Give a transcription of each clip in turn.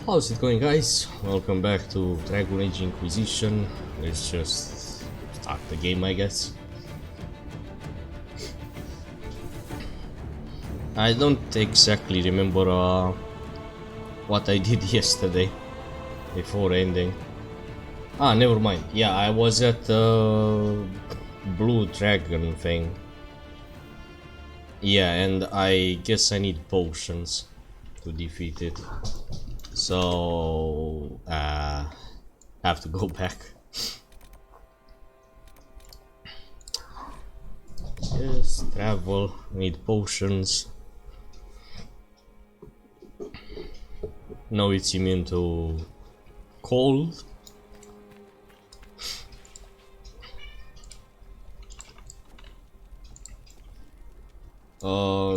How's it going, guys? Welcome back to Dragon Age Inquisition. Let's just start the game, I guess. I don't exactly remember what I did yesterday before ending. Never mind. Yeah, I was at the blue dragon thing. Yeah, and I guess I need potions to defeat it. So, have to go back. Yes, travel, need potions. Now it's immune to cold.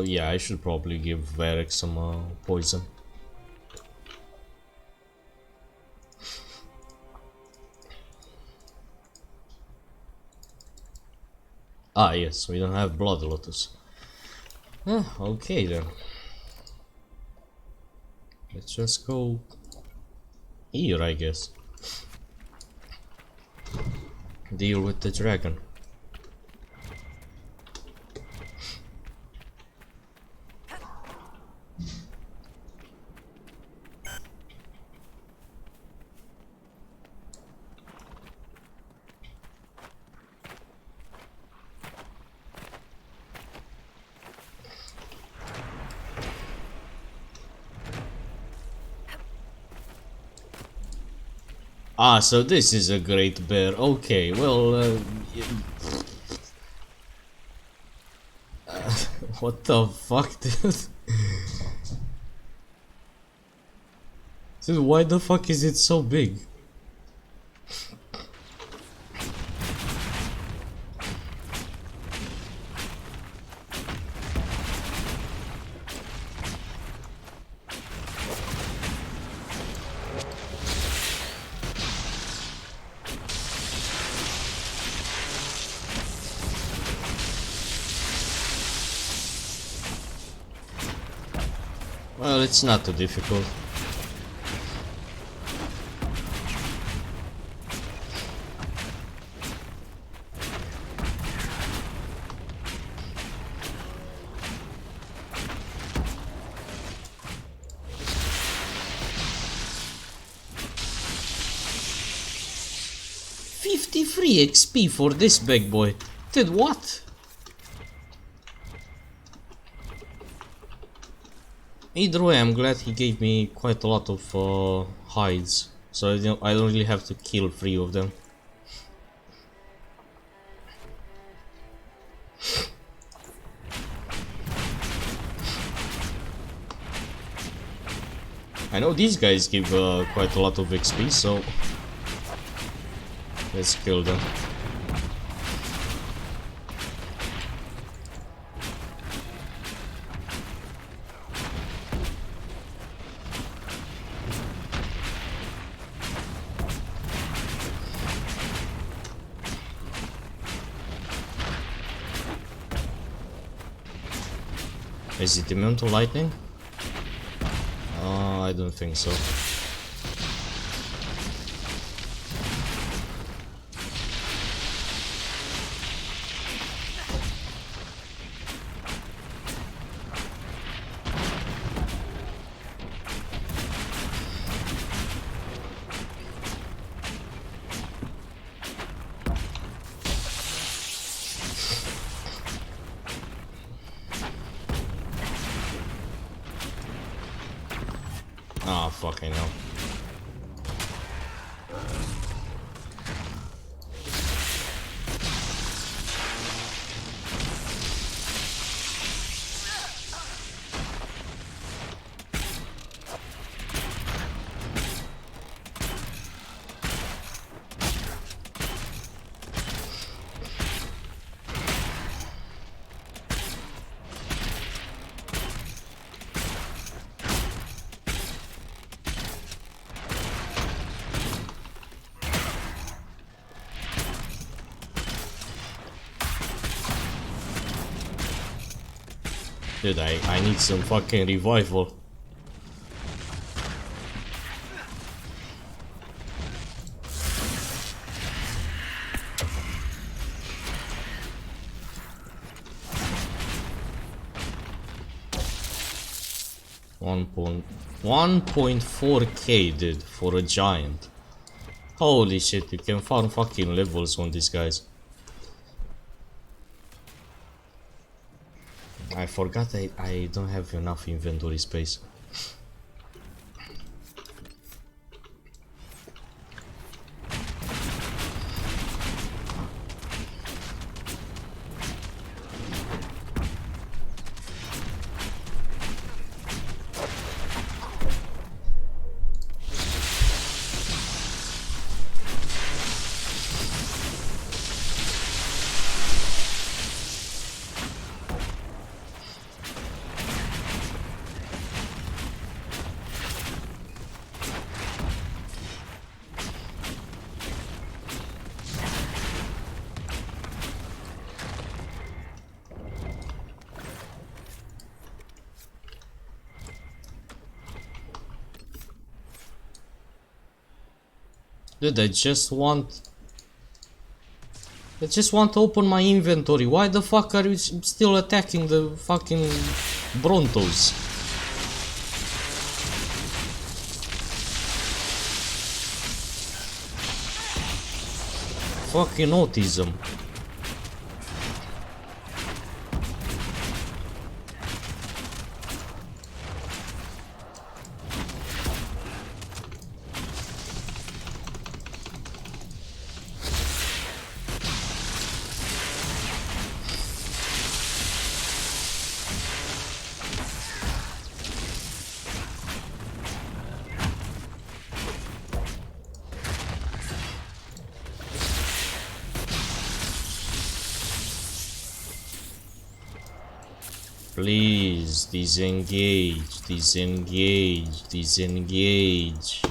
Yeah, I should probably give Varric some poison. Yes, we don't have Blood Lotus. Okay then. Let's just go here, I guess. Deal with the dragon. So this is a great bear. Okay, well, what the fuck, dude? Dude, why the fuck is it so big? Well, it's not too difficult. $53 XP for this big boy. Dude, what? Either way, I'm glad he gave me quite a lot of hides, so I don't really have to kill 3 of them. I know these guys give quite a lot of XP, so let's kill them. Is it immune to lightning? I don't think so. Fuck, I know. Dude, I need some fucking revival. 1.4k, dude, for a giant. Holy shit, you can farm fucking levels on these guys. I forgot I don't have enough inventory space. Dude, I just want to open my inventory. Why the fuck are you still attacking the fucking Brontos? Fucking autism. Please, disengage, disengage, disengage.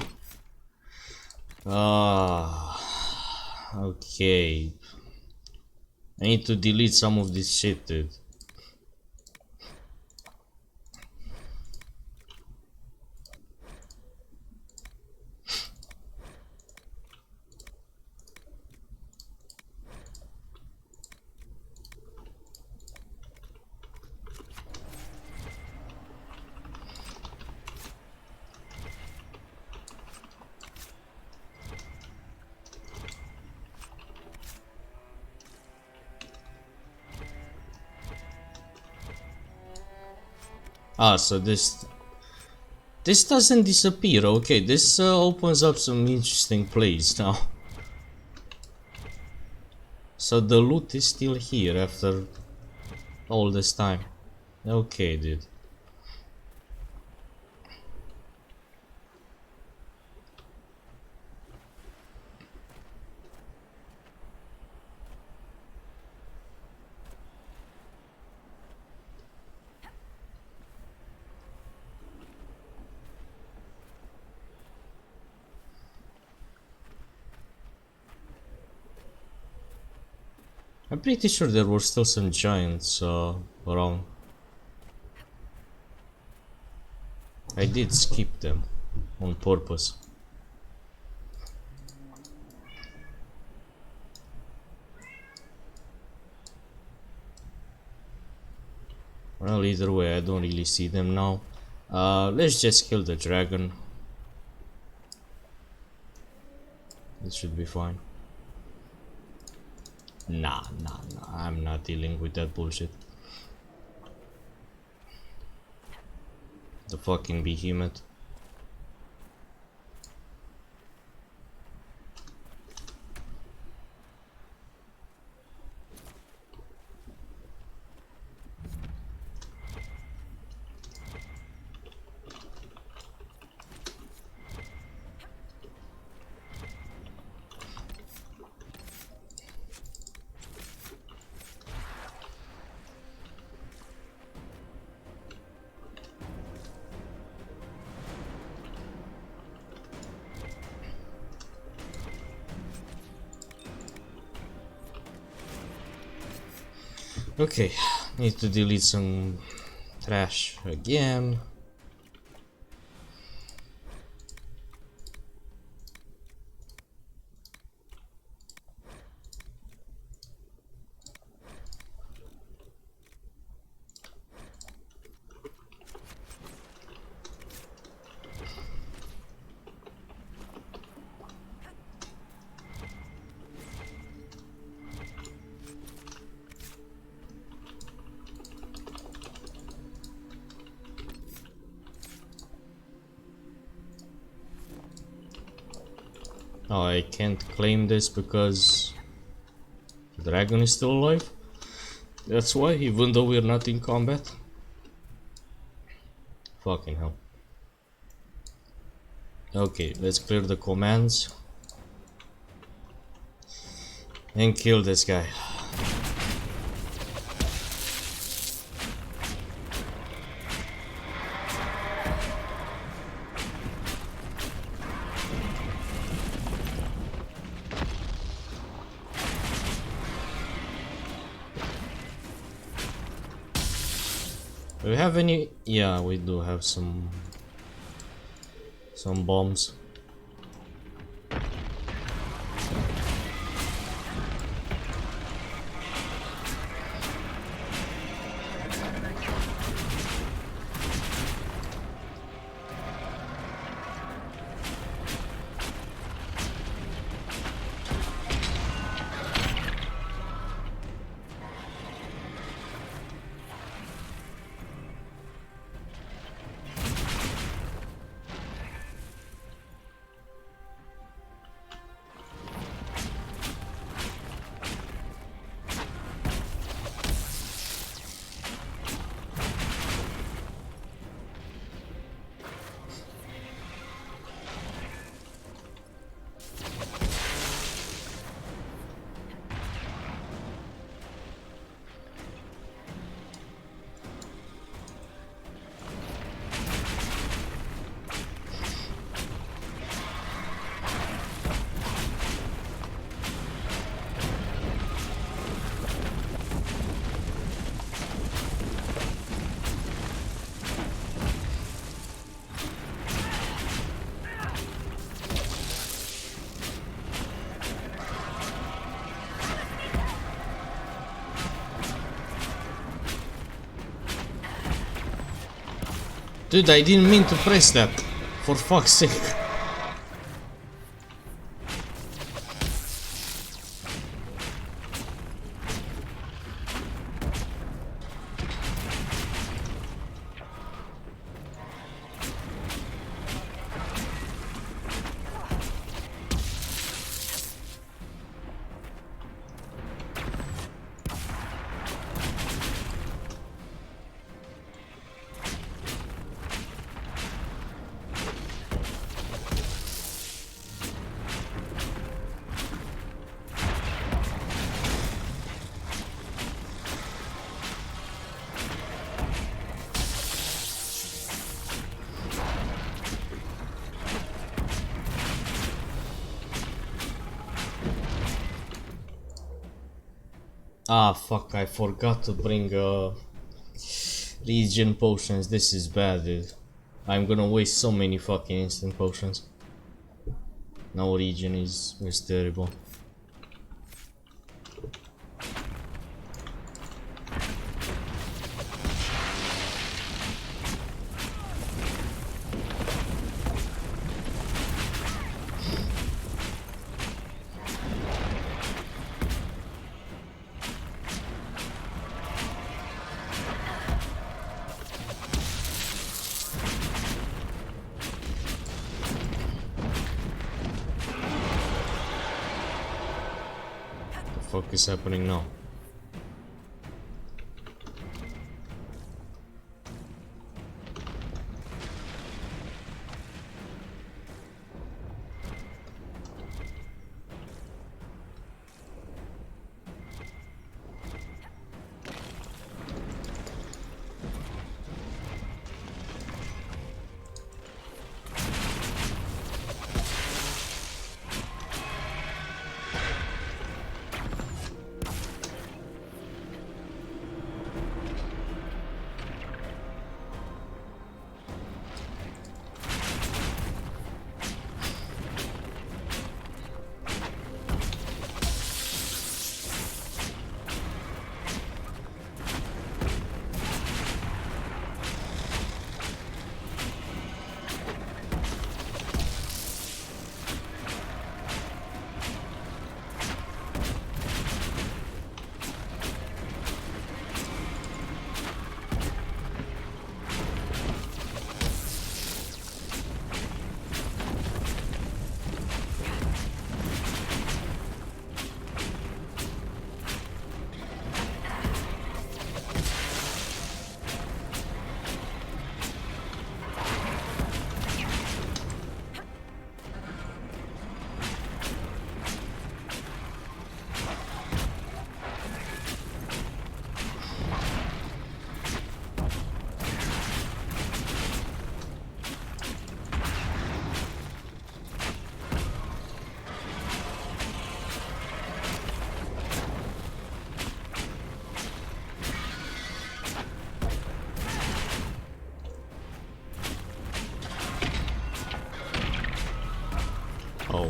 Okay. I need to delete some of this shit, dude. So this doesn't disappear. Okay, this opens up some interesting plays now. So the loot is still here after all this time. Okay, dude. I'm pretty sure there were still some giants around. I did skip them on purpose. Well, either way, I don't really see them now. Let's just kill the dragon. It should be fine. Nah, I'm not dealing with that bullshit. The fucking behemoth. Okay, need to delete some trash again. Oh, I can't claim this because the dragon is still alive. That's why, even though we're not in combat. Fucking hell. Okay, let's clear the commands and kill this guy. Do we have any? Yeah, we do have some bombs. Dude, I didn't mean to press that. For fuck's sake. Ah, fuck, I forgot to bring regen potions. This is bad, dude. I'm gonna waste so many fucking instant potions. No regen is terrible. What the fuck is happening now?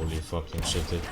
Holy fucking shit, dude.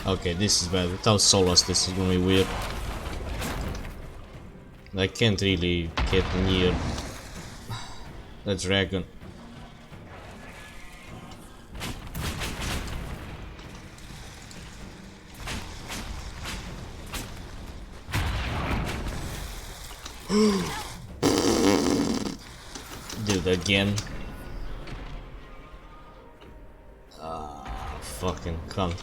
Okay, this is bad. Without Solas, this is gonna be weird. I can't really get near the dragon. Dude, again. Fucking cunt.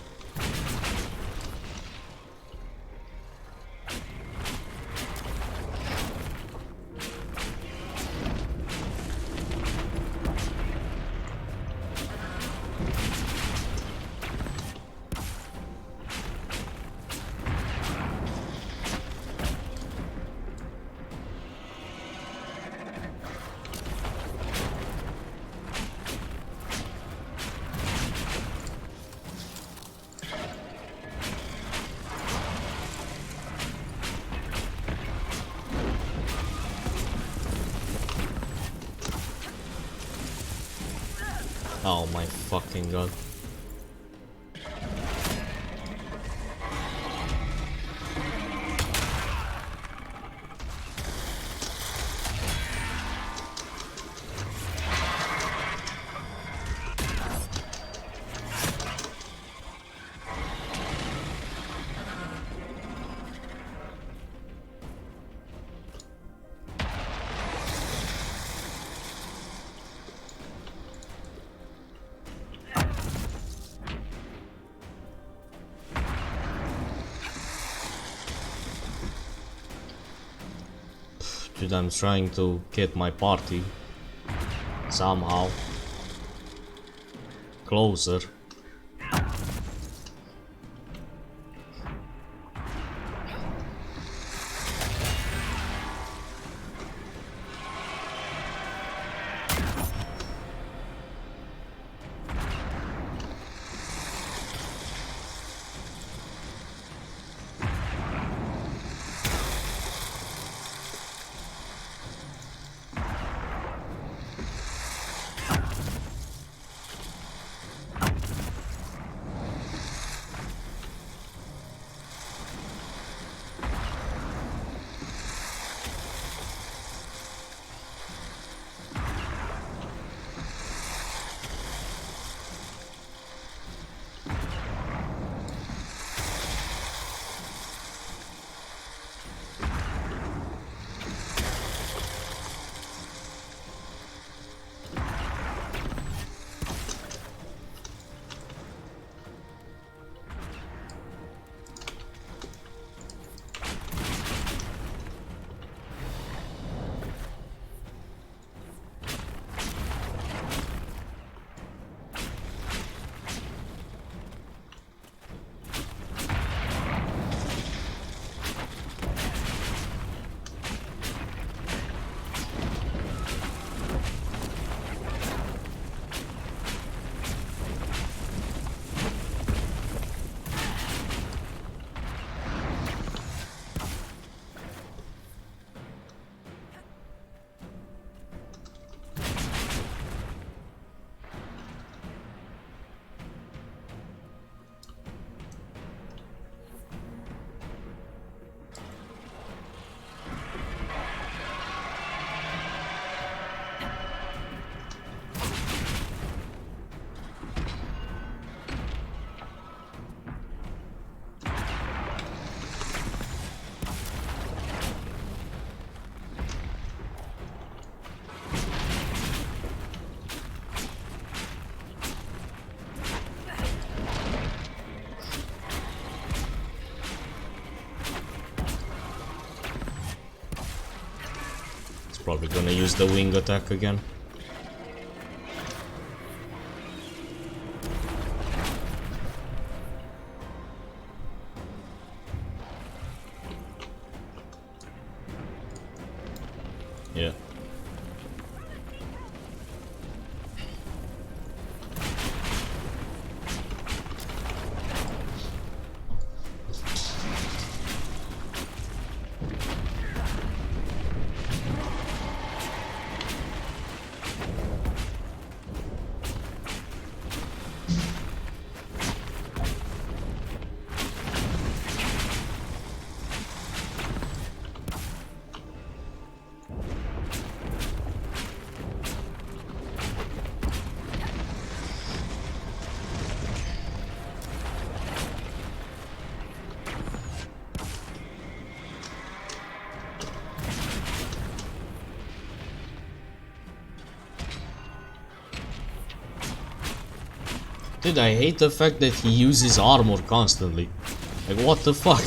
Oh my fucking god. Dude, I'm trying to get my party somehow closer. probably gonna use the wing attack again. Yeah. Dude, I hate the fact that he uses armor constantly. Like, what the fuck?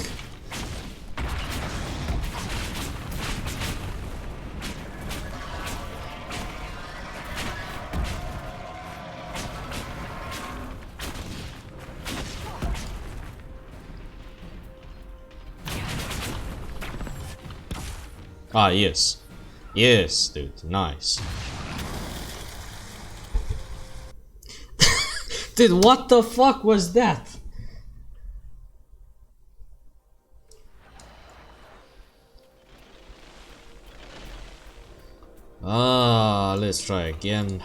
Ah, yes. Yes, dude, nice. Dude, what the fuck was that? Ah, let's try again.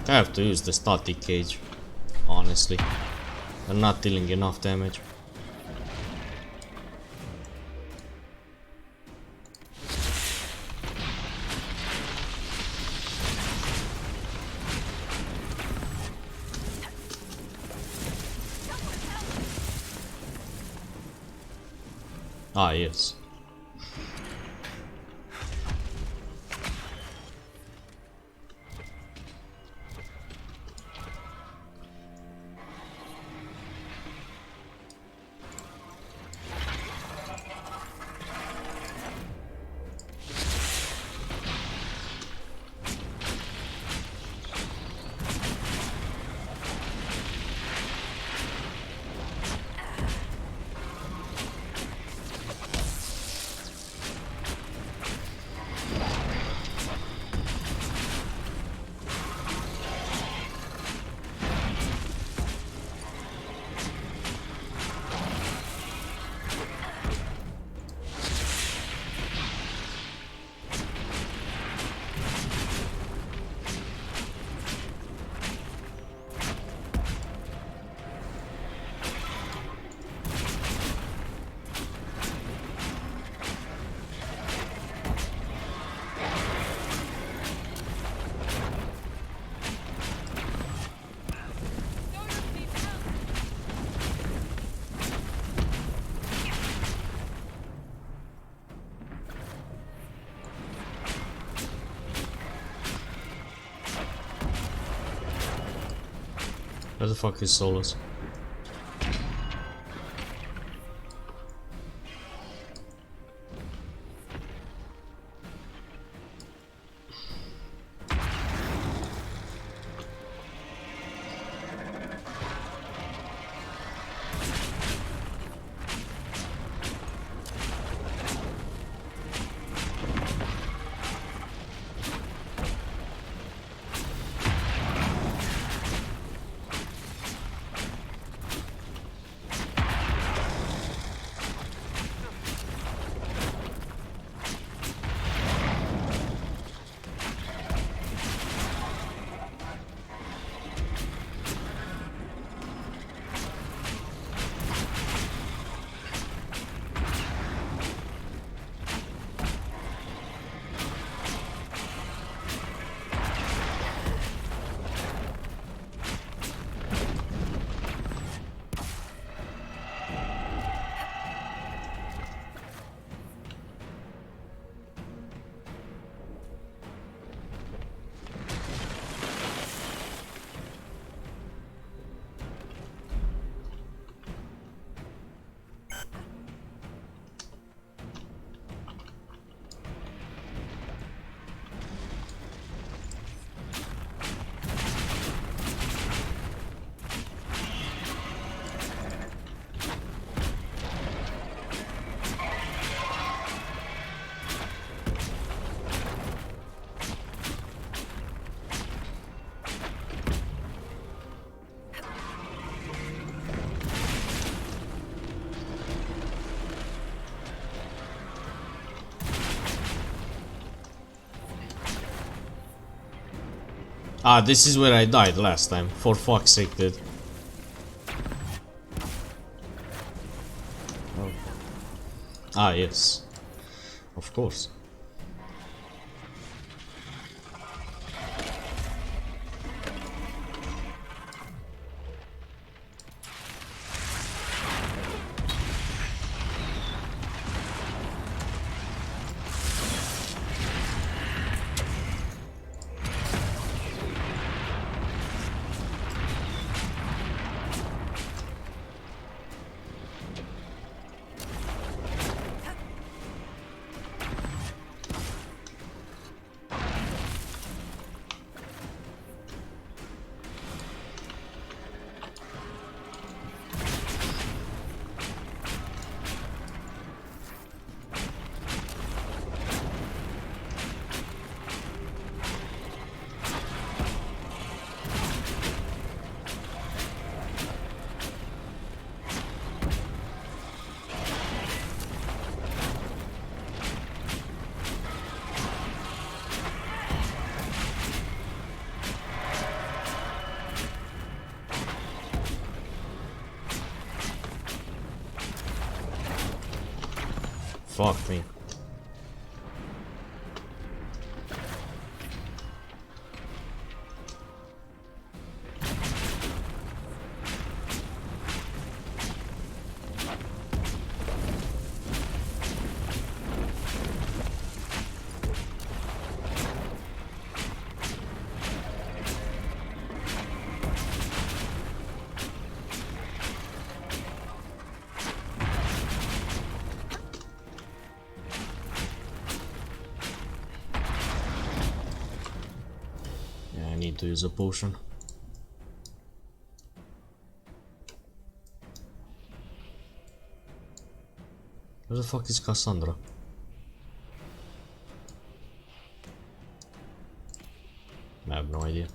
I have to use the static cage, honestly. I'm not dealing enough damage. Ah, yes. Where the fuck is Solus? Ah, this is where I died last time. For fuck's sake, dude. Oh. Ah, yes. Of course. Fuck me. I need to use a potion. Where the fuck is Cassandra? I have no idea.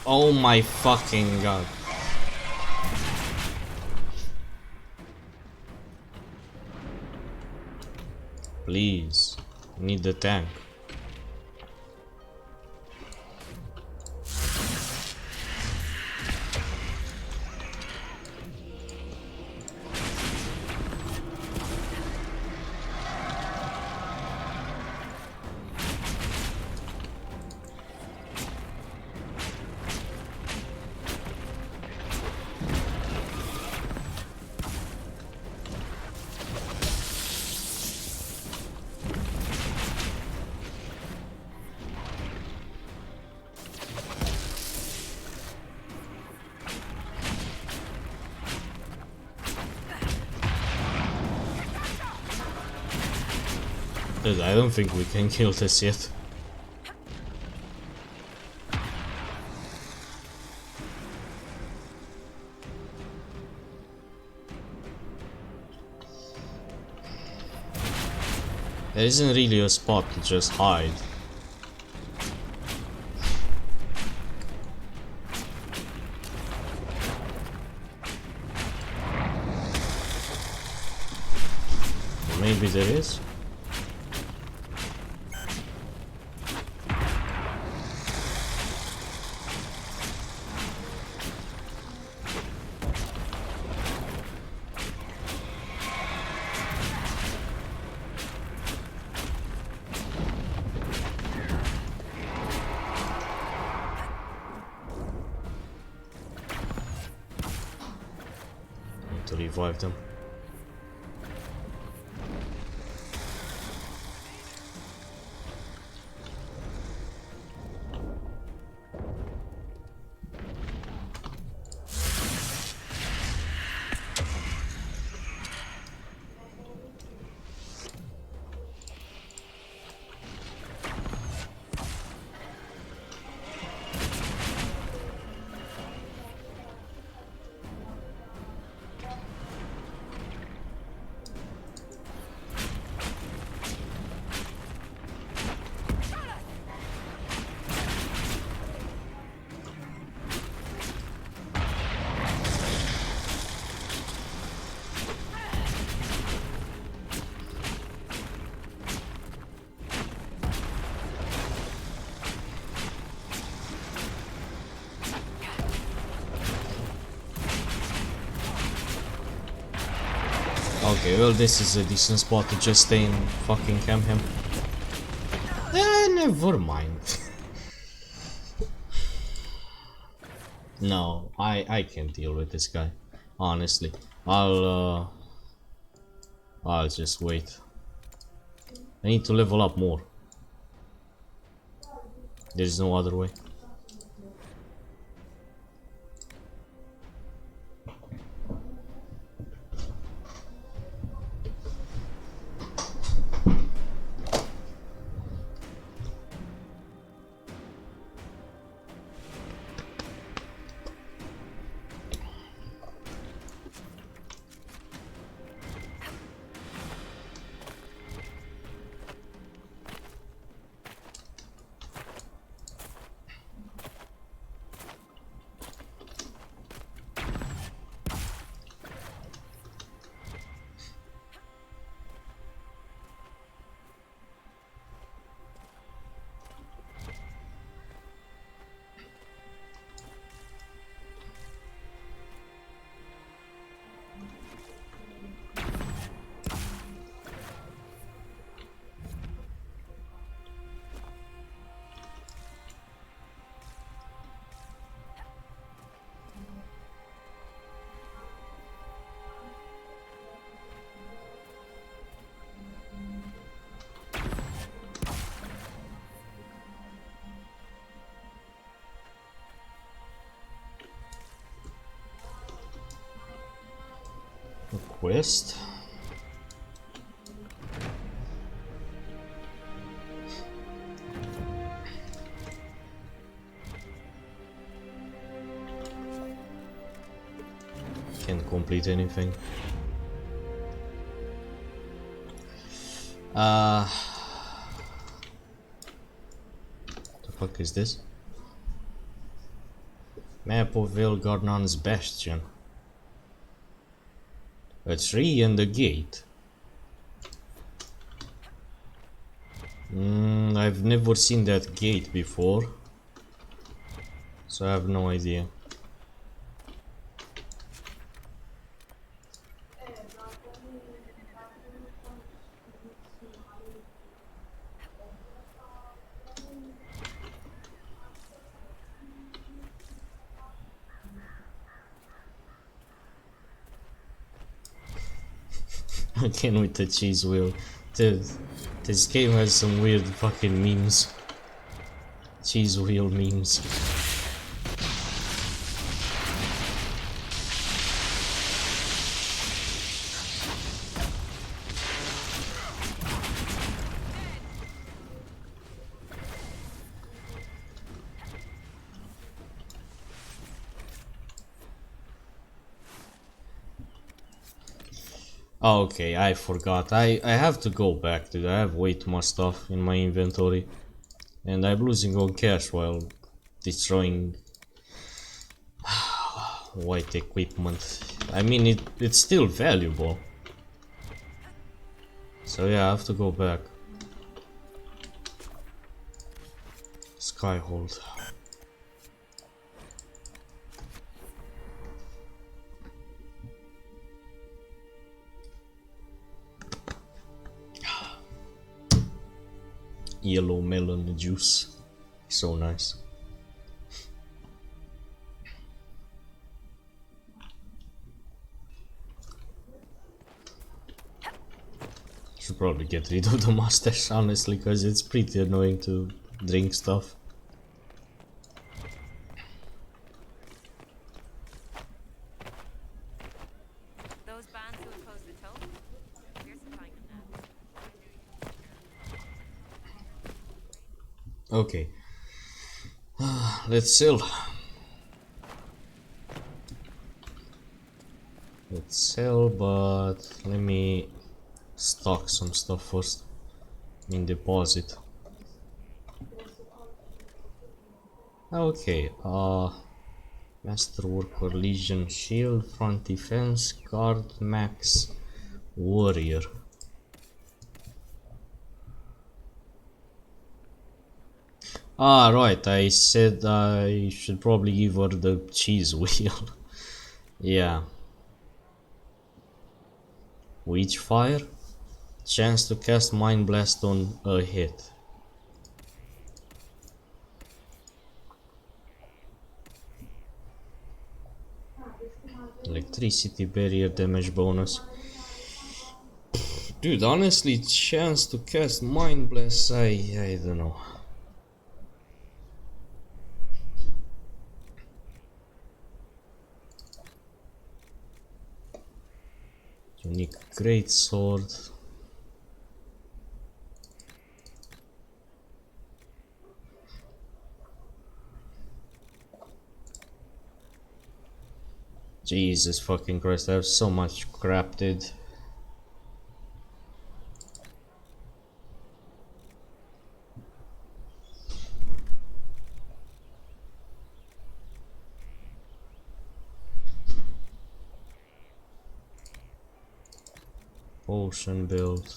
Oh my fucking god. Please, I need the tank. Dude, I don't think we can kill this yet. There isn't really a spot to just hide. Maybe there is. To revive them. Okay, well this is a decent spot to just stay and fucking camp him. Never mind. No, I can't deal with this guy. Honestly. I'll just wait. I need to level up more. There's no other way. Quest. Can't complete anything. The fuck is this? Map of Velgarnan's Bastion. A tree and a gate. I've never seen that gate before, so I have no idea. Again with the cheese wheel. Dude, this game has some weird fucking memes. Cheese wheel memes. Oh, okay, I forgot. I have to go back to that. I have way too much stuff in my inventory. And I'm losing on cash while destroying white equipment. I mean, it's still valuable. So yeah, I have to go back. Skyhold. Yellow melon juice. So nice. Should probably get rid of the mustache, honestly, because it's pretty annoying to drink stuff. Those bands who oppose the toll, we're supplying them now. Okay. Let's sell. Let's sell, but let me stock some stuff first in deposit. Okay, Masterworker, Legion, Shield, Front Defense, Guard, Max, Warrior. Ah, right, I said I should probably give her the cheese wheel. Yeah. Witch Fire. Chance to cast Mind Blast on a hit. Electricity barrier damage bonus. Dude, honestly, chance to cast Mind Blast, I don't know. Unique Greatsword. Jesus fucking Christ, I have so much crap, dude. Potion build.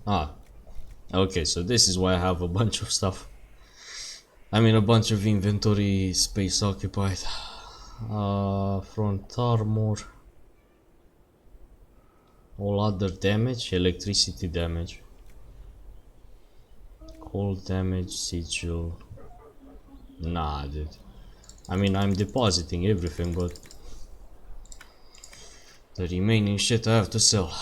Ah, okay, so this is why I have a bunch of stuff. I mean, a bunch of inventory space occupied. Front armor. All other damage, electricity damage. Cold damage, sigil. Nah, dude. I mean, I'm depositing everything, but the remaining shit I have to sell.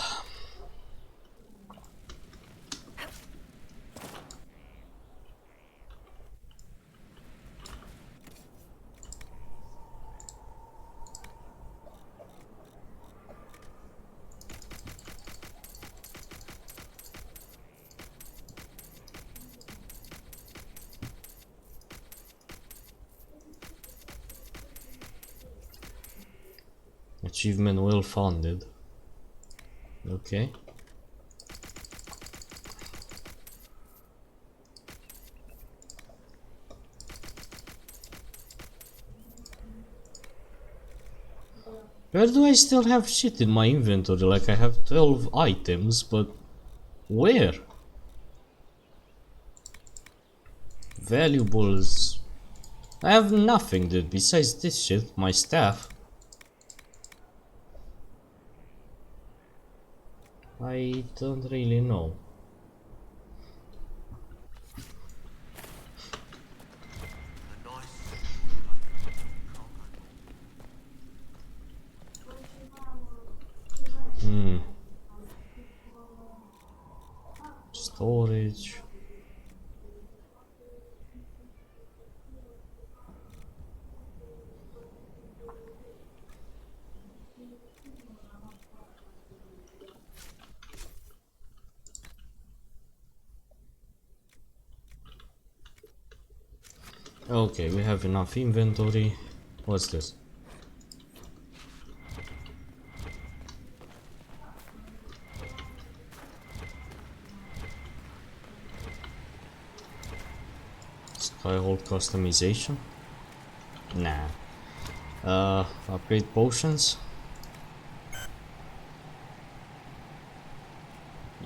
Achievement well funded. Okay. Where do I still have shit in my inventory? Like I have 12 items, but where? Valuables. I have nothing, dude, besides this shit, my staff. I don't really know. Storage. Okay, we have enough inventory. What's this? Skyhold customization? Nah. Upgrade potions?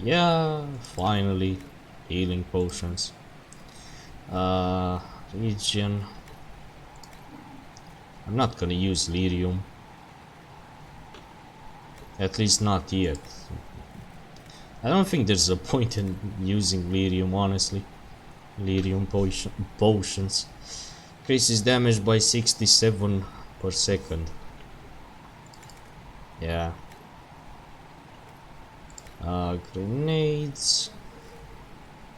Yeah, finally. Healing potions. Region. I'm not gonna use lyrium. At least not yet. I don't think there's a point in using lyrium, honestly. Lyrium potions. Increases damage by 67 per second. Yeah. Grenades.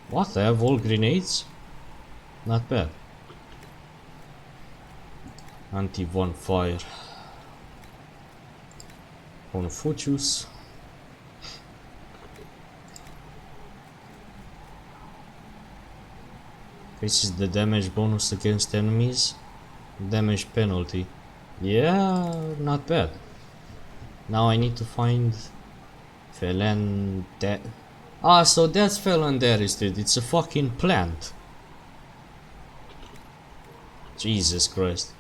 What? I have all grenades? Not bad. Anti-one fire. Confucius. Increases the damage bonus against enemies. Damage penalty. Yeah, not bad. Now I need to find Felanda. Ah, so that's Felandaris, dude. It's a fucking plant. Jesus Christ.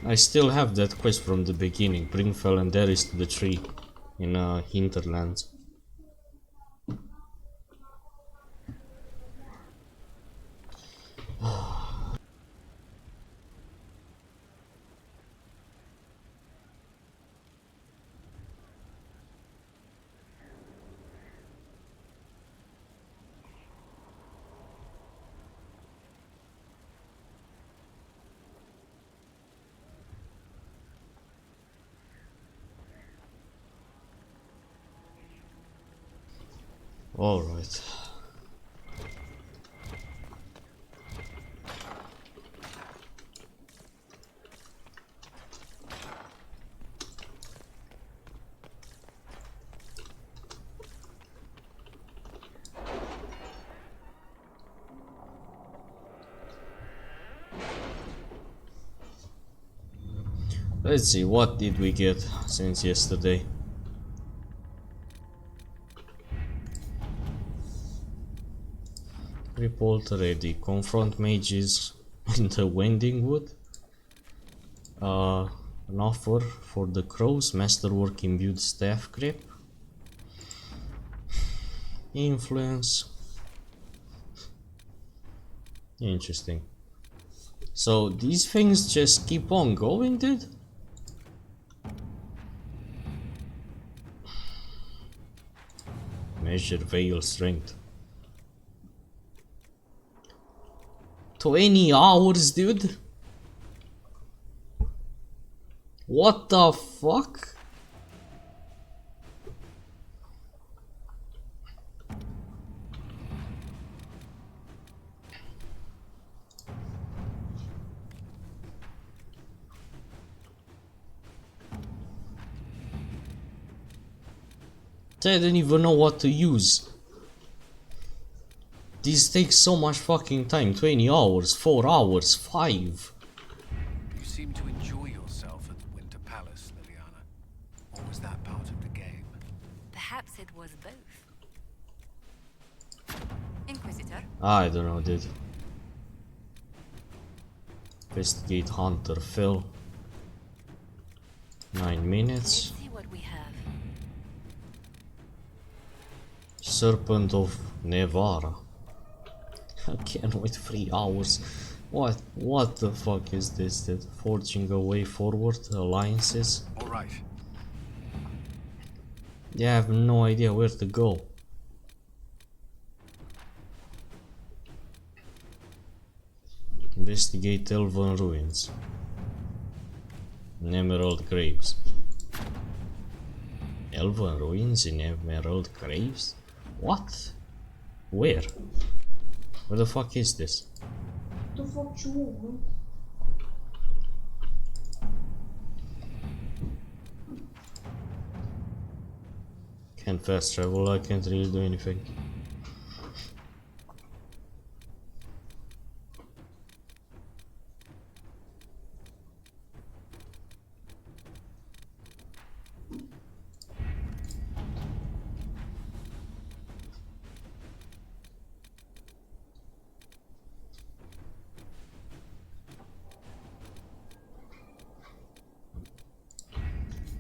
I still have that quest from the beginning. Bring Felandaris to the tree. in hinterlands. All right. Let's see, what did we get since yesterday? Report ready. Confront mages in the Wending Wood. An offer for the crows. Masterwork imbued staff grip. Influence. Interesting. So these things just keep on going, dude? Measure veil strength. 20 hours, dude? What the fuck? I don't even know what to use. This takes so much fucking time. 20 hours, 4 hours, 5. You seem to enjoy yourself at the Winter Palace, Liliana. Or was that part of the game? Perhaps it was both. Inquisitor, I don't know, dude. Investigate Hunter Phil. 9 minutes. let's see what we have. Serpent of Nevara. I can't wait 3 hours. What the fuck is this, dude? Forging a way forward, alliances. Alright. Yeah, I have no idea where to go. Investigate Elven ruins. Emerald graves. Elven ruins in Emerald graves? What? Where? Where the fuck is this? The fuck you want? Can't fast travel, I can't really do anything.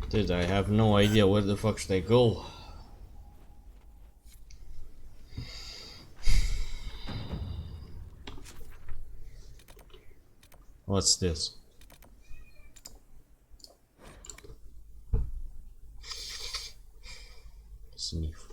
Dude, I have no idea where the fuck should I go. What's this? Sniff.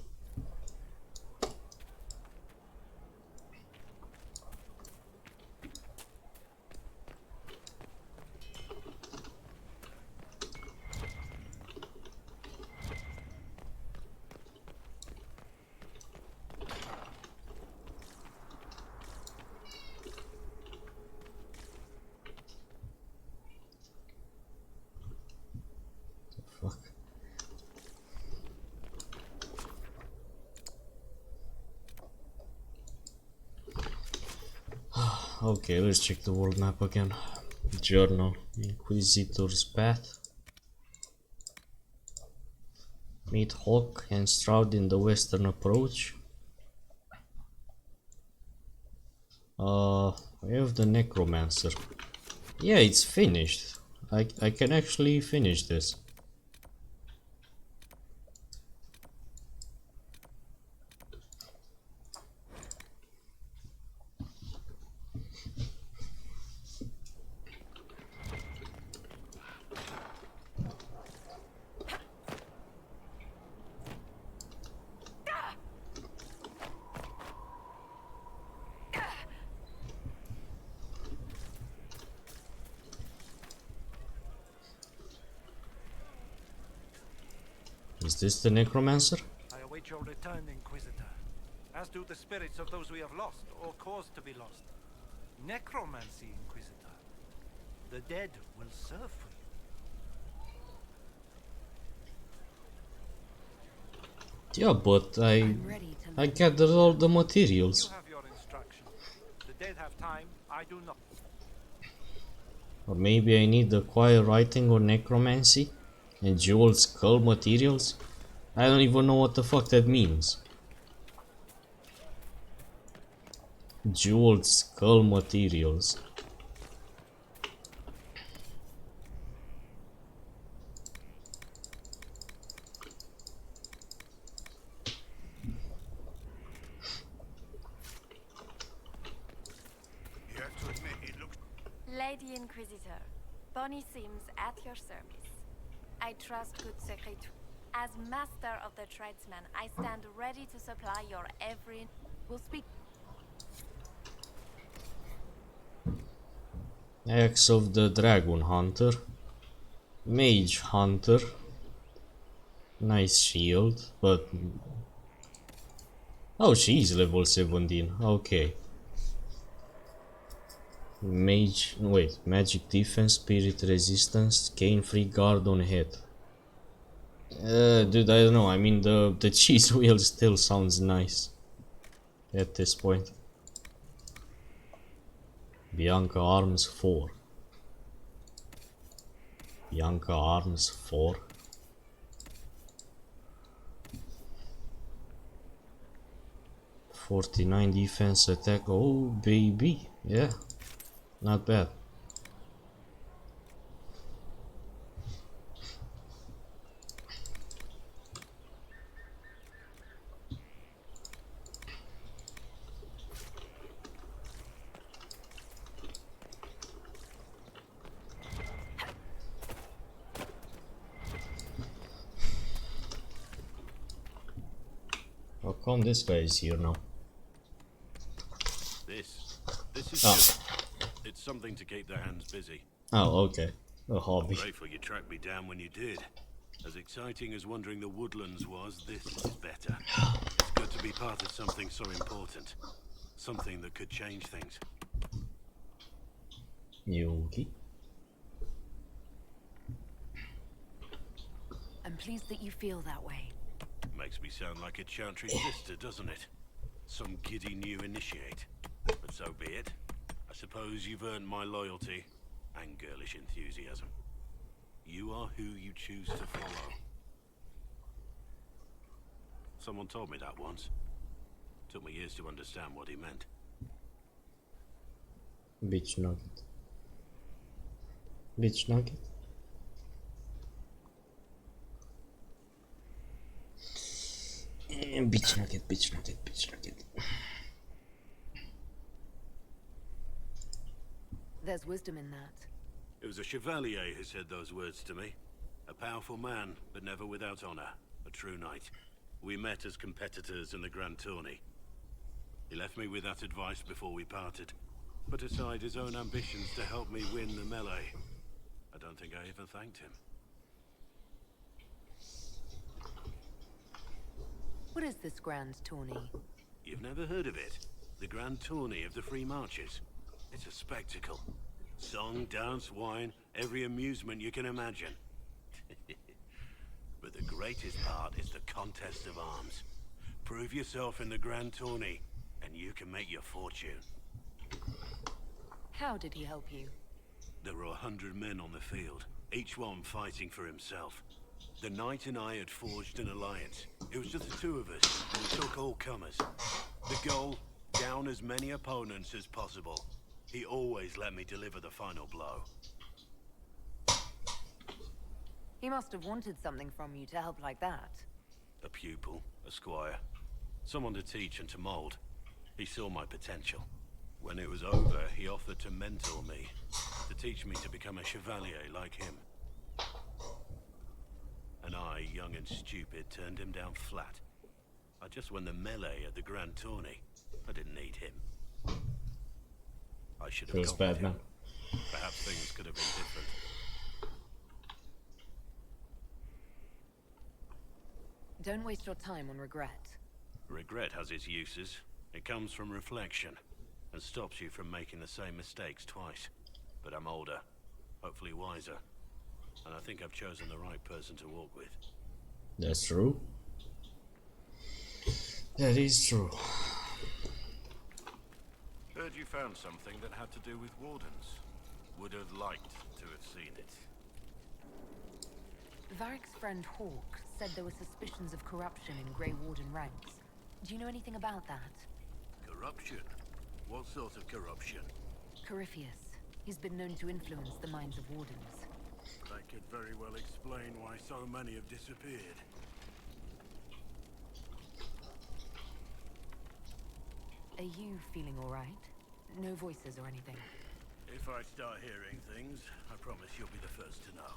Fuck. Okay, let's check the world map again. Journal. Inquisitor's Path. Meet Hawk and Stroud in the western approach. We have the Necromancer. Yeah, it's finished. I can actually finish this. Is this the necromancer? I await your return, Inquisitor, as do the spirits of those we have lost or caused to be lost. Necromancy, Inquisitor. The dead will serve for you. Yeah, but I'm ready to I gathered all the You materials. have your instructions. The dead have time, I do not. Or maybe I need acquire writing or necromancy and jewel skull materials. I don't even know what the fuck that means. Jeweled skull materials. You have to admit, it looks... Lady Inquisitor, Bonnie seems at your service. I trust good secret. As master of the tradesmen, I stand ready to supply your every... We'll speak... Axe of the Dragon Hunter. Mage Hunter. Nice shield, but... Oh, she's level 17. Okay. Mage... Wait. Magic defense, spirit resistance, gain free guard on head. Dude, I don't know. I mean, the cheese wheel still sounds nice. At this point. Bianca Arms 4. Bianca Arms 4. .49 defense attack. Oh baby, yeah, not bad. How come this guy is here now? This is Oh. just... It's something to keep their hands busy. Oh, okay. A hobby. Grateful you tracked me down when you did. As exciting as wandering the woodlands was, this is better. It's good to be part of something so important. Something that could change things. Yuki. I'm pleased that you feel that way. Makes me sound like a Chantry sister, doesn't it? Some giddy new initiate. But so be it. I suppose you've earned my loyalty and girlish enthusiasm. You are who you choose to follow. Someone told me that once. Took me years to understand what he meant. Bitch nugget. Bitch nugget. Bitch nugget, bitch nugget, bitch nugget. There's wisdom in that. It was a chevalier who said those words to me. A powerful man, but never without honor. A true knight. We met as competitors in the Grand Tourney. He left me with that advice before we parted. Put aside his own ambitions to help me win the melee. I don't think I ever thanked him. What is this grand tourney? You've never heard of it? The Grand Tourney of the Free Marches. It's a spectacle. Song, dance, wine, every amusement you can imagine. But the greatest part is the contest of arms. Prove yourself in the Grand Tourney, and you can make your fortune. How did he help you? There were 100 men on the field, each one fighting for himself. The knight and I had forged an alliance. It was just the two of us, and we took all comers. The goal, down as many opponents as possible. He always let me deliver the final blow. He must have wanted something from you to help like that. A pupil, a squire. Someone to teach and to mold. He saw my potential. When it was over, he offered to mentor me. To teach me to become a chevalier like him. And I, young and stupid, turned him down flat. I just won the melee at the Grand Tourney. I didn't need him. I should have Feels gone with bad, man. him. Perhaps things could have been different. Don't waste your time on regret. Regret has its uses. It comes from reflection, and stops you from making the same mistakes twice. But I'm older, hopefully wiser, and I think I've chosen the right person to walk with. That's true. That is true. Heard you found something that had to do with wardens. Would have liked to have seen it. Varric's friend Hawk said there were suspicions of corruption in Grey Warden ranks. Do you know anything about that? Corruption? What sort of corruption? Corypheus. He's been known to influence the minds of wardens. That could very well explain why so many have disappeared. Are you feeling all right? No voices or anything? If I start hearing things, I promise you'll be the first to know.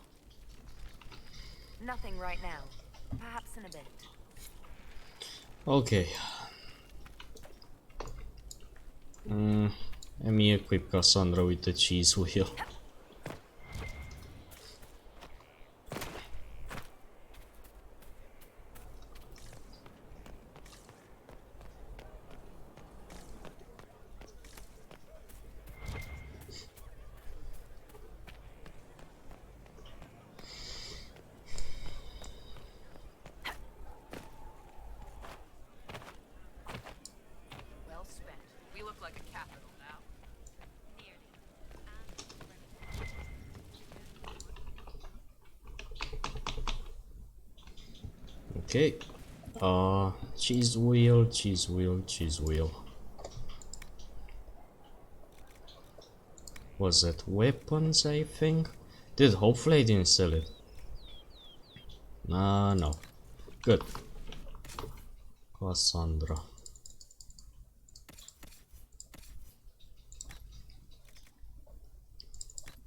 Nothing right now. Perhaps in a bit. Okay. Let me equip Cassandra with the cheese wheel. Well spent. We look like a capital now. Okay. Cheese wheel, cheese wheel, cheese wheel. Was that weapons, I think? Dude, hopefully I didn't sell it. No. Good. Cassandra.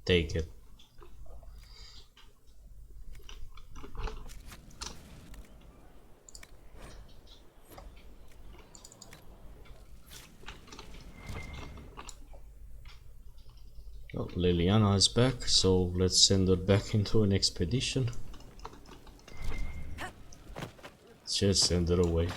Take it. Oh, Liliana is back, so let's send her back into an expedition. Just send her away.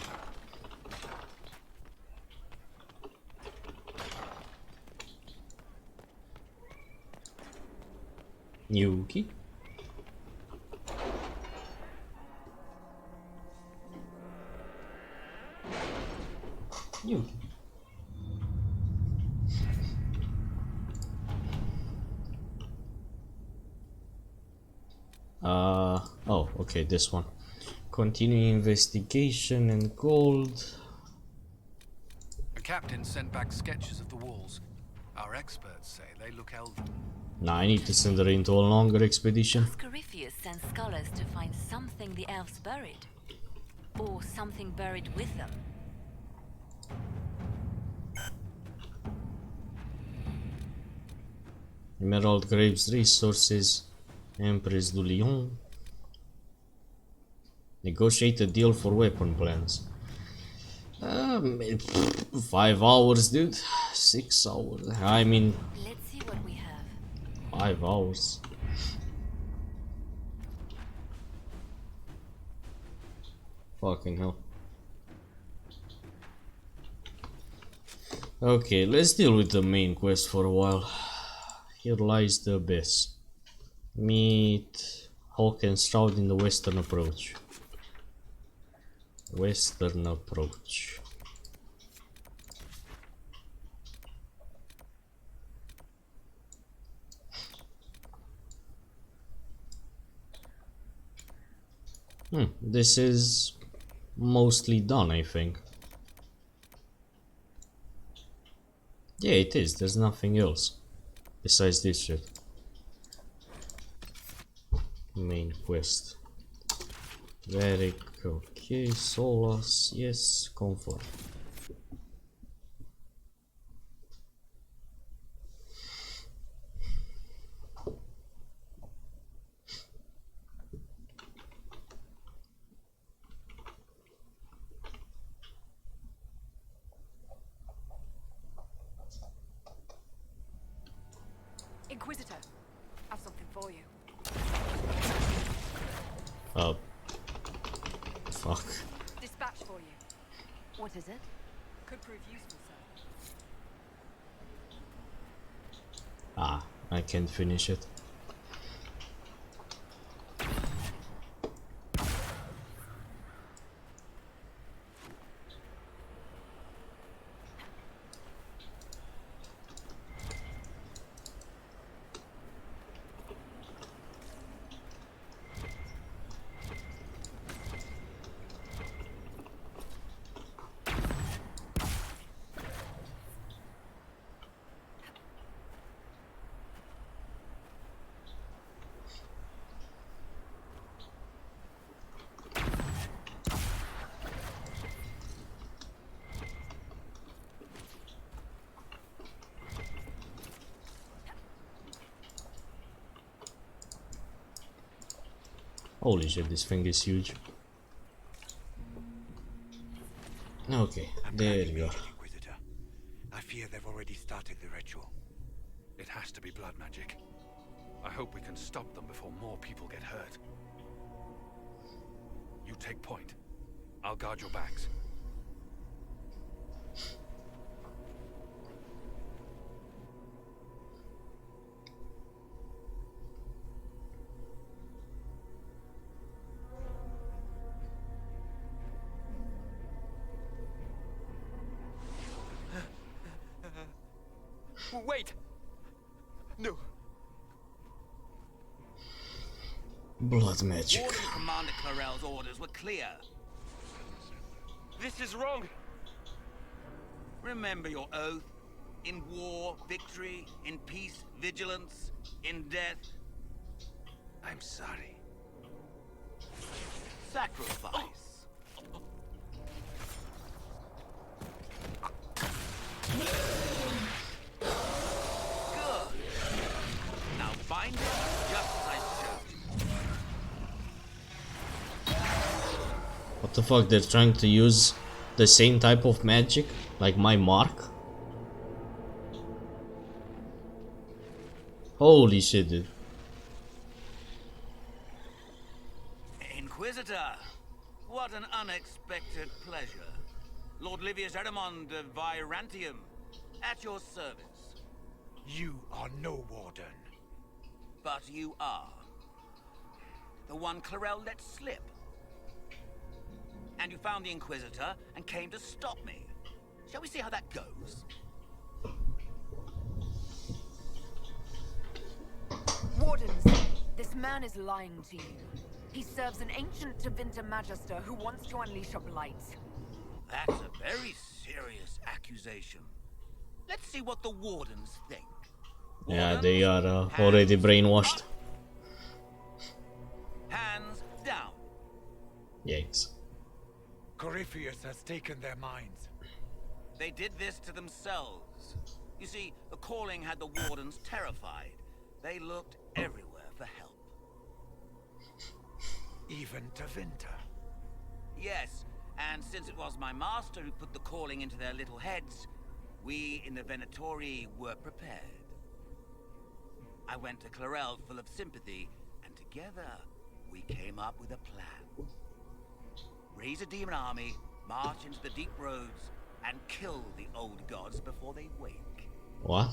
Yuki? Yuki. Oh, okay, this one. Continue investigation and gold. The captain sent back sketches of the walls. Our experts say they look elven. Now I need to send her into a longer expedition. Corypheus sends scholars to find something the elves buried. Or something buried with them. Emerald Graves resources. Empress du Lion. Negotiate a deal for weapon plans. 5 hours, dude. 6 hours. I mean, Let's see what we have. 5 hours. Fucking hell. Okay, let's deal with the main quest for a while. Here lies the abyss. Meet Hawk and Stroud in the western approach. Western approach. This is mostly done, I think. Yeah, it is. There's nothing else besides this shit. Main quest. Very okay. Solas, yes, confirm. Inquisitor, I have something for you. fuck? Dispatch for you. What is it? Could prove useful, sir. Ah, I can't finish it. Holy shit, this thing is huge. Okay, there you are. Inquisitor. I fear they've already started the ritual. It has to be blood magic. I hope we can stop them before more people get hurt. You take point. I'll guard your backs. Wait! No. Blood magic. Warden Commander Clarel's orders were clear. This is wrong! Remember your oath. In war, victory. In peace, vigilance. In death, I'm sorry. sacrifice. Good. Now bind it just as I showed you. What the fuck, they're trying to use the same type of magic? Like my mark? Holy shit, dude. Inquisitor, what an unexpected pleasure. Lord Livius Erimond of Virantium, at your service. You are no warden. But you are. The one Clarel let slip. And you found the Inquisitor and came to stop me. Shall we see how that goes? Wardens, this man is lying to you. He serves an ancient Tevinter Magister who wants to unleash a blight. That's a very serious accusation. Let's see what the Wardens think. Yeah, Wardens, they are already hands brainwashed. up. Hands down. Yikes. Corypheus has taken their minds. They did this to themselves. You see, the calling had the Wardens terrified. They looked everywhere for help. Even Tevinter. Yes, and since it was my master who put the calling into their little heads, we in the Venatori were prepared. I went to Clarel full of sympathy, and together we came up with a plan. Raise a demon army, march into the deep roads, and kill the old gods before they wake. What?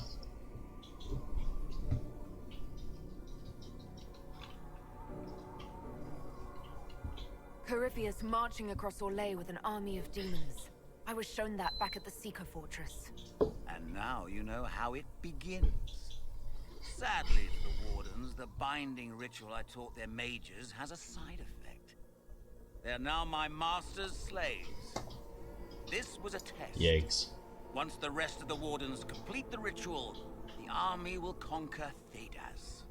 Corypheus marching across Orlais with an army of demons. I was shown that back at the Seeker Fortress. And now you know how it begins. Sadly for the Wardens, the binding ritual I taught their mages has a side effect. They are now my master's slaves. This was a test. Yikes. Once the rest of the Wardens complete the ritual, the army will conquer Thedas.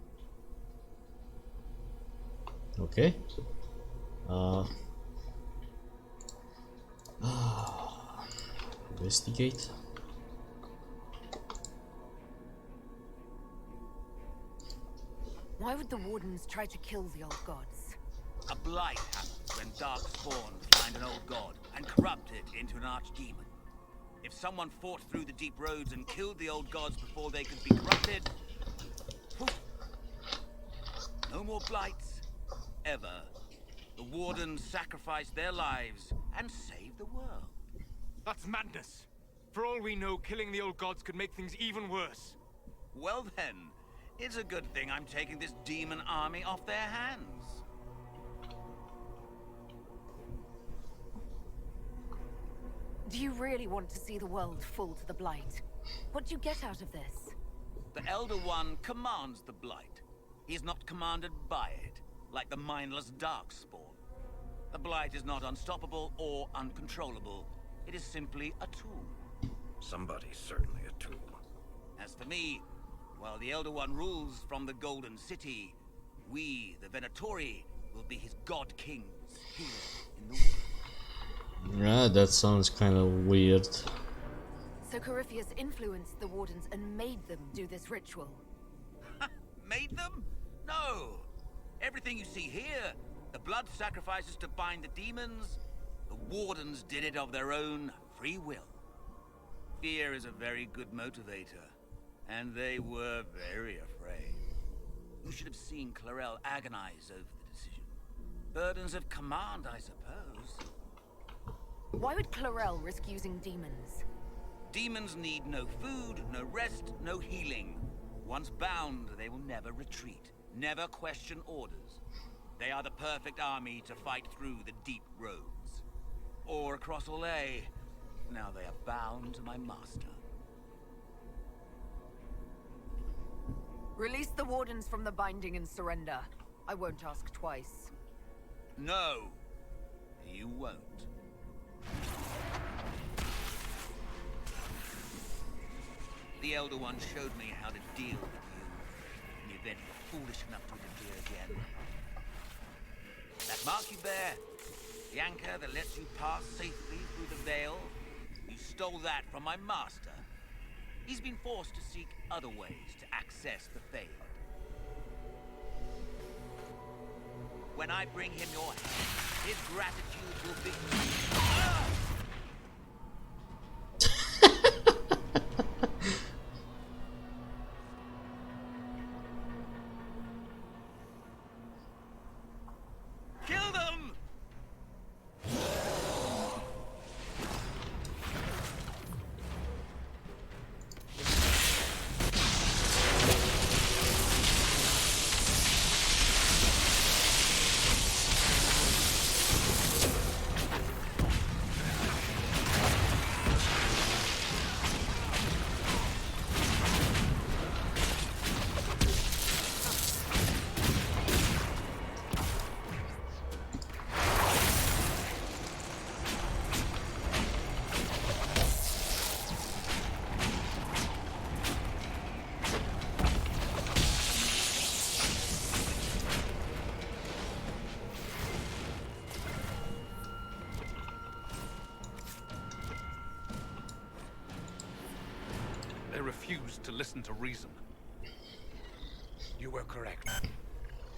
Okay. Investigate. Why would the Wardens try to kill the old gods? A blight happens when dark spawns find an old god and corrupt it into an archdemon. If someone fought through the deep roads and killed the old gods before they could be corrupted, poof, no more blights, ever The Wardens sacrificed their lives and saved the world. That's madness. For all we know, killing the old gods could make things even worse. Well then, it's a good thing I'm taking this demon army off their hands. Do you really want to see the world fall to the Blight? What do you get out of this? The Elder One commands the Blight. He is not commanded by it, like the mindless Darkspawn. The Blight is not unstoppable or uncontrollable. It is simply a tool. Somebody's certainly a tool. As for me, while the Elder One rules from the Golden City, we, the Venatori, will be his god kings here in the world. Yeah, that sounds kind of weird. So Corypheus influenced the Wardens and made them do this ritual. Made them? No! Everything you see here, the blood sacrifices to bind the demons, the Wardens did it of their own free will. Fear is a very good motivator, and they were very afraid. You should have seen Clarel agonize over the decision. Burdens of command, I suppose. Why would Clarel risk using demons? Demons need no food, no rest, no healing. Once bound, they will never retreat, never question orders. They are the perfect army to fight through the deep roads. Or across Olay. Now they are bound to my master. Release the Wardens from the binding and surrender. I won't ask twice. No, you won't. The Elder One showed me how to deal with you, in the event you're foolish enough to interfere again. That mark you bear, the anchor that lets you pass safely through the veil, you stole that from my master. He's been forced to seek other ways to access the Fade. When I bring him your hand, his gratitude will be... Kill them! They refused to listen to reason. You were correct.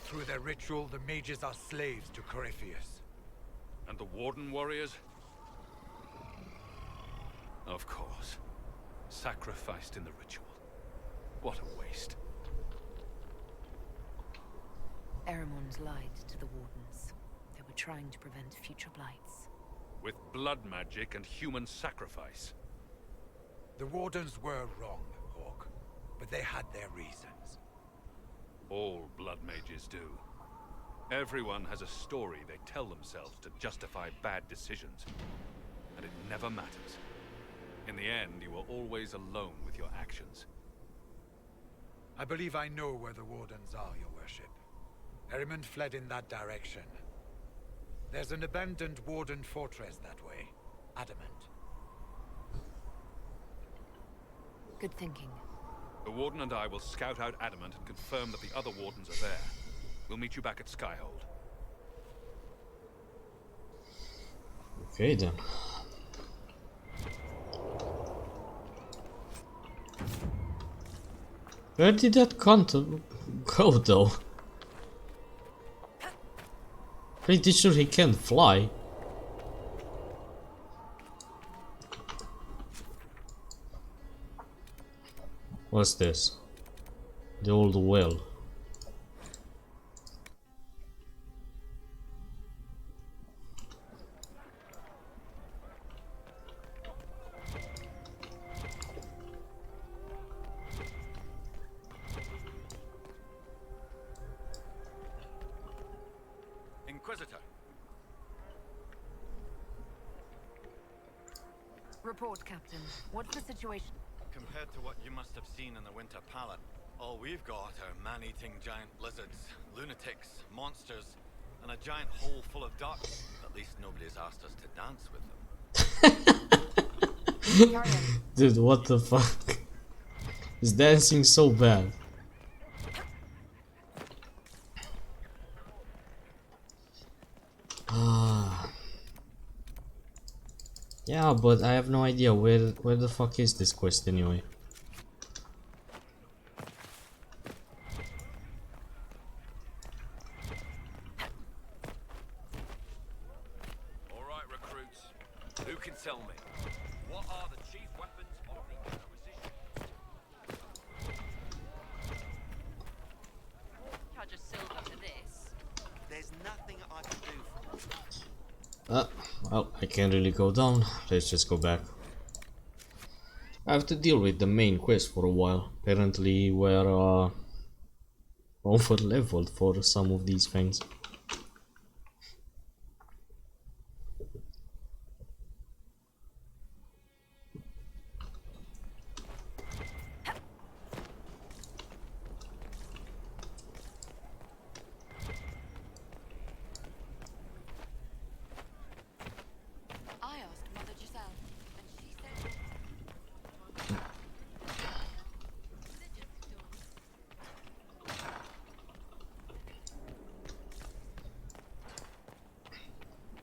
Through their ritual, the mages are slaves to Corypheus. And the Warden warriors? Of course. Sacrificed in the ritual. What a waste. Eremon's lied to the Wardens. They were trying to prevent future blights. With blood magic and human sacrifice. The Wardens were wrong, Hawk, but they had their reasons. All blood mages do. Everyone has a story they tell themselves to justify bad decisions. And it never matters. In the end, you are always alone with your actions. I believe I know where the Wardens are, Your Worship. Erimond fled in that direction. There's an abandoned Warden fortress that way. Adamant. Good thinking. The Warden and I will scout out Adamant and confirm that the other Wardens are there. We'll meet you back at Skyhold. Okay then. Where did that cunt go though? Pretty sure he can't fly. What's this? The old well. Report, Captain. What's the situation? Compared to what you must have seen in the Winter Palace, all we've got are man-eating giant lizards, lunatics, monsters, and a giant hole full of ducks. At least nobody's asked us to dance with them. Dude, what the fuck? Is dancing so bad? Yeah, but I have no idea where the fuck is this quest anyway. All right, recruits. Who can tell me? What are the chief weapons of the Inquisition? Charge a silver for this. There's nothing I can do for you. Well, I can't really go down. Let's just go back. I have to deal with the main quest for a while. Apparently we're over leveled for some of these things. I asked Mother Giselle, and she said...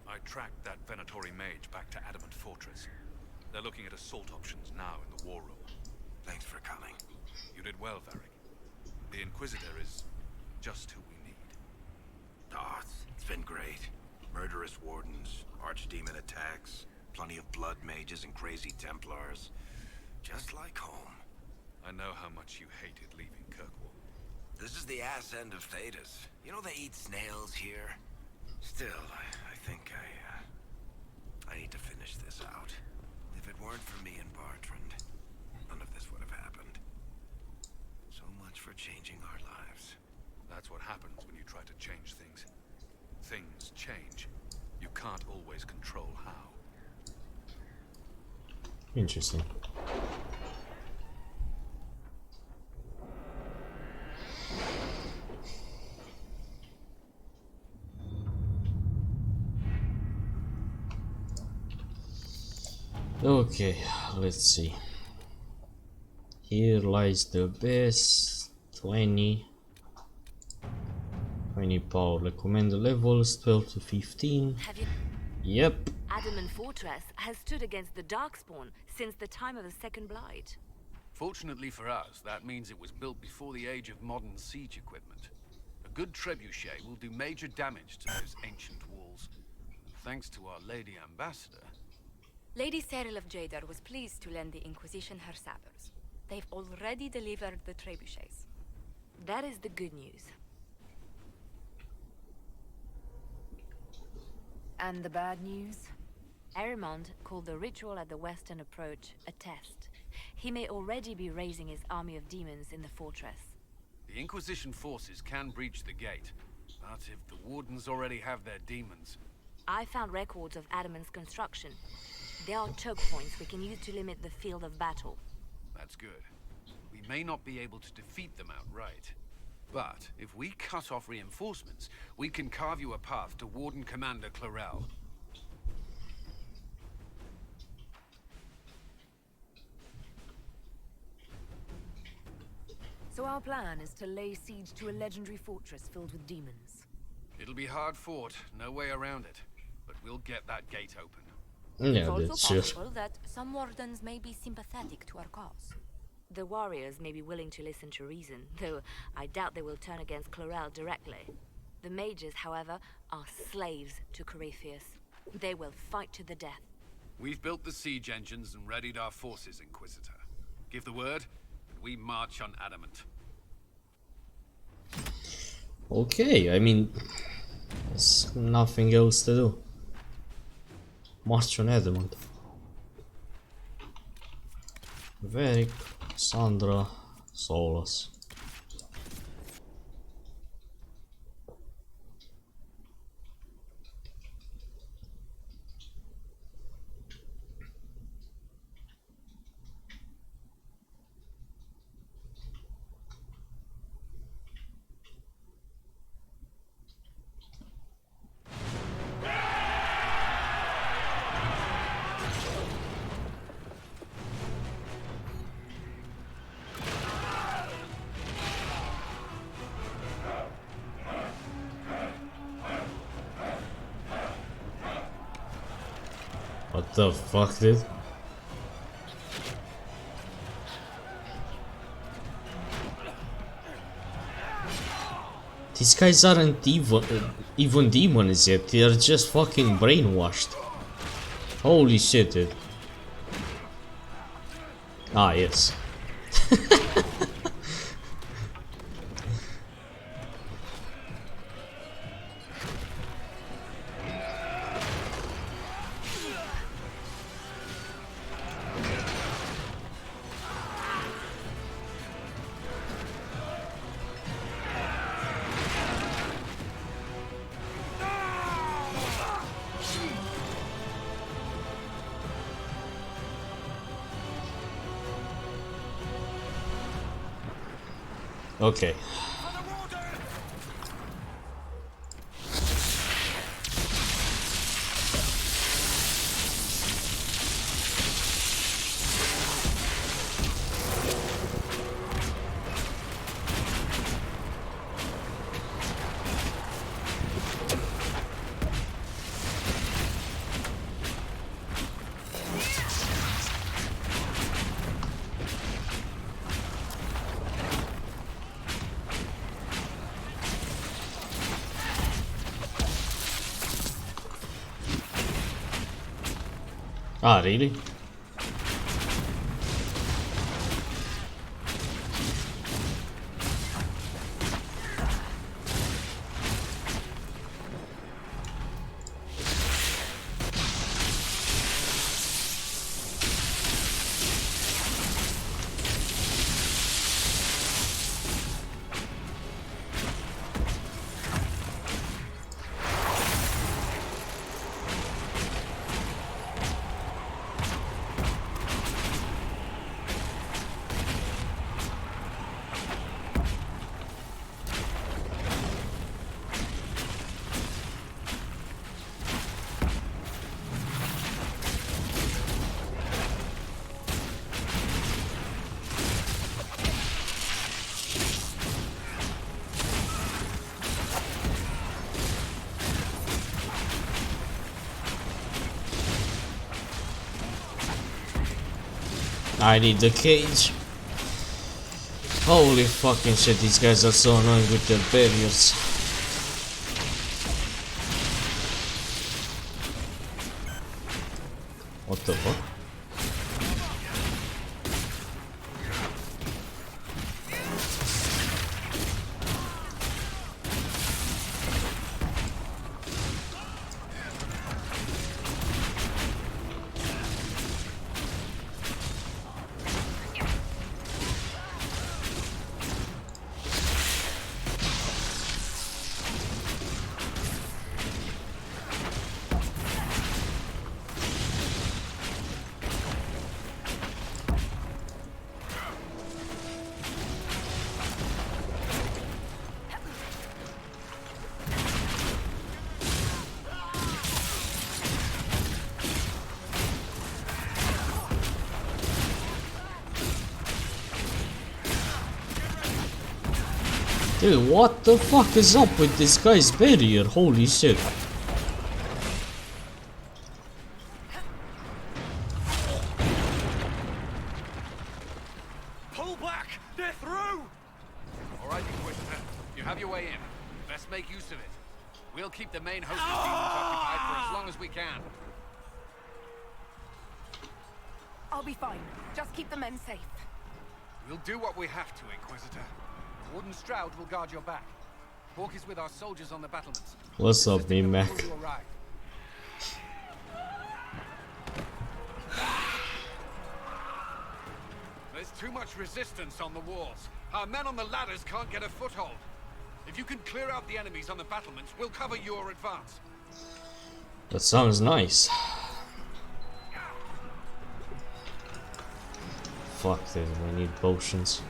I tracked that Venatori mage back to Adamant Fortress. They're looking at assault options now in the war room. Thanks for coming. You did well, Varric. The Inquisitor is just who we need. Oh, it's been great. Murderous wardens, archdemon attacks, plenty of blood mages and crazy Templars. Just like home. I know how much you hated leaving Kirkwall. This is the ass end of Thedas. You know they eat snails here? Still, I think I need to finish this out. If it weren't for me and Bartrand, none of this would have happened. So much for changing our lives. That's what happens when you try to change things. Things change. You can't always control how. Interesting. Okay, let's see. Here lies the best. 20 power. Recommended levels 12 to 15. Have you... Yep. Adamant Fortress has stood against the Darkspawn since the time of the Second Blight. Fortunately for us, that means it was built before the age of modern siege equipment. A good trebuchet will do major damage to those ancient walls. Thanks to our Lady Ambassador. Lady Cyril of Jadar was pleased to lend the Inquisition her sabers. They've already delivered the trebuchets. That is the good news. And the bad news? Arimond called the ritual at the western approach a test. He may already be raising his army of demons in the fortress. The Inquisition forces can breach the gate, but if the Wardens already have their demons... I found records of Adamant's construction. There are choke points we can use to limit the field of battle. That's good. We may not be able to defeat them outright. But if we cut off reinforcements, we can carve you a path to Warden Commander Clarel. So our plan is to lay siege to a legendary fortress filled with demons. It'll be hard fought, no way around it. But we'll get that gate open. It's Yeah, also that's true. possible that some wardens may be sympathetic to our cause. The warriors may be willing to listen to reason, though I doubt they will turn against Clarel directly. The mages, however, are slaves to Corypheus. They will fight to the death. We've built the siege engines and readied our forces, Inquisitor. Give the word, and we march on Adamant. Okay, I mean, there's nothing else to do. March on Adamant. Varric, Sandra, Solas. What the fuck, dude? These guys aren't even demons yet, they are just fucking brainwashed. Holy shit, dude. Ah, yes. Okay. Ah, really? I need the cage. Holy fucking shit, these guys are so annoying with their barriers. What the fuck? Dude, what the fuck is up with this guy's barrier? Holy shit. Pull back! They're through! Alright, Inquisitor. You have your way in. Best make use of it. We'll keep the main hosting demons occupied for as long as we can. I'll be fine. Just keep the men safe. We'll do what we have to, Inquisitor. Warden Stroud will guard your back. Hawk is with our soldiers on the battlements. What's up, me Mac? There's too much resistance on the walls. Our men on the ladders can't get a foothold. If you can clear out the enemies on the battlements, we'll cover your advance. That sounds nice. Fuck this, I need potions.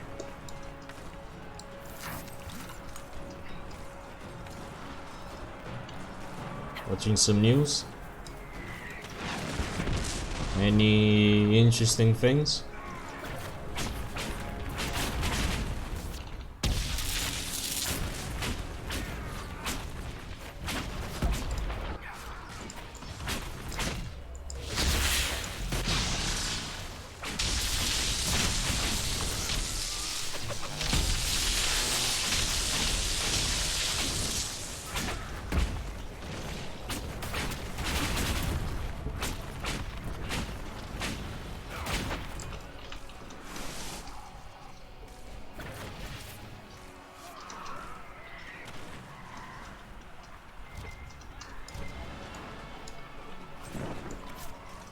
Watching some news? Any interesting things?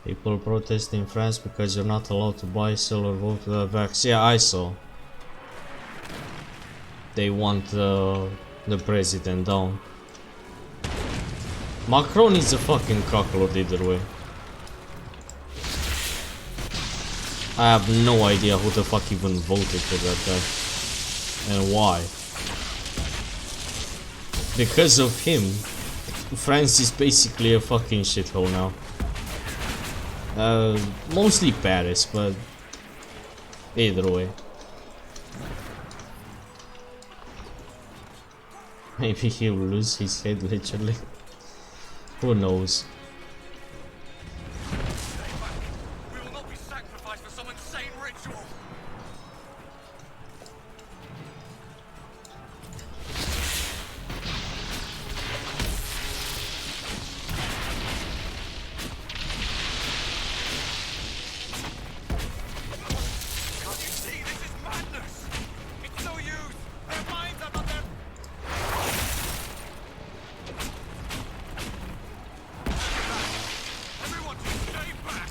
People protest in France because you're not allowed to buy, sell or vote with a vax. Yeah, I saw. They want the president down. Macron is a fucking cocklord either way. I have no idea who the fuck even voted for that guy. And why. Because of him, France is basically a fucking shithole now. Mostly Paris, but either way. Maybe he'll lose his head literally. Who knows? We will not be sacrificed for some insane ritual. Can't you see? This is madness. It's no use. Their minds are not there. Everyone, stay back.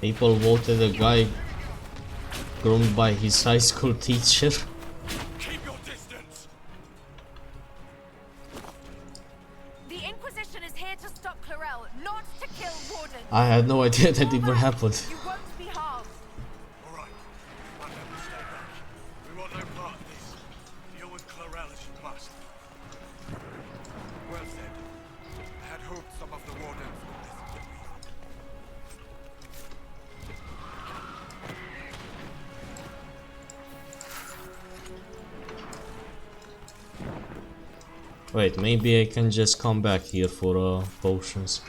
People voted a guy groomed by his high school teacher. Keep your distance. The Inquisition is here to stop Clarel, not to kill Warden. I had no idea that even happened. You won't be harmed. All right. I'll have to stay back. We want no part of this. Deal with Clarel as you must. Well said. I had hoped some of the wardens would listen to me. Wait, maybe I can just come back here for potions.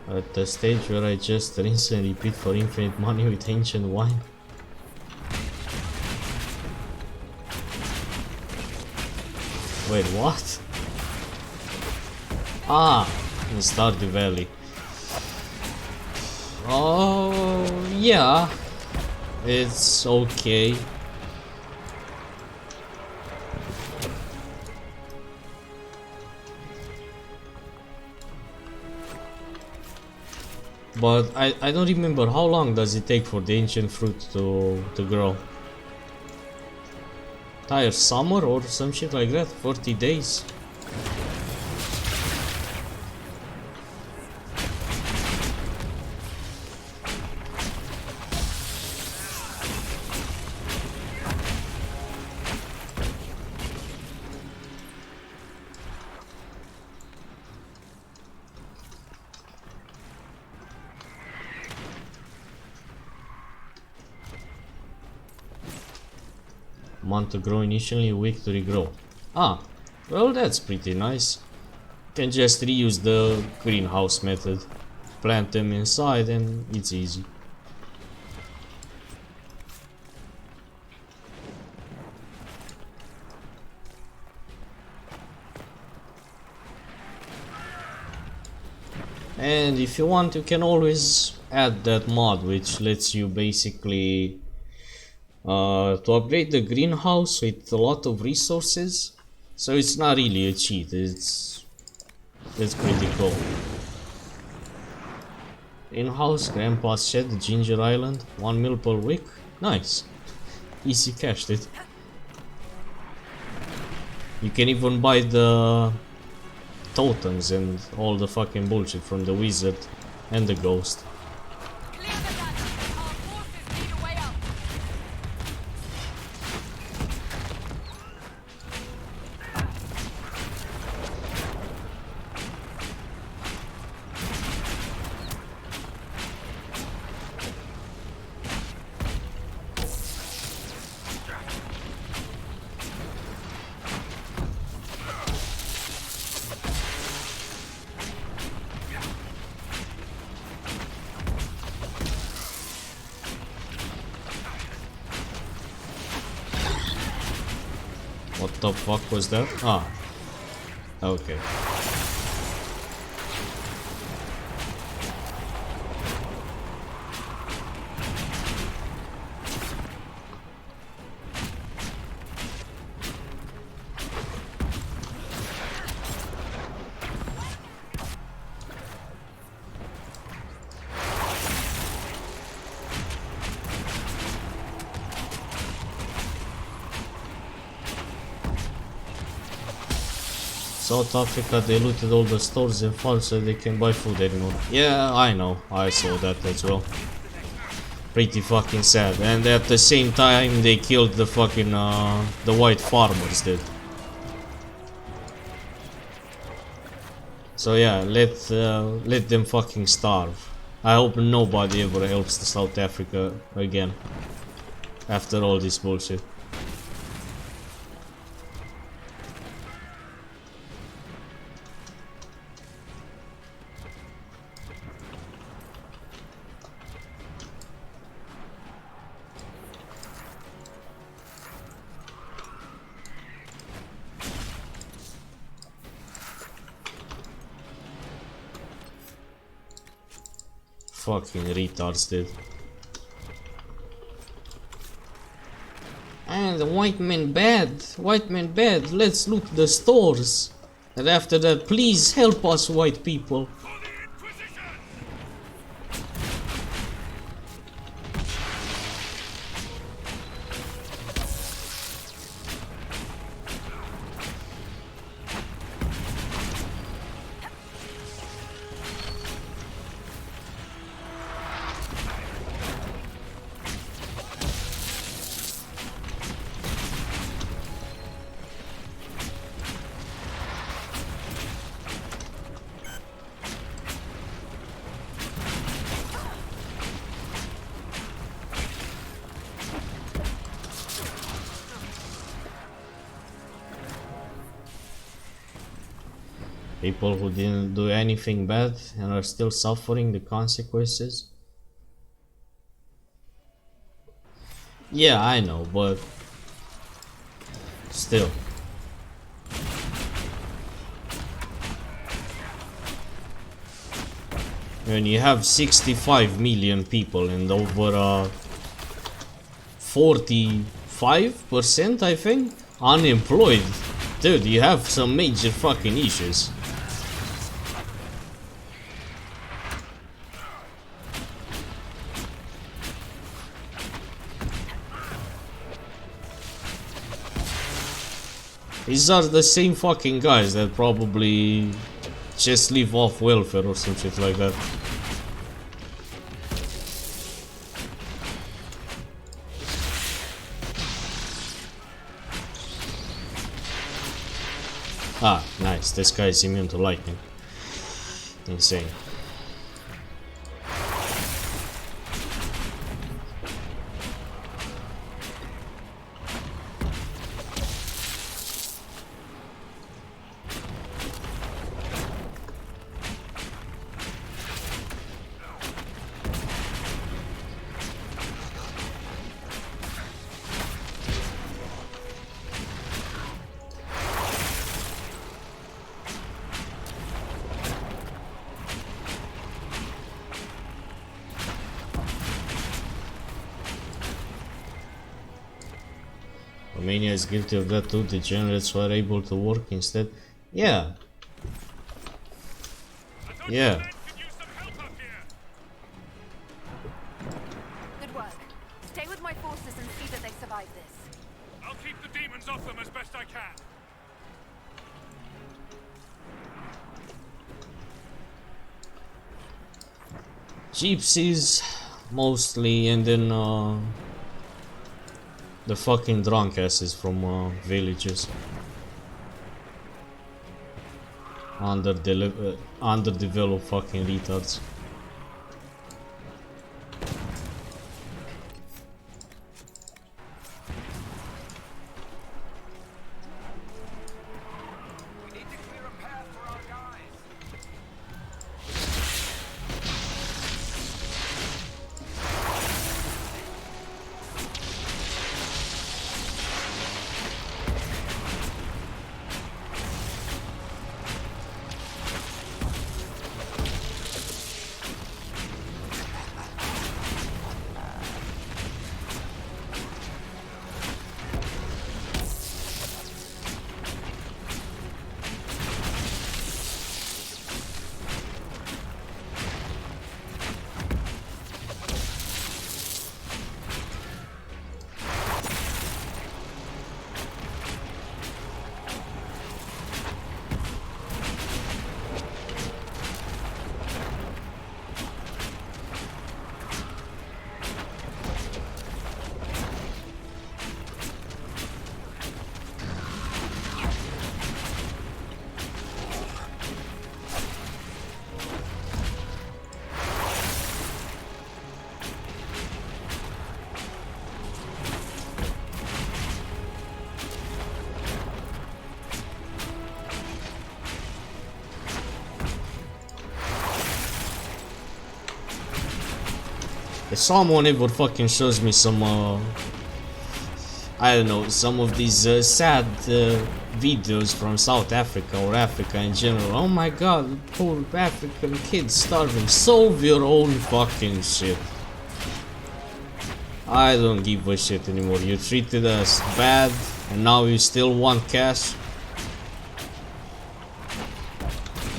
At the stage where I just rinse and repeat for infinite money with ancient wine. Wait, what? Ah, in Stardew Valley. Oh, yeah. It's okay. But I don't remember how long does it take for the ancient fruit to grow. Entire summer or some shit like that? 40 days? Month to grow initially, a week to regrow. Ah, well that's pretty nice. Can just reuse the greenhouse method. Plant them inside and it's easy. And if you want, you can always add that mod which lets you basically to upgrade the greenhouse with a lot of resources. So it's not really a cheat, it's pretty cool. In-house, Grandpa's shed, Ginger Island, 1 mil per week. Nice. Easy cashed it. You can even buy the totems and all the fucking bullshit from the wizard and the ghost. What the fuck was that? Ah. Okay. South Africa, they looted all the stores and farms so they can buy food anymore. Yeah, I know. I saw that as well. Pretty fucking sad. And at the same time, they killed the fucking, the white farmers, dude. So yeah, let them fucking starve. I hope nobody ever helps the South Africa again. After all this bullshit. Fucking retards, dude. And the white man bad. White man bad. Let's loot the stores. And after that, please help us, white people. People who didn't do anything bad and are still suffering the consequences. Yeah, I know, but still. When you have 65 million people and over 45%, I think, unemployed, dude, you have some major fucking issues. These are the same fucking guys that probably just live off welfare or some shit like that. Ah, nice. This guy is immune to lightning. Insane. Romania is guilty of that too. Degenerates were able to work instead. Yeah. Yeah. Good work. Stay with my forces and see that they survive this. I'll keep the demons off them as best I can. Gypsies mostly, and then the fucking drunk asses from villages. Underdeveloped fucking retards. If someone ever fucking shows me some, I don't know, some of these sad videos from South Africa or Africa in general, oh my god, poor African kids starving, solve your own fucking shit. I don't give a shit anymore. You treated us bad and now you still want cash?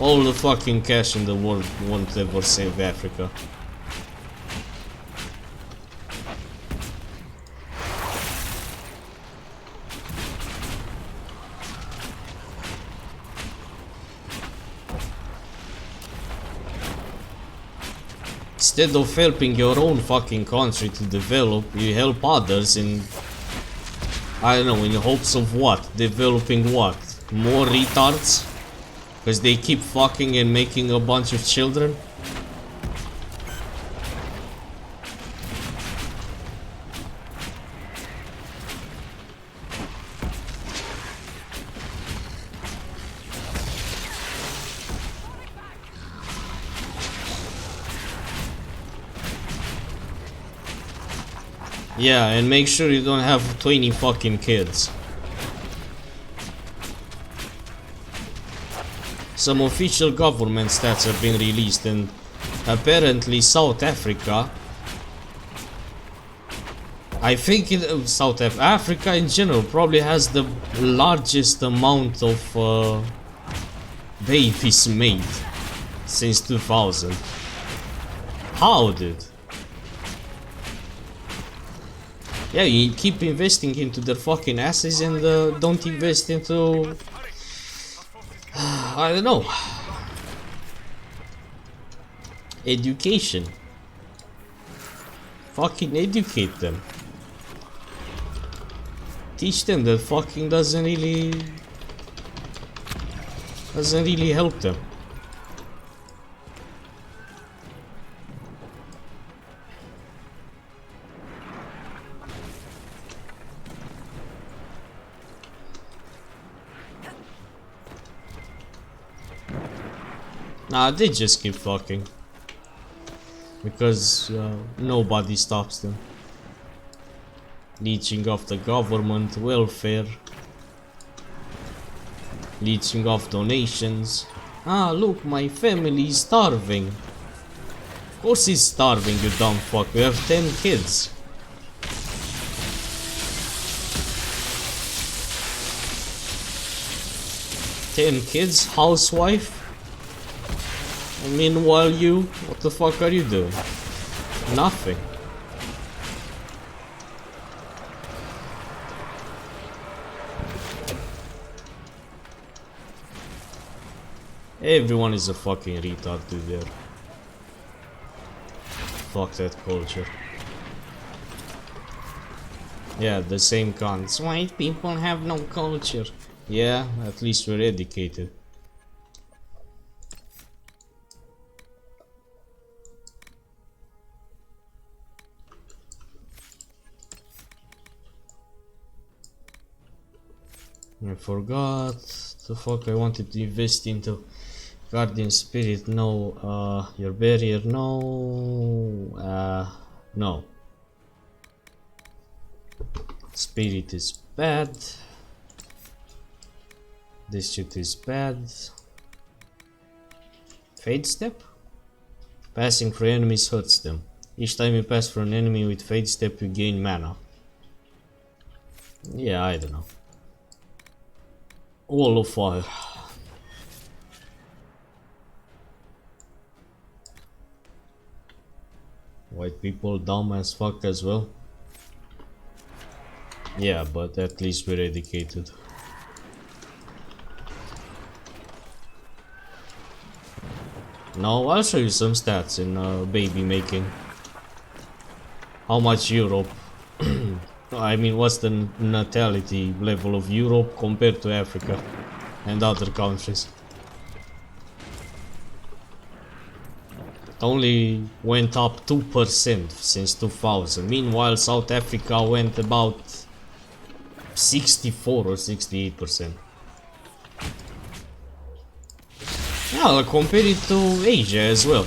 All the fucking cash in the world won't ever save Africa. Instead of helping your own fucking country to develop, you help others in, I don't know, in hopes of what? Developing what? More retards? Because they keep fucking and making a bunch of children? Yeah, and make sure you don't have 20 fucking kids. Some official government stats have been released, and apparently South Africa, I think Africa in general probably has the largest amount of babies made since 2000. How, dude? Yeah, you keep investing into their fucking asses and don't invest into, I don't know, education. Fucking educate them. Teach them that fucking doesn't really help them. Nah, they just keep fucking. Because nobody stops them. Leeching off the government welfare. Leeching off donations. Ah, look, my family is starving. Of course he's starving, you dumb fuck. We have 10 kids. Housewife? And meanwhile you, what the fuck are you doing? Nothing. Everyone is a fucking retard dude there. Fuck that culture. Yeah, the same cons. White people have no culture. Yeah, at least we're educated. I forgot the fuck I wanted to invest into. Guardian Spirit, no. Your barrier, no. No. Spirit is bad. This shit is bad. Fade Step? Passing through enemies hurts them. Each time you pass through an enemy with Fade Step, you gain mana. Yeah, I don't know. Wall of Fire. White people dumb as fuck as well. Yeah, but at least we're educated. Now I'll show you some stats in baby making. How much Europe? I mean, what's the natality level of Europe compared to Africa and other countries? It only went up 2% since 2000. Meanwhile, South Africa went about 64 or 68%. Yeah, I'll compare it to Asia as well.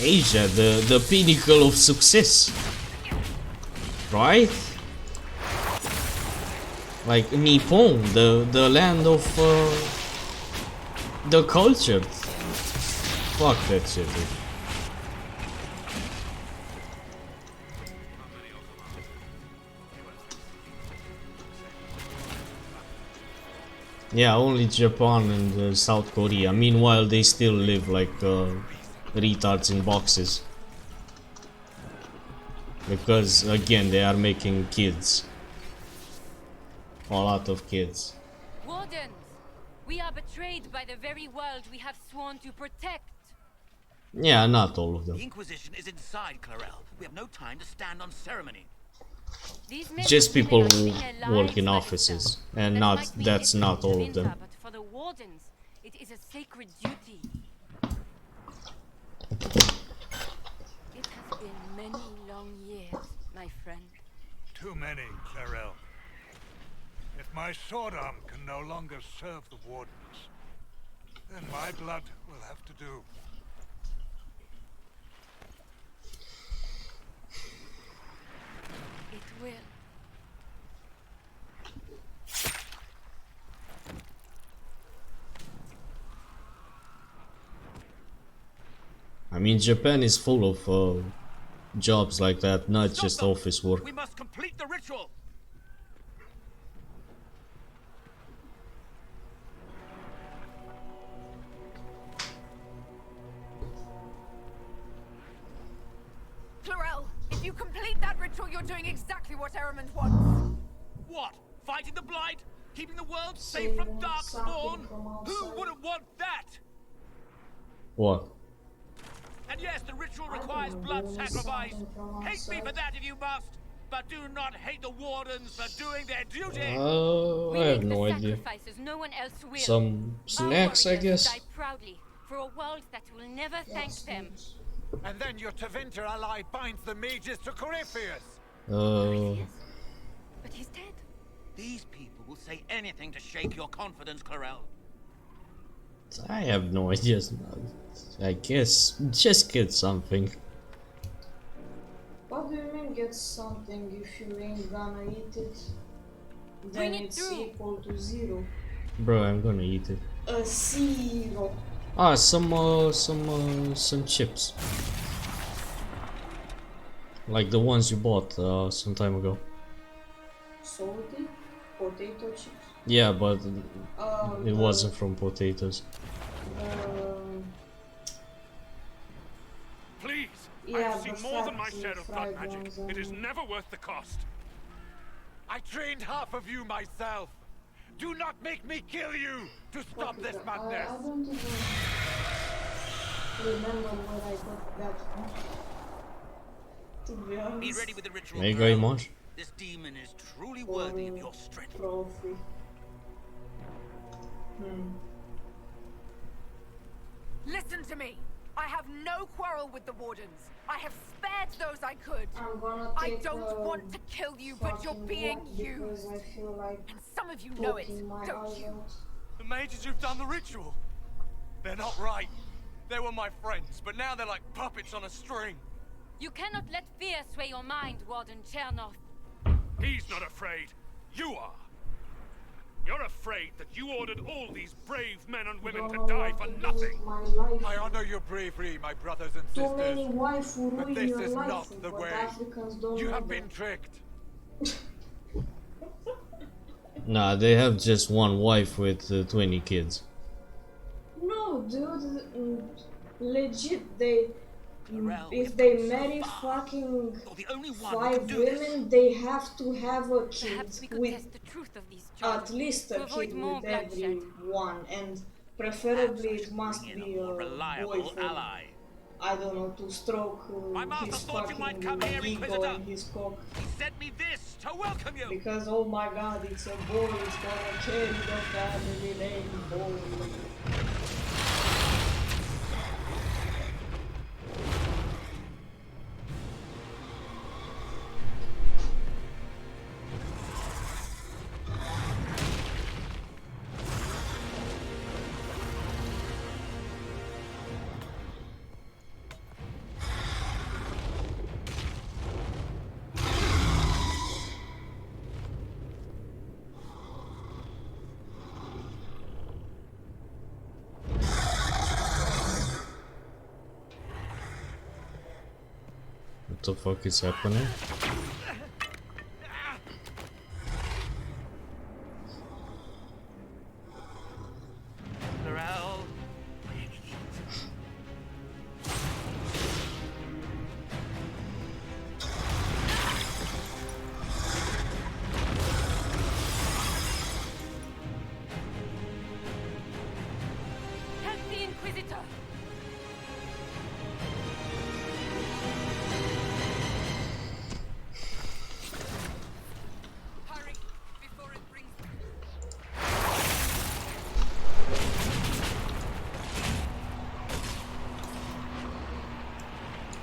Asia, the pinnacle of success, right? Like Nippon, the land of the culture. Fuck that shit, dude. Yeah, only Japan and South Korea. Meanwhile, they still live like retards in boxes. Because, again, they are making kids. A lot of kids. Wardens! We are betrayed by the very world we have sworn to protect. Yeah, not all of them. The Inquisition is inside Clarel. We have no time to stand on ceremony. Just people who work in offices, and that's not all of them. But for the Wardens, it is a sacred duty. It has been many long years, my friend. Too many, Clarel. If my sword arm can no longer serve the Wardens, then my blood will have to do. It will. I mean, Japan is full of jobs like that, not just office work. We must complete the ritual. Clarel, if you complete that ritual, you're doing exactly what Ehrman wants. What? Fighting the blight? Keeping the world safe from Darkspawn? Who wouldn't want that? What? And yes, the ritual requires blood sacrifice. Hate me for that if you must, but do not hate the Wardens for doing their duty. I have no idea. No one else will. Some snacks, I guess. Die proudly for a world that will never thank them. And then your Tevinter ally binds the mages to Corypheus. But he's dead. These people will say anything to shake your confidence, Clarel. I have no idea. I guess just get something. What do you mean get something if you ain't gonna eat it? Then it's equal to 0. Bro, I'm gonna eat it. A 0. Ah, some chips. Like the ones you bought some time ago. Salty? Potato chips? Yeah, but it wasn't from potatoes. Please, Yeah, I have seen the more than my fat share of blood fried magic. ones It is never worth the cost. I trained half of you myself. Do not make me kill you to stop this madness. I don't even remember where I got that from. To be honest. Be ready with the ritual. Mega image. This demon is truly worthy of your strength. Trophy. Listen to me. I have no quarrel with the Wardens. I have spared those I could. I don't want to kill you, but you're being used. I feel like and some of you know it, don't you? The mages who've done the ritual. They're not right. They were my friends, but now they're like puppets on a string. You cannot let fear sway your mind, Warden Chernoff. He's not afraid. You are. You're afraid that you ordered all these brave men and women to die for nothing. I honor your bravery, my brothers and sisters. Too many wife who but ruin this your is life, not the but way. Africans don't You know have that. been tricked. Nah, they have just one wife with 20 kids. No, dude, legit, they... If they marry fucking 5 women, they have to have a kid with at least a kid with every one, and preferably it must be a boyfriend. I don't know, to stroke his fucking ego and his cock. He sent me this to welcome you. Because oh my god, it's a boy, it's gonna carry the family name, boy. What the fuck is happening? Help the Inquisitor! Hurry, before it brings...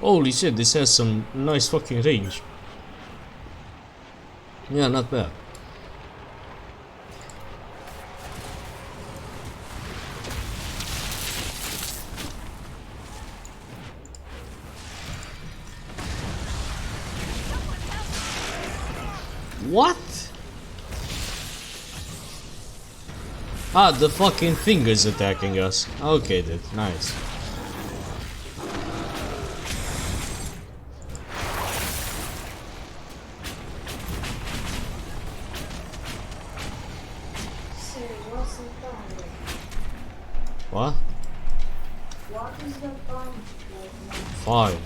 Holy shit, this has some nice fucking range. Yeah, not bad. What? Ah, the fucking thing is attacking us. Okay, dude, nice. Say, what's the time? What? What is the time? 5.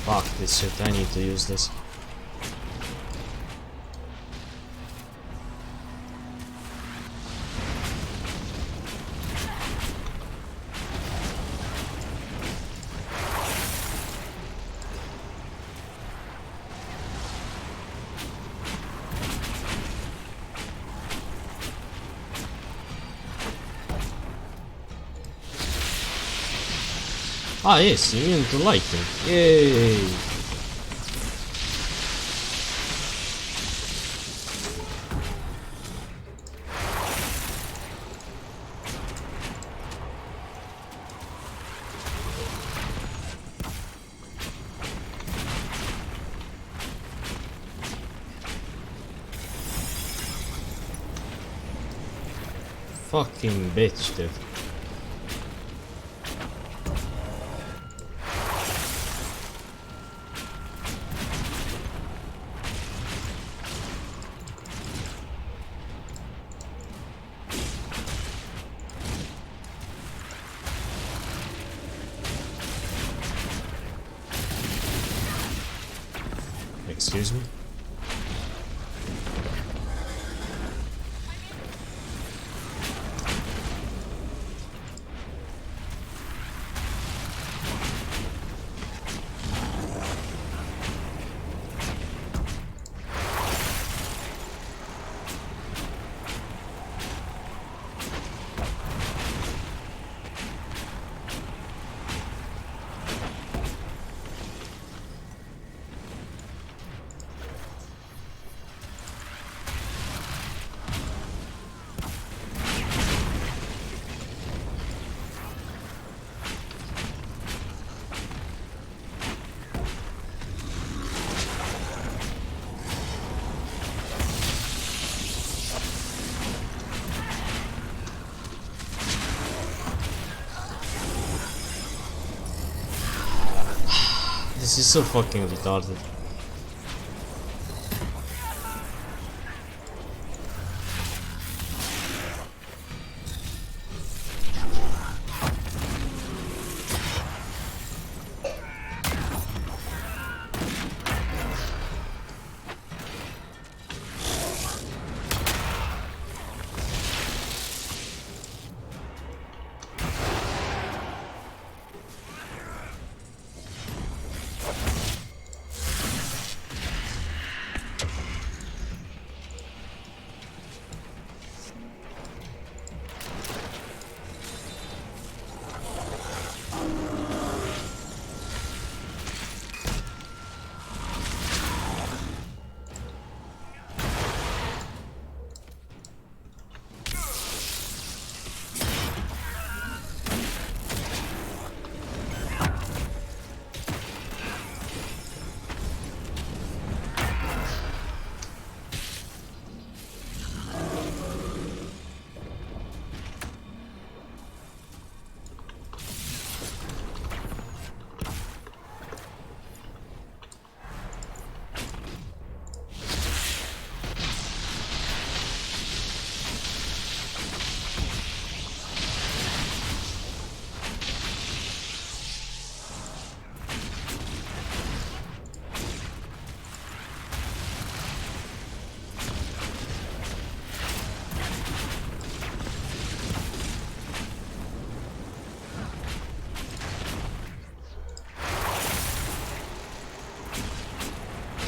Fuck this shit, I need to use this. Ah yes, immune to lightning. Yay! Fucking bitch, dude. Excuse me? This is so fucking retarded.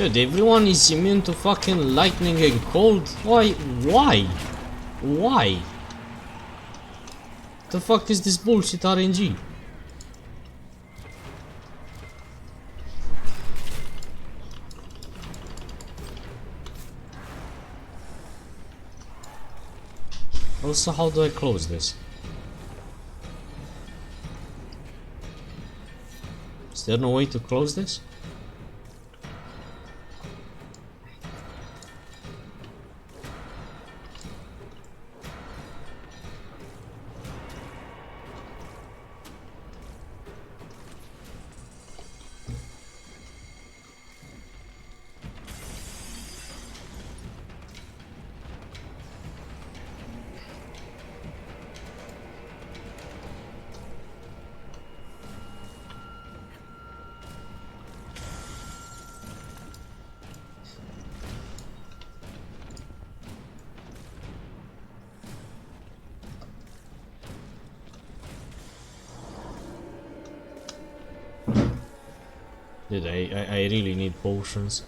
Dude, everyone is immune to fucking lightning and cold? Why? Why? Why? The fuck is this bullshit RNG? Also, how do I close this? Is there no way to close this? Dude, I really need potions.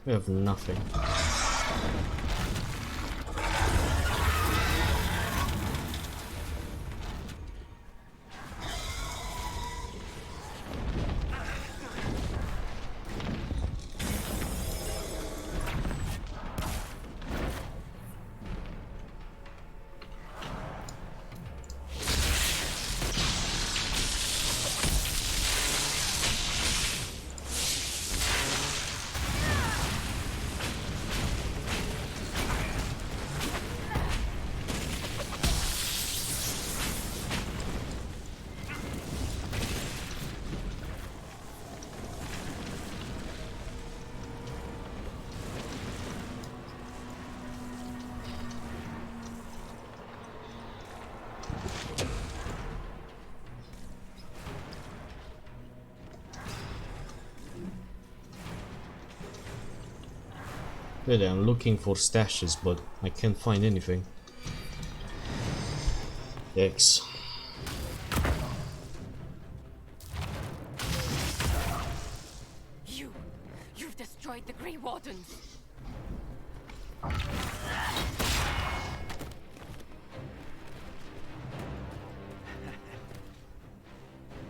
We have nothing. Really, I'm looking for stashes, but I can't find anything. Yikes. You've destroyed the Grey Wardens.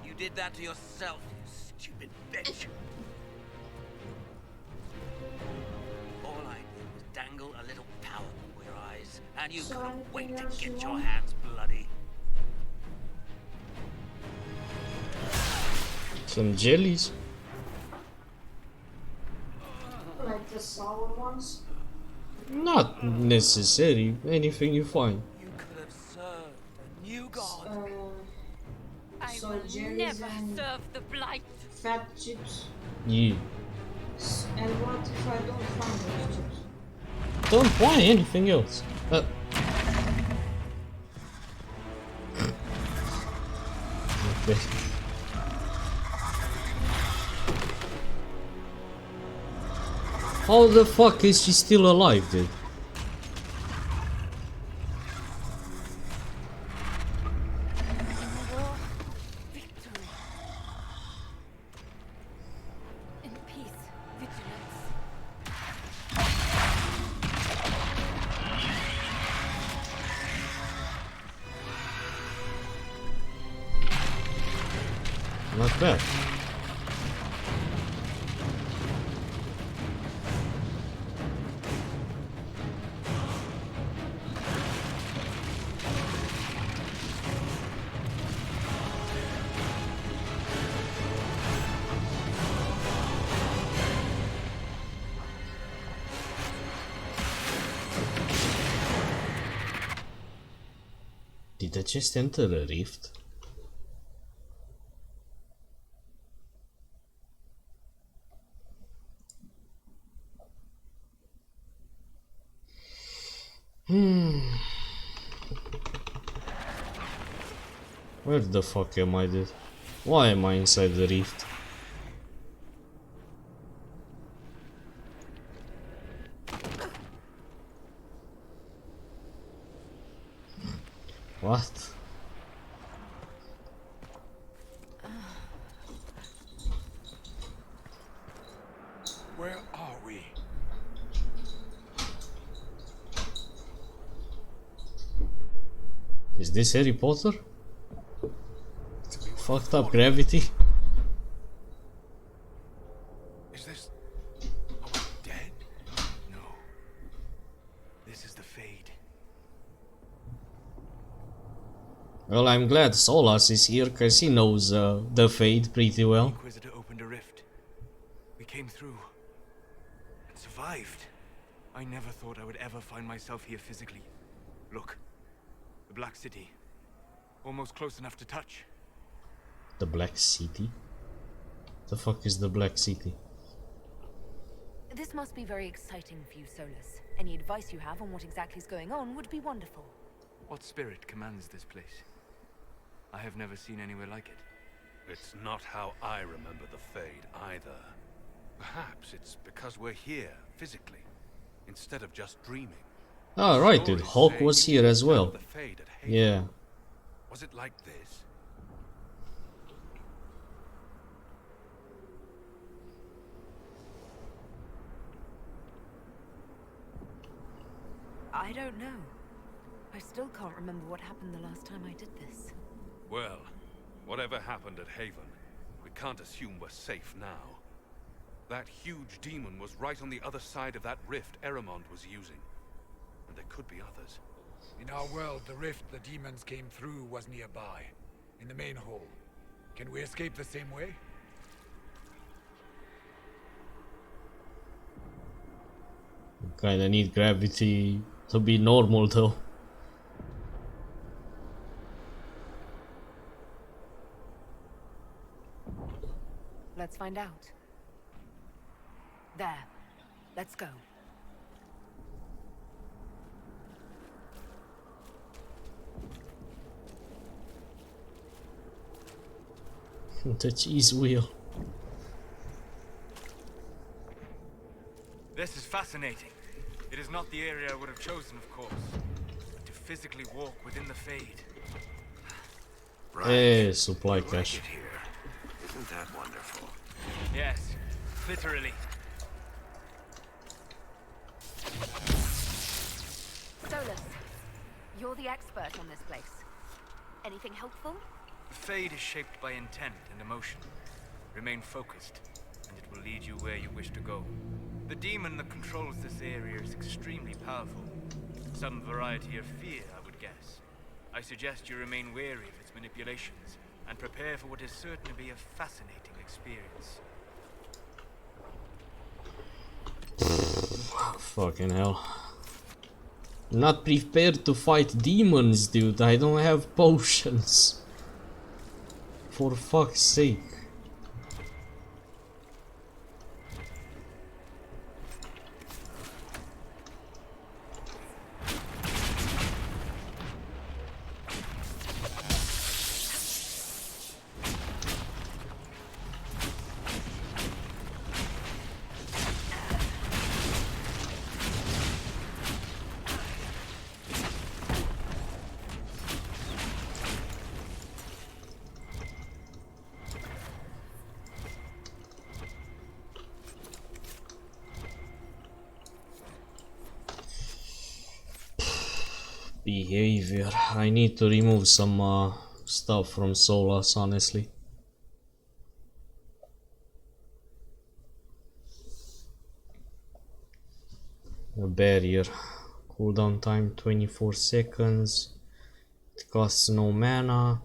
You did that to yourself, you stupid bitch. All I did was dangle a little power before your eyes, and you couldn't wait to get your hands bloody. Some jellies. Like the sour ones? Not necessary. Anything you find. You could have served a new god. I So will jellies never and serve the blight. fat chips. Yeah. And what if I don't find those chips? Don't buy anything else. Okay. How the fuck is she still alive, dude? Victory. In peace, vigilance. Not bad. Did I just enter a rift? Where the fuck am I, dude? Why am I inside the rift? What? Is this Harry Potter? Fucked up gravity? Is this... Are we dead? No. This is the Fade. Well, I'm glad Solas is here, cause he knows the Fade pretty well. The Inquisitor opened a rift. We came through. And survived. I never thought I would ever find myself here physically. Look. The Black City. Almost close enough to touch. The Black City? The fuck is the Black City? This must be very exciting for you, Solus. Any advice you have on what exactly is going on would be wonderful. What spirit commands this place? I have never seen anywhere like it. It's not how I remember the Fade either. Perhaps it's because we're here, physically, instead of just dreaming. Ah, right, dude. Hulk was here as well. Yeah. Was it like this? I don't know. I still can't remember what happened the last time I did this. Well, whatever happened at Haven, we can't assume we're safe now. That huge demon was right on the other side of that rift Eramond was using. And there could be others. In our world, the rift the demons came through was nearby, in the main hall. Can we escape the same way? Kinda need gravity to be normal though. Let's find out. There. Let's go. The cheese wheel. This is fascinating. It is not the area I would have chosen, of course. But to physically walk within the Fade. Hey, supply cache. Isn't that wonderful? Yes, literally. Solus, you're the expert on this place. Anything helpful? The Fade is shaped by intent and emotion. Remain focused, and it will lead you where you wish to go. The demon that controls this area is extremely powerful. Some variety of fear, I would guess. I suggest you remain wary of its manipulations, and prepare for what is certain to be a fascinating experience. Fucking hell. Not prepared to fight demons, dude. I don't have potions. For fuck's sake. Behavior. I need to remove some stuff from Solas, honestly. A barrier. Cooldown time 24 seconds. It costs no mana.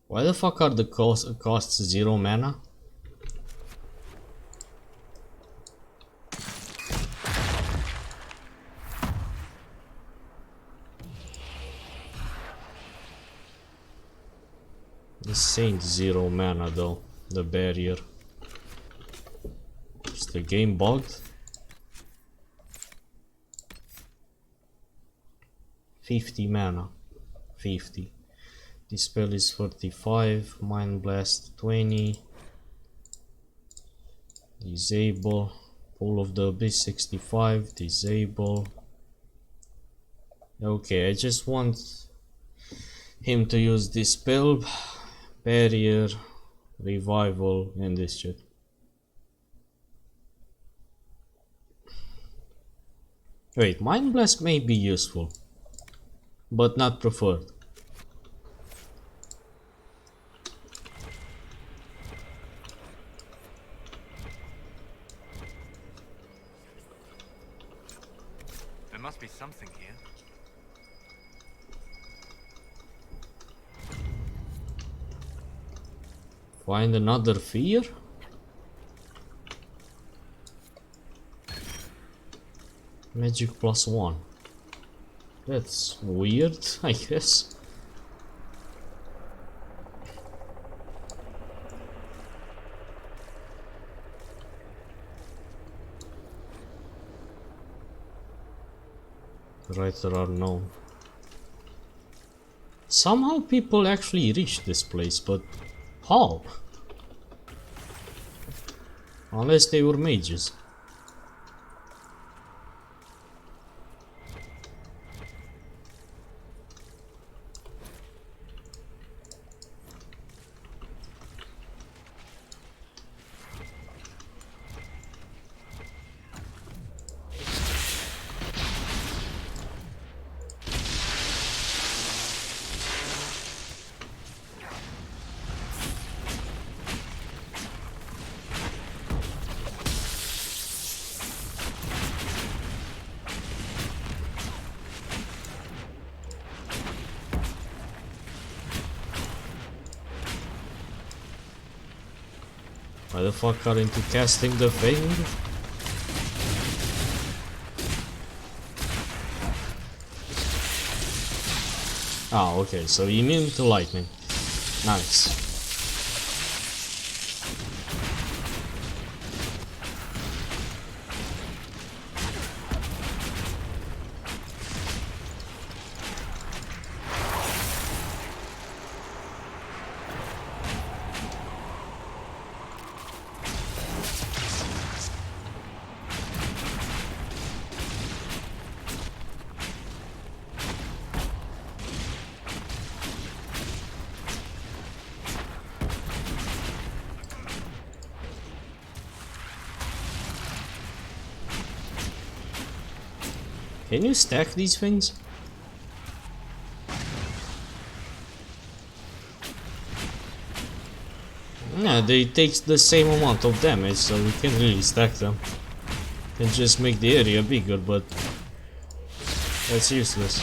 Why the fuck are the costs 0 mana? This ain't 0 mana though. the barrier. Is the game bugged? 50 mana. 50. This spell is 45. Mind Blast 20. Disable. Pull of the Abyss 65. Disable. Okay, I just want him to use this spell. Barrier. Revival and this shit. Wait, Mind Blast may be useful, but not preferred. There must be something here. Find another fear? Magic +1. That's weird, I guess. Writer unknown. Somehow people actually reach this place, but how? Unless they were mages. Why the fuck aren't you casting the thing? Ah, okay, so immune to lightning. Nice. Can you stack these things? Yeah, they take the same amount of damage, so we can't really stack them. Can just make the area bigger, but that's useless.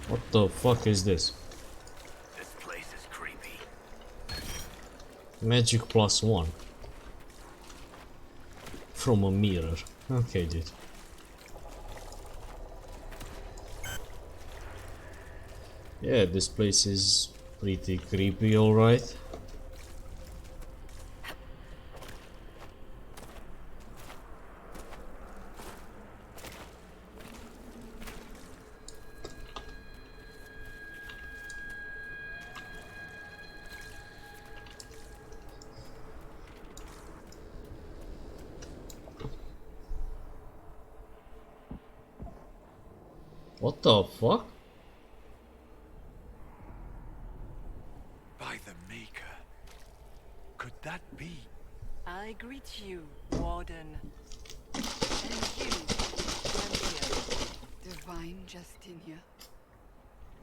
What the fuck is this? This place is creepy. Magic +1. From a mirror. Okay, dude. Yeah, this place is pretty creepy, alright. What the fuck? By the Maker. Could that be? I greet you, Warden. And you, Champion. Divine Justinia.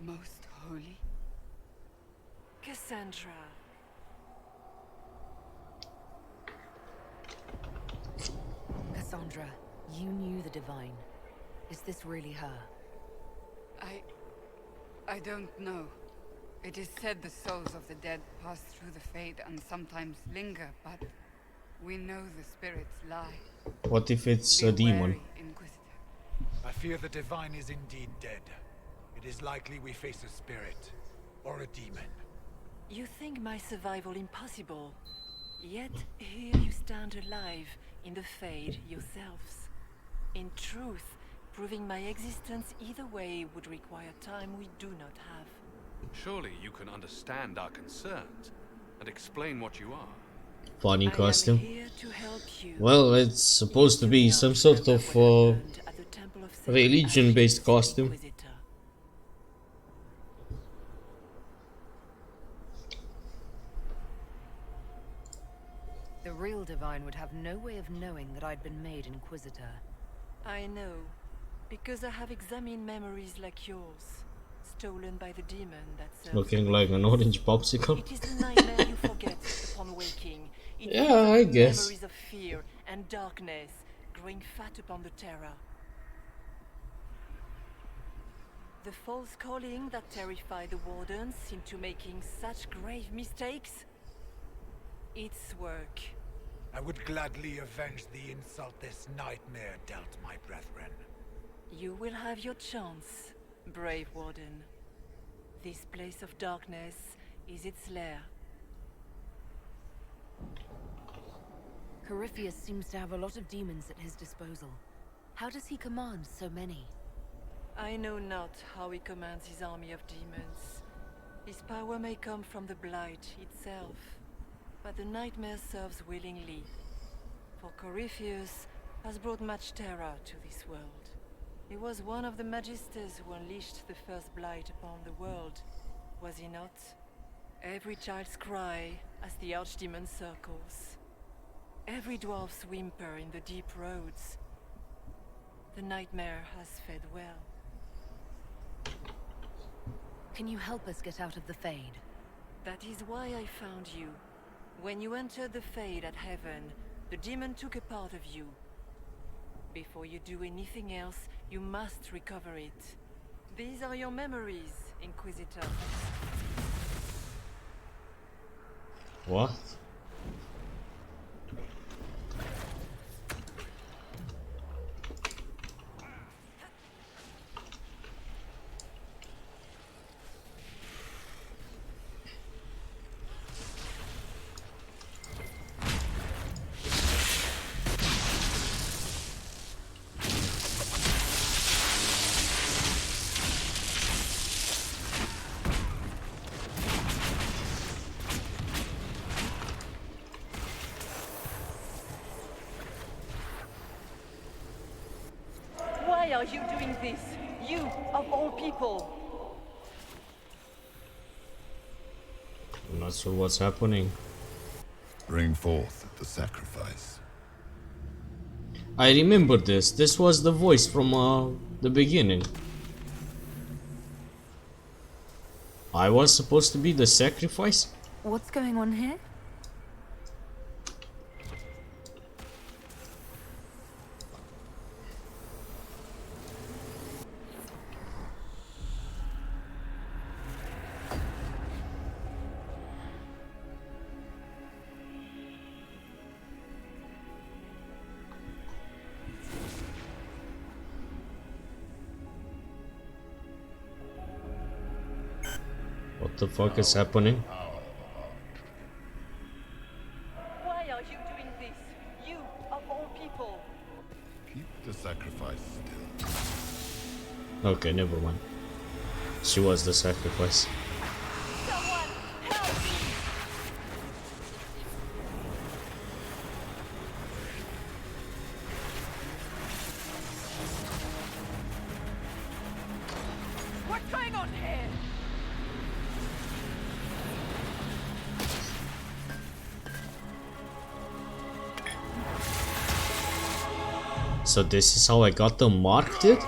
Most holy. Cassandra. Cassandra, you knew the Divine. Is this really her? I don't know. It is said the souls of the dead pass through the Fade and sometimes linger, but we know the spirits lie. What if it's a demon? I fear the Divine is indeed dead. It is likely we face a spirit, or a demon. You think my survival impossible, yet here you stand alive in the Fade yourselves. In truth, proving my existence either way would require time we do not have. Surely you can understand our concerns and explain what you are. Funny costume. Well, it's supposed to be some sort of religion-based costume. The real Divine would have no way of knowing that I'd been made Inquisitor. I know, because I have examined memories like yours, stolen by the demon that serves. Looking like an orange popsicle. It is the nightmare you forget upon waking. It Yeah, I guess. Memories of fear and darkness growing fat upon the terror. The false calling that terrified the wardens into making such grave mistakes. It's work. I would gladly avenge the insult this nightmare dealt my brethren. You will have your chance, brave warden. This place of darkness is its lair. Corypheus seems to have a lot of demons at his disposal. How does he command so many? I know not how he commands his army of demons. His power may come from the Blight itself, but the nightmare serves willingly. For Corypheus has brought much terror to this world. He was one of the Magisters who unleashed the first Blight upon the world, was he not? Every child's cry as the Archdemon circles. Every dwarf's whimper in the deep roads. The nightmare has fed well. Can you help us get out of the Fade? That is why I found you. When you entered the Fade at Heaven, the demon took a part of you. Before you do anything else, you must recover it. These are your memories, Inquisitor. What? Why are you doing this? You, of all people! I'm not sure what's happening. Bring forth the sacrifice. I remember this. This was the voice from the beginning. I was supposed to be the sacrifice? What's going on here? What the fuck is happening? Why are you doing this? You, of all people! Keep the sacrifice still. Okay, never mind. She was the sacrifice. Someone help me! What's going on here? So this is how I got them marked it?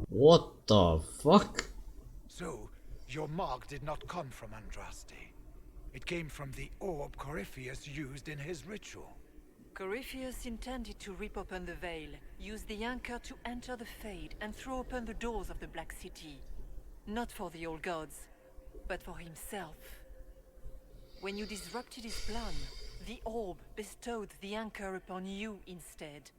What the fuck? So, your mark did not come from Andraste. It came from the orb Corypheus used in his ritual. Corypheus intended to rip open the veil, use the anchor to enter the Fade, and throw open the doors of the Black City. Not for the old gods, but for himself. When you disrupted his plan, the orb bestowed the anchor upon you instead.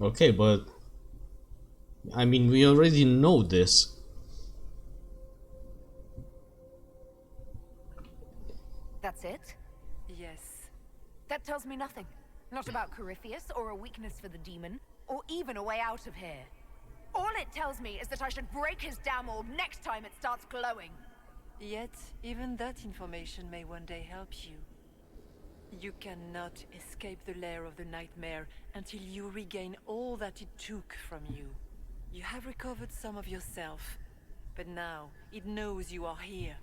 Okay, but I mean, we already know this. That's it? Yes. That tells me nothing. Not about Corypheus, or a weakness for the demon, or even a way out of here. All it tells me is that I should break his damn orb next time it starts glowing. Yet, even that information may one day help you. You cannot escape the lair of the nightmare until you regain all that it took from you. You have recovered some of yourself, but now it knows you are here.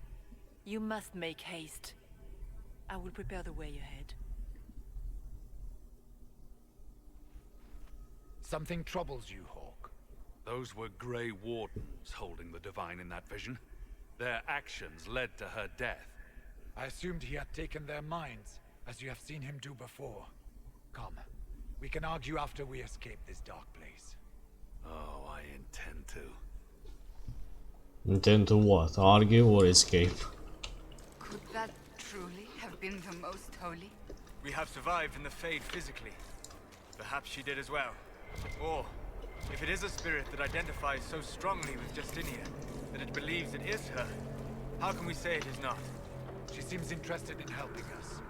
You must make haste. I will prepare the way ahead. Something troubles you, Hawk. Those were Grey Wardens holding the Divine in that vision. Their actions led to her death. I assumed he had taken their minds, as you have seen him do before. Come, we can argue after we escape this dark place. Oh, I intend to. Intend to what? Argue or escape? Could that truly have been the most holy? We have survived in the Fade physically. Perhaps she did as well. Or, if it is a spirit that identifies so strongly with Justinia, that it believes it is her, how can we say it is not? She seems interested in helping us.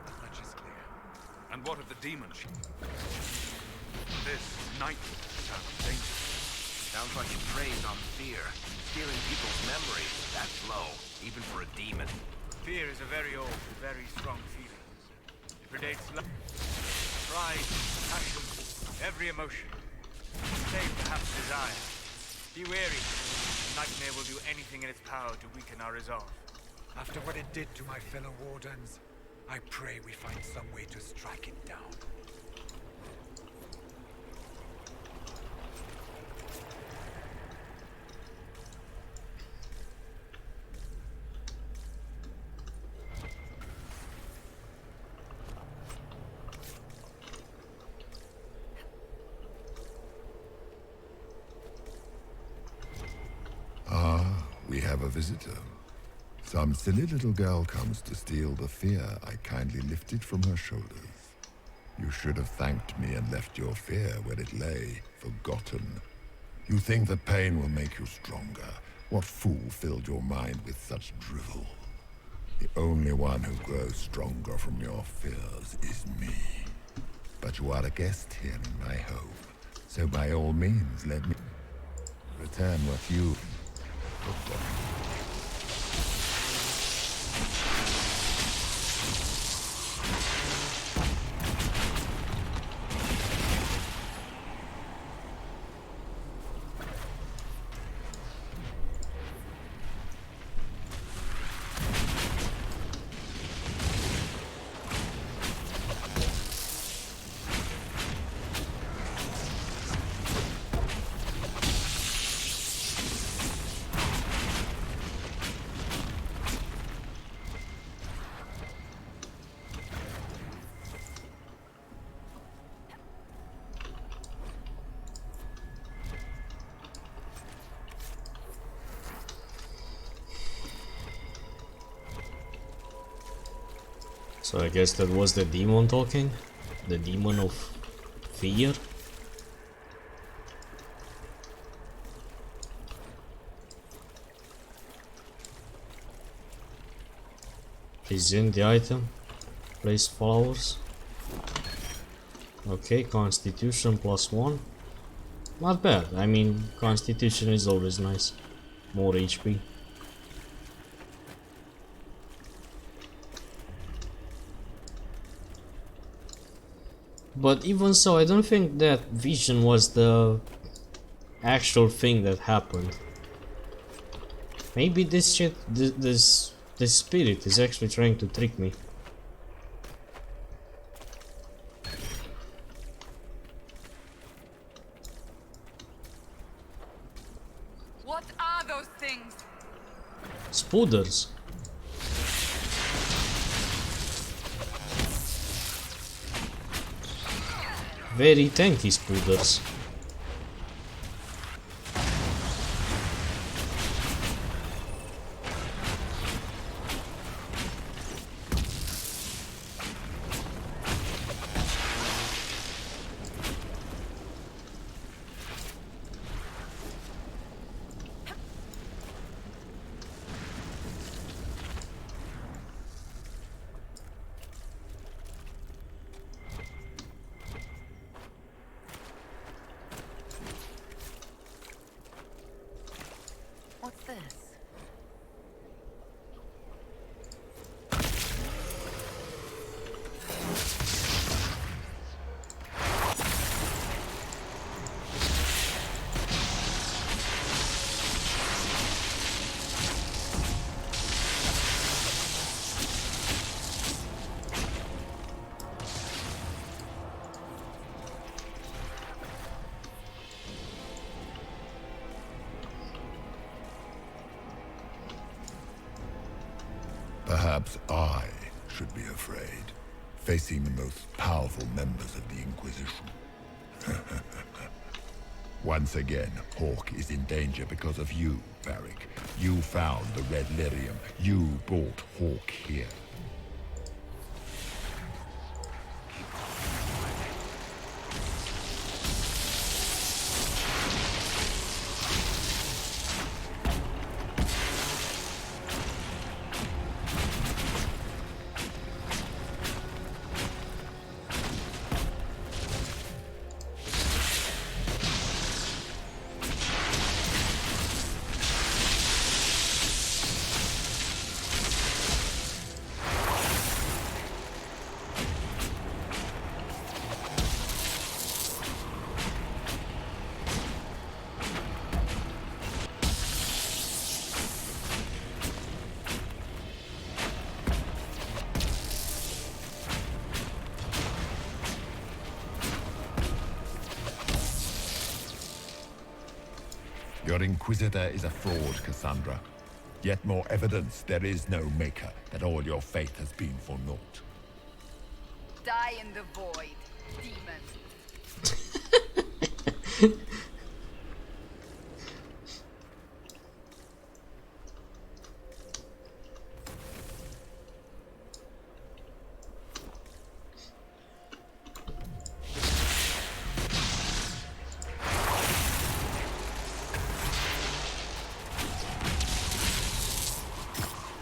That much is clear. And what of the demon? This nightmare sounds dangerous. Sounds like it preys on fear. Stealing people's memories, that's low, even for a demon. Fear is a very old, very strong feeling. It predates love, pride, passion, every emotion. Save perhaps desire. Be wary. The nightmare will do anything in its power to weaken our resolve. After what it did to my fellow Wardens, I pray we find some way to strike it down. We have a visitor. Some silly little girl comes to steal the fear I kindly lifted from her shoulders. You should have thanked me and left your fear where it lay, forgotten. You think that pain will make you stronger. What fool filled your mind with such drivel? The only one who grows stronger from your fears is me. But you are a guest here in my home, so by all means let me return what you... So I guess that was the demon talking? The demon of fear? Present the item. Place flowers. Okay, constitution +1. Not bad. I mean, constitution is always nice. More HP. But even so, I don't think that vision was the actual thing that happened. Maybe this shit, this spirit is actually trying to trick me. What are those things? Spooders. Very tanky spooders. What's this? Perhaps I should be afraid, facing the most powerful members of the Inquisition. Once again, Hawk is in danger because of you, Varric. You found the Red Lyrium. You brought Hawk here. Your Inquisitor is a fraud, Cassandra. Yet more evidence there is no Maker, that all your faith has been for naught. Die in the void, demon.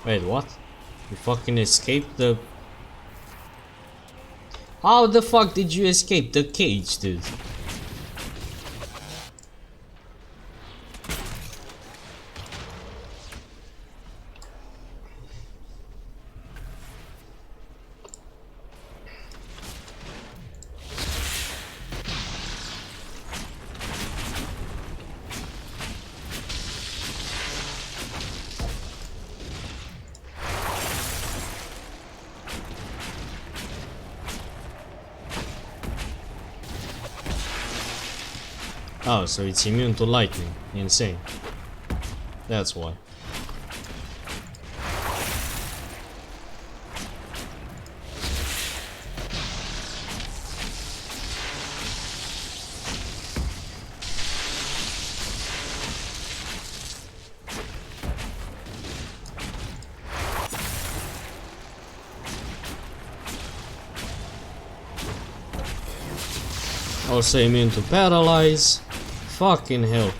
Wait, what? You fucking escaped the... How the fuck did you escape the cage, dude? Oh, so it's immune to lightning. Insane. That's why. Also immune to paralyze. Fucking hell.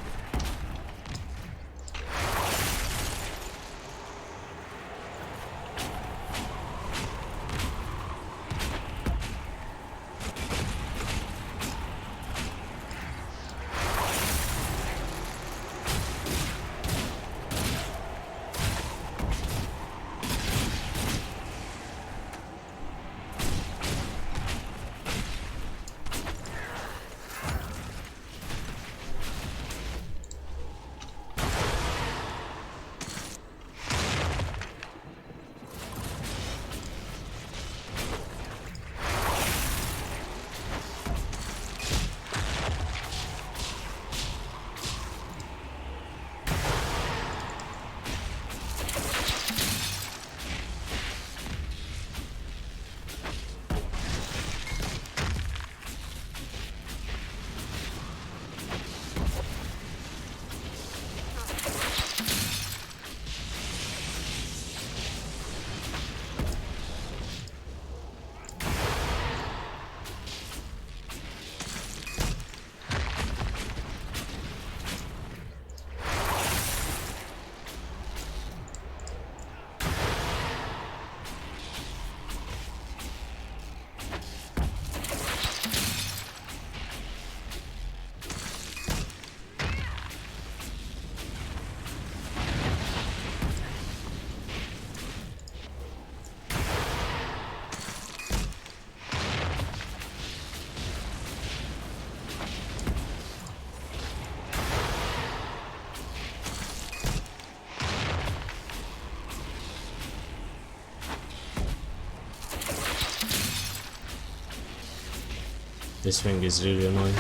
This thing is really annoying.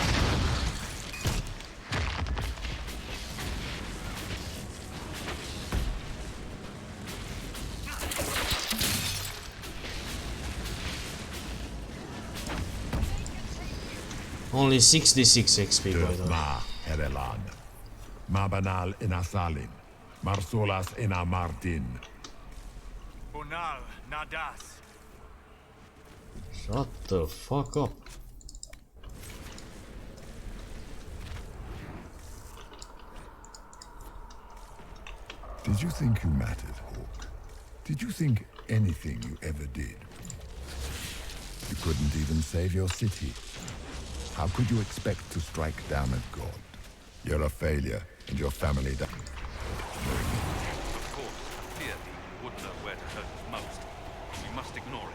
Only 66 XP by the way. Herelan. Mabanal inasalin. Marsolas ina Martin. Bonal Nadas. Shut the fuck up. Did you think you mattered, Hawk? Did you think anything you ever did? You couldn't even save your city. How could you expect to strike down a god? You're a failure, and your family died. Of course, fear would know where to hurt us most. We must ignore it.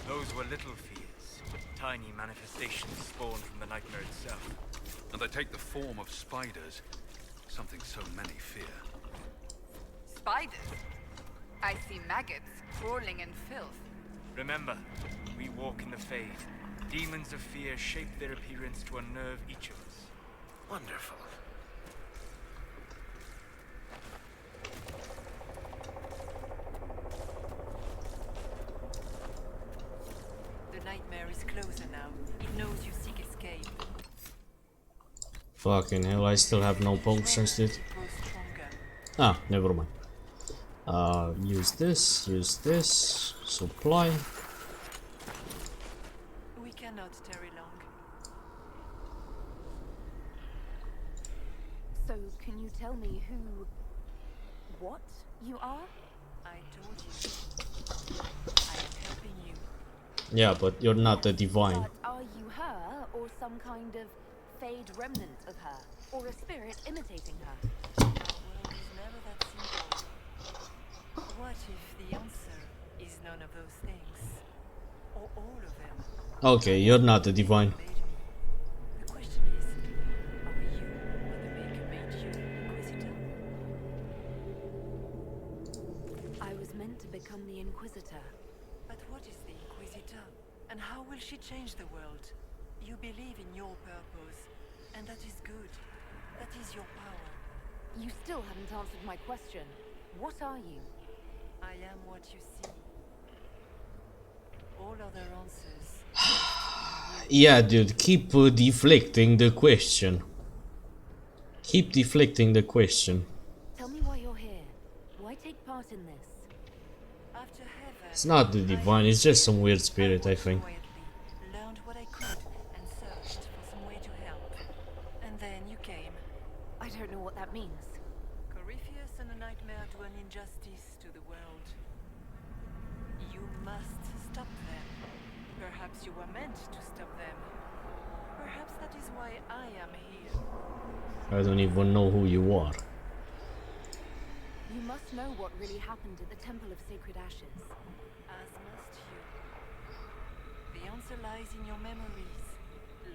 Those were little fears. Tiny manifestations spawned from the nightmare itself. And they take the form of spiders. Something so many fear. Spiders? I see maggots crawling in filth. Remember, we walk in the Fade. Demons of fear shape their appearance to unnerve each of us. Wonderful. The nightmare is closer now. It knows you seek escape. Fucking hell, I still have no potions, dude. Ah, never mind. Use this, supply. We cannot tarry long. So, can you tell me what you are? I told you. I am helping you. Yeah, but you're not a divine. But are you her, or some kind of Fade remnant of her? Or a spirit imitating her? Our world is never that simple. What if the answer is none of those things? Or all of them? Okay, you're not a divine. The question is, are you what the Maker made you, Inquisitor? I was meant to become the Inquisitor. But what is the Inquisitor? And how will she change the world? You believe in your purpose, and that is good. That is your power. You still haven't answered my question. What are you? I am what you see. All other answers. Yeah, dude, keep deflecting the question. Keep deflecting the question. Tell me why you're here. Why take part in this? After heaven, It's not the divine, it's just some weird spirit, I think. learned what I could and searched for some way to help. And then you came. I don't know what that means. Corypheus and the nightmare do an injustice to the world. You must stop them. Perhaps you were meant to stop them. Perhaps that is why I am here. I don't even know who you are. You must know what really happened at the Temple of Sacred Ashes. As must you. The answer lies in your memories,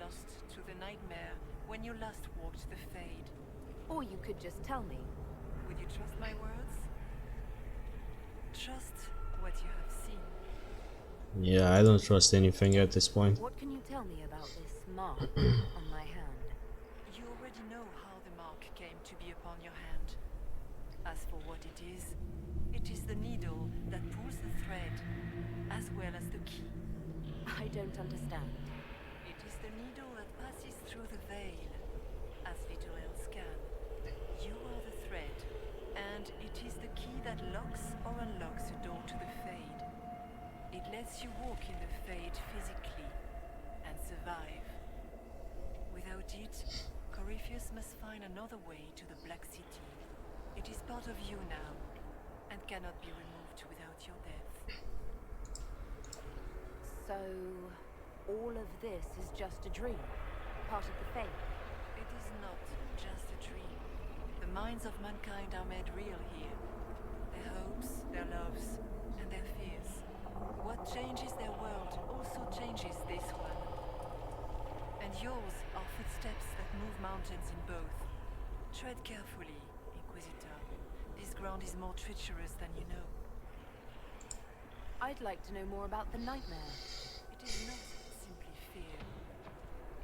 lost to the nightmare when you last walked the Fade. Or you could just tell me. Would you trust my words? Trust what you have seen. Yeah, I don't trust anything at this point. What can you tell me about this mark on my hand? You already know how the mark came to be upon your hand. As for what it is the needle that pulls the thread, as well as the key. I don't understand. It is the needle that passes through the veil, as little else can. You are the thread, and it is the key that locks or unlocks a door to the Fade. It lets you walk in the Fade physically, and survive. Without it, Corypheus must find another way to the Black City. It is part of you now, and cannot be removed without your death. So, all of this is just a dream? Part of the Fate? It is not just a dream. The minds of mankind are made real here. Their hopes, their loves, and their fears. What changes their world also changes this one. And yours are footsteps that move mountains in both. Tread carefully, Inquisitor. This ground is more treacherous than you know. I'd like to know more about the nightmare. It is not simply fear.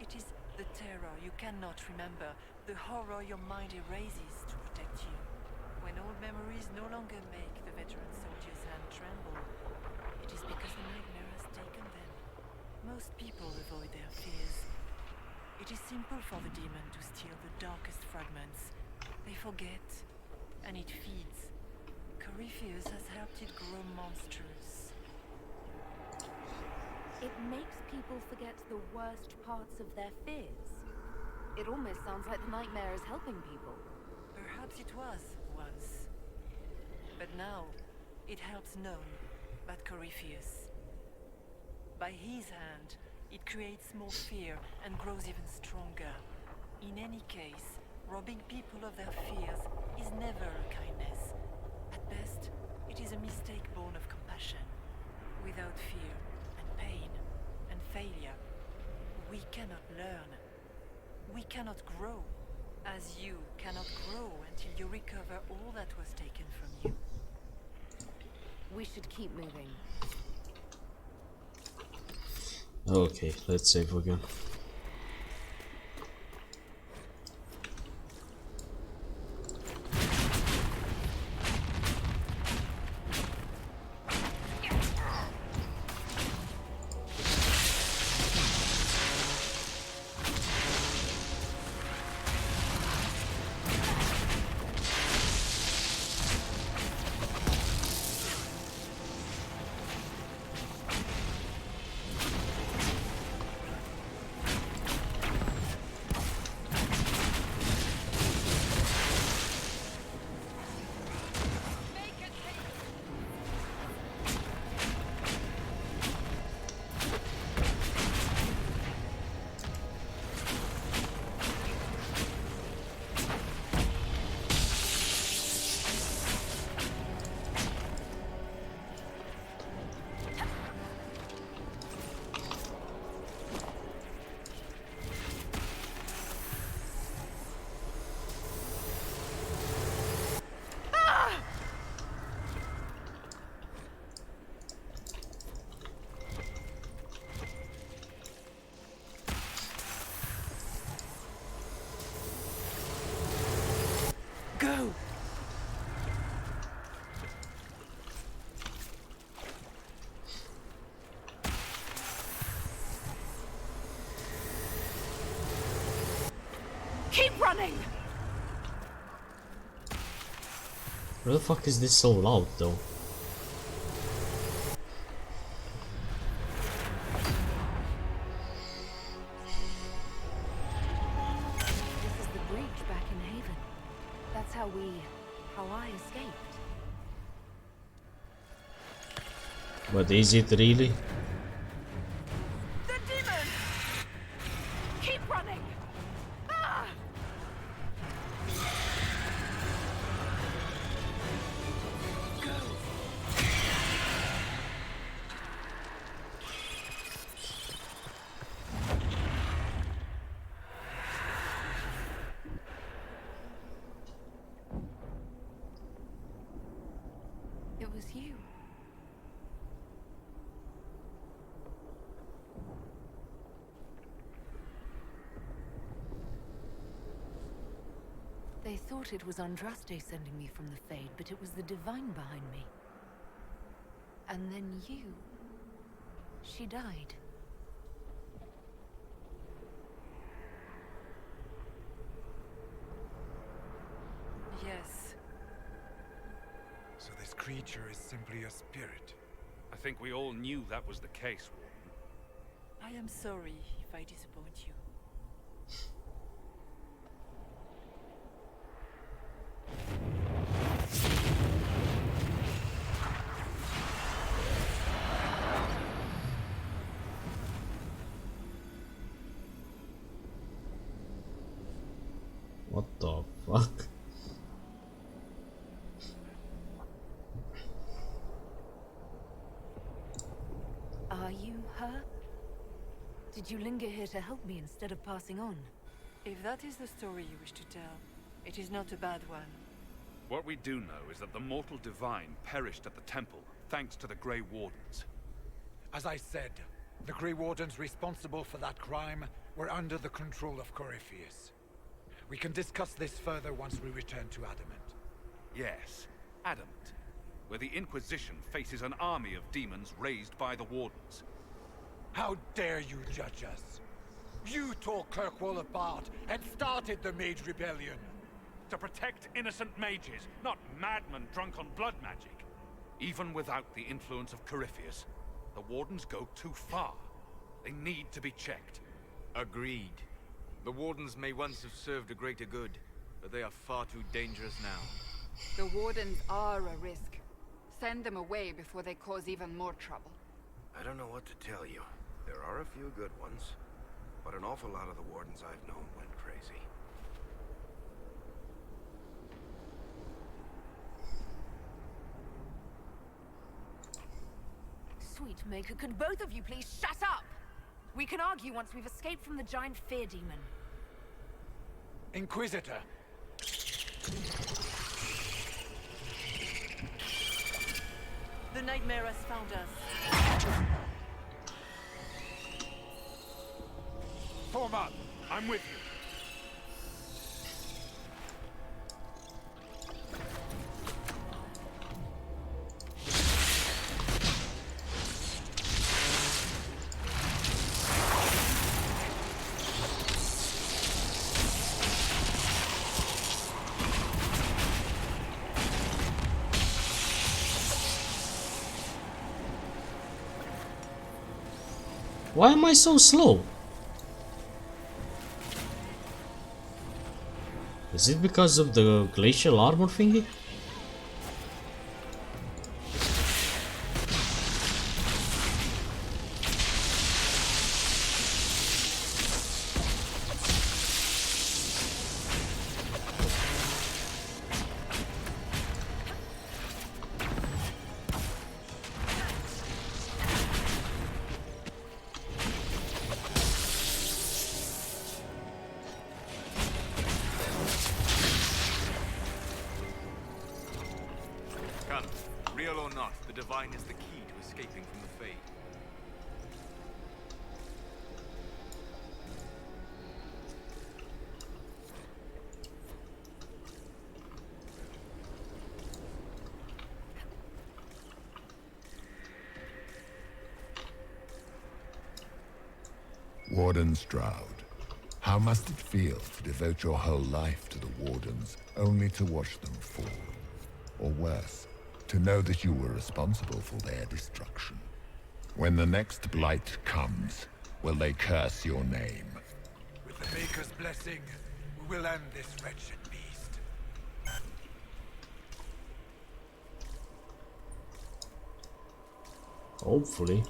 It is the terror you cannot remember, the horror your mind erases to protect you. When old memories no longer make the veteran soldier's hand tremble, it is because the nightmare has taken them. Most people avoid their fears. It is simple for the demon to steal the darkest fragments. They forget, and it feeds. Corypheus has helped it grow monstrous. It makes people forget the worst parts of their fears. It almost sounds like the nightmare is helping people. Perhaps it was once. But now, it helps none but Corypheus. By his hand, it creates more fear and grows even stronger. In any case, robbing people of their fears is never a kindness. At best, it is a mistake born of compassion. Without fear and pain and failure, we cannot learn. We cannot grow, as you cannot grow until you recover all that was taken from you. We should keep moving. Okay, let's save again. Go! Keep running! Where the fuck is this so loud though? This is the breach back in Haven. That's how I escaped. But is it really? The demon! Keep running! Ah! It was you. They thought it was Andraste sending me from the Fade, but it was the Divine behind me. And then you. She died. Yes. So this creature is simply a spirit. I think we all knew that was the case, Warden. I am sorry if I disappoint you. What the fuck? Are you her? Did you linger here to help me instead of passing on? If that is the story you wish to tell, it is not a bad one. What we do know is that the mortal divine perished at the temple thanks to the Grey Wardens. As I said, the Grey Wardens responsible for that crime were under the control of Corypheus. We can discuss this further once we return to Adamant. Yes, Adamant, where the Inquisition faces an army of demons raised by the Wardens. How dare you judge us? You tore Kirkwall apart and started the Mage Rebellion. To protect innocent mages, not madmen drunk on blood magic. Even without the influence of Corypheus, the Wardens go too far. They need to be checked. Agreed. The Wardens may once have served a greater good, but they are far too dangerous now. The Wardens are a risk. Send them away before they cause even more trouble. I don't know what to tell you. There are a few good ones, but an awful lot of the Wardens I've known went crazy. Sweet Maker, could both of you please shut up? We can argue once we've escaped from the giant fear demon. Inquisitor! The nightmare has found us. Form up! I'm with you. Why am I so slow? Is it because of the glacial armor thingy? Real or not, the Divine is the key to escaping from the Fade. Warden Stroud, how must it feel to devote your whole life to the Wardens, only to watch them fall? Or worse, to know that you were responsible for their destruction. When the next blight comes, will they curse your name? With the Maker's blessing, we will end this wretched beast. Hopefully.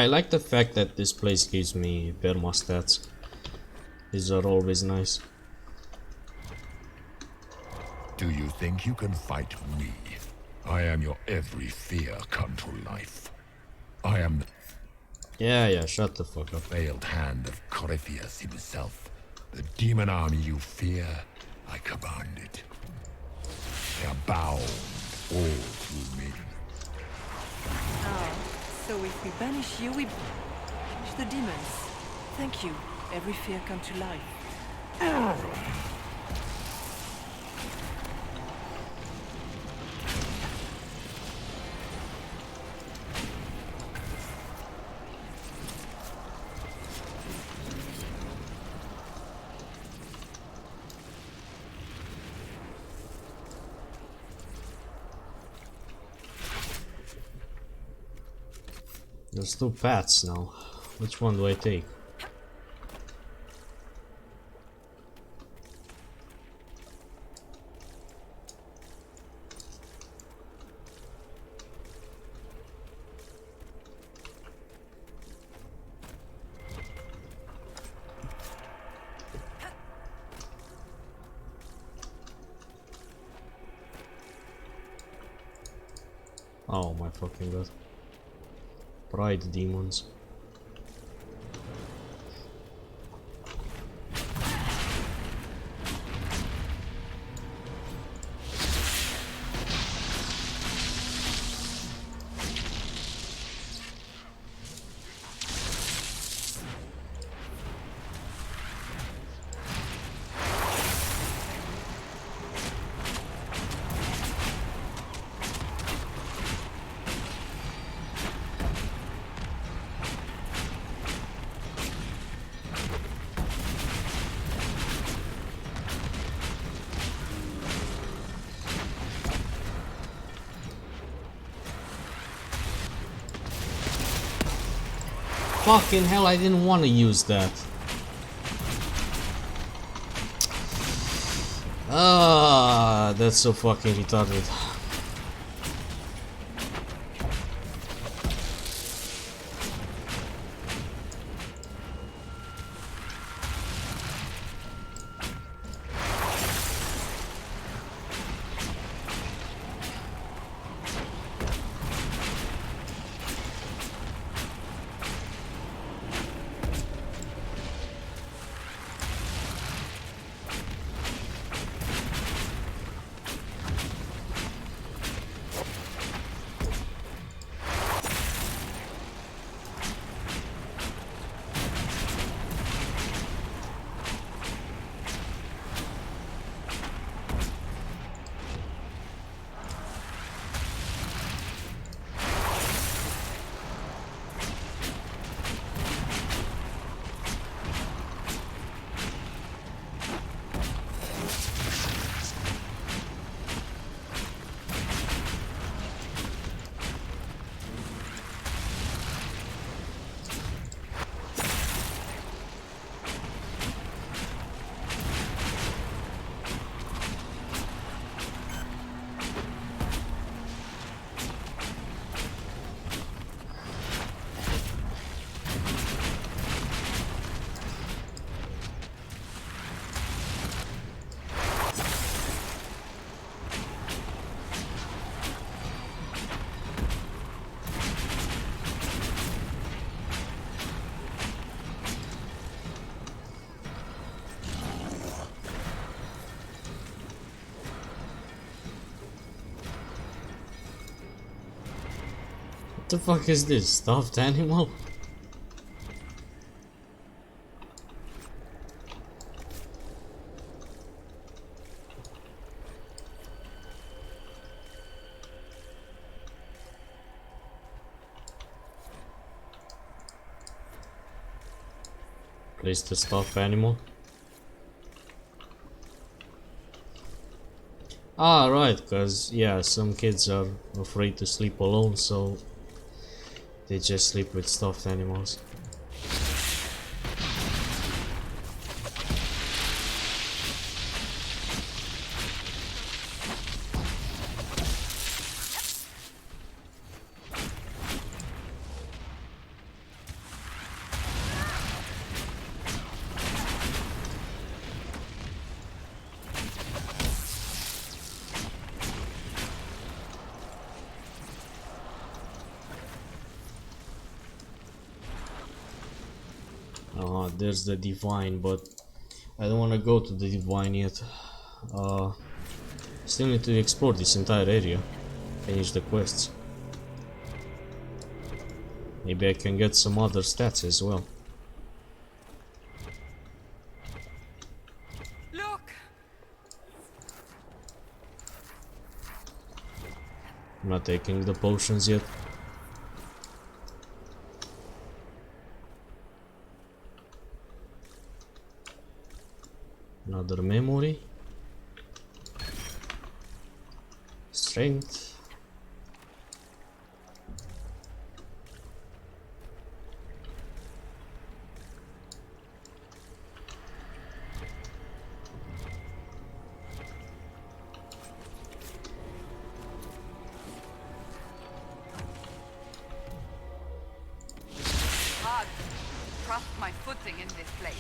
I like the fact that this place gives me perma stats. These are always nice. Do you think you can fight me? I am your every fear come to life. I am the Yeah, shut the fuck up. veiled hand of Corypheus himself. The demon army you fear, I command it. They are bound all through me. Ah, so if we banish you, we banish the demons. Thank you. Every fear come to life. There's two paths now. Which one do I take? Oh my fucking god. Pride demons. Fucking hell, I didn't want to use that. Ah, that's so fucking retarded. What the fuck is this? Stuffed animal? Place the stuffed animal. Ah, right, cause yeah, some kids are afraid to sleep alone, so they just sleep with stuffed animals. There's the divine, but I don't want to go to the divine yet. Still need to explore this entire area. Finish the quests. Maybe I can get some other stats as well. Look! I'm not taking the potions yet. Another memory. Strength. Hard. Trust my footing in this place.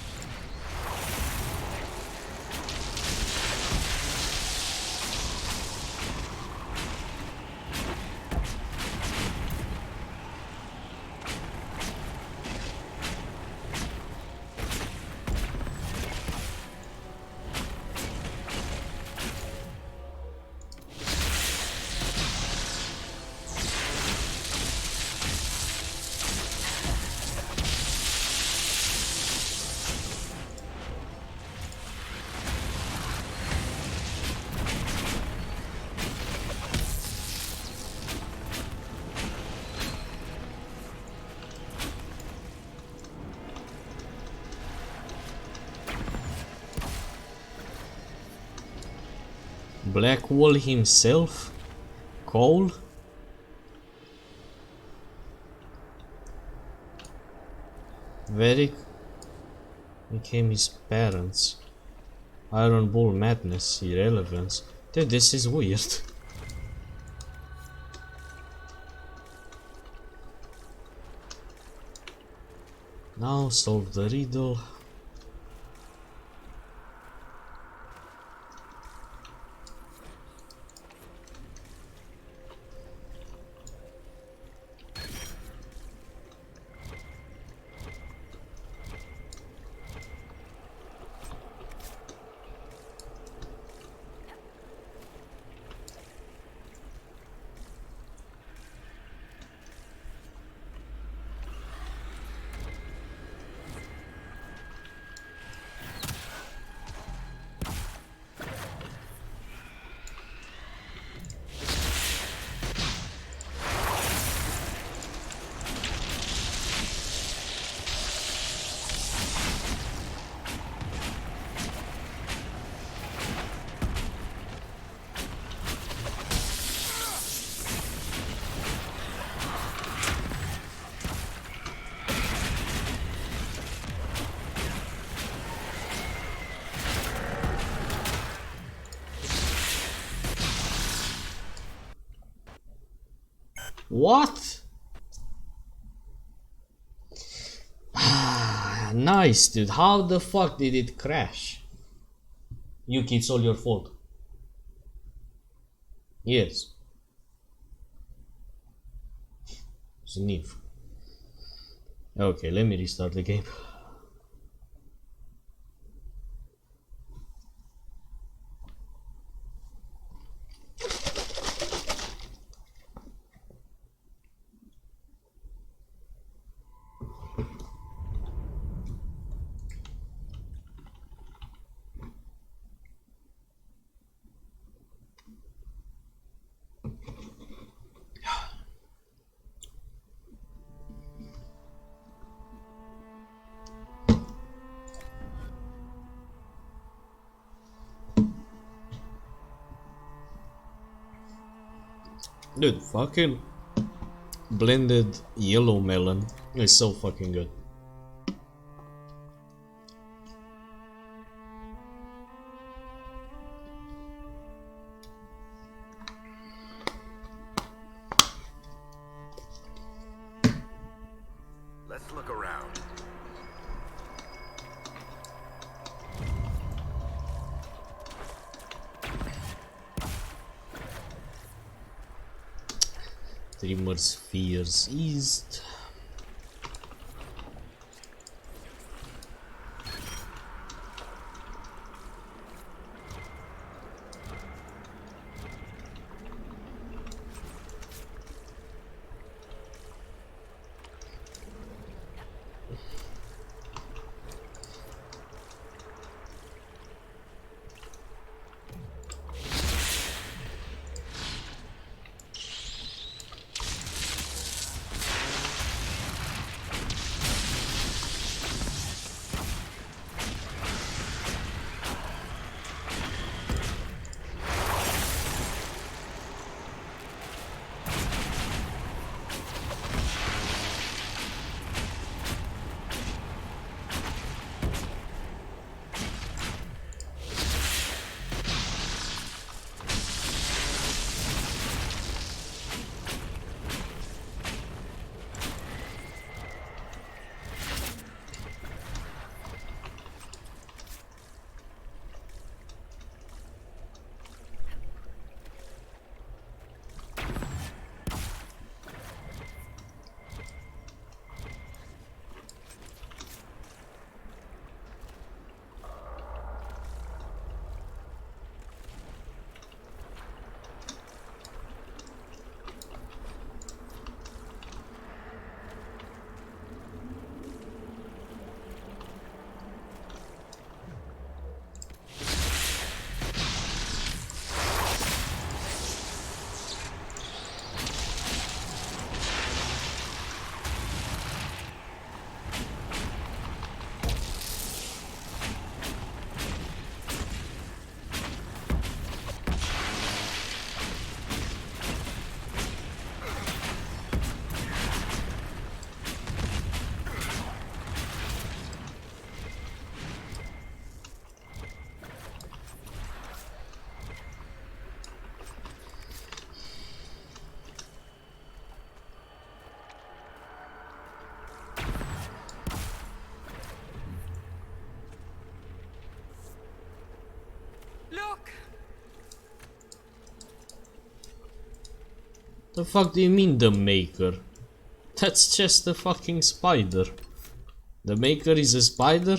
Blackwall himself? Cole? Varric became his parents. Iron Bull madness, irrelevance. Dude, this is weird. Now solve the riddle. What? Nice, dude. How the fuck did it crash? Yuki, it's all your fault. Yes. Sniff. Okay, let me restart the game. Dude, fucking blended yellow melon is so fucking good. Let's look around. Dreamer's fears eased. The fuck do you mean the Maker? That's just a fucking spider. The Maker is a spider?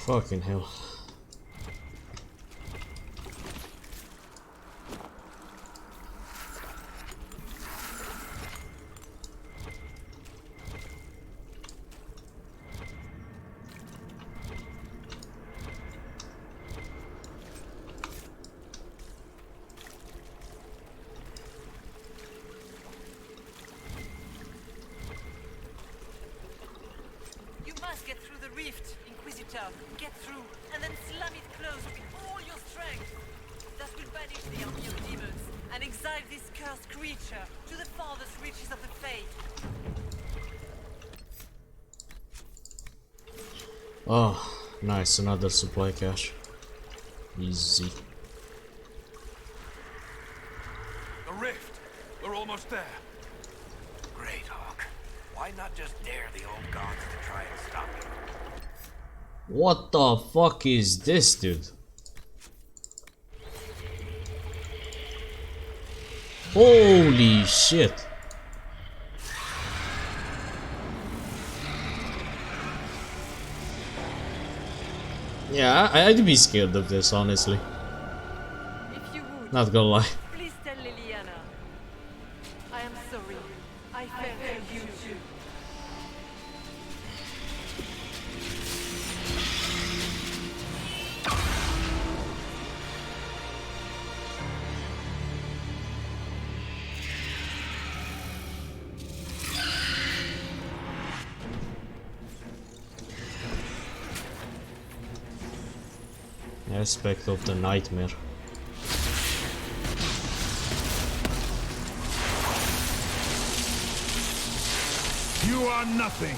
Fucking hell. You must get through the rift, Inquisitor. Get through, and then slam it closed with all your strength. That will banish the army of demons and exile this cursed creature to the farthest reaches of the Fade. Oh, nice, another supply cache. Easy. The rift! We're almost there. Great, Hawk. Why not just dare the old gods to try and stop you? What the fuck is this, dude? Holy shit. Yeah, I'd be scared of this, honestly. If you would, Not gonna lie. please tell Liliana. I am sorry. I fell for you too. Aspect of the nightmare. You are nothing.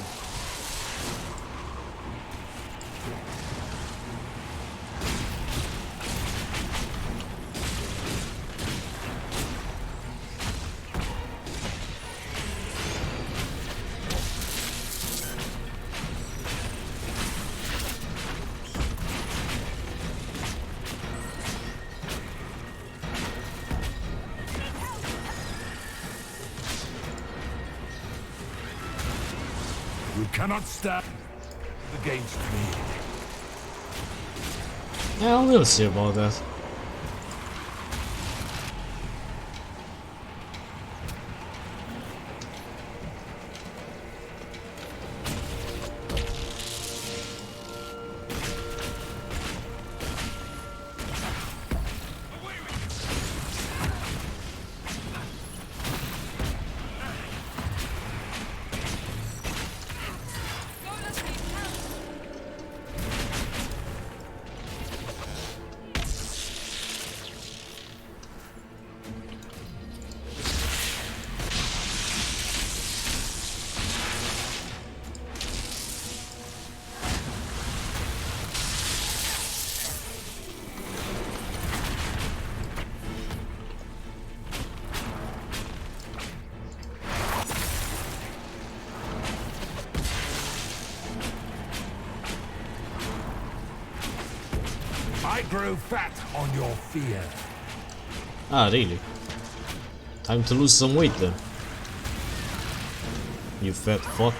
You cannot stand against me. Yeah, we'll see about that. I grow fat on your fear. Ah, really? Time to lose some weight then. You fat fuck.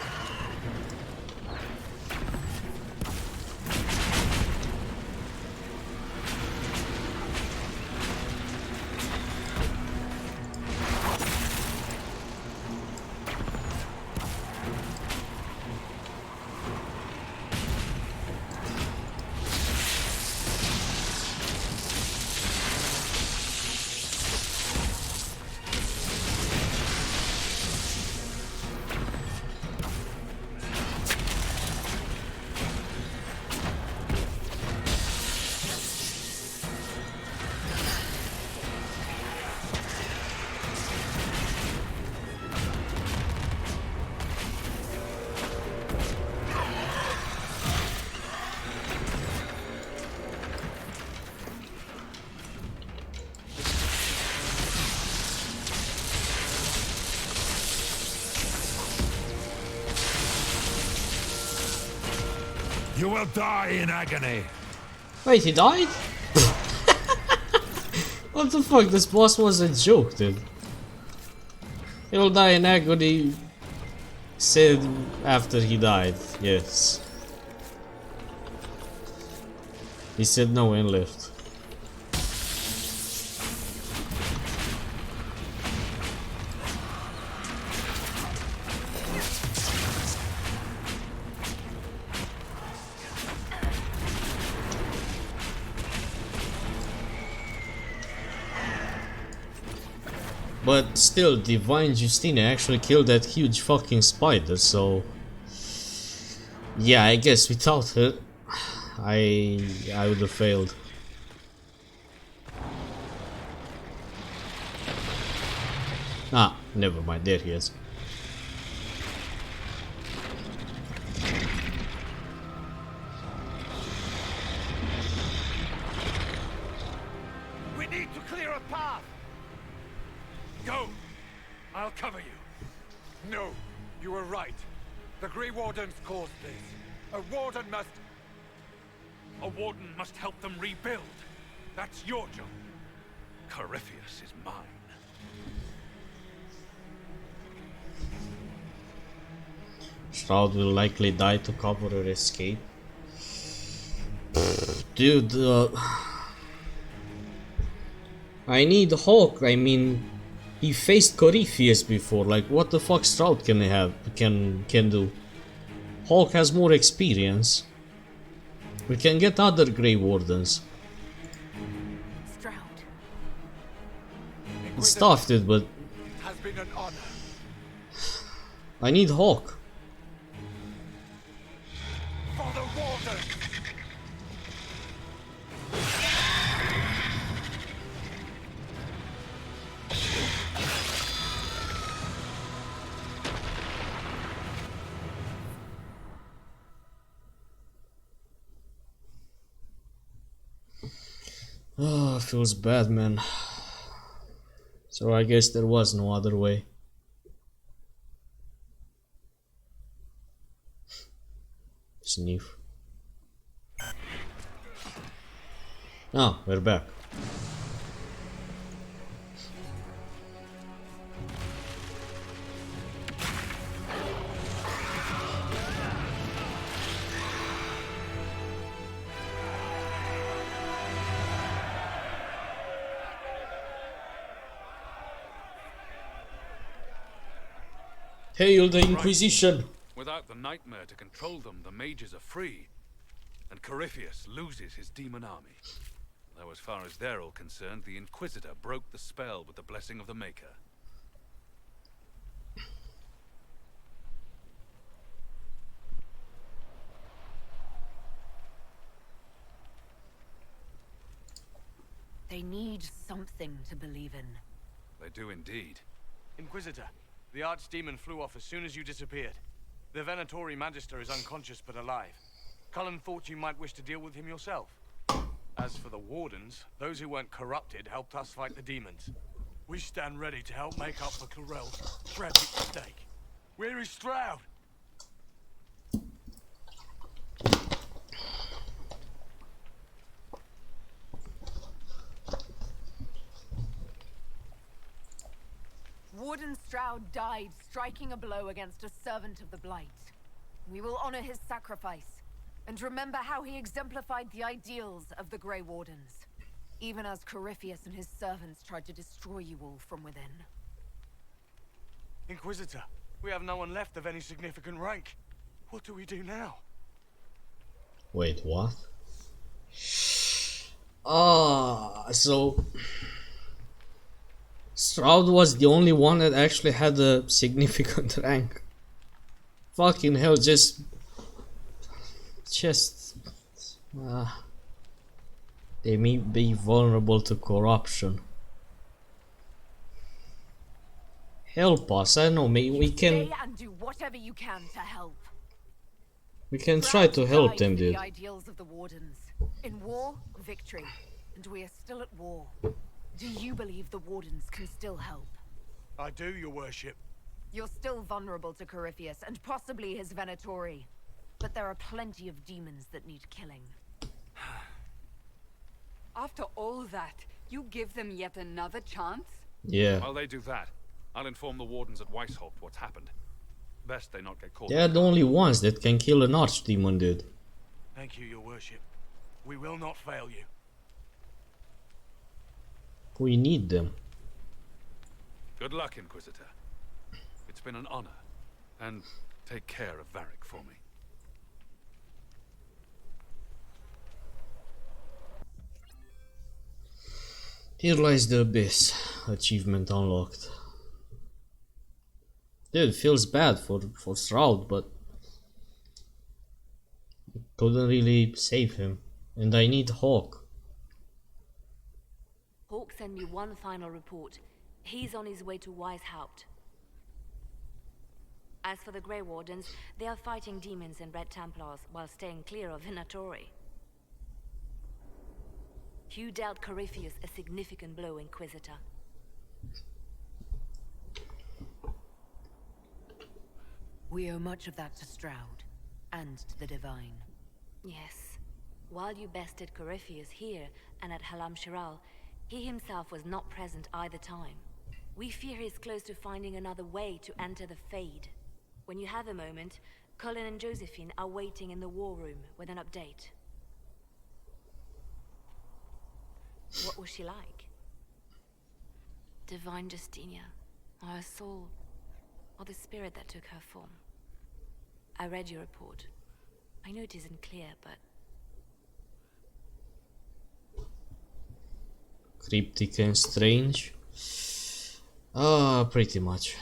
You will die in agony. Wait, he died? What the fuck? This boss was a joke, dude. He will die in agony. Said after he died, yes. He said no and left. But still, Divine Justina actually killed that huge fucking spider, so... Yeah, I guess without her, I would have failed. Ah, never mind, there he is. We need to clear a path. Go. I'll cover you. No, you were right. The Grey Wardens caused this. A warden must... A warden must help them rebuild. That's your job. Corypheus is mine. Shroud will likely die to cover her escape. Dude, I need Hawk. I mean, he faced Corypheus before. Like, what the fuck Shroud can do? Hawk has more experience. We can get other Grey Wardens. Stroud. It's tough, dude, but Has been an honor. I need Hawk. For the Warden! Ah, feels bad, man. So I guess there was no other way. Sniff. Ah, we're back. Hail the Inquisition! Right. Without the nightmare to control them, the mages are free. And Corypheus loses his demon army. Though as far as they're all concerned, the Inquisitor broke the spell with the blessing of the Maker. They need something to believe in. They do indeed. Inquisitor, the Archdemon flew off as soon as you disappeared. The Venatori Magister is unconscious but alive. Cullen thought you might wish to deal with him yourself. As for the Wardens, those who weren't corrupted helped us fight the demons. We stand ready to help make up for Clarel's tragic mistake. Where is Stroud? Warden Stroud died striking a blow against a servant of the Blight. We will honor his sacrifice, and remember how he exemplified the ideals of the Grey Wardens, even as Corypheus and his servants tried to destroy you all from within. Inquisitor, we have no one left of any significant rank. What do we do now? Wait, what? Ah, so Stroud was the only one that actually had a significant rank. Fucking hell, just they may be vulnerable to corruption. Help us, I know, we can. Stay and do whatever you can to help. We can try to help them, dude. The ideals of the Wardens. In war, victory, and we are still at war. Do you believe the Wardens can still help? I do, your worship. You're still vulnerable to Corypheus and possibly his Venatori. But there are plenty of demons that need killing. After all that, you give them yet another chance? Yeah. While they do that, I'll inform the Wardens at Weishaupt what's happened. Best they not get caught. They're the only ones that can kill an archdemon, dude. Thank you, your worship. We will not fail you. We need them. Good luck, Inquisitor. It's been an honor. And take care of Varric for me. Here lies the abyss. Achievement unlocked. Dude, feels bad for Shroud, but couldn't really save him. And I need Hawk. Hawk sent me one final report. He's on his way to Weishaupt. As for the Grey Wardens, they are fighting demons and Red Templars while staying clear of Venatori. You dealt Corypheus a significant blow, Inquisitor. We owe much of that to Stroud, and to the Divine. Yes. While you bested Corypheus here and at Halam Shiral, he himself was not present either time. We fear he's close to finding another way to enter the Fade. When you have a moment, Colin and Josephine are waiting in the war room with an update. What was she like? Divine Justinia, or her soul, or the spirit that took her form. I read your report. I know it isn't clear, but... Cryptic and strange? Ah, pretty much.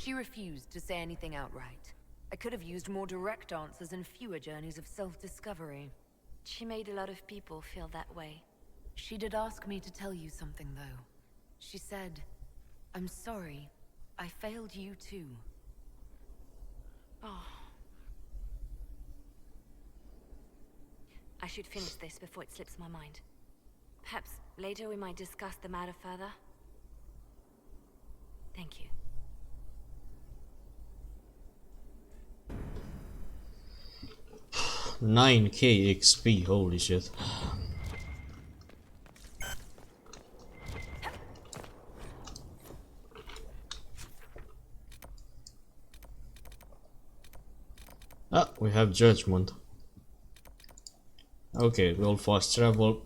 She refused to say anything outright. I could have used more direct answers and fewer journeys of self-discovery. She made a lot of people feel that way. She did ask me to tell you something, though. She said, "I'm sorry. I failed you too." Oh. I should finish this before it slips my mind. Perhaps later we might discuss the matter further. Thank you. $9k XP, holy shit. Ah, we have judgment. Okay, we'll fast travel,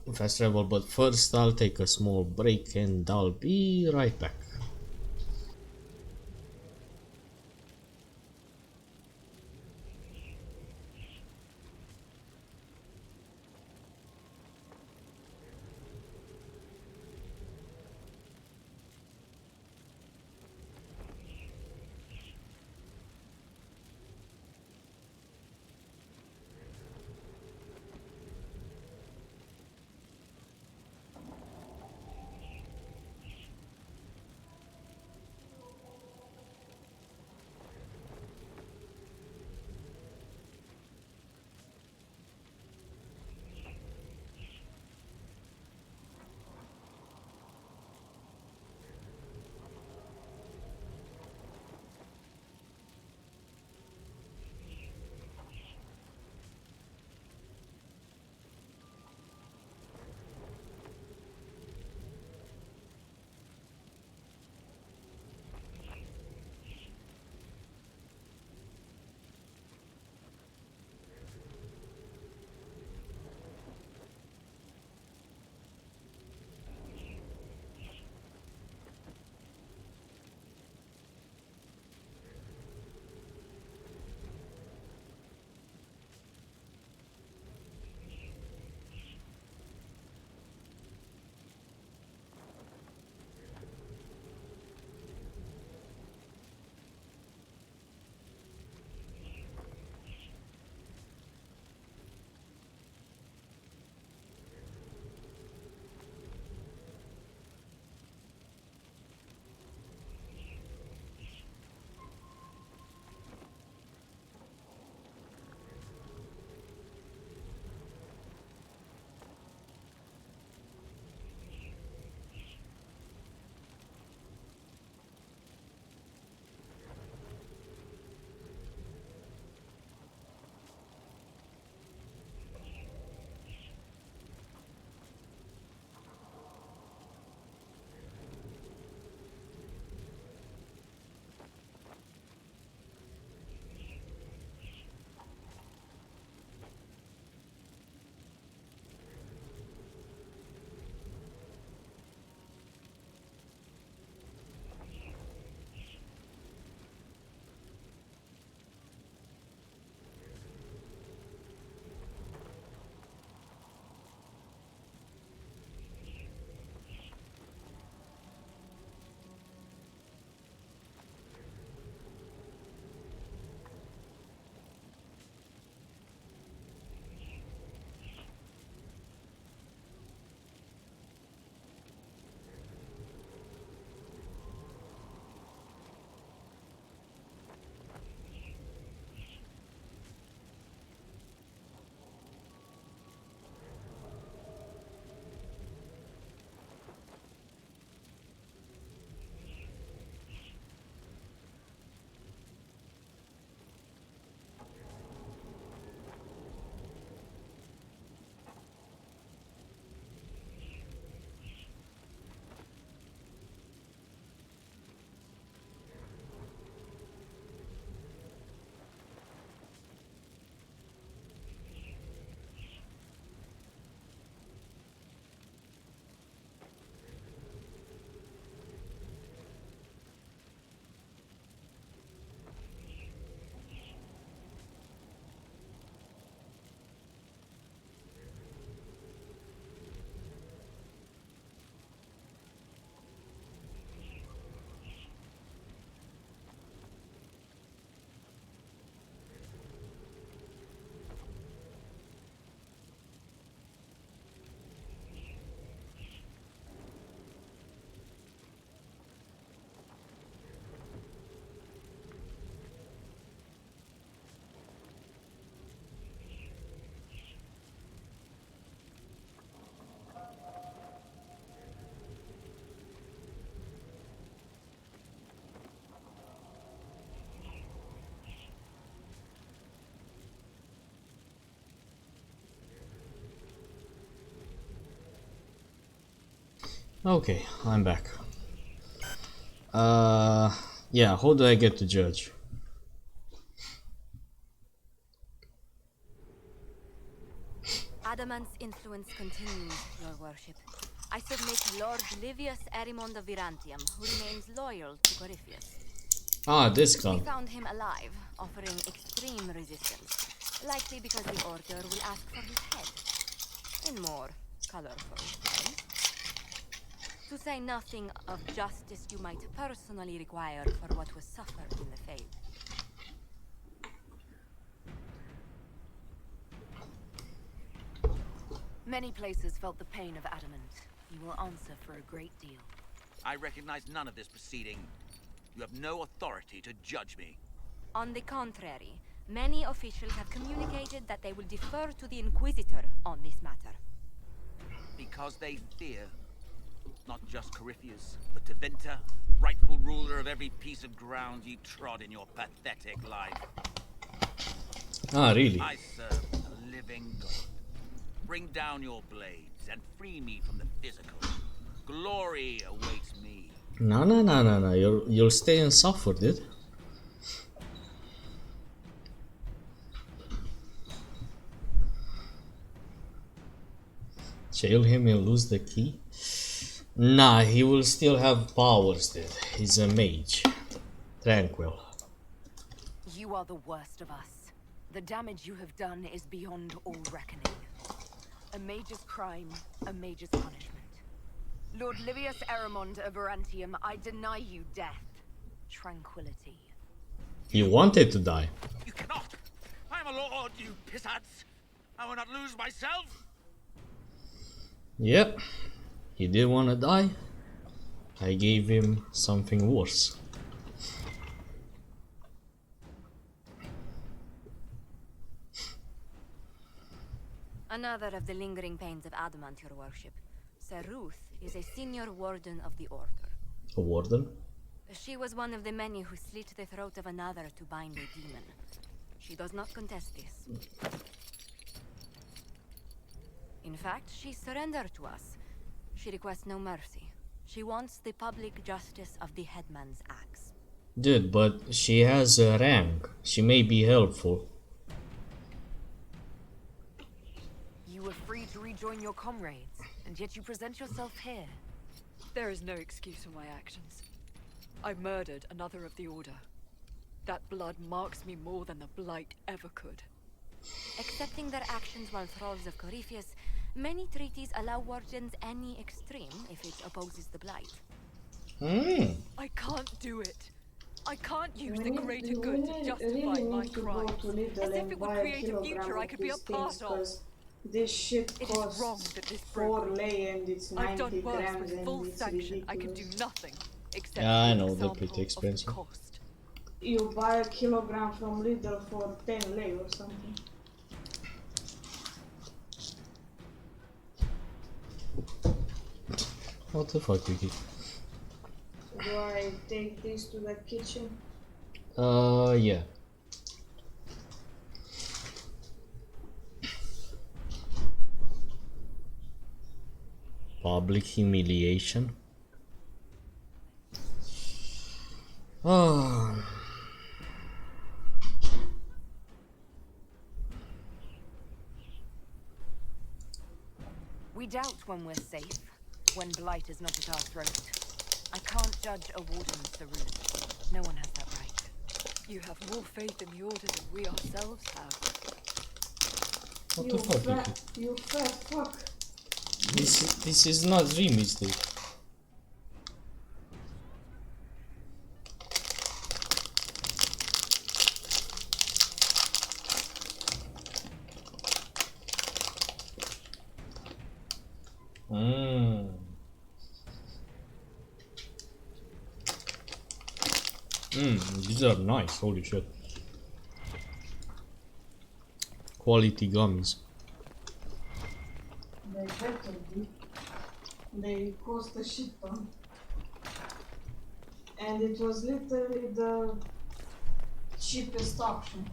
but first I'll take a small break and I'll be right back. Okay, I'm back. Yeah, how do I get to judge? Adamant's influence continues, your worship. I submit Lord Livius Erimond of Virantium, who remains loyal to Corypheus. Ah, this We guy. found him alive, offering extreme resistance, likely because the Order will ask for his head. In more colorful ways. To say nothing of justice you might personally require for what was suffered in the Fade. Many places felt the pain of Adamant. He will answer for a great deal. I recognize none of this proceeding. You have no authority to judge me. On the contrary, many officials have communicated that they will defer to the Inquisitor on this matter. Because they fear not just Corypheus, but Tevinter, rightful ruler of every piece of ground you trod in your pathetic life. Ah, really? I serve a living god. Bring down your blades and free me from the physical. Glory awaits me. No. You'll stay and suffer, dude. Jail him and lose the key? Nah, he will still have powers, dude. He's a mage. Tranquil. You are the worst of us. The damage you have done is beyond all reckoning. A mage's crime, a mage's punishment. Lord Livius Erimond of Virantium, I deny you death. Tranquility. He wanted to die. You cannot! I am a lord, you pissats! I will not lose myself! Yep. He did want to die. I gave him something worse. Another of the lingering pains of Adamant, your worship. Sir Ruth is a senior warden of the Order. A warden? She was one of the many who slit the throat of another to bind a demon. She does not contest this. In fact, she surrendered to us. She requests no mercy. She wants the public justice of the headman's axe. Dude, but she has a rank. She may be helpful. You were free to rejoin your comrades, and yet you present yourself here. There is no excuse for my actions. I murdered another of the Order. That blood marks me more than the Blight ever could. Accepting their actions while thralls of Corypheus, many treaties allow wardens any extreme if it opposes the Blight. I can't do it. I can't use the greater good to justify my crimes, as if it would create a future I could be a part of. This shit It is wrong costs that this 4 lei and it's I've 90 done worse grams with and full it's sanction. I can do ridiculous. nothing except Yeah, I give know, an they're pretty example of the expensive. cost. You buy a kilogram from Lidl for 10 lei or something. What the fuck, Vicky? Do I take this to the kitchen? Yeah. Public humiliation. Oh. We doubt when we're safe, when Blight is not at our throat. I can't judge a warden's Sarut. No one has that right. You have more faith in the Order than we ourselves have. What the fuck, Vicky? You fat fuck. This is not dream, is it? These are nice, holy shit. Quality gummies. They better be. They cost a shit ton. And it was literally the cheapest option,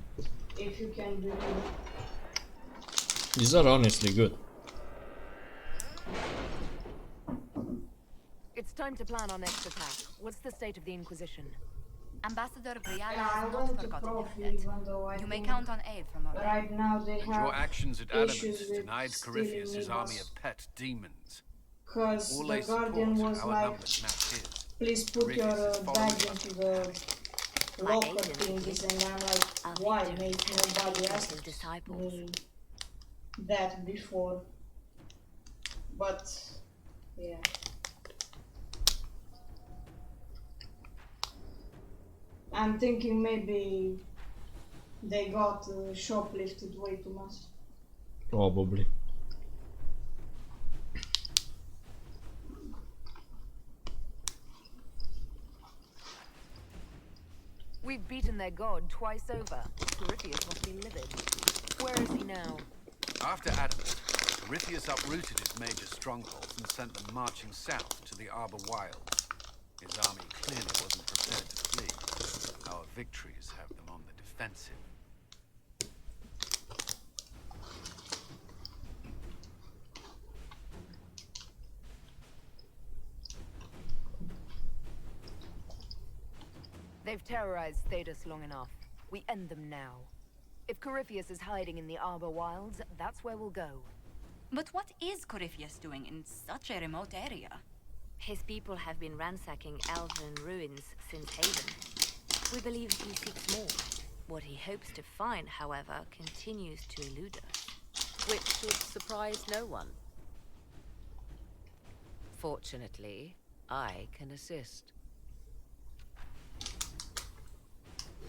if you can believe it. These are honestly good. It's time to plan our next attack. What's the state of the Inquisition? Ambassador Brianna Yeah, I has went not to forgotten Prof your debt. even though I You may think count on aid from our right now they And have your actions at Adamant issues with denied stealing Corypheus' army Nibas. of pet demons. Cause All the they Guardian support was are like, outnumbered now his. please put your Corypheus is bag following into the My locker agent thingies, and I'm like, Our why victory mate, nobody is asked his disciples. me that before. But yeah. I'm thinking maybe they got shoplifted way too much. Probably. We've beaten their god twice over. Corypheus must be livid. Where is he now? After Adamant, Corypheus uprooted his major strongholds and sent them marching south to the Arbor Wilds. His army clearly wasn't prepared to flee. Our victories have them on the defensive. They've terrorized Thedas long enough. We end them now. If Corypheus is hiding in the Arbor Wilds, that's where we'll go. But what is Corypheus doing in such a remote area? His people have been ransacking elven ruins since Haven. We believe he seeks more. What he hopes to find, however, continues to elude us. Which should surprise no one. Fortunately, I can assist.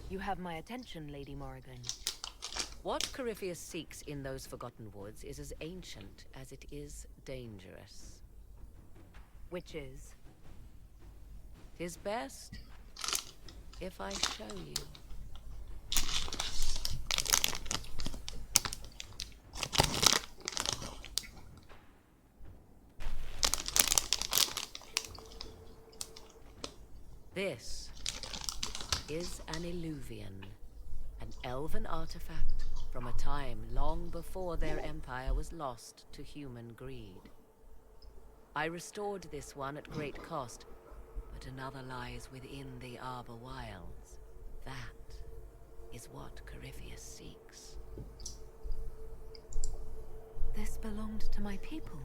You have my attention, Lady Morrigan. What Corypheus seeks in those Forgotten Woods is as ancient as it is dangerous. Which is? 'Tis best if I show you. This is an Illuvian, an elven artifact from a time long before their empire was lost to human greed. I restored this one at great cost, but another lies within the Arbor Wilds. That is what Corypheus seeks. This belonged to my people.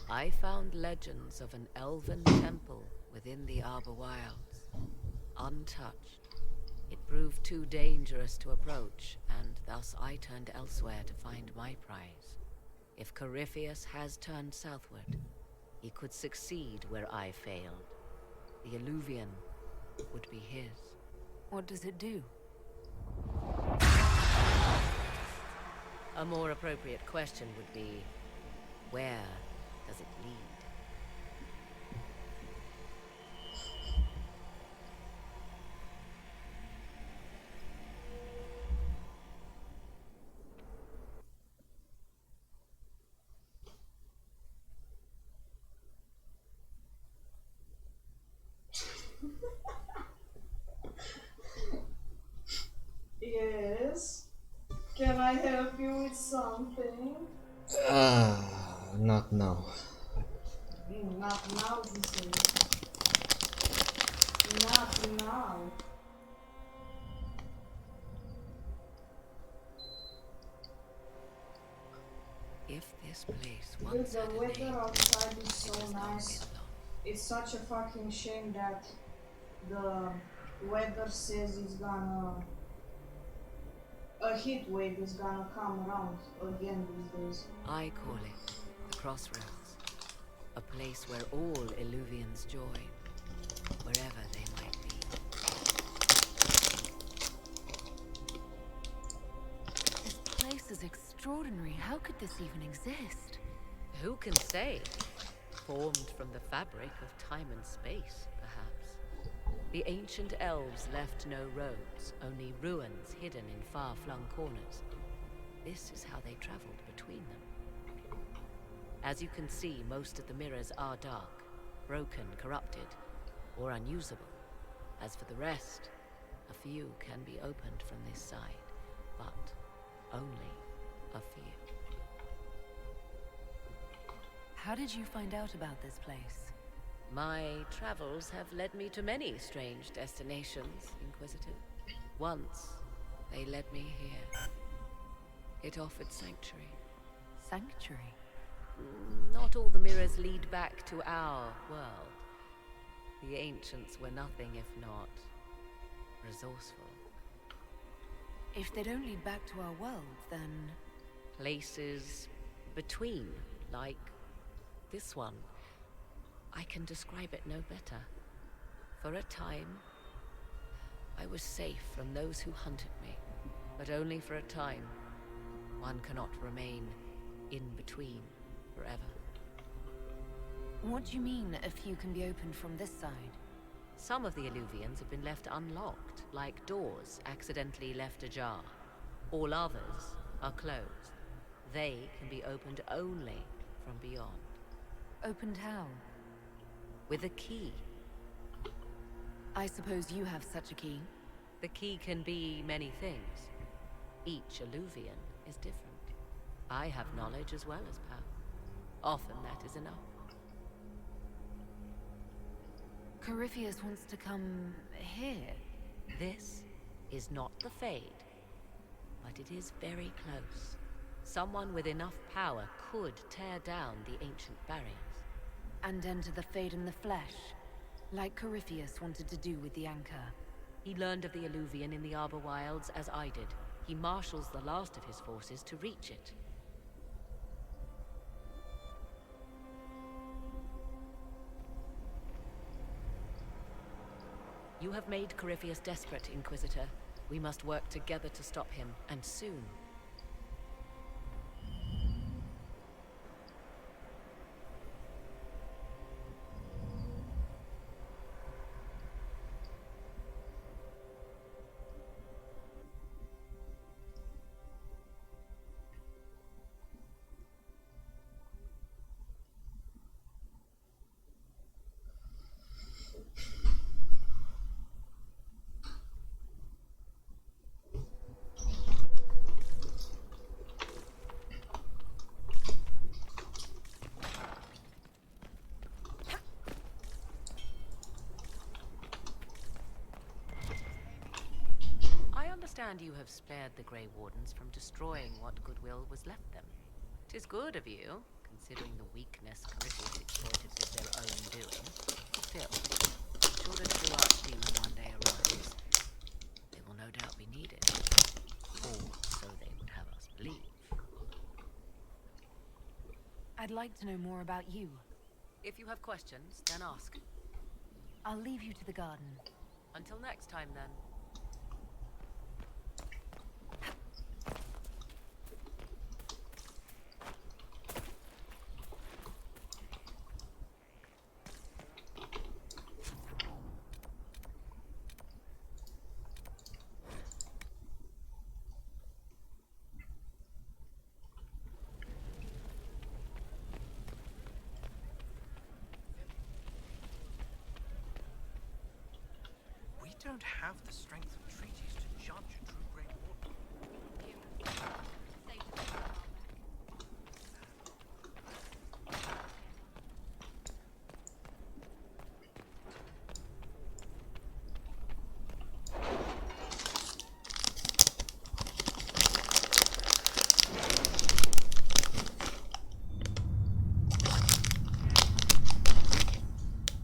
I found legends of an elven temple within the Arbor Wilds, untouched. It proved too dangerous to approach, and thus I turned elsewhere to find my prize. If Corypheus has turned southward, he could succeed where I failed. The Illuvian would be his. What does it do? A more appropriate question would be, where does it lead? Yes. Can I help you with something? Not now. Not now, he says. Not now. If this place Dude, once the had a weather name, outside is so it has not nice. been long. It's such a fucking shame that the weather says it's gonna... a heat wave is gonna come around again these days. I call it the Crossroads, a place where all Illuvians join, wherever they might be. This place is extraordinary. How could this even exist? Who can say? Formed from the fabric of time and space, perhaps. The ancient elves left no roads, only ruins hidden in far-flung corners. This is how they traveled between them. As you can see, most of the mirrors are dark, broken, corrupted, or unusable. As for the rest, a few can be opened from this side, but only a few. How did you find out about this place? My travels have led me to many strange destinations, Inquisitor. Once, they led me here. It offered sanctuary. Sanctuary? Not all the mirrors lead back to our world. The ancients were nothing if not resourceful. If they don't lead back to our world, then... Places between, like this one. I can describe it no better. For a time, I was safe from those who hunted me. But only for a time. One cannot remain in between forever. What do you mean, a few can be opened from this side? Some of the Illuvians have been left unlocked, like doors accidentally left ajar. All others are closed. They can be opened only from beyond. Opened how? With a key. I suppose you have such a key? The key can be many things. Each Illuvian is different. I have knowledge as well as power. Often that is enough. Corypheus wants to come here. This is not the Fade, but it is very close. Someone with enough power could tear down the ancient barriers. And enter the Fade in the flesh, like Corypheus wanted to do with the Anchor. He learned of the Illuvian in the Arbor Wilds as I did. He marshals the last of his forces to reach it. You have made Corypheus desperate, Inquisitor. We must work together to stop him, and soon. I understand you have spared the Grey Wardens from destroying what goodwill was left them. 'Tis good of you, considering the weakness Corypheus exploited with their own doing. Still, should a true archdemon one day arise, they will no doubt be needed. Or so they would have us believe. I'd like to know more about you. If you have questions, then ask. I'll leave you to the garden. Until next time, then. We don't have the strength of treaties to judge a true Grey Warden.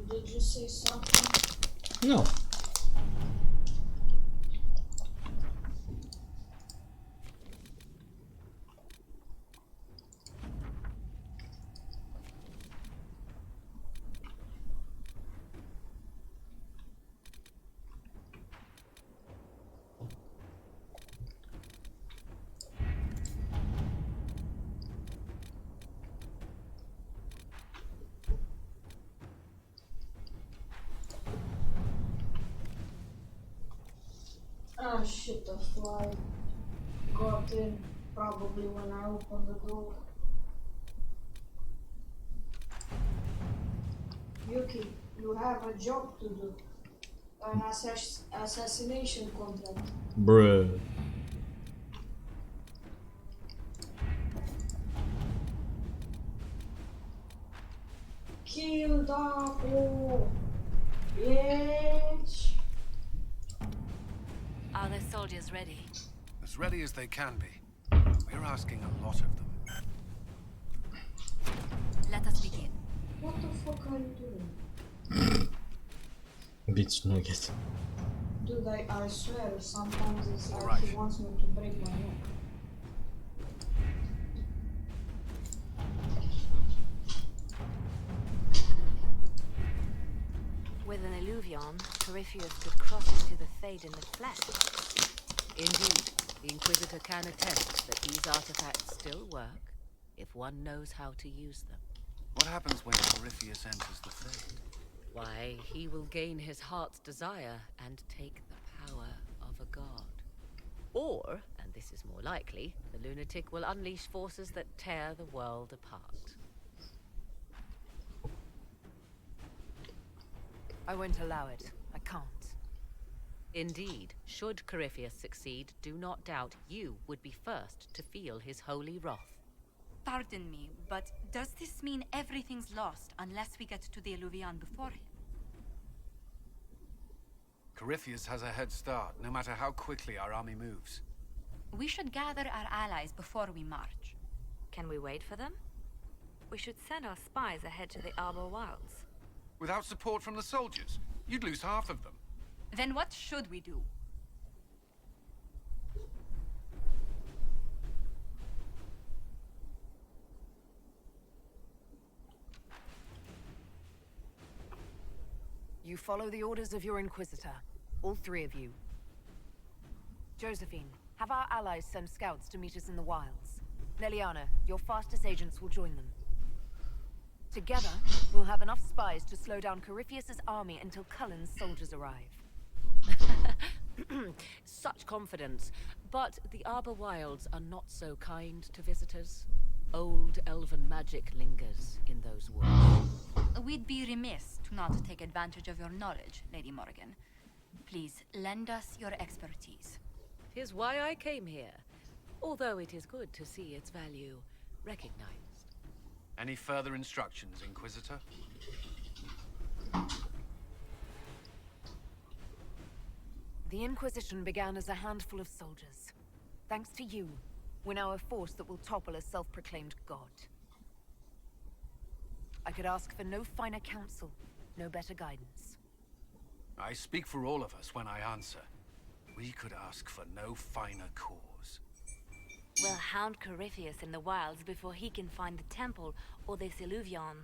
Did you say something? No. Ah shit, a fly got in probably when I opened the door. Yuki, you have a job to do. An assassination contract. Bruh. Kill Dapo! Bitch! Are the soldiers ready? As ready as they can be. We're asking a lot of them. Let us begin. What the fuck are you doing? Bitch nugget. Dude, I swear, sometimes it's like Alright. he wants me to break my neck. With an illuvion, Corypheus could cross into the Fade in the flesh. Indeed, the Inquisitor can attest that these artifacts still work if one knows how to use them. What happens when Corypheus enters the Fade? Why, he will gain his heart's desire and take the power of a god. Or, and this is more likely, the lunatic will unleash forces that tear the world apart. I won't allow it. I can't. Indeed, should Corypheus succeed, do not doubt you would be first to feel his holy wrath. Pardon me, but does this mean everything's lost unless we get to the Illuvian before him? Corypheus has a head start, no matter how quickly our army moves. We should gather our allies before we march. Can we wait for them? We should send our spies ahead to the Arbor Wilds. Without support from the soldiers, you'd lose half of them. Then what should we do? You follow the orders of your Inquisitor. All three of you. Josephine, have our allies send scouts to meet us in the wilds. Leliana, your fastest agents will join them. Together, we'll have enough spies to slow down Corypheus's army until Cullen's soldiers arrive. Such confidence. But the Arbor Wilds are not so kind to visitors. Old elven magic lingers in those woods. We'd be remiss to not take advantage of your knowledge, Lady Morrigan. Please, lend us your expertise. 'Tis why I came here. Although it is good to see its value recognized. Any further instructions, Inquisitor? The Inquisition began as a handful of soldiers. Thanks to you, we're now a force that will topple a self-proclaimed god. I could ask for no finer counsel, no better guidance. I speak for all of us when I answer. We could ask for no finer cause. We'll hound Corypheus in the wilds before he can find the temple or this illuvion.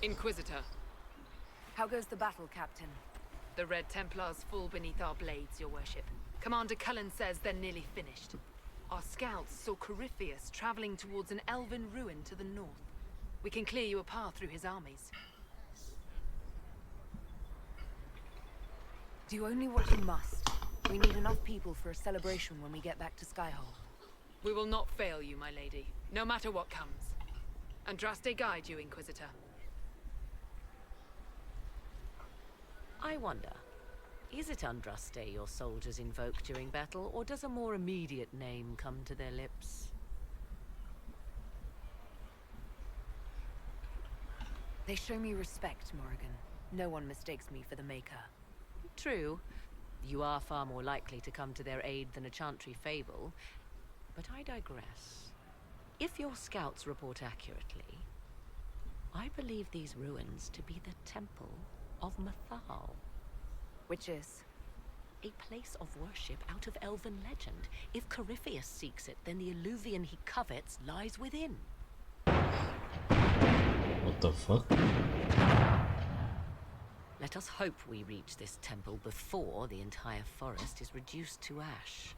Inquisitor. How goes the battle, Captain? The Red Templars fall beneath our blades, your worship. Commander Cullen says they're nearly finished. Our scouts saw Corypheus traveling towards an elven ruin to the north. We can clear you a path through his armies. Do only what you must. We need enough people for a celebration when we get back to Skyhold. We will not fail you, my lady, no matter what comes. Andraste guide you, Inquisitor. I wonder, is it Andraste your soldiers invoke during battle, or does a more immediate name come to their lips? They show me respect, Morrigan. No one mistakes me for the Maker. True. You are far more likely to come to their aid than a chantry fable. But I digress. If your scouts report accurately, I believe these ruins to be the Temple of Mathal. Which is? A place of worship out of elven legend. If Corypheus seeks it, then the alluvion he covets lies within. What the fuck? Let us hope we reach this temple before the entire forest is reduced to ash.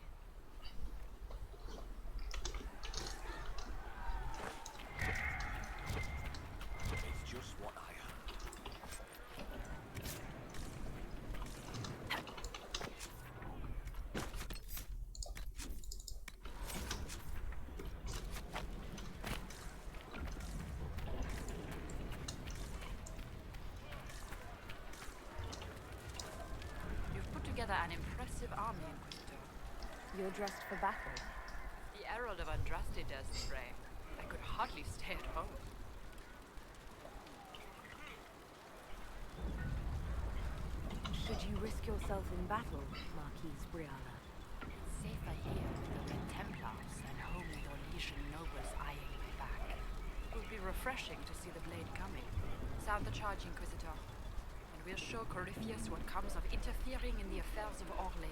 It's just what I together an impressive army, Inquisitor. You're dressed for battle. The Herald of Andraste dares the fray. I could hardly stay at home. Should you risk yourself in battle, Marquise Brianna? It's safer here with the Red Templars than home with your Legion nobles eyeing my back. It would be refreshing to see the blade coming. Sound the charge, Inquisitor. We'll show Corypheus what comes of interfering in the affairs of Orlais.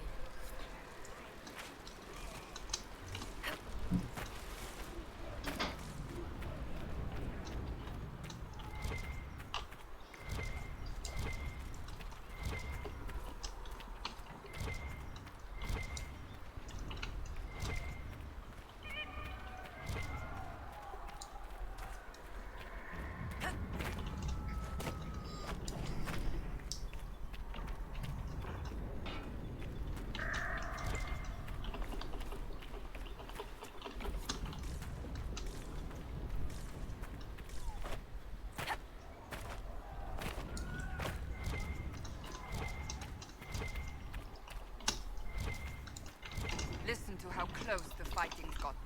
Listen to how close the fighting's gotten.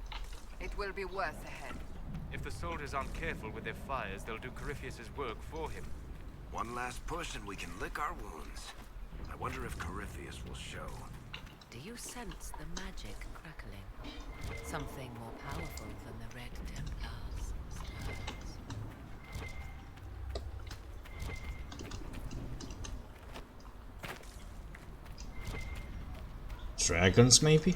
It will be worse ahead. If the soldiers aren't careful with their fires, they'll do Corypheus' work for him. One last push and we can lick our wounds. I wonder if Corypheus will show. Do you sense the magic crackling? Something more powerful than the Red Templars stirs. Dragons, maybe?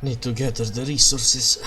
Need to gather the resources.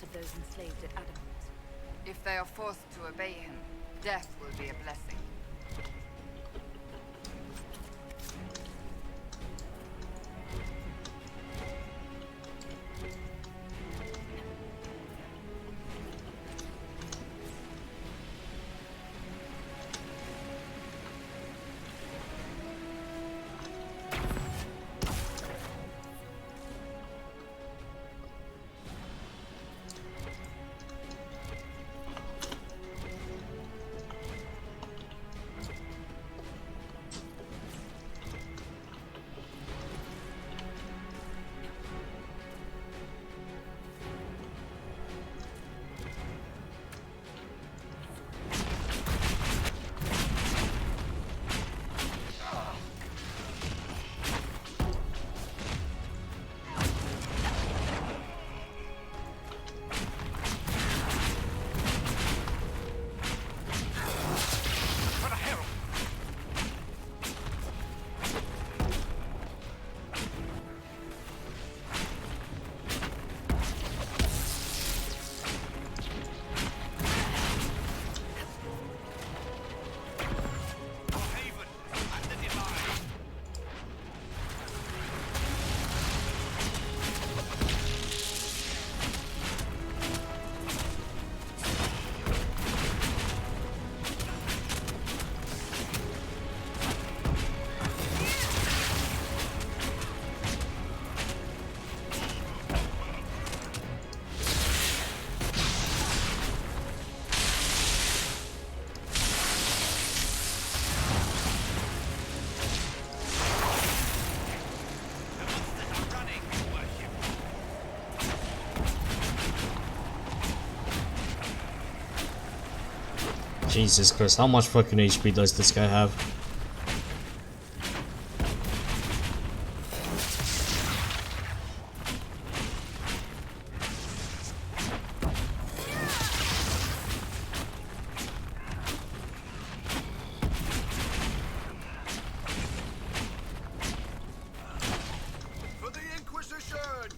Of those enslaved at Adamant. If they are forced to obey him, death will be a blessing. Jesus Christ, how much fucking HP does this guy have? For the Inquisition!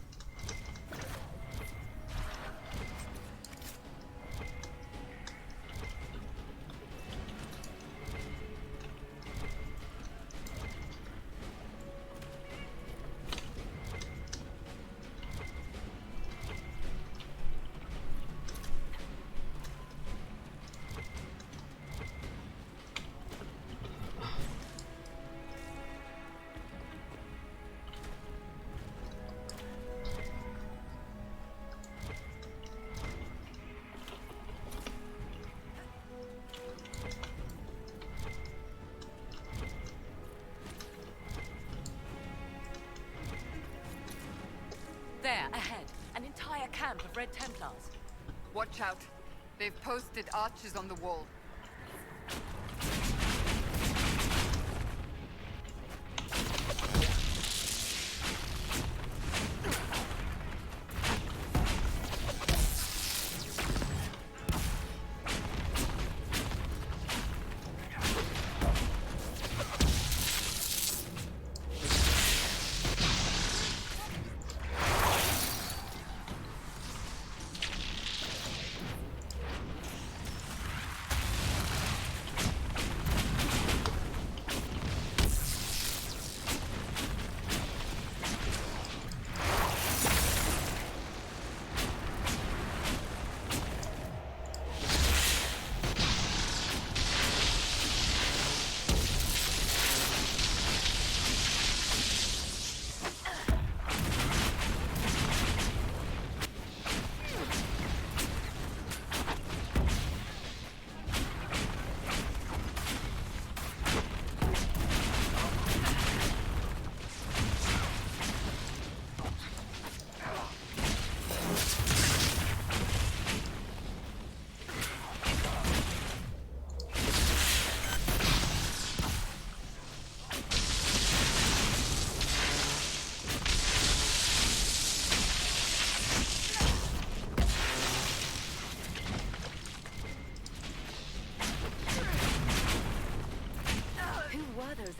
There, ahead. An entire camp of Red Templars. Watch out. They've posted archers on the wall.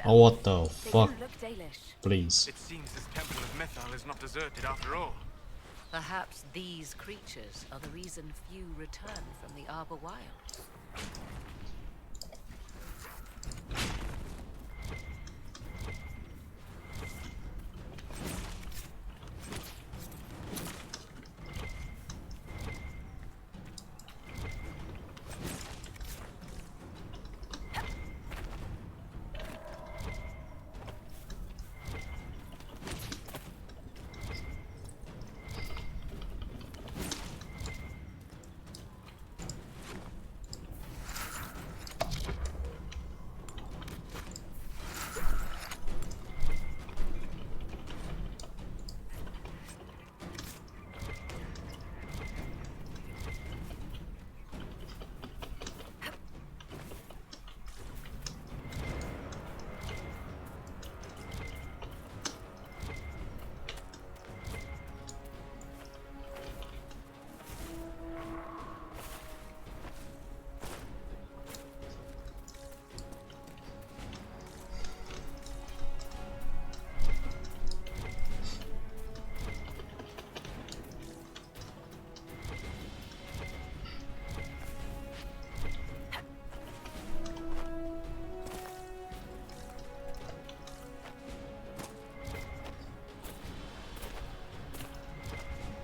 Oh, what the fuck? Please. It seems this temple of Mythal is not deserted after all. Perhaps these creatures are the reason few return from the Arbor Wilds.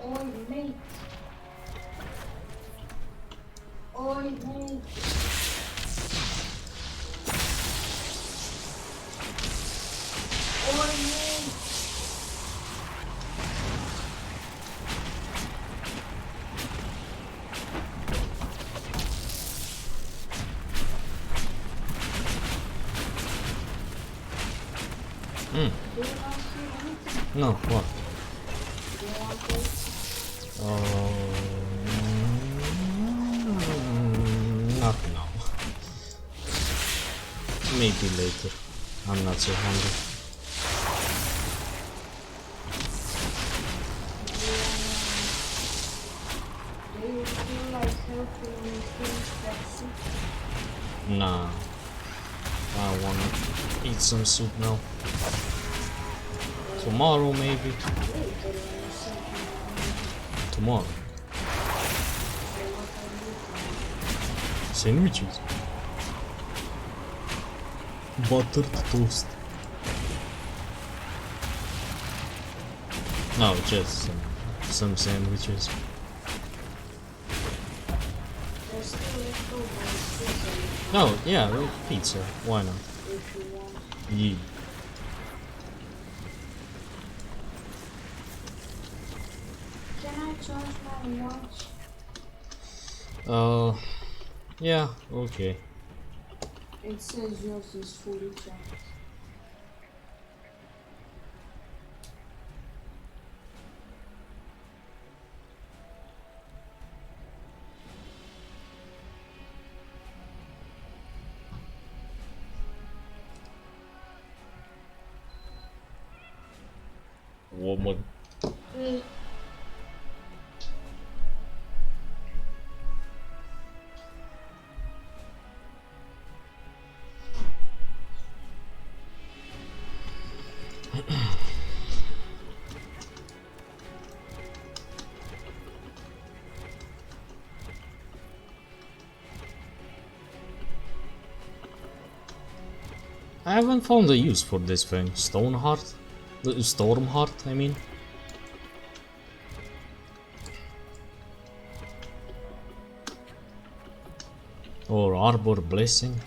Oi, mate. Oi, mate. Oi, mate. Hmm. No, what? Not now. Maybe later. I'm not so hungry. Do you feel like helping me finish that soup? Nah. I wanna eat some soup now. Tomorrow maybe. Tomorrow. Sandwiches. Buttered toast. No, just some sandwiches. No, yeah, pizza. Why not? Yeah. Can I charge my watch? Yeah, okay. It says yours is fully charged. omor. I haven't found a use for this thing. Stoneheart? Stormheart, I mean. Or Arbor Blessing.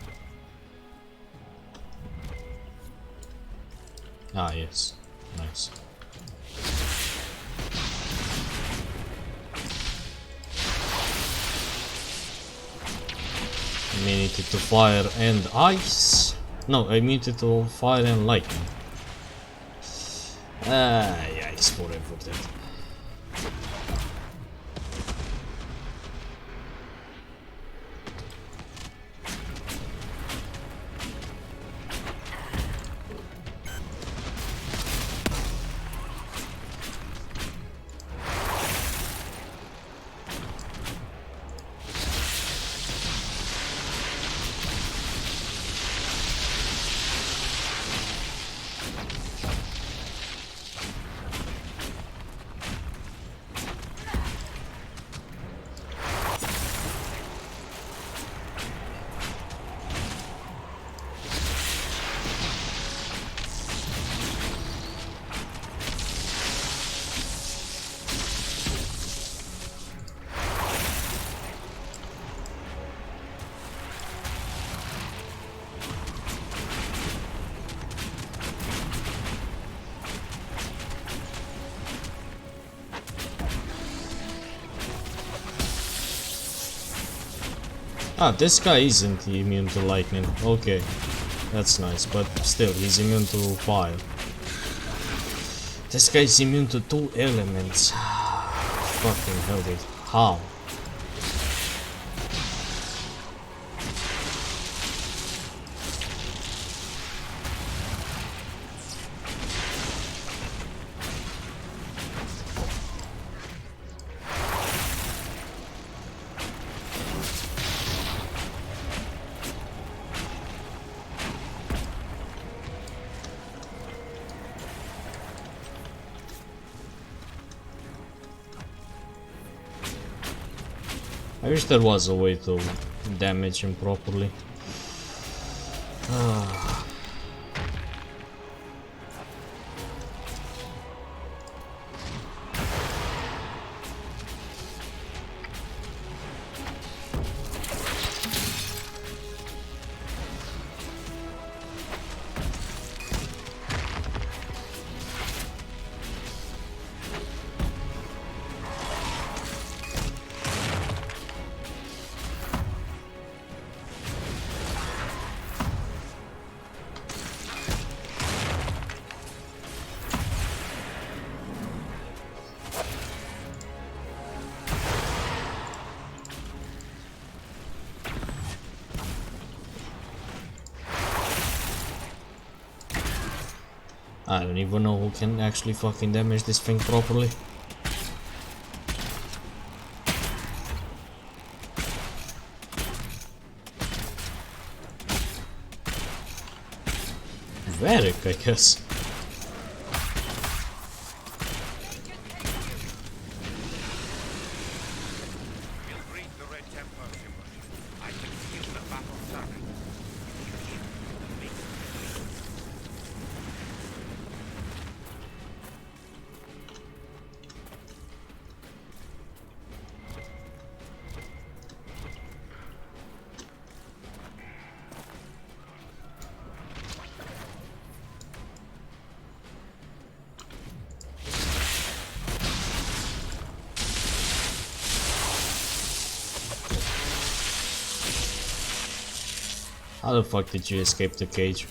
Ah, yes. Nice. Immunity to fire and ice. No, immunity to fire and lightning. Yeah, it's forever dead. Ah, this guy isn't immune to lightning. Okay, that's nice, but still, he's immune to fire. This guy is immune to 2 elements. Fucking hell, dude. How? I wish there was a way to damage him properly. I don't even know who can actually fucking damage this thing properly. Varric, I guess. How the fuck did you escape the cage?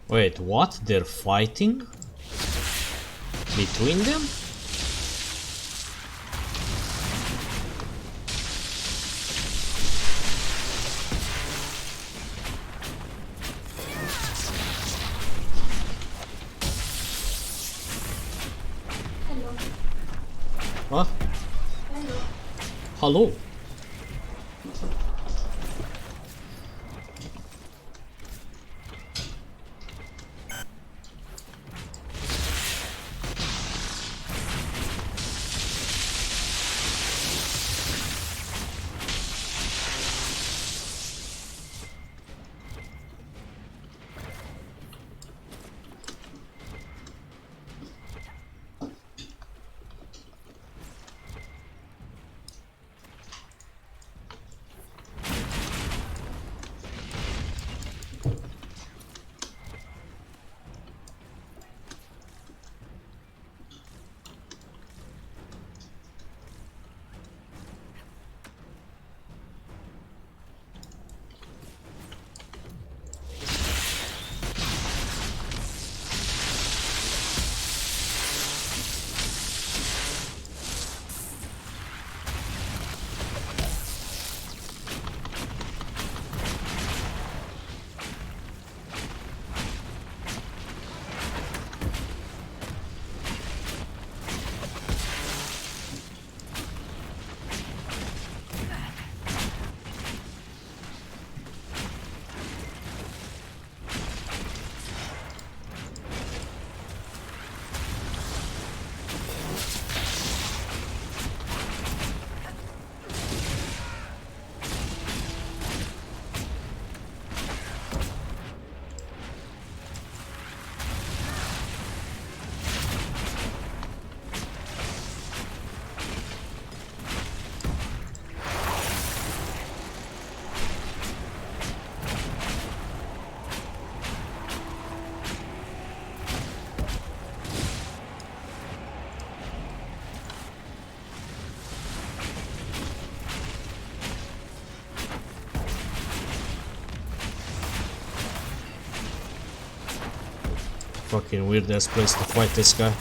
Wait, what? They're fighting? Between them? What? Hello? Fucking weird ass place to fight this guy.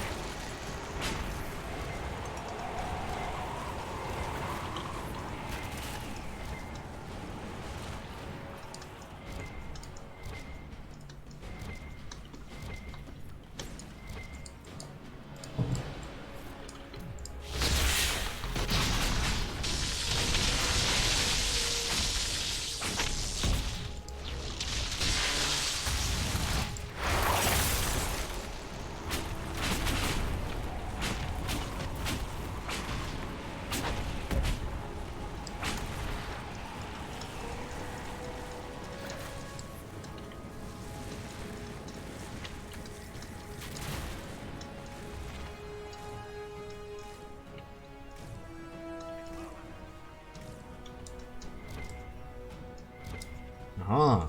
Ah,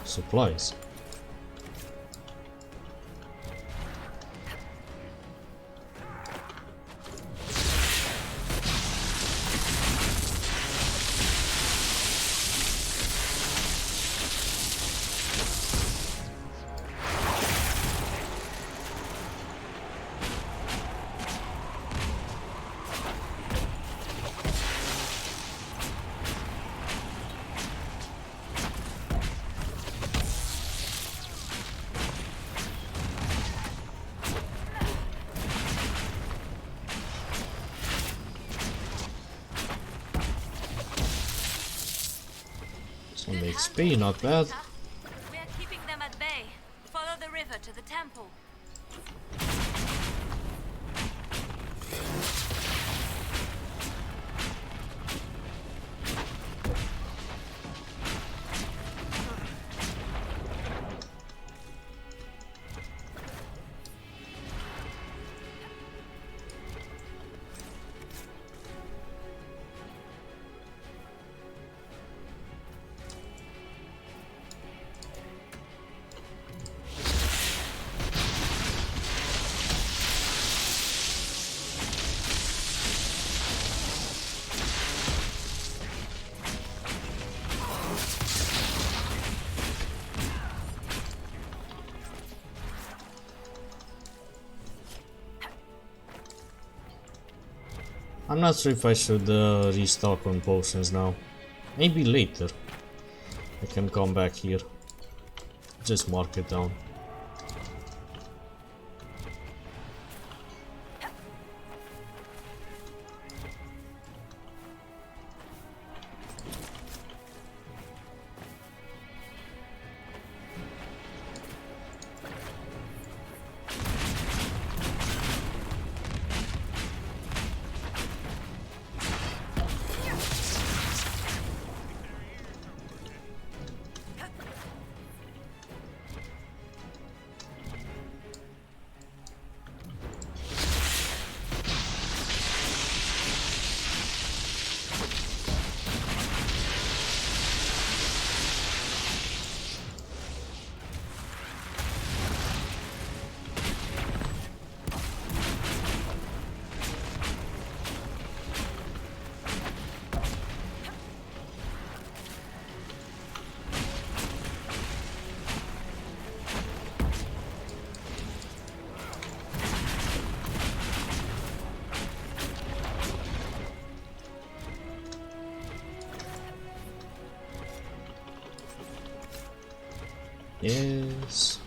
supplies. Some XP, not bad. We are keeping them at bay. Follow the river to the temple. I'm not sure if I should restock on potions now. Maybe later. I can come back here. Just mark it down. Yes.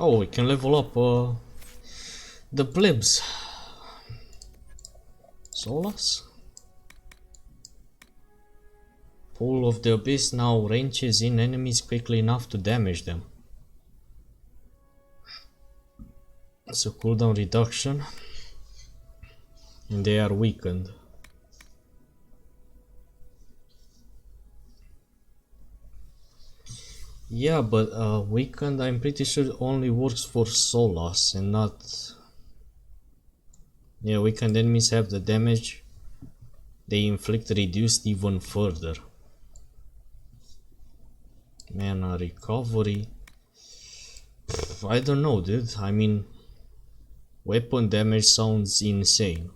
Oh, we can level up the plebs. Solas? Pool of the Abyss now ranges in enemies quickly enough to damage them. So cooldown reduction. And they are weakened. Yeah, but weakened I'm pretty sure only works for Solas and not... Yeah, weakened enemies have the damage they inflict reduced even further. Mana recovery... Pff, I don't know, dude. I mean... Weapon damage sounds insane.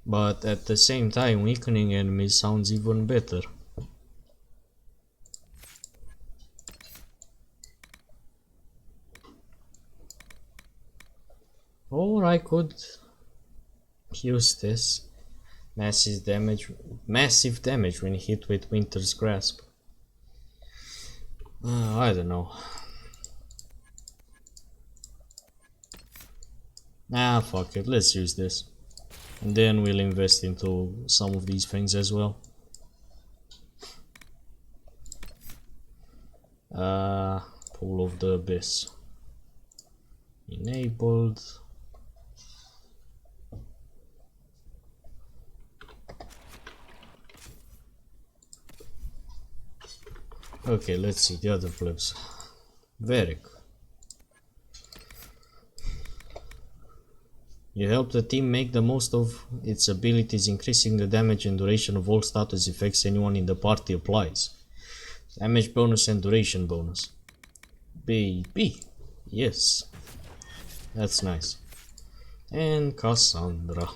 But at the same time, weakening enemies sounds even better. Or I could use this. Massive damage when hit with Winter's Grasp. I don't know. Nah, fuck it, let's use this. And then we'll invest into some of these things as well. Pool of the Abyss. Enabled. Okay, let's see the other flips. Varric. You help the team make the most of its abilities, increasing the damage and duration of all status effects anyone in the party applies. Damage bonus and duration bonus. baby. Yes, that's nice. And Cassandra.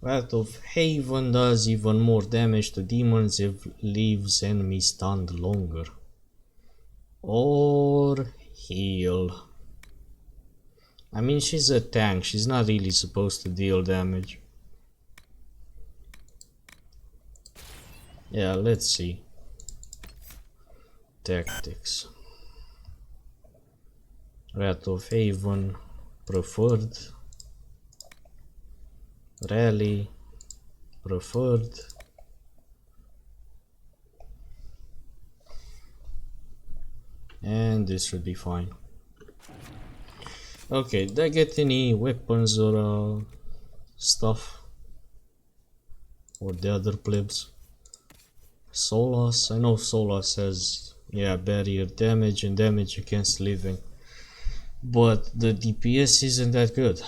Wrath of Haven does even more damage to demons if leaves enemies stunned longer. Or heal. I mean, she's a tank, she's not really supposed to deal damage. Yeah, let's see. Tactics. Wrath of Haven, preferred. Rally, preferred. And this should be fine. Okay, did I get any weapons or stuff? Or the other plebs? Solas, I know Solas has, yeah, barrier damage and damage against living. But the DPS isn't that good.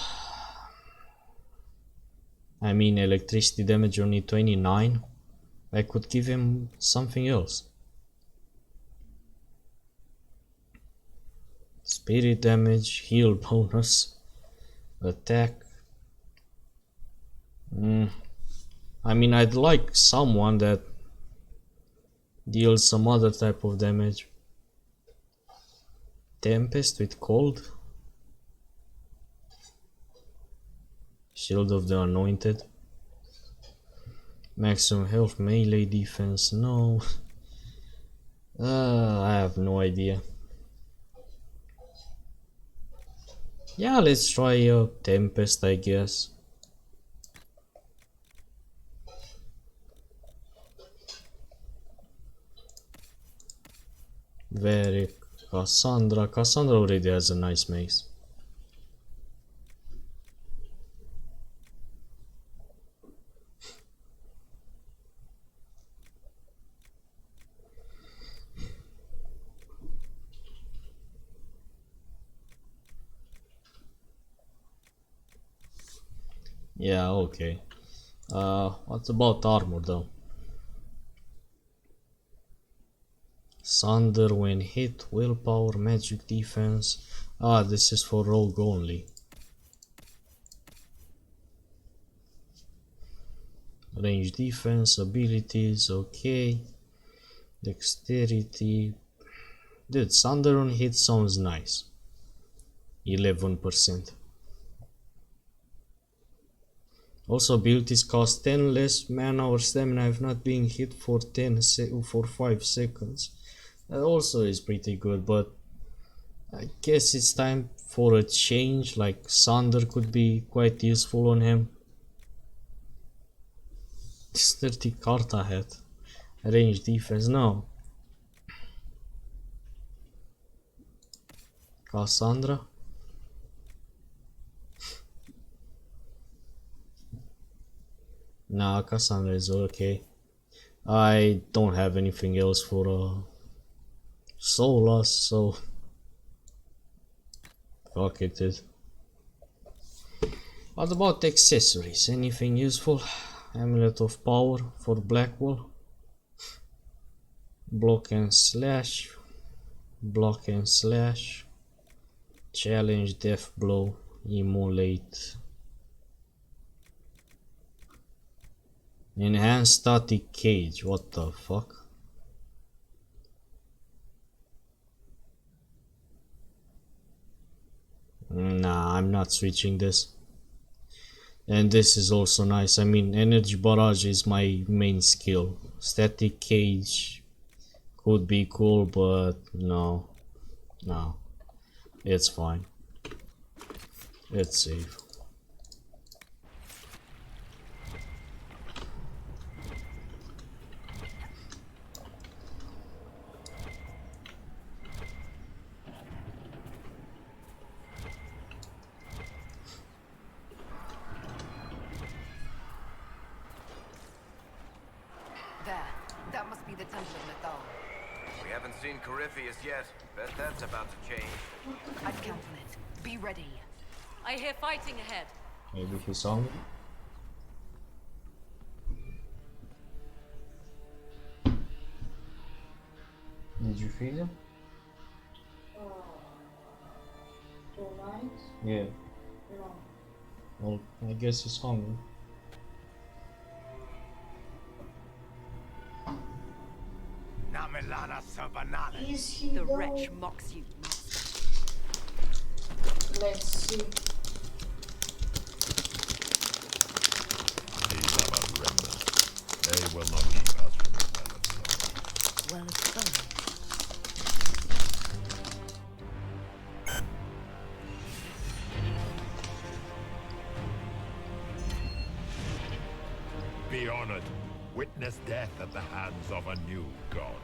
I mean, electricity damage only 29. I could give him something else. Spirit damage, heal bonus, attack. I mean, I'd like someone that deals some other type of damage. Tempest with cold. Shield of the Anointed. Maximum health, melee defense, no. I have no idea. Yeah, let's try Tempest, I guess. Very Cassandra. Cassandra already has a nice mace. Yeah, okay. What about armor though? Thunder when hit, willpower, magic defense. Ah, this is for rogue only. Range defense, abilities, okay. Dexterity. Dude, Thunder on hit sounds nice. 11%. Also, abilities cost 10 less mana or stamina if not being hit for 5 seconds. That also is pretty good, but I guess it's time for a change. Like Thunder could be quite useful on him. 30 Carta hat. Range defense, no. Cassandra. Nah, Cassandra is okay. I don't have anything else for Solas, so fuck it, dude. What about accessories? Anything useful? Amulet of Power for Blackwall. Block and slash. Block and slash. Challenge, Death Blow, Immolate. Enhanced Static Cage, what the fuck? Nah, I'm not switching this. And this is also nice. I mean, Energy Barrage is my main skill. Static Cage could be cool, but no. No. It's fine. Let's save. Seen Corypheus yet. Bet that's about to change. I'd count on it. Be ready. I hear fighting ahead. Maybe he saw me. Did you feed him? Tonight? Yeah. No. Well, I guess he's hungry. Is he The though? wretch mocks you, master. Let's see. These are but remnants. They will not keep us from the well of sorrow. Well of sorrow. Be honored. Witness death at the hands of a new god.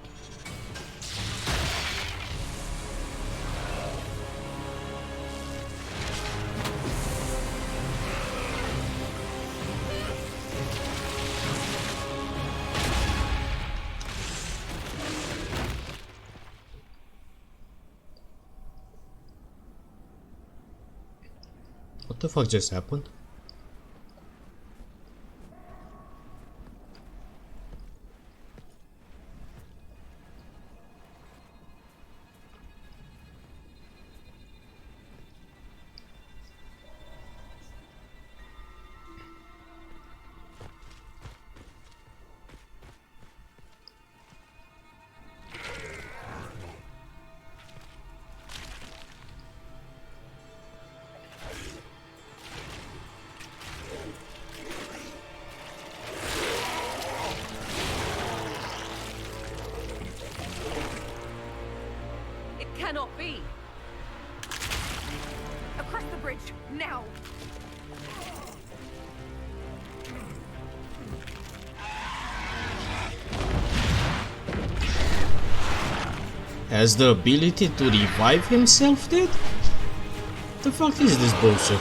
What the fuck just happened? Cannot be! Across the bridge, now! Has the ability to revive himself, dude? The fuck is this bullshit?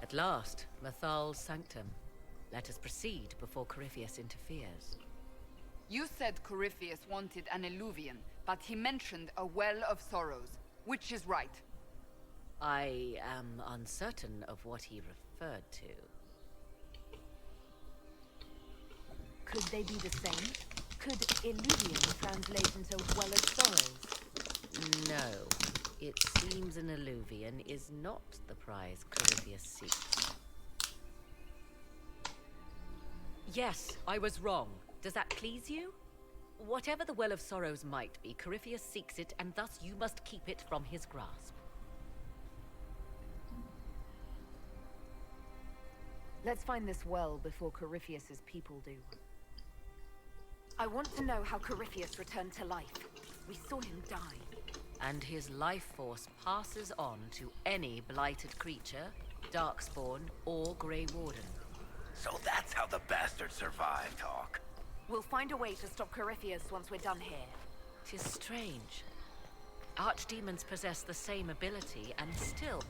At last, Mathal's sanctum. Let us proceed before Corypheus interferes. You said Corypheus wanted an eluvian, but he mentioned a well of sorrows. Which is right? I am uncertain of what he referred to. Could they be the same? Could Illuvian translate into well of sorrows? No. It seems an eluvian is not the prize Corypheus seeks. Yes, I was wrong. Does that please you? Whatever the Well of Sorrows might be, Corypheus seeks it, and thus you must keep it from his grasp. Let's find this well before Corypheus's people do. I want to know how Corypheus returned to life. We saw him die. And his life force passes on to any blighted creature, darkspawn, or Grey Warden. So that's how the bastard survived, Hawk. We'll find a way to stop Corypheus once we're done here. 'Tis strange. Archdemons possess the same ability, and still...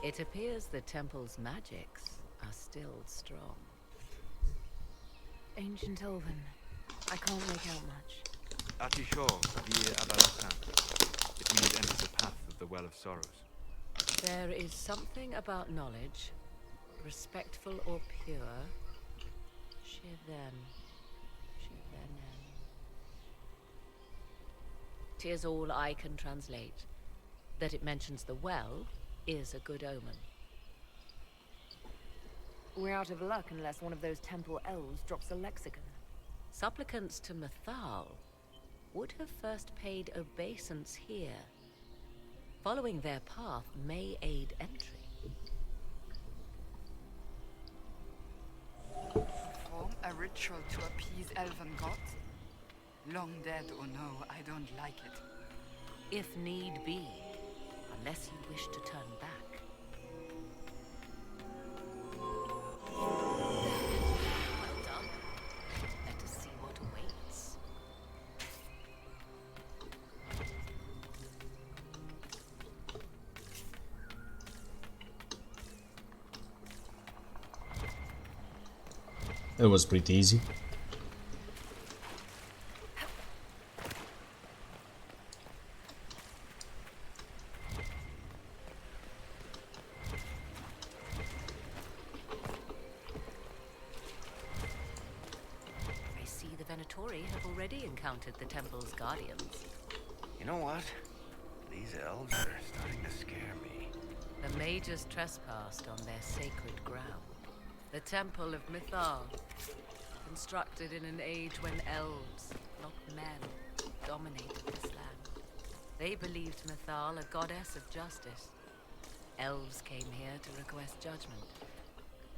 It appears the temple's magics are still strong. Ancient Elven. I can't make out much. Atisho, Vir Abalasan. It means enter the path of the Well of Sorrows. There is something about knowledge, respectful or pure. Shiven. Shivenen. 'Tis all I can translate. That it mentions the well is a good omen. We're out of luck unless one of those temple elves drops a lexicon. Supplicants to Mathal would have first paid obeisance here. Following their path may aid entry. Perform a ritual to appease elven gods? Long dead or no, I don't like it. If need be, unless you wish to turn back. Well done. Let us see what It was pretty easy. I see the Venatori have already encountered the temple's guardians. You know what? These elves are starting to scare me. The mages trespassed on their sacred ground. The Temple of Mythal, constructed in an age when elves, not men, dominated this land. They believed Mythal a goddess of justice. Elves came here to request judgment,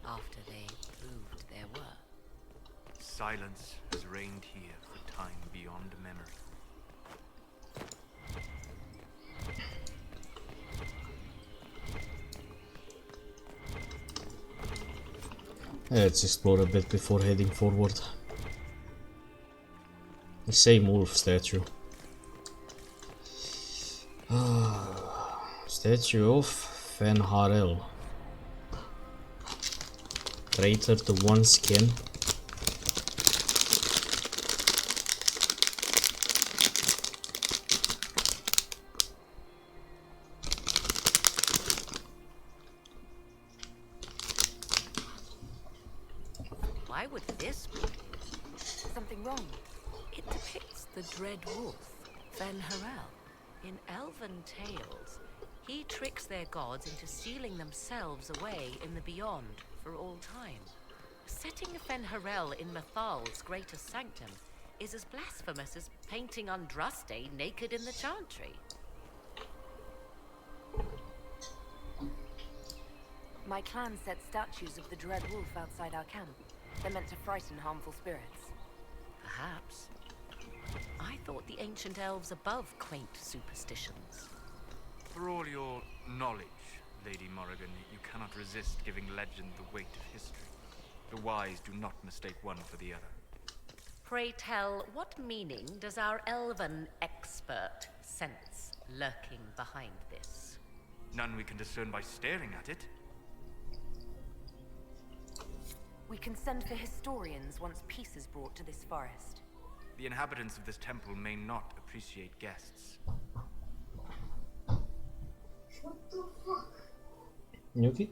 after they proved their worth. Silence has reigned here for time beyond memory. Let's explore a bit before heading forward. The same wolf statue. Statue of Fenharel. Traitor to one skin. Why would this be? Something wrong? It depicts the Dread Wolf, Fenharel. In elven tales, he tricks their gods into sealing themselves away in the beyond for all time. Setting Fenharel in Mythal's greatest sanctum is as blasphemous as painting Andraste naked in the chantry. My clan set statues of the Dread Wolf outside our camp. They're meant to frighten harmful spirits. Perhaps. I thought the ancient elves above quaint superstitions. For all your knowledge, Lady Morrigan, you cannot resist giving legend the weight of history. The wise do not mistake one for the other. Pray tell, what meaning does our elven expert sense lurking behind this? None we can discern by staring at it. We can send for historians once peace is brought to this forest. The inhabitants of this temple may not appreciate guests. What the fuck? Gnocchi?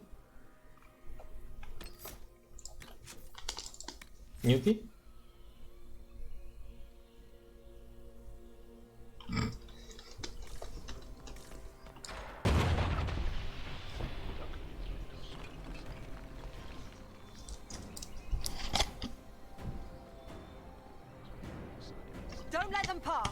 Gnocchi? Don't let them pass.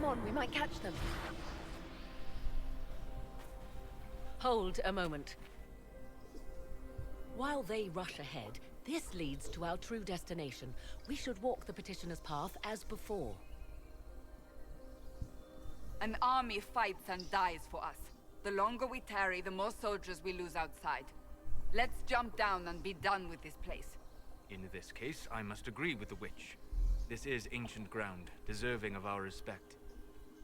Come on, we might catch them. Hold a moment. While they rush ahead, this leads to our true destination. We should walk the petitioner's path as before. An army fights and dies for us. The longer we tarry, the more soldiers we lose outside. Let's jump down and be done with this place. In this case, I must agree with the witch. This is ancient ground, deserving of our respect.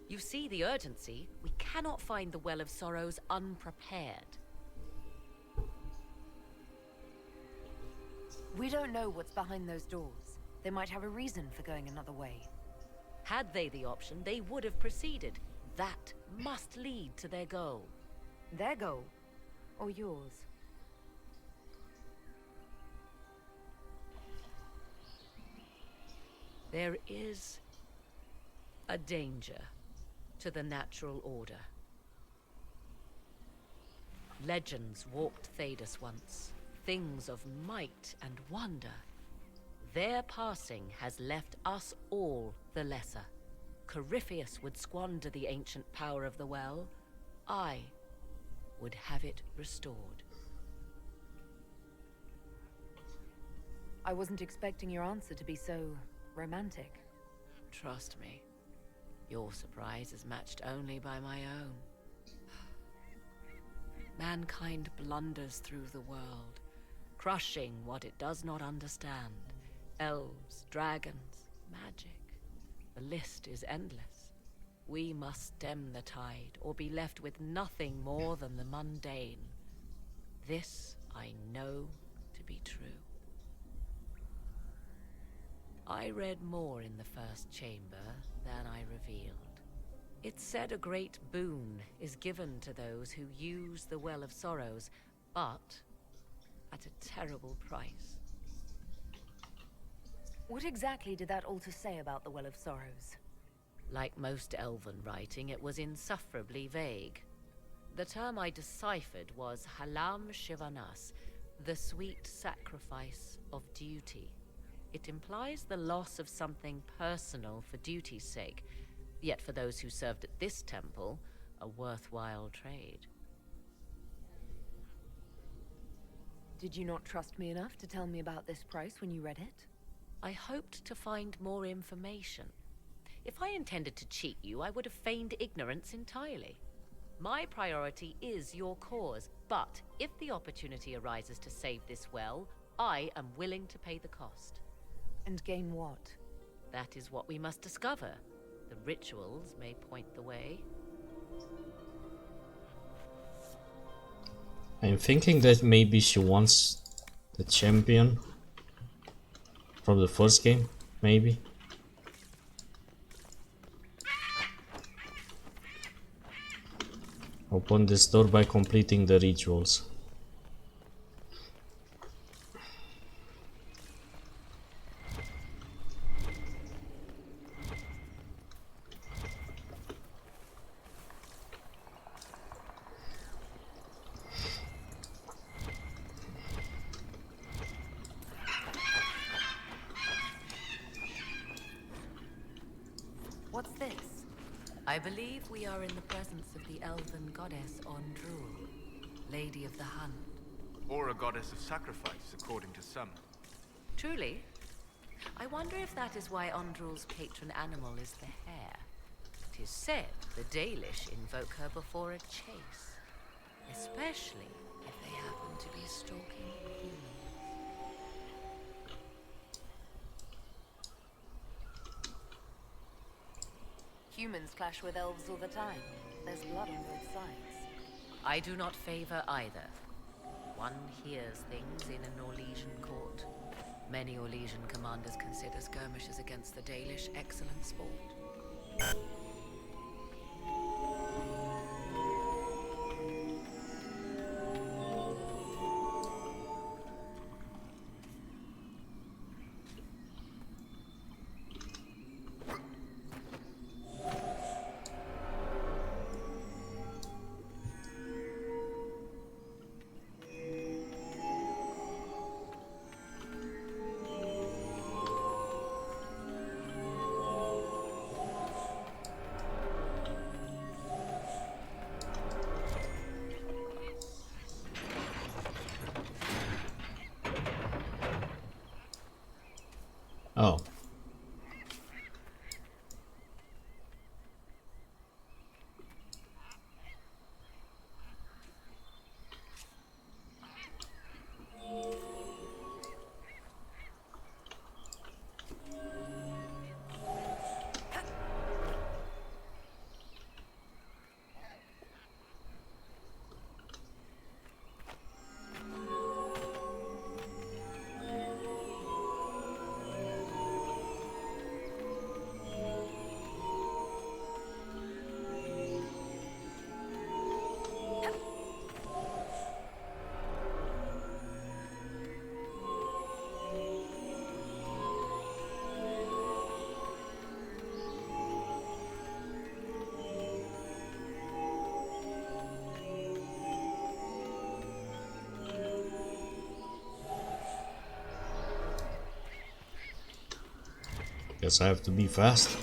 You see the urgency? We cannot find the Well of Sorrows unprepared. We don't know what's behind those doors. They might have a reason for going another way. Had they the option, they would have proceeded. That must lead to their goal. Their goal? Or yours? There is a danger to the natural order. Legends walked Thedas once, things of might and wonder. Their passing has left us all the lesser. Corypheus would squander the ancient power of the well. I would have it restored. I wasn't expecting your answer to be so romantic. Trust me, your surprise is matched only by my own. Mankind blunders through the world, crushing what it does not understand. Elves, dragons, magic. The list is endless. We must stem the tide, or be left with nothing more than the mundane. This I know to be true. I read more in the first chamber than I revealed. It said a great boon is given to those who use the Well of Sorrows, but at a terrible price. What exactly did that altar say about the Well of Sorrows? Like most elven writing, it was insufferably vague. The term I deciphered was Halam Shivanas, the sweet sacrifice of duty. It implies the loss of something personal for duty's sake, yet for those who served at this temple, a worthwhile trade. Did you not trust me enough to tell me about this price when you read it? I hoped to find more information. If I intended to cheat you, I would have feigned ignorance entirely. My priority is your cause, but if the opportunity arises to save this well, I am willing to pay the cost. And gain what? That is what we must discover. The rituals may point the way. I'm thinking that maybe she wants the champion from the first game, maybe. Open this door by completing the rituals. What's this? I believe we are in the presence of the elven goddess Ondrul, Lady of the Hunt. Or a goddess of sacrifice, according to some. Truly? I wonder if that is why Ondrul's patron animal is the hare. It is said the Dalish invoke her before a chase, especially if they happen to be stalking humans. Humans clash with elves all the time. There's blood on both sides. I do not favor either. One hears things in an Orlesian court. Many Orlesian commanders consider skirmishes against the Dalish excellent sport. Oh. Guess I have to be fast.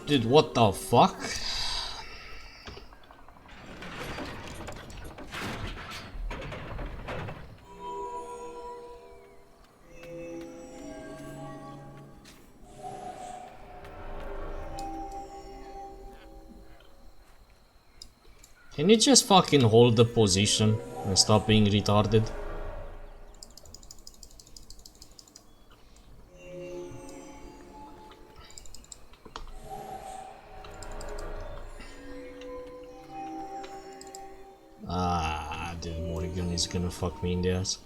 Dude, what the fuck? Can you just fucking hold the position and stop being retarded? Ah, dude, Morrigan is gonna fuck me in the ass.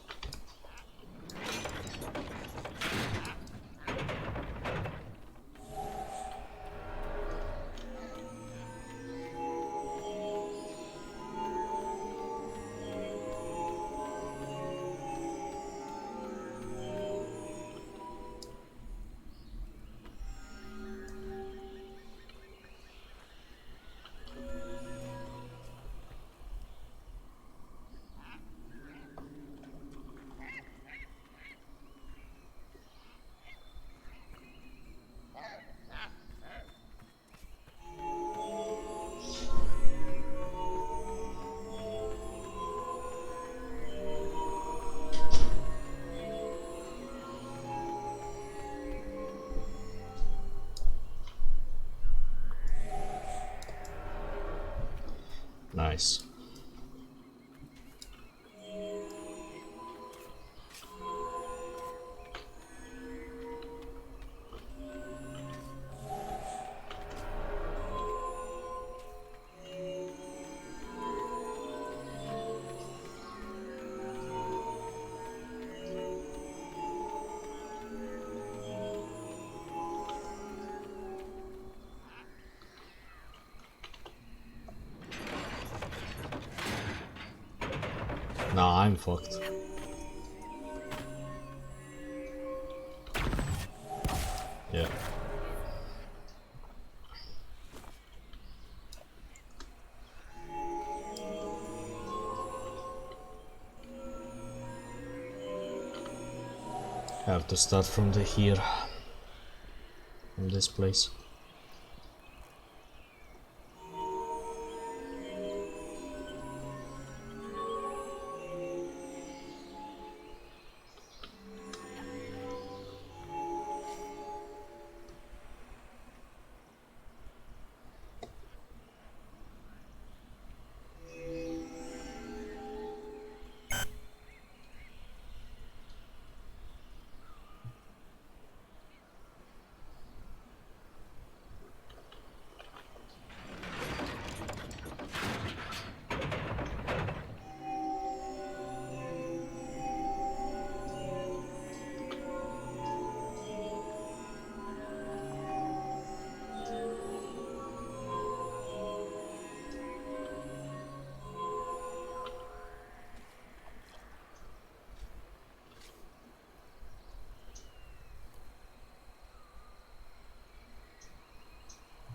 Nice. Nah, I'm fucked. Yeah. Have to start from the here. From this place.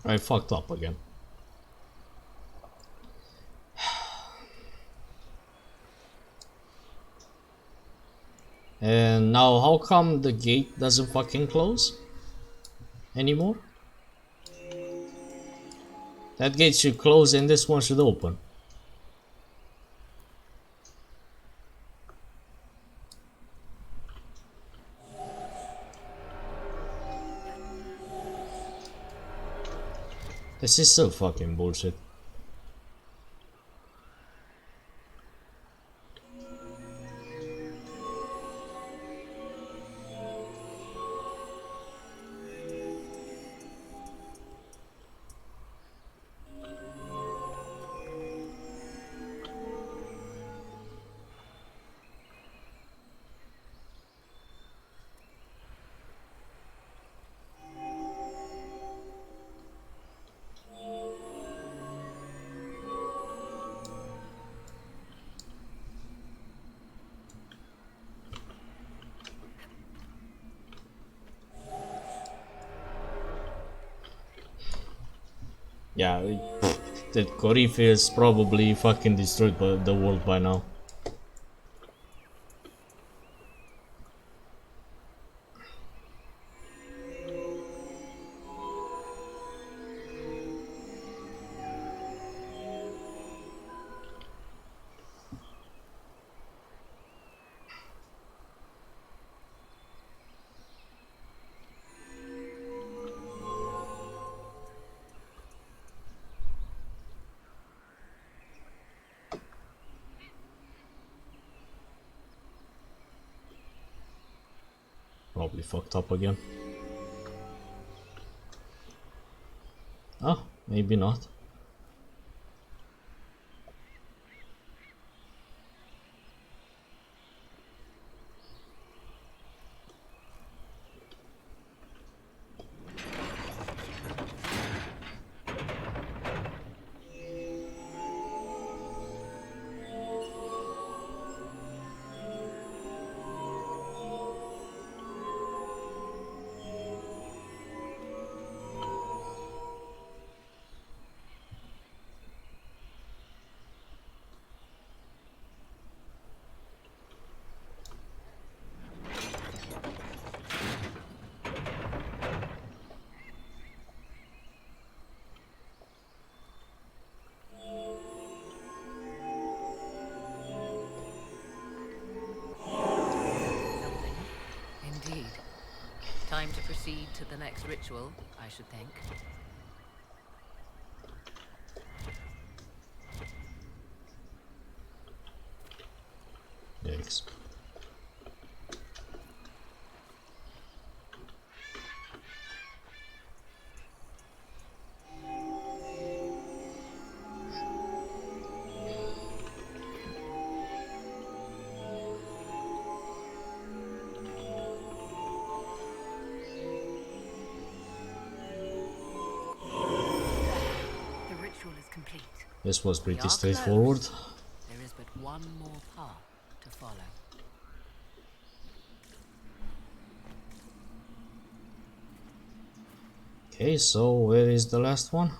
I fucked up again. And now how come the gate doesn't fucking close anymore? That gate should close and this one should open. This is so fucking bullshit. Yeah, that Corif is probably fucking destroyed the world by now. Probably fucked up again. Oh, maybe not. Indeed. Time to proceed to the next ritual, I should think. Thanks. Complete. This was pretty straightforward. There is but one more path to follow. Okay, so where is the last one?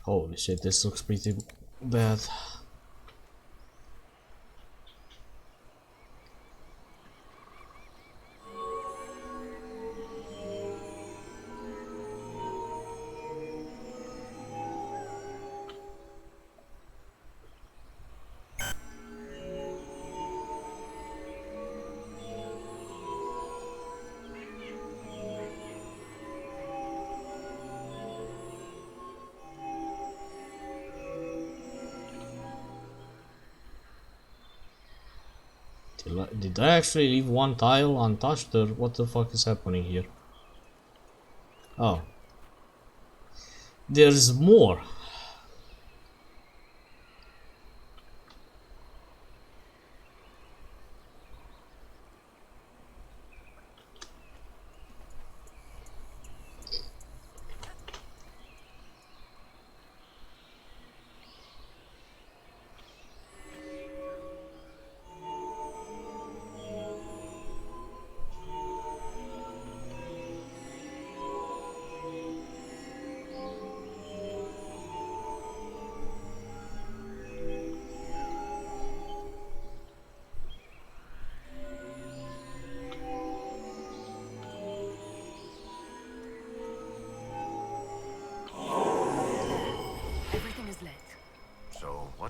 Holy shit, this looks pretty bad. Did I actually leave one tile untouched, or what the fuck is happening here? Oh. There's more.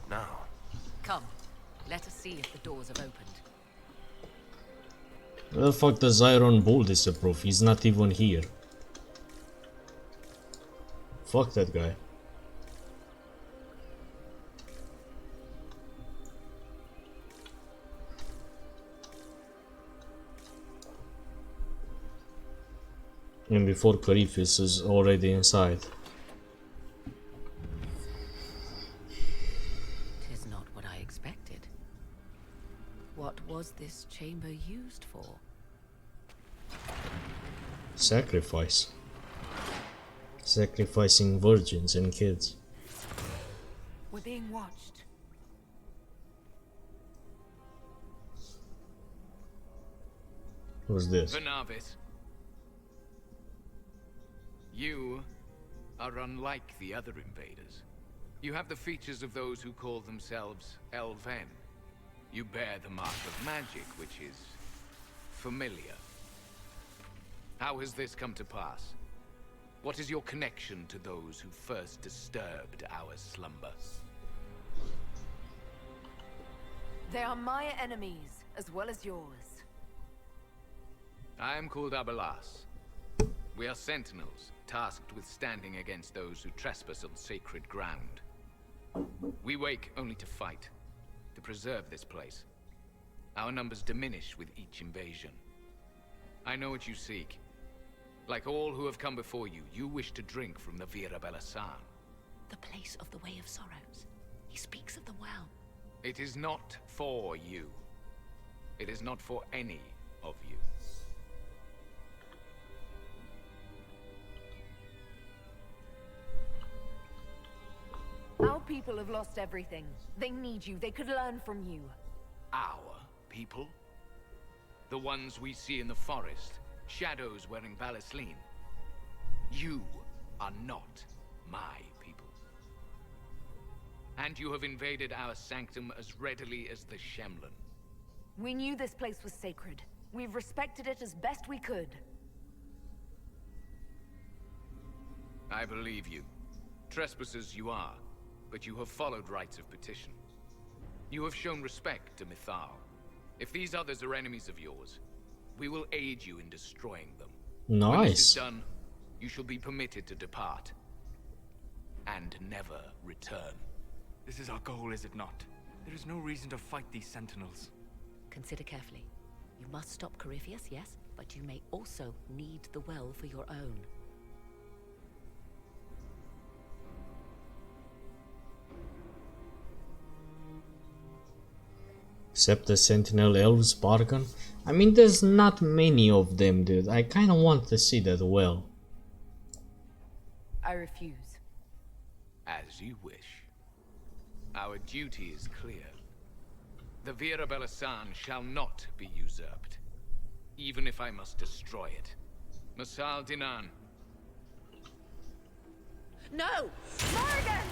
What now? Come, let us see if the doors have opened. Where the fuck does Iron Bull disapprove? He's not even here. Fuck that guy. And before Corypheus is already inside. Tis not what I expected. What was this chamber used for? Sacrifice. Sacrificing virgins and kids. We're being watched. Who's this? Vernavis. You are unlike the other invaders. You have the features of those who call themselves Elven. You bear the mark of magic, which is familiar. How has this come to pass? What is your connection to those who first disturbed our slumber? They are my enemies, as well as yours. I am called Abelas. We are sentinels, tasked with standing against those who trespass on sacred ground. We wake only to fight, to preserve this place. Our numbers diminish with each invasion. I know what you seek. Like all who have come before you, you wish to drink from the Vira Belasan. The place of the Way of Sorrows. He speaks of them well. It is not for you. It is not for any of you. Our people have lost everything. They need you. They could learn from you. Our people? The ones we see in the forest, shadows wearing Valisleen. You are not my people. And you have invaded our sanctum as readily as the Shemlin. We knew this place was sacred. We've respected it as best we could. I believe you. Trespassers you are, but you have followed rites of petition. You have shown respect to Mythal. If these others are enemies of yours, we will aid you in destroying them. Nice. When this is done, you shall be permitted to depart. And never return. This is our goal, is it not? There is no reason to fight these sentinels. Consider carefully. You must stop Corypheus, yes, but you may also need the well for your own. Except the Sentinel Elves bargain. I mean, there's not many of them, dude. I kind of want to see that well. I refuse. As you wish. Our duty is clear. The Vira Belasan shall not be usurped, even if I must destroy it. Masal Dinan. No! Morgan!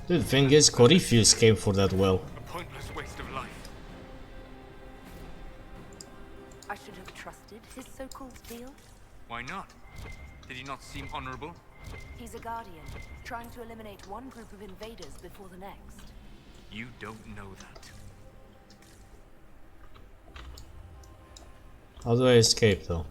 Dude, the thing is, Corypheus came for that well. A pointless waste of life. I should have trusted his so-called zeal. Why not? Did he not seem honorable? He's a guardian, trying to eliminate one group of invaders before the next. You don't know that. How do I escape though?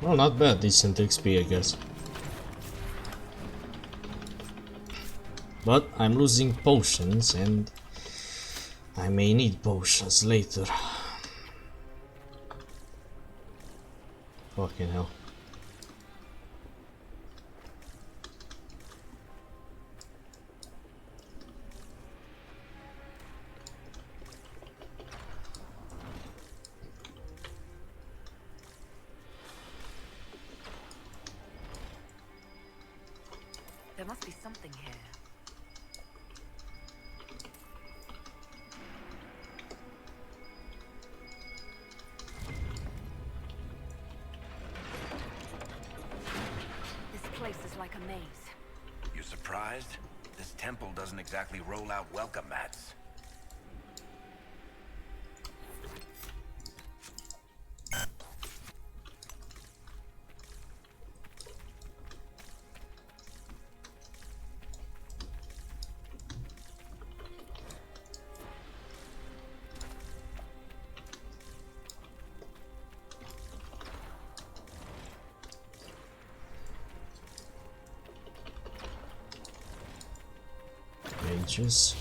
Well, not bad, decent XP, I guess. But I'm losing potions and I may need potions later. Fucking hell. There must be something here. This place is like a maze. You surprised? This temple doesn't exactly roll out welcome mats. Mages.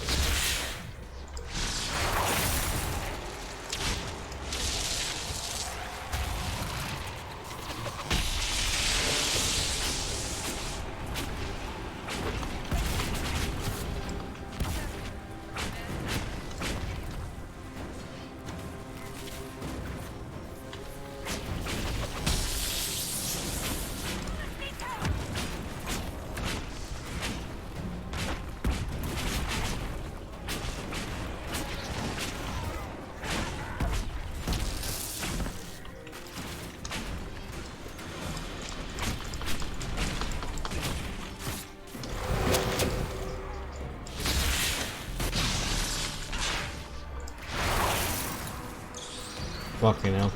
Fucking hell.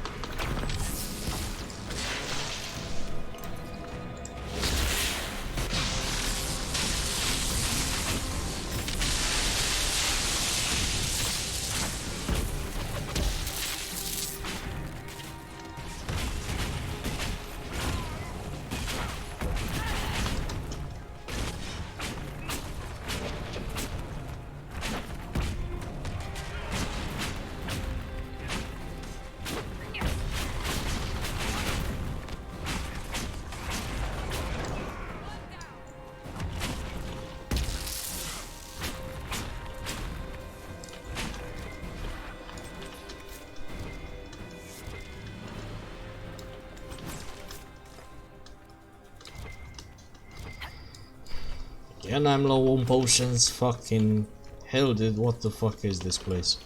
And I'm low on potions. Fucking hell, dude. What the fuck is this place?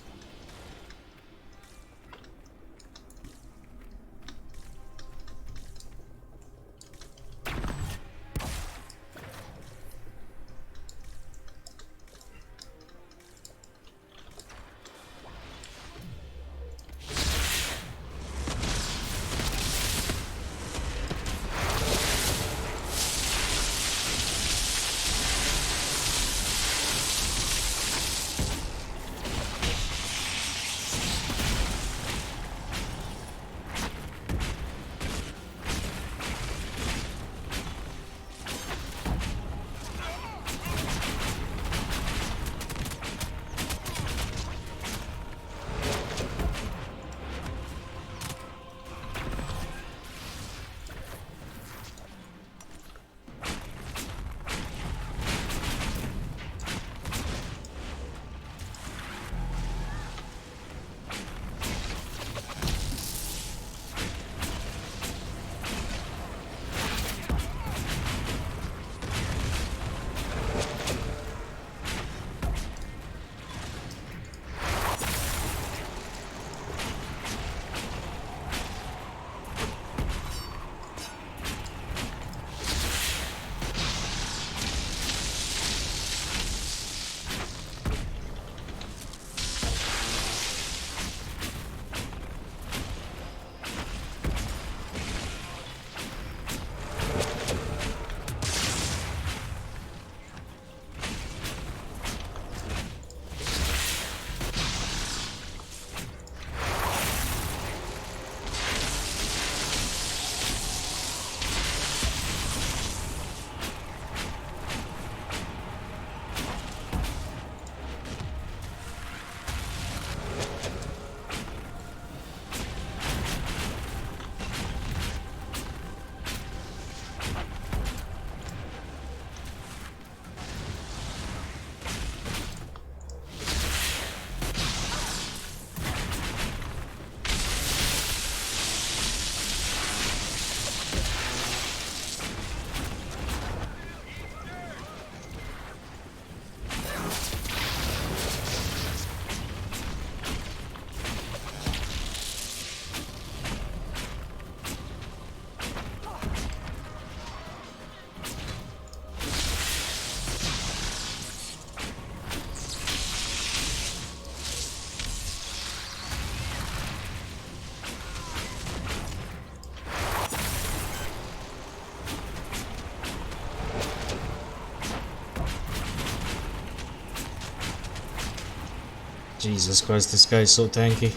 Jesus Christ, this guy is so tanky.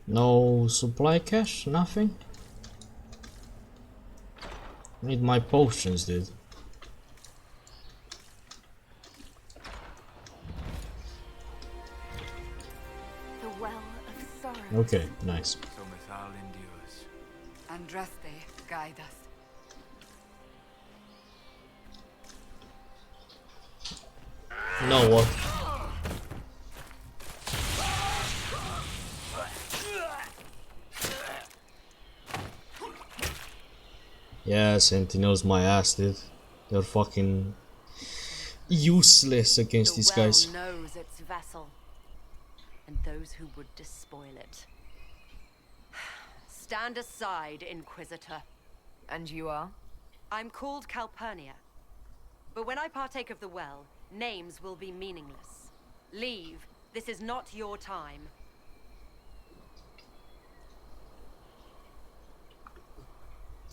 No supply cache, nothing. Need my potions, dude. The well of sorrow. Okay, nice. So Mithal endures. Andraste, guide us. You know what? Yeah, Sentinels my ass, dude. They're fucking useless against these guys. The well knows its vessel, and those who would despoil it. Stand aside, Inquisitor. And you are? I'm called Calpurnia. But when I partake of the well, names will be meaningless. Leave. This is not your time.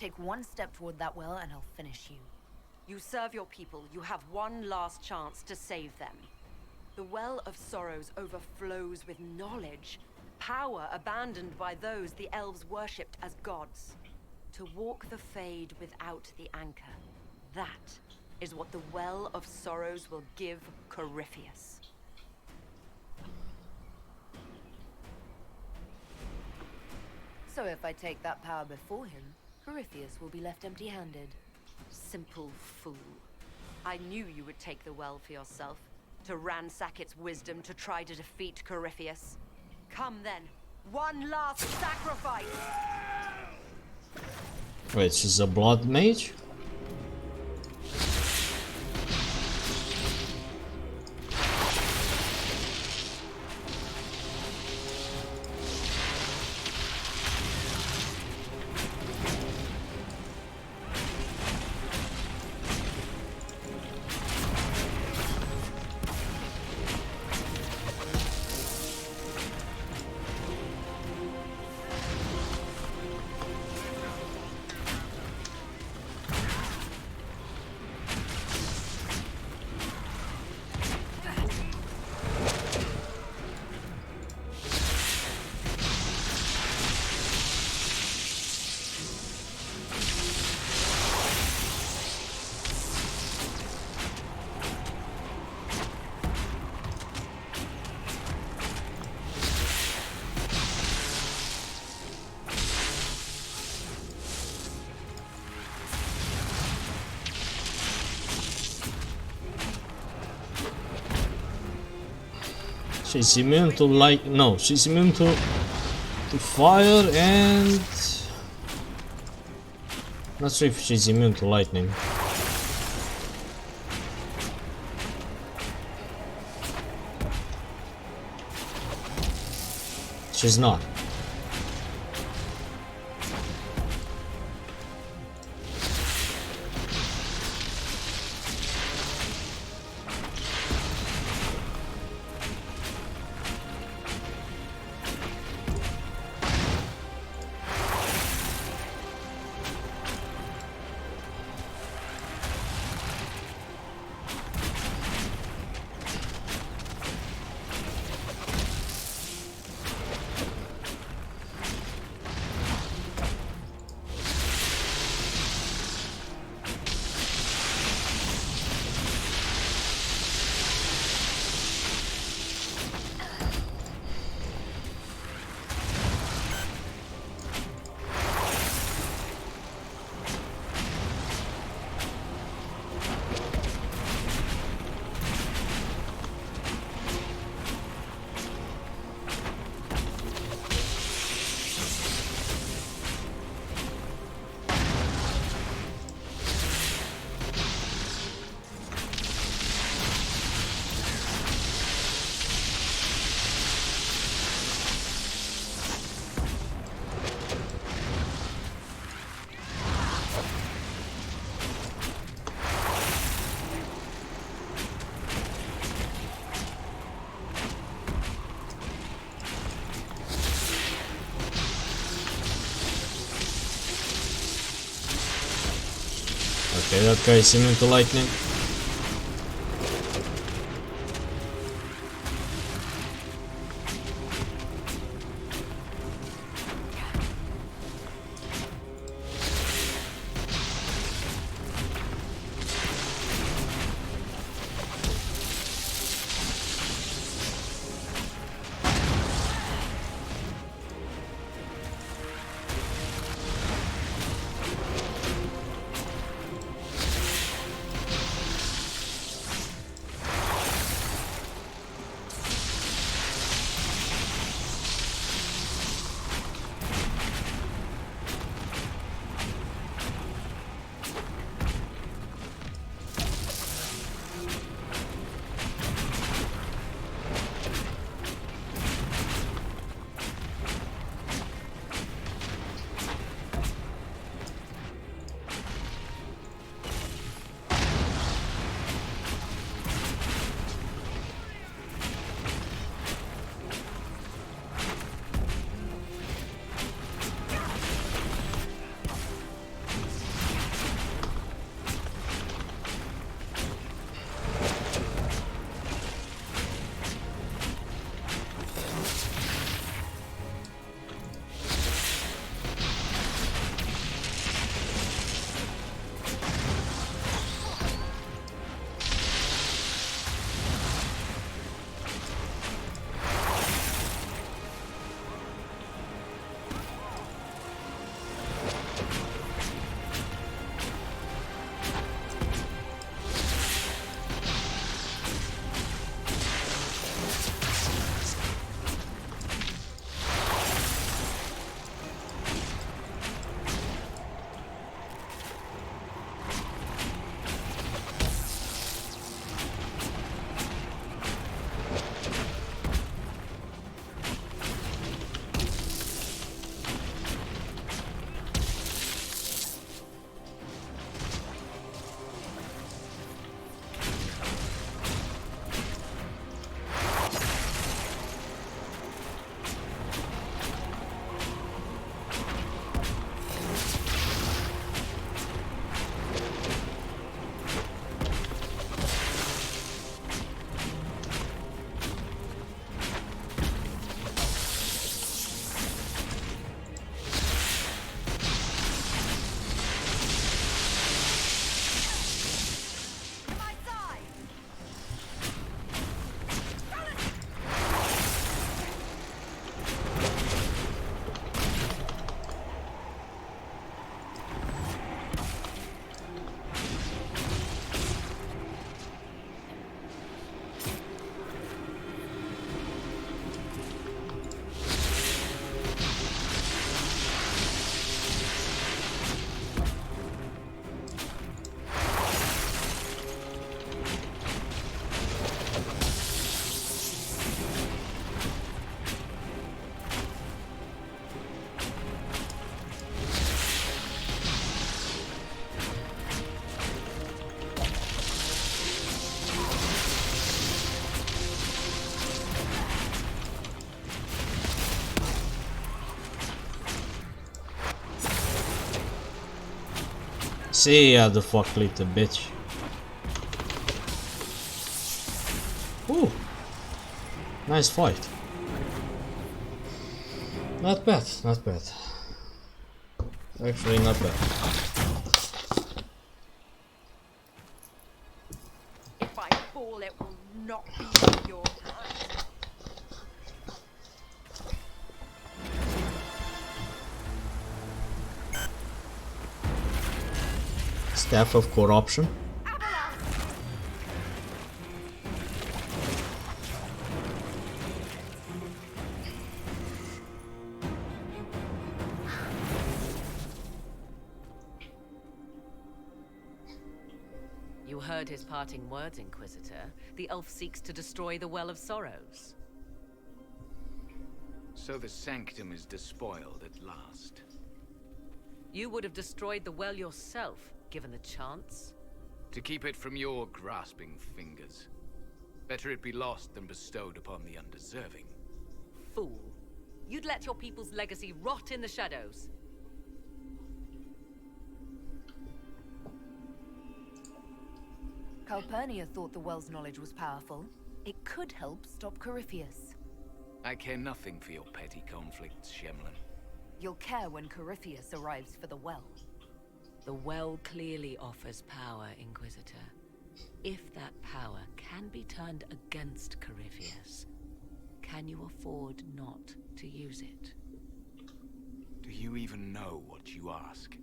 Take one step toward that well and I'll finish you. You serve your people. You have one last chance to save them. The Well of Sorrows overflows with knowledge, power abandoned by those the elves worshipped as gods. To walk the Fade without the anchor. That is what the Well of Sorrows will give Corypheus. So if I take that power before him, Corypheus will be left empty-handed. Simple fool. I knew you would take the well for yourself, to ransack its wisdom to try to defeat Corypheus. Come then, one last sacrifice! Wait, she's a blood mage? She's immune to light. No, she's immune to fire and not sure if she's immune to lightning. She's not. Okay, that guy is immune to lightning. See ya, the fuck little bitch. Ooh, nice fight. Not bad, not bad. Actually, not bad. If I fall, it will not be in your hands. Staff of Corruption. You heard his parting words, Inquisitor. The elf seeks to destroy the Well of Sorrows. So the sanctum is despoiled at last. You would have destroyed the well yourself, given the chance. To keep it from your grasping fingers. Better it be lost than bestowed upon the undeserving. Fool. You'd let your people's legacy rot in the shadows. Calpurnia thought the well's knowledge was powerful. It could help stop Corypheus. I care nothing for your petty conflicts, Shemlin. You'll care when Corypheus arrives for the well. The well clearly offers power, Inquisitor. If that power can be turned against Corypheus, can you afford not to use it? Do you even know what you ask?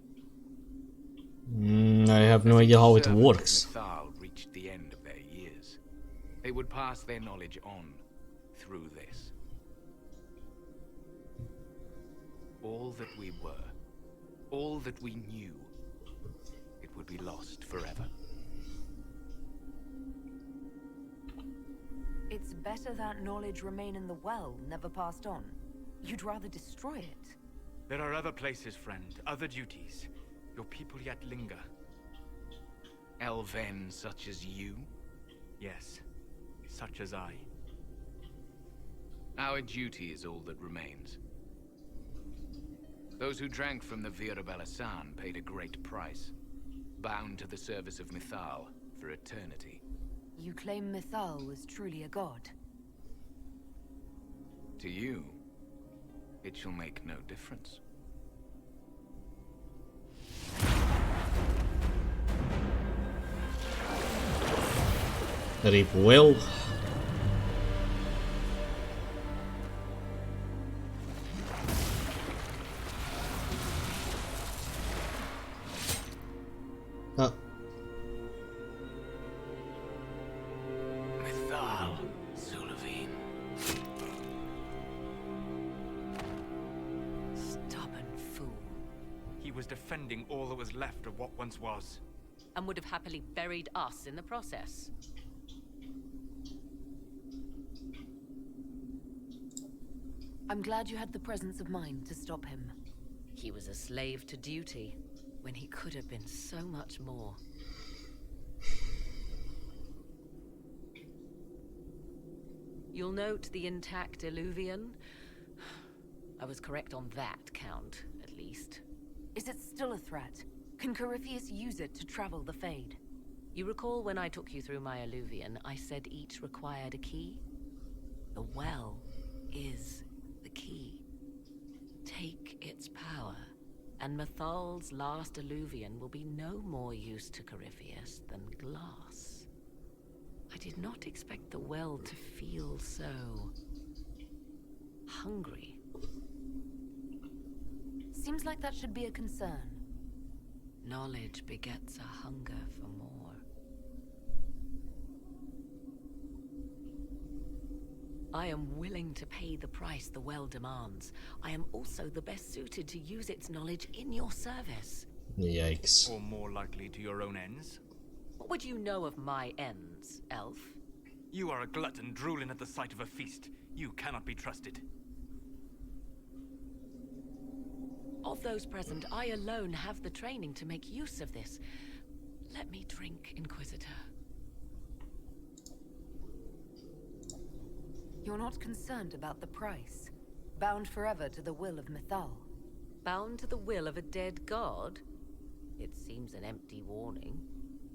I have no idea how it works. Mythal reached the end of their years. They would pass their knowledge on through this. All that we were, all that we knew, it would be lost forever. It's better that knowledge remain in the well, never passed on. You'd rather destroy it. There are other places, friend, other duties. Your people yet linger. Elven such as you? Yes, such as I. Our duty is all that remains. Those who drank from the Vir of Alasan paid a great price, bound to the service of Mythal for eternity. You claim Mythal was truly a god? To you, it shall make no difference. Rip well. Mythal, Sulavine. Stubborn fool. He was defending all that was left of what once was. And would have happily buried us in the process. I'm glad you had the presence of mind to stop him. He was a slave to duty, when he could have been so much more. You'll note the intact Illuvian. I was correct on that count, at least. Is it still a threat? Can Corypheus use it to travel the Fade? You recall when I took you through my Illuvian, I said each required a key? The well is the key. Take its power, and Mythal's last Illuvian will be no more use to Corypheus than glass. I did not expect the well to feel so hungry. Seems like that should be a concern. Knowledge begets a hunger for more. I am willing to pay the price the well demands. I am also the best suited to use its knowledge in your service. Yikes. Or more likely to your own ends? What would you know of my ends, elf? You are a glutton drooling at the sight of a feast. You cannot be trusted. Of those present, I alone have the training to make use of this. Let me drink, Inquisitor. You're not concerned about the price? Bound forever to the will of Mythal? Bound to the will of a dead god? It seems an empty warning.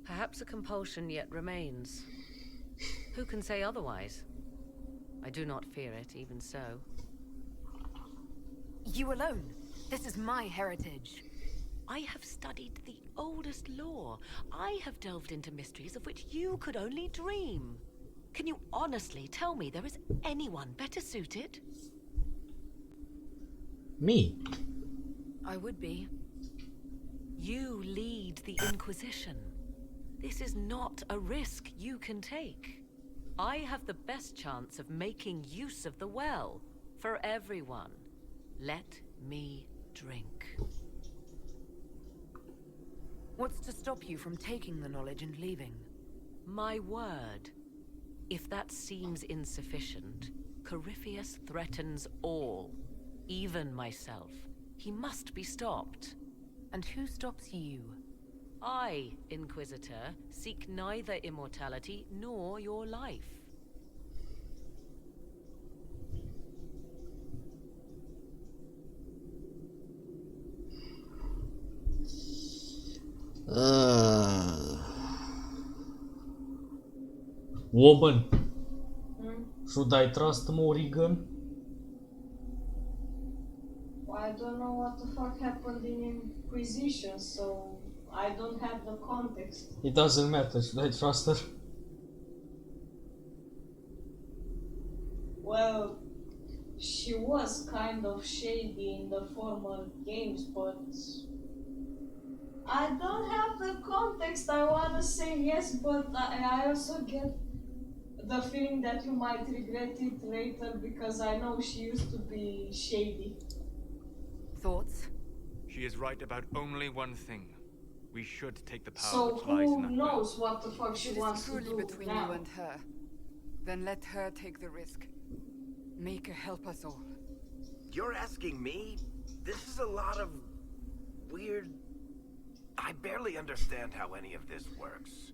Perhaps a compulsion yet remains. Who can say otherwise? I do not fear it, even so. You alone? This is my heritage. I have studied the oldest lore. I have delved into mysteries of which you could only dream. Can you honestly tell me there is anyone better suited? Me? I would be. You lead the Inquisition. This is not a risk you can take. I have the best chance of making use of the well for everyone. Let me drink. What's to stop you from taking the knowledge and leaving? My word. If that seems insufficient, Corypheus threatens all, even myself. He must be stopped. And who stops you? I, Inquisitor, seek neither immortality nor your life. Woman, Hmm? should I trust Morrigan? I don't know what the fuck happened in Inquisition, so I don't have the context. It doesn't matter, should I trust her? Well, she was kind of shady in the former games, but I don't have the context. I wanna say yes, but I also get the feeling that you might regret it later because I know she used to be shady. Thoughts? She is right about only one thing. We should take the power So which lies in who that knows what the fuck If she it is wants to truly do between now? you and her, then let her take the risk. Make her help us all. You're asking me? This is a lot of weird... I barely understand how any of this works.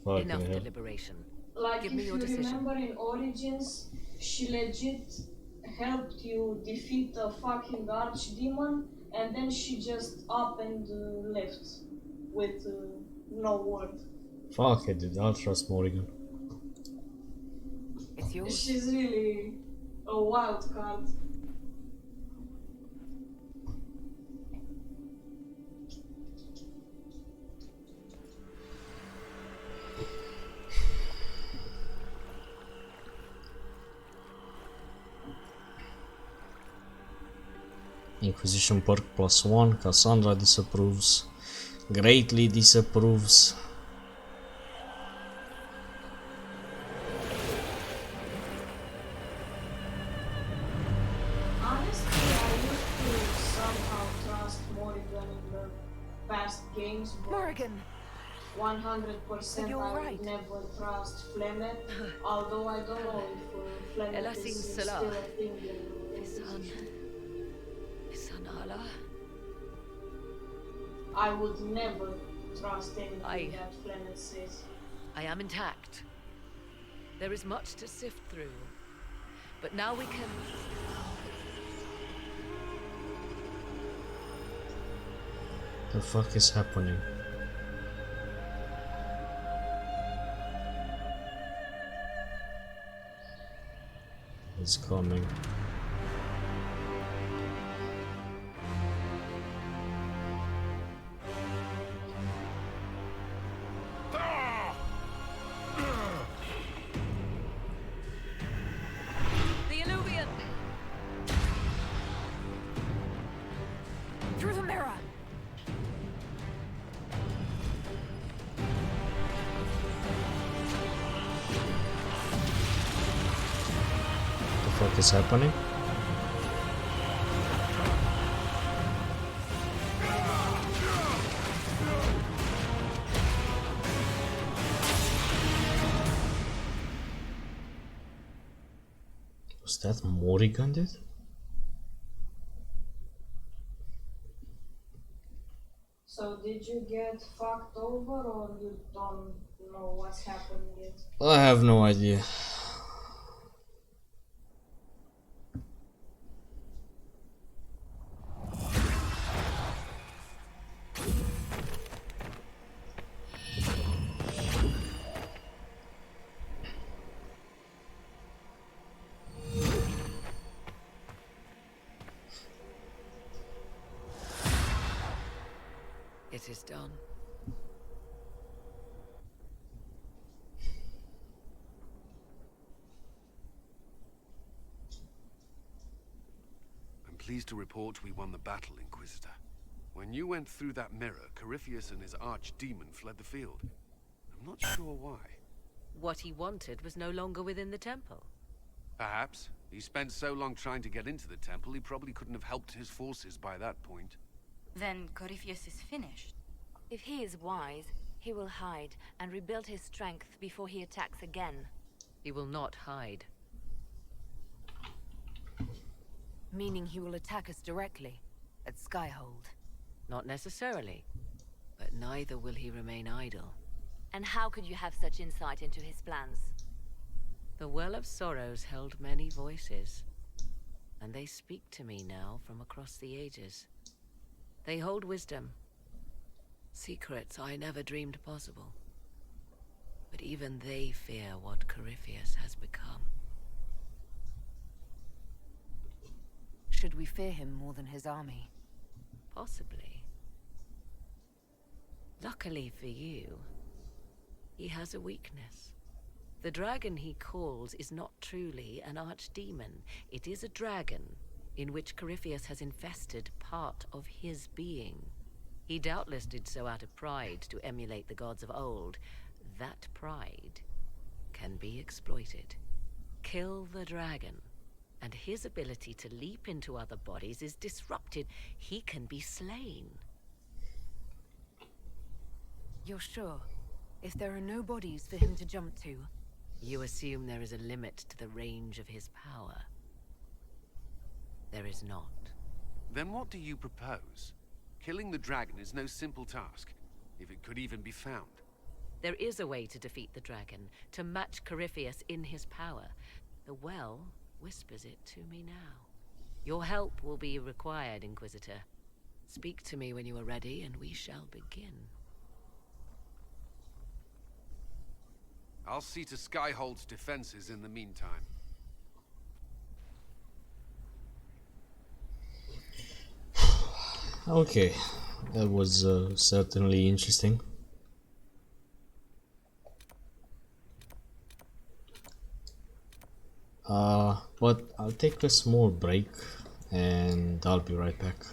Enough deliberation. Like Give if me your you decision. remember in Origins, she legit helped you defeat a fucking archdemon, and then she just up and left with no word. Fuck it, dude, I'll trust Morrigan. It's yours. She's really a wild card. Inquisition perk +1, Cassandra disapproves, greatly disapproves. Honestly, I used to somehow trust Morrigan in the past games, but Morrigan! 100% You're I right. would never trust Flemeth, although I don't know if Flemeth is still a thing in Inquisition. Isanala. I would never trust anything that Flemeth says. I am intact. There is much to sift through. But now we can... The fuck is happening? It's coming. The Illuvian! Through the mirror! The fuck is happening? Was that Morrigan did? So did you get fucked over or you don't know what's happening yet? I have no idea. It is done. I'm pleased to report we won the battle, Inquisitor. When you went through that mirror, Corypheus and his archdemon fled the field. I'm not sure why. What he wanted was no longer within the temple. Perhaps. He spent so long trying to get into the temple, he probably couldn't have helped his forces by that point. Then Corypheus is finished. If he is wise, he will hide and rebuild his strength before he attacks again. He will not hide. Meaning he will attack us directly, at Skyhold. Not necessarily. But neither will he remain idle. And how could you have such insight into his plans? The Well of Sorrows held many voices. And they speak to me now from across the ages. They hold wisdom. Secrets I never dreamed possible. But even they fear what Corypheus has become. Should we fear him more than his army? Possibly. Luckily for you, he has a weakness. The dragon he calls is not truly an archdemon. It is a dragon in which Corypheus has infested part of his being. He doubtless did so out of pride to emulate the gods of old. That pride can be exploited. Kill the dragon, and his ability to leap into other bodies is disrupted. He can be slain. You're sure? If there are no bodies for him to jump to? You assume there is a limit to the range of his power. There is not. Then what do you propose? Killing the dragon is no simple task, if it could even be found. There is a way to defeat the dragon, to match Corypheus in his power. The well whispers it to me now. Your help will be required, Inquisitor. Speak to me when you are ready, and we shall begin. I'll see to Skyhold's defenses in the meantime. Okay, that was certainly interesting. But I'll take a small break and I'll be right back.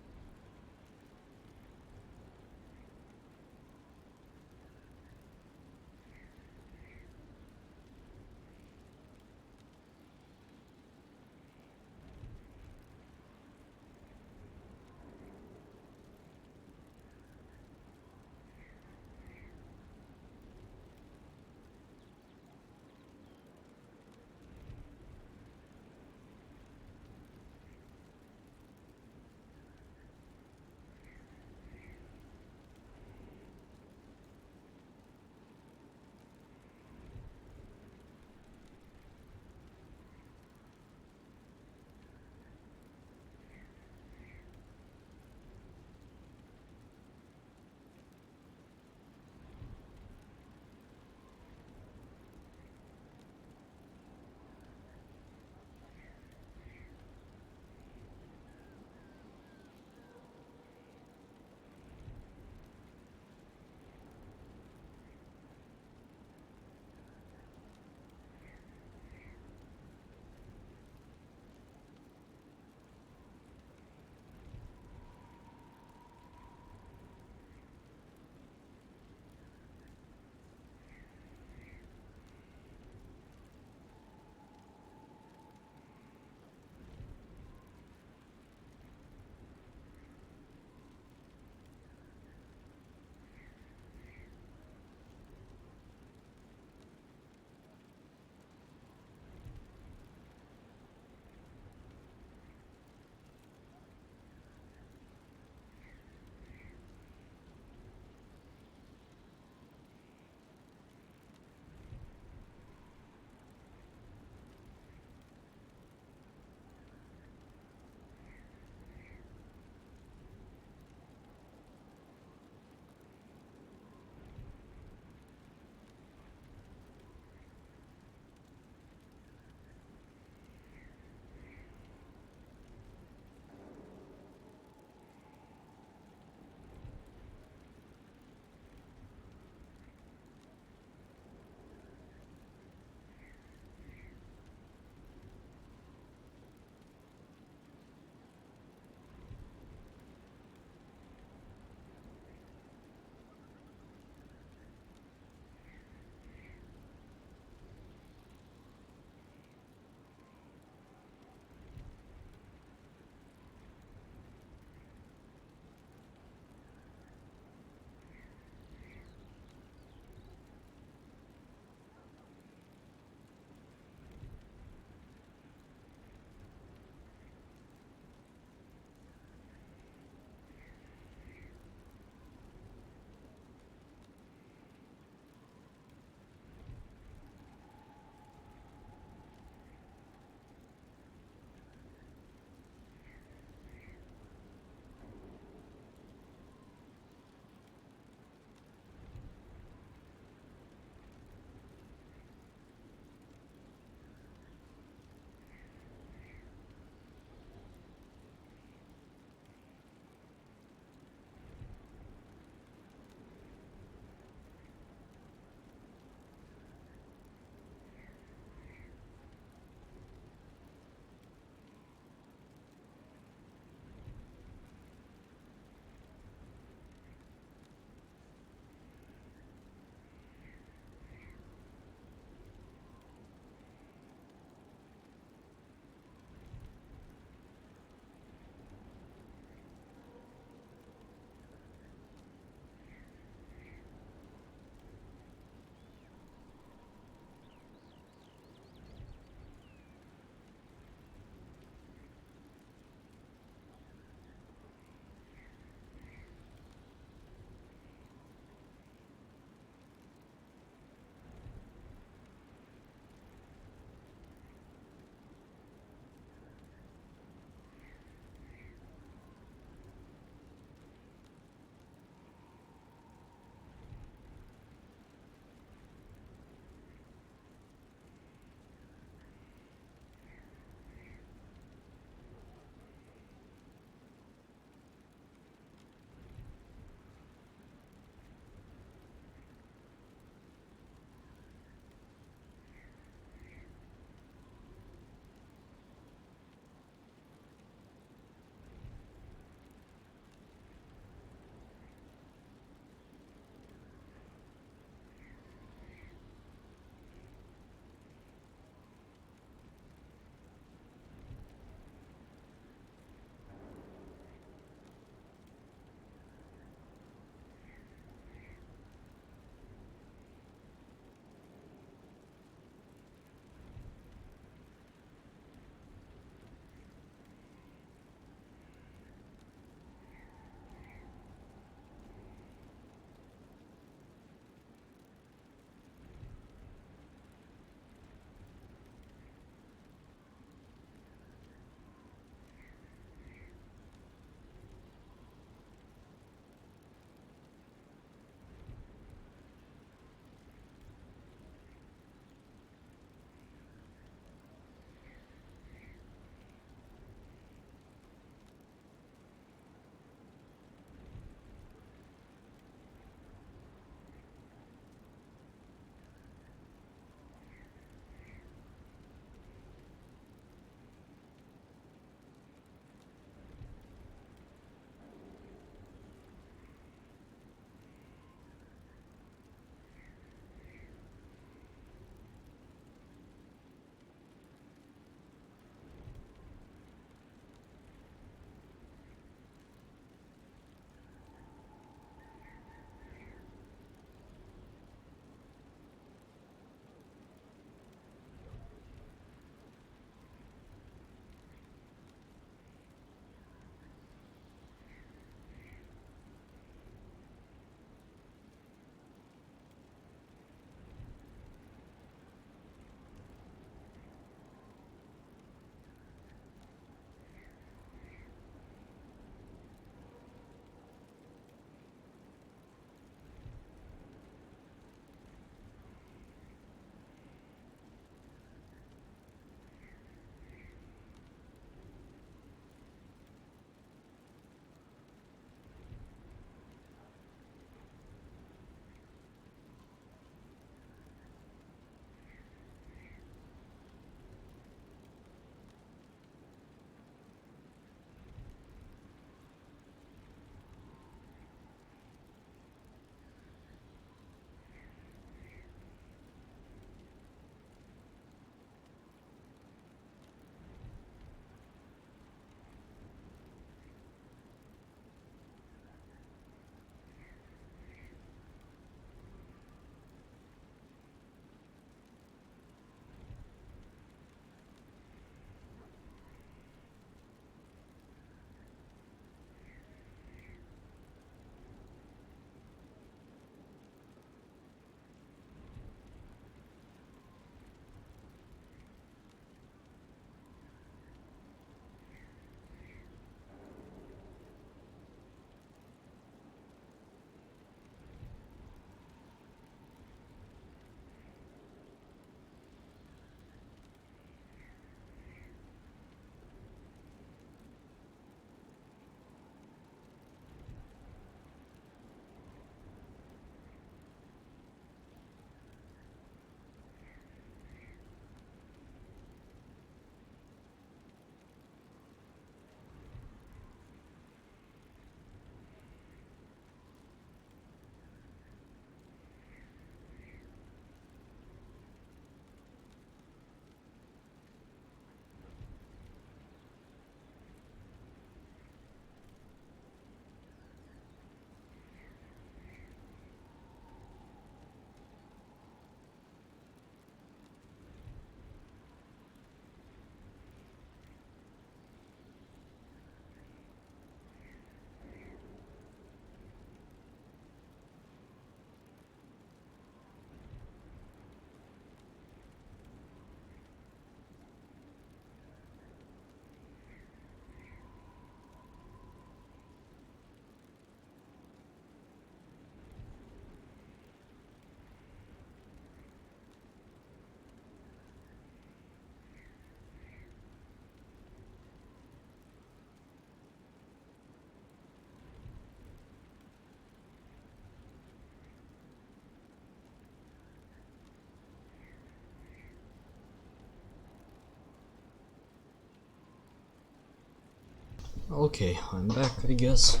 Okay, I'm back, I guess.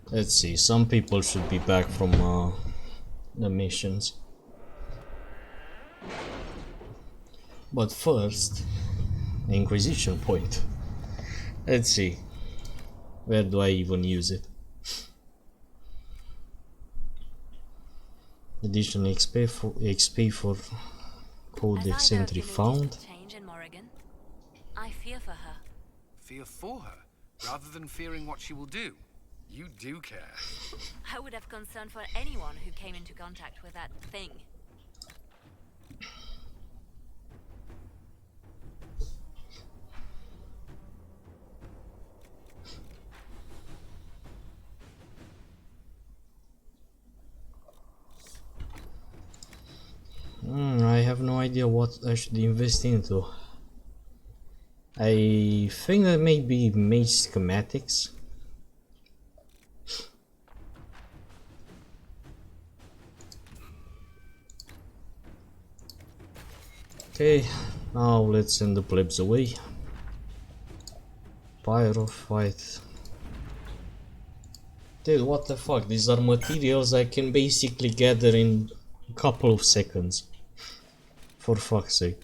Let's see, some people should be back from the missions. But first, Inquisition point. Let's see, where do I even use it? Additional XP for Codex entry found. Change in Morrigan. I fear for her. Fear for her, rather than fearing what she will do. You do care. I would have concern for anyone who came into contact with that thing. I have no idea what I should invest into. I think that maybe mage schematics. Okay, now let's send the plebs away. Pyrophyte. Dude, what the fuck? These are materials I can basically gather in a couple of seconds. For fuck's sake.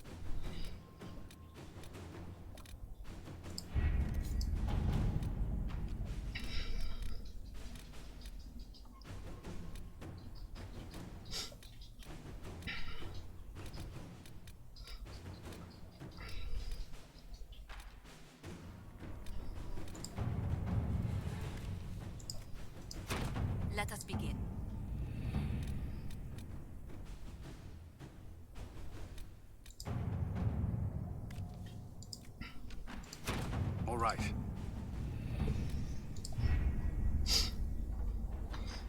Let us begin. All right.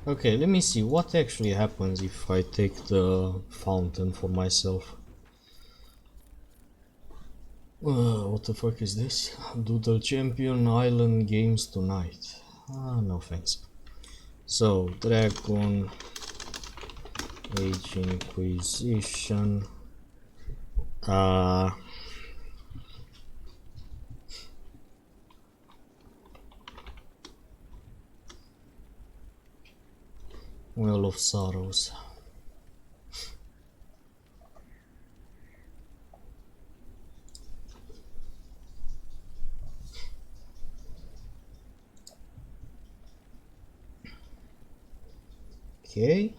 Okay, let me see what actually happens if I take the fountain for myself. What the fuck is this? Doodle Champion Island Games tonight. No thanks. So, Dragon Age Inquisition. Well of Sorrows. Okay.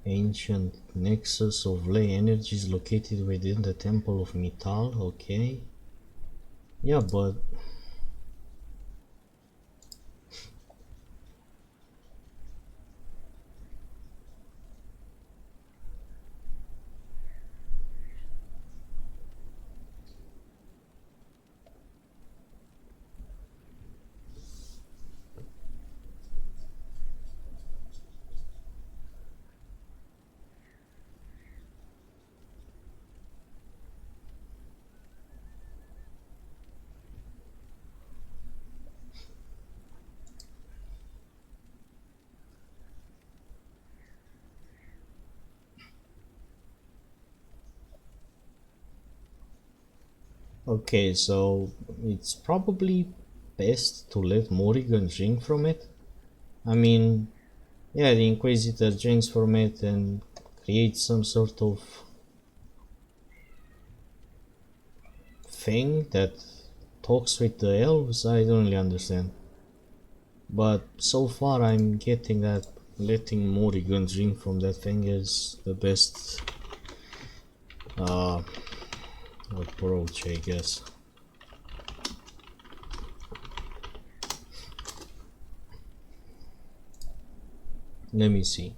Ancient nexus of ley energies located within the Temple of Metal. Okay. Yeah, but okay, so it's probably best to let Morrigan drink from it. I mean, yeah, the Inquisitor drinks from it and creates some sort of thing that talks with the elves. I don't really understand. But so far I'm getting that letting Morrigan drink from that thing is the best approach, I guess. Let me see.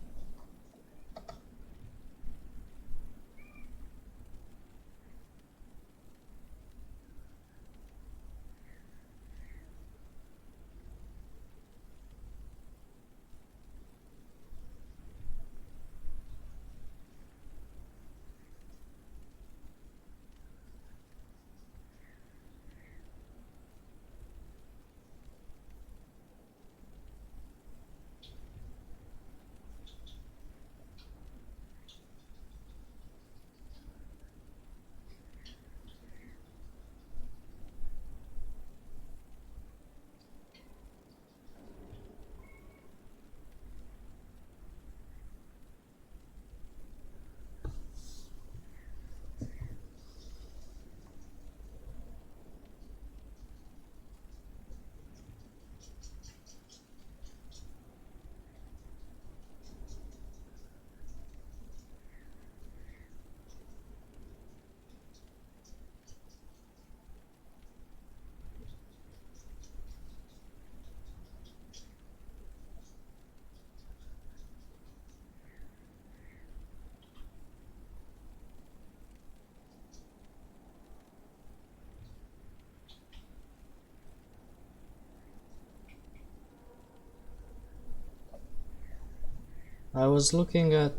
I was looking at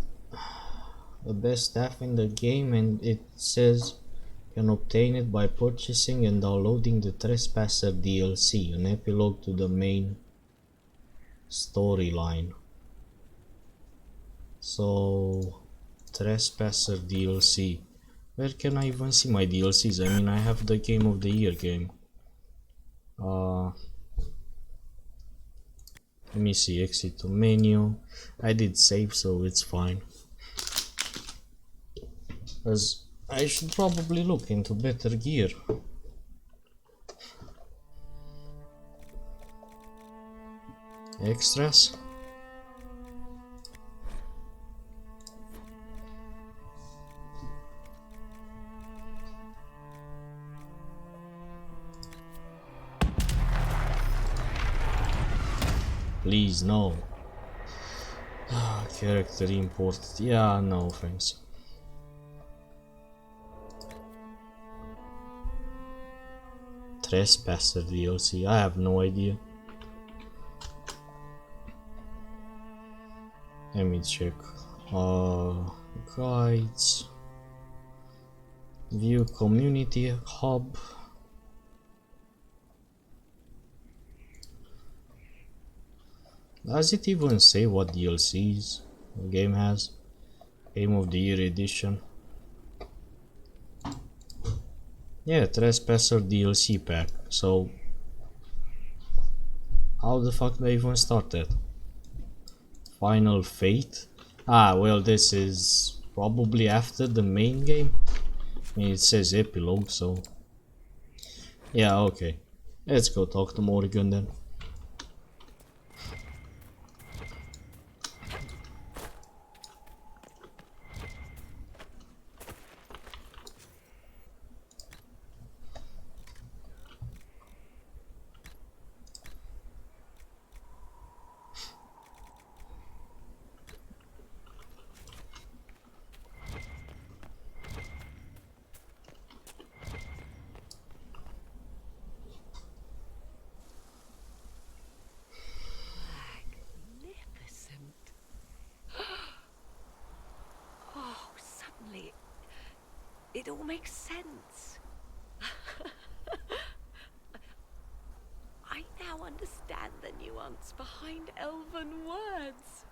the best staff in the game and it says can obtain it by purchasing and downloading the Trespasser DLC, an epilogue to the main storyline. So, Trespasser DLC. Where can I even see my DLCs? I mean, I have the Game of the Year game. Let me see, exit to menu. I did save, so it's fine. As I should probably look into better gear. Extras. Please, no. Character imported. Yeah, no thanks. Trespasser DLC. I have no idea. Let me check. Guides. View community hub. Does it even say what DLCs the game has? Game of the Year edition. Yeah, Trespasser DLC pack. So how the fuck do I even start that? Final Fate? Ah, well, this is probably after the main game. I mean, it says epilogue, so yeah, okay. Let's go talk to Morrigan then. Oh, suddenly it all makes sense. I now understand the nuance behind elven words.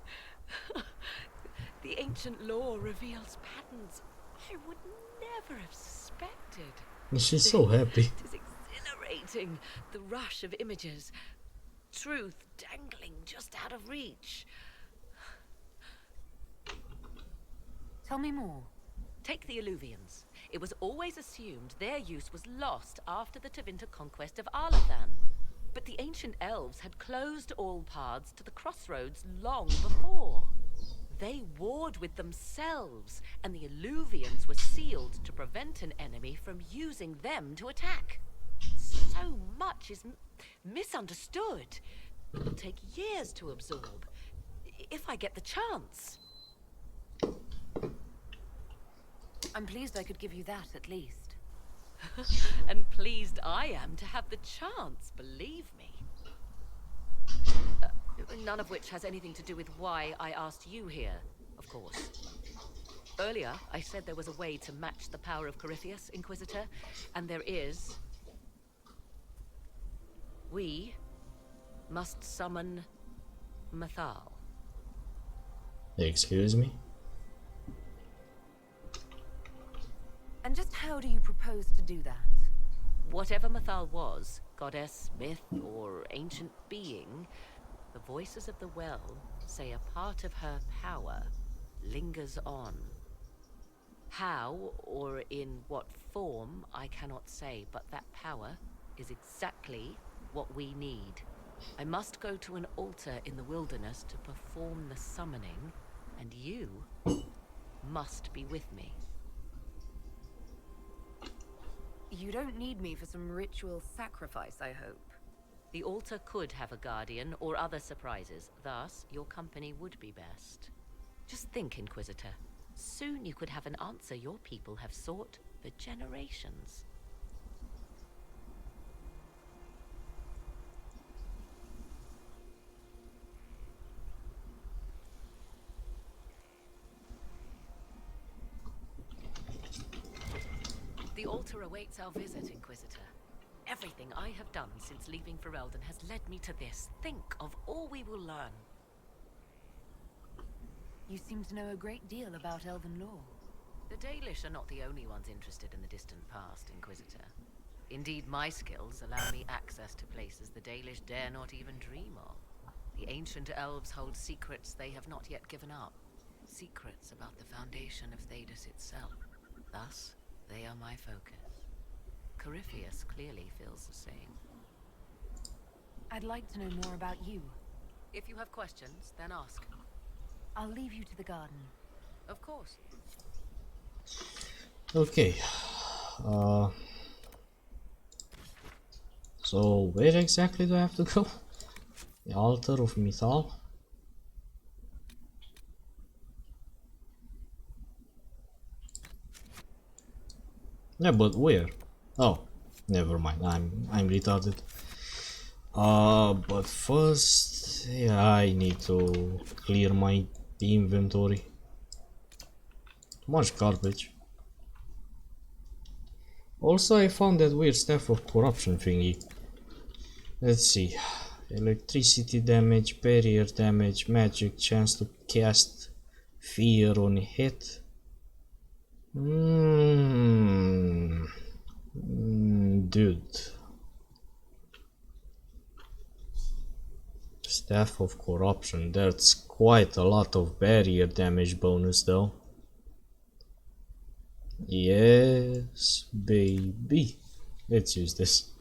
The ancient lore reveals patterns I would never have suspected. She's so happy. It is exhilarating, the rush of images. Truth dangling just out of reach. Tell me more. Take the Illuvians. It was always assumed their use was lost after the Tevinter conquest of Arlathan. But the ancient elves had closed all paths to the crossroads long before. They warred with themselves, and the Illuvians were sealed to prevent an enemy from using them to attack. So much is misunderstood. It will take years to absorb, if I get the chance. I'm pleased I could give you that, at least. And pleased I am to have the chance, believe me. None of which has anything to do with why I asked you here, of course. Earlier, I said there was a way to match the power of Corypheus, Inquisitor, and there is. We must summon Mathal. Excuse me? And just how do you propose to do that? Whatever Mathal was, goddess, myth, or ancient being, the voices of the well say a part of her power lingers on. How, or in what form, I cannot say, but that power is exactly what we need. I must go to an altar in the wilderness to perform the summoning, and you must be with me. You don't need me for some ritual sacrifice, I hope. The altar could have a guardian or other surprises, thus your company would be best. Just think, Inquisitor. Soon you could have an answer your people have sought for generations. The altar awaits our visit, Inquisitor. Everything I have done since leaving Ferelden has led me to this. Think of all we will learn. You seem to know a great deal about elven lore. The Dalish are not the only ones interested in the distant past, Inquisitor. Indeed, my skills allow me access to places the Dalish dare not even dream of. The ancient elves hold secrets they have not yet given up. Secrets about the foundation of Thedas itself. Thus, they are my focus. Corypheus clearly feels the same. I'd like to know more about you. If you have questions, then ask. I'll leave you to the garden. Of course. Okay. So where exactly do I have to go? The altar of Mythal? Yeah, but where? Oh, never mind. I'm retarded. But first, yeah, I need to clear my inventory. Too much garbage. Also, I found that weird Staff of Corruption thingy. Let's see. Electricity damage, barrier damage, magic, chance to cast fear on hit. Dude. Staff of Corruption, that's quite a lot of barrier damage bonus though. Yes, baby. Let's use this.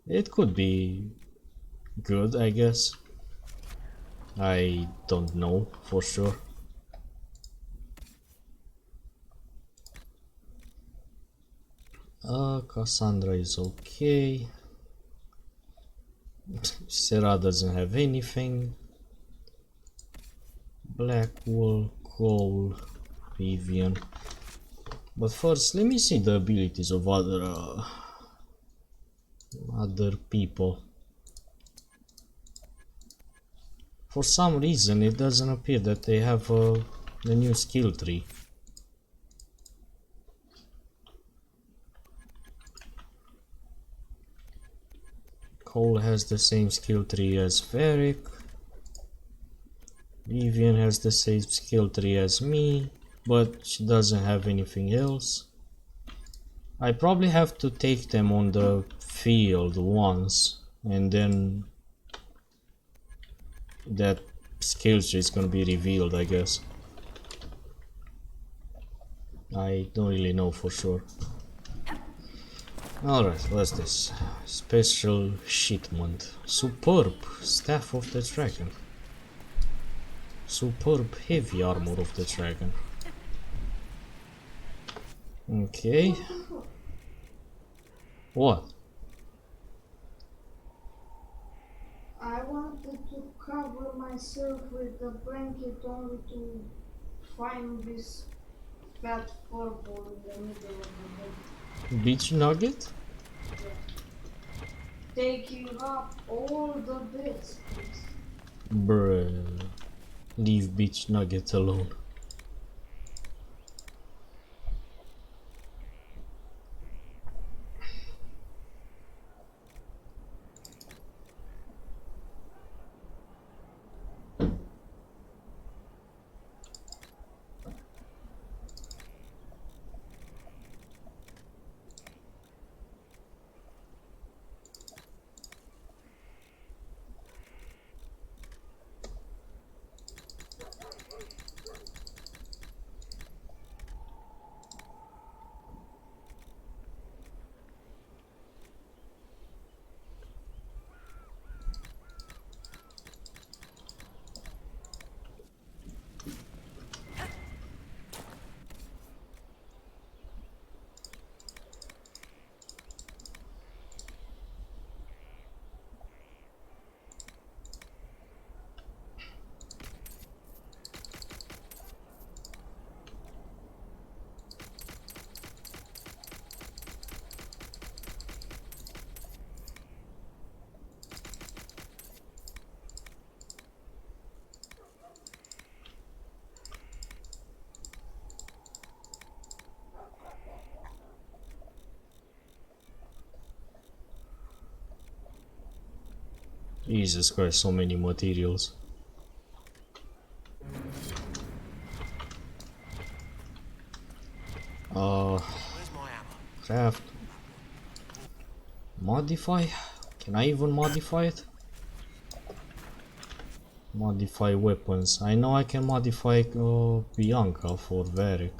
It could be good, I guess. I don't know for sure. Cassandra is okay. Sarah doesn't have anything. Black wool, coal, Vivian. But first, let me see the abilities of other people. For some reason, it doesn't appear that they have a new skill tree. Cole has the same skill tree as Varric. Vivian has the same skill tree as me, but she doesn't have anything else. I probably have to take them on the field once, and then that skill tree is gonna be revealed, I guess. I don't really know for sure. Alright, what's this? Special shipment. Superb Staff of the Dragon. Superb Heavy Armor of the Dragon. Okay. What? I wanted to cover myself with a blanket only to find this fat purple in the middle of the head. Beach Nugget? Yeah. Taking up all the bits, please. Bruh. Leave Beach Nugget alone. Jesus Christ, so many materials. Craft. Modify? Can I even modify it? Modify weapons. I know I can modify Bianca for Varric.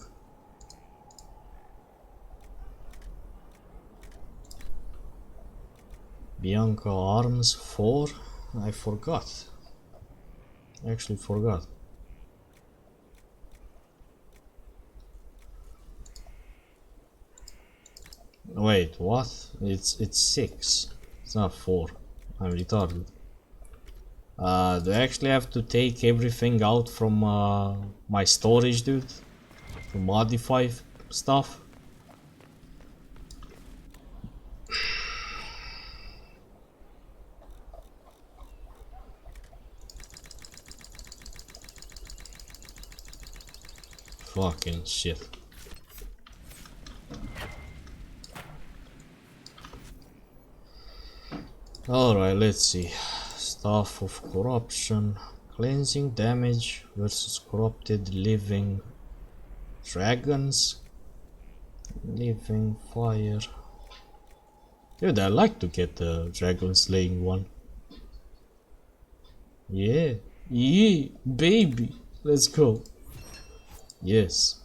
Bianca arms 4? I forgot. Actually forgot. Wait, what? It's 6. It's not 4. I'm retarded. Do I actually have to take everything out from my storage, dude? To modify stuff? Fucking shit. Alright, let's see. Staff of Corruption. Cleansing damage versus corrupted living dragons. Living fire. Dude, I like to get the dragon slaying one. Yeah. Yeah, baby. Let's go. Yes.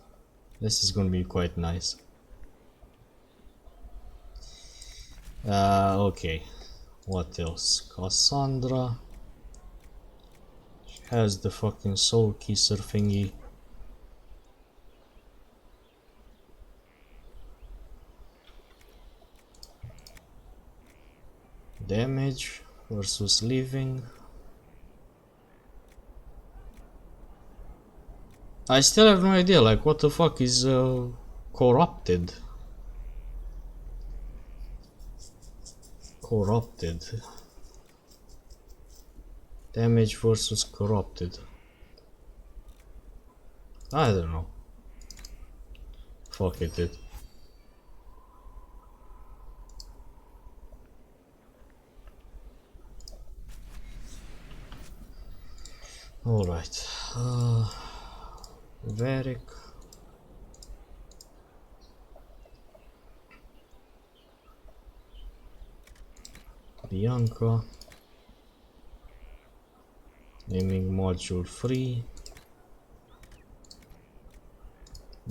This is gonna be quite nice. Okay. What else? Cassandra. She has the fucking soul kisser thingy. Damage versus living. I still have no idea, like, what the fuck is corrupted? Corrupted. Damage versus corrupted. I don't know. Fuck it, dude. Alright. Varric. Bianca. Naming module 3.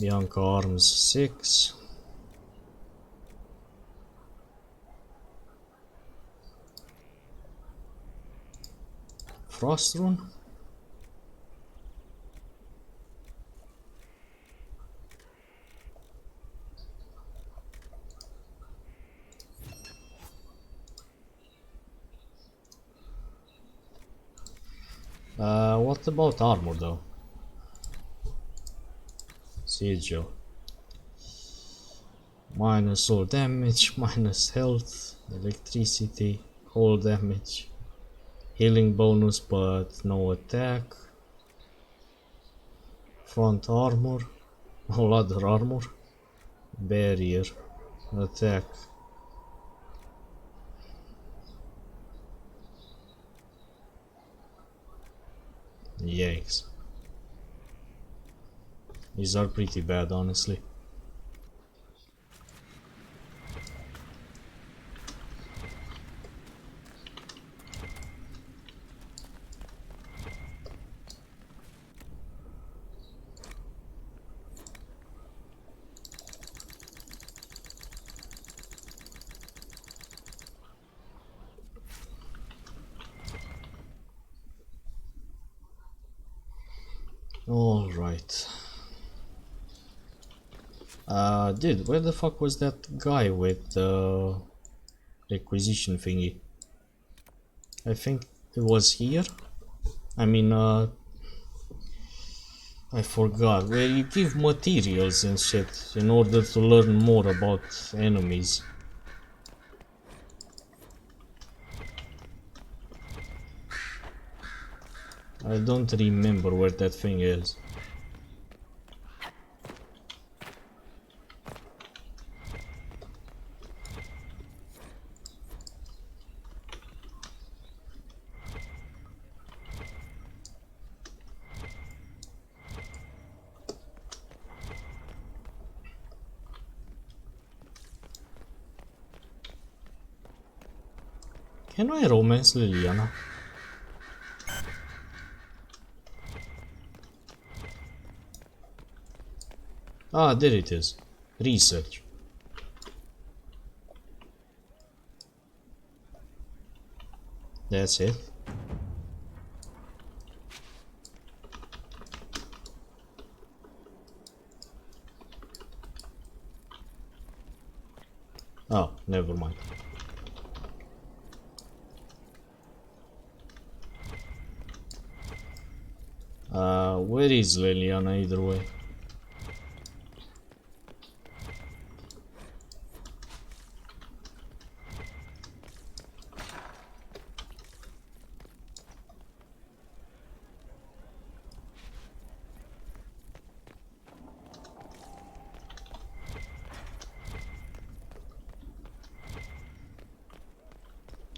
Bianca arms 6. Frost rune. What about armor though? Sigil. Minus all damage, minus health, electricity, all damage. Healing bonus but no attack. Front armor, all other armor. Barrier, attack. Yikes. These are pretty bad, honestly. Alright. Dude, where the fuck was that guy with the requisition thingy? I think it was here. I mean, I forgot. Where you give materials and shit in order to learn more about enemies. I don't remember where that thing is. Can I romance Liliana? Ah, there it is. Research. That's it. Oh, never mind. Where is Liliana either way?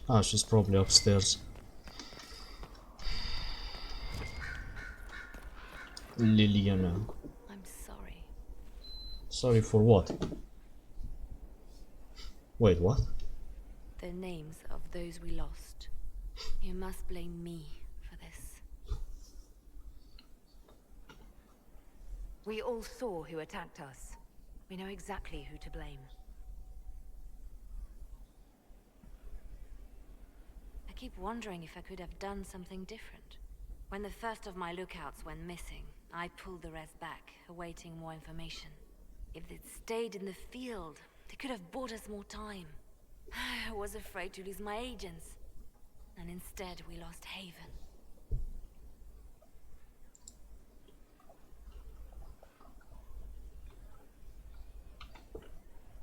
Ah, she's probably upstairs. Liliana. I'm sorry. Sorry for what? Wait, what? The names of those we lost. You must blame me for this. We all saw who attacked us. We know exactly who to blame. I keep wondering if I could have done something different. When the first of my lookouts went missing, I pulled the rest back, awaiting more information. If they'd stayed in the field, they could have bought us more time. I was afraid to lose my agents. And instead, we lost Haven.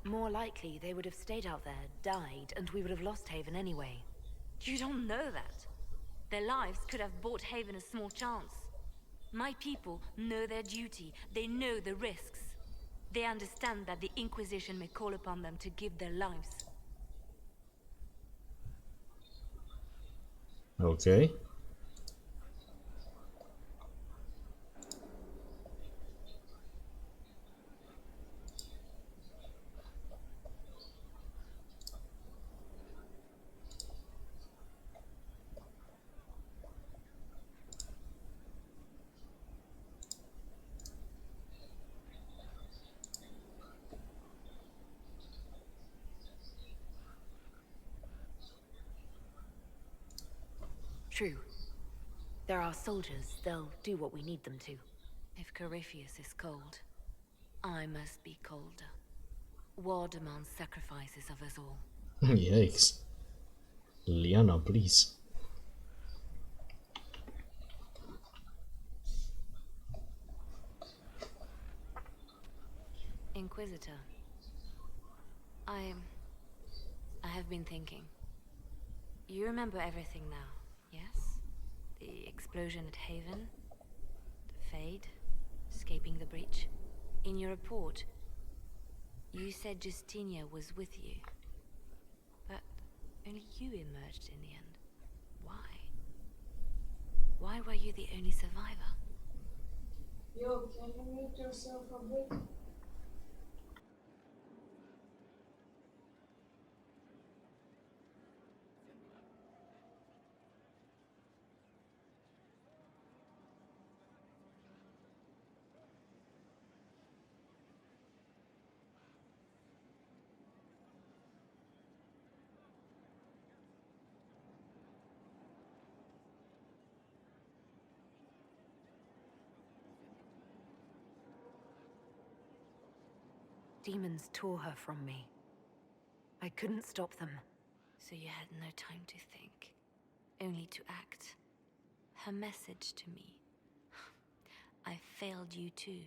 More likely, they would have stayed out there, died, and we would have lost Haven anyway. You don't know that. Their lives could have bought Haven a small chance. My people know their duty. They know the risks. They understand that the Inquisition may call upon them to give their lives. Okay. True. They're our soldiers. They'll do what we need them to. If Corypheus is cold, I must be colder. War demands sacrifices of us all. Yikes. Liana, please. Inquisitor. I have been thinking. You remember everything now, yes? The explosion at Haven, the Fade, escaping the breach. In your report, you said Justinia was with you. But only you emerged in the end. Why? Why were you the only survivor? Yo, can you mute yourself a bit? Demons tore her from me. I couldn't stop them. So you had no time to think, only to act. Her message to me. I failed you too.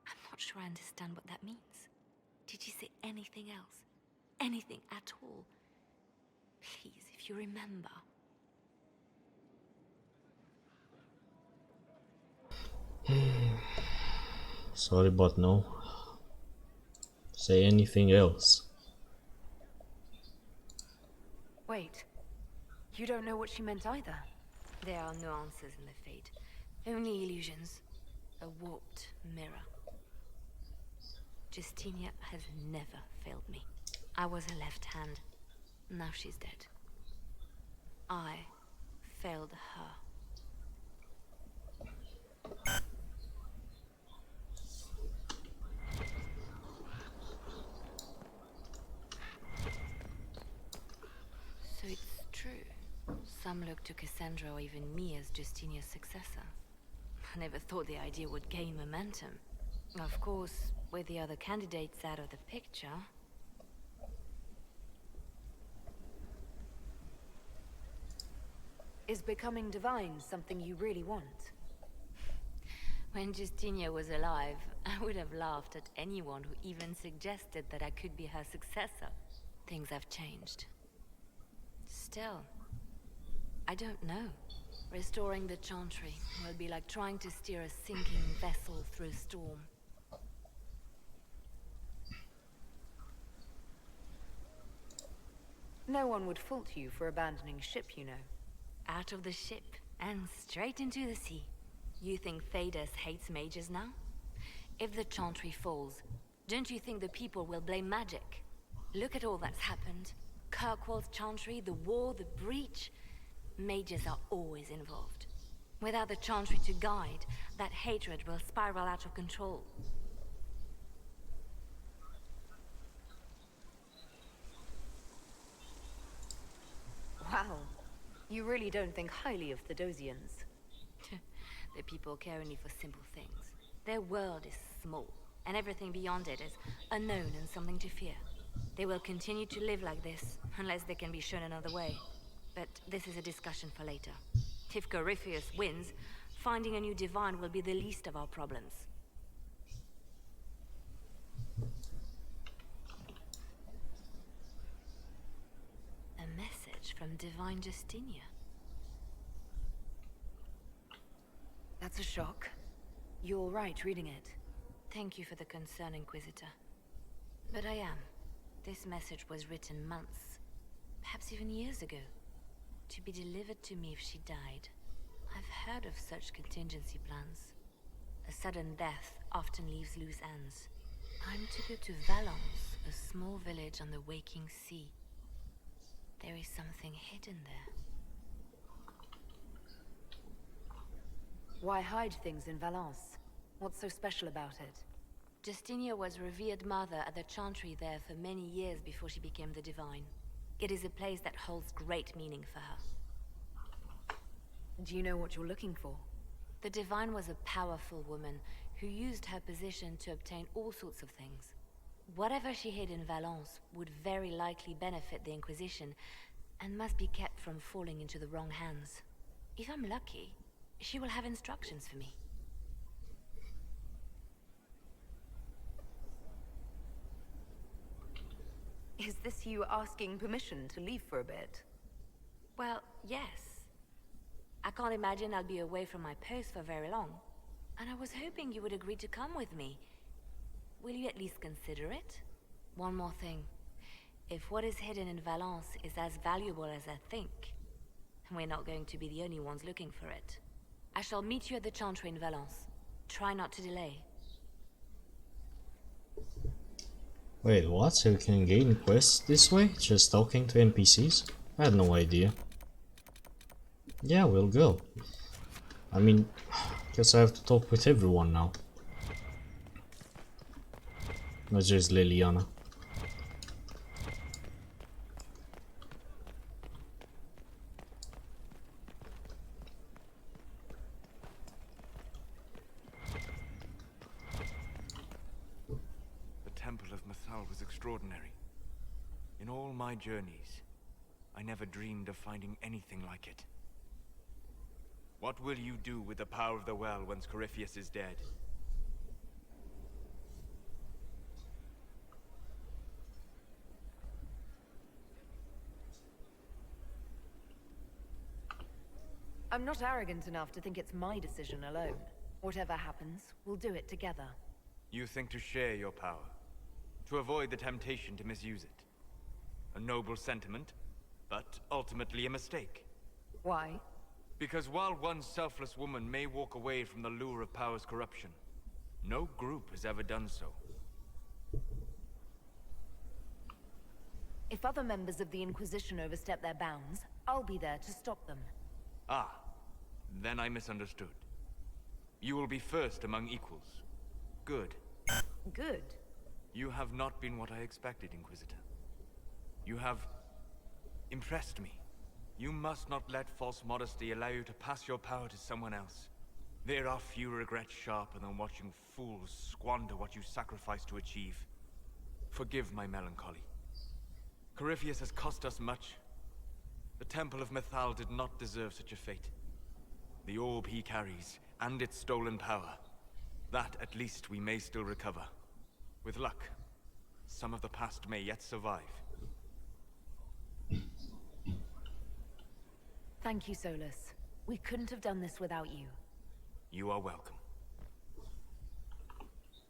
I'm not sure I understand what that means. Did you say anything else? Anything at all? Please, if you remember. Sorry, but no. Say anything else. Wait. You don't know what she meant either. There are no answers in the Fate. Only illusions. A warped mirror. Justinia has never failed me. I was her left hand. Now she's dead. I failed her. So it's true. Some look to Cassandra or even me as Justinia's successor. I never thought the idea would gain momentum. Of course, with the other candidates out of the picture... Is becoming divine something you really want? When Justinia was alive, I would have laughed at anyone who even suggested that I could be her successor. Things have changed. Still, I don't know. Restoring the Chantry will be like trying to steer a sinking vessel through a storm. No one would fault you for abandoning ship, you know. Out of the ship, and straight into the sea. You think Thedas hates mages now? If the Chantry falls, don't you think the people will blame magic? Look at all that's happened. Kirkwall's Chantry, the war, the breach. Mages are always involved. Without the Chantry to guide, that hatred will spiral out of control. Wow. You really don't think highly of the Dosians. The people care only for simple things. Their world is small, and everything beyond it is unknown and something to fear. They will continue to live like this, unless they can be shown another way. But this is a discussion for later. If Corypheus wins, finding a new divine will be the least of our problems. A message from Divine Justinia. That's a shock. You're all right reading it. Thank you for the concern, Inquisitor. But I am. This message was written months, perhaps even years ago, to be delivered to me if she died. I've heard of such contingency plans. A sudden death often leaves loose ends. I'm to go to Valence, a small village on the waking sea. There is something hidden there. Why hide things in Valence? What's so special about it? Justinia was revered mother at the Chantry there for many years before she became the Divine. It is a place that holds great meaning for her. Do you know what you're looking for? The Divine was a powerful woman who used her position to obtain all sorts of things. Whatever she hid in Valence would very likely benefit the Inquisition and must be kept from falling into the wrong hands. If I'm lucky, she will have instructions for me. Is this you asking permission to leave for a bit? Well, yes. I can't imagine I'll be away from my post for very long. And I was hoping you would agree to come with me. Will you at least consider it? One more thing. If what is hidden in Valence is as valuable as I think, we're not going to be the only ones looking for it. I shall meet you at the Chantry in Valence. Try not to delay. Wait, what? So we can gain quests this way? Just talking to NPCs? I had no idea. Yeah, we'll go. I mean, guess I have to talk with everyone now. Not just Liliana. Extraordinary. In all my journeys, I never dreamed of finding anything like it. What will you do with the power of the well once Corypheus is dead? I'm not arrogant enough to think it's my decision alone. Whatever happens, we'll do it together. You think to share your power? To avoid the temptation to misuse it. A noble sentiment, but ultimately a mistake. Why? Because while one selfless woman may walk away from the lure of power's corruption, no group has ever done so. If If other members of the Inquisition overstep their bounds, I'll be there to stop them. Ah, then I misunderstood. You will be first among equals. Good. Good? You have not been what I expected, Inquisitor. You have impressed me. You must not let false modesty allow you to pass your power to someone else. There are few regrets sharper than watching fools squander what you sacrifice to achieve. Forgive my melancholy. Corypheus has cost us much. The Temple of Mythal did not deserve such a fate. The orb he carries, and its stolen power, that at least we may still recover. With luck, some of the past may yet survive. Thank you, Solus. We couldn't have done this without you. You are welcome.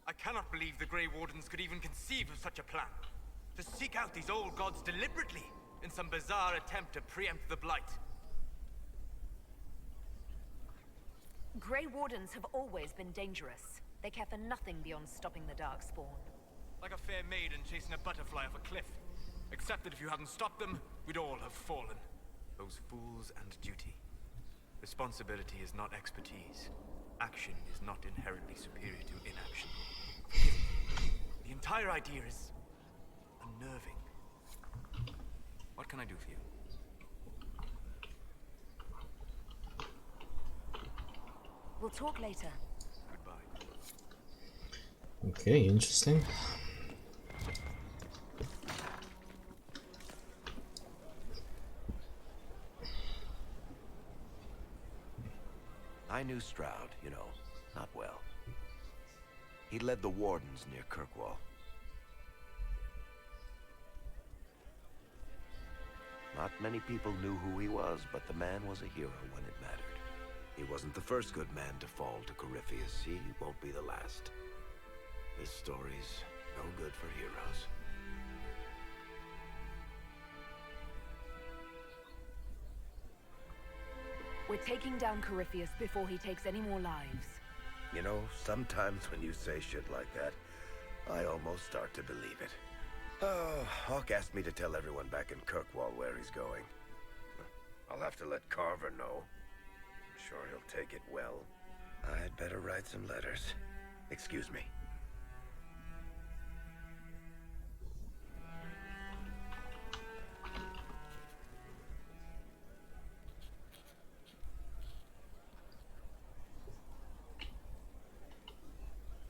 I cannot believe the Grey Wardens could even conceive of such a plan. To seek out these old gods deliberately, in some bizarre attempt to preempt the Blight. Grey Wardens have always been dangerous. They care for nothing beyond stopping the Darkspawn. Like a fair maiden chasing a butterfly off a cliff. Except that if you hadn't stopped them, we'd all have fallen. Those fools and duty. Responsibility is not expertise. Action is not inherently superior to inaction. Forgive me. The entire idea is unnerving. What can I do for you? We'll talk later. Goodbye. Okay, interesting. I knew Stroud, you know, not well. He led the Wardens near Kirkwall. Not many people knew who he was, but the man was a hero when it mattered. He wasn't the first good man to fall to Corypheus. He won't be the last. This story's no good for heroes. We're taking down Corypheus before he takes any more lives. You know, sometimes when you say shit like that, I almost start to believe it. Oh, Hawk asked me to tell everyone back in Kirkwall where he's going. I'll have to let Carver know. I'm sure he'll take it well. I'd better write some letters. Excuse me.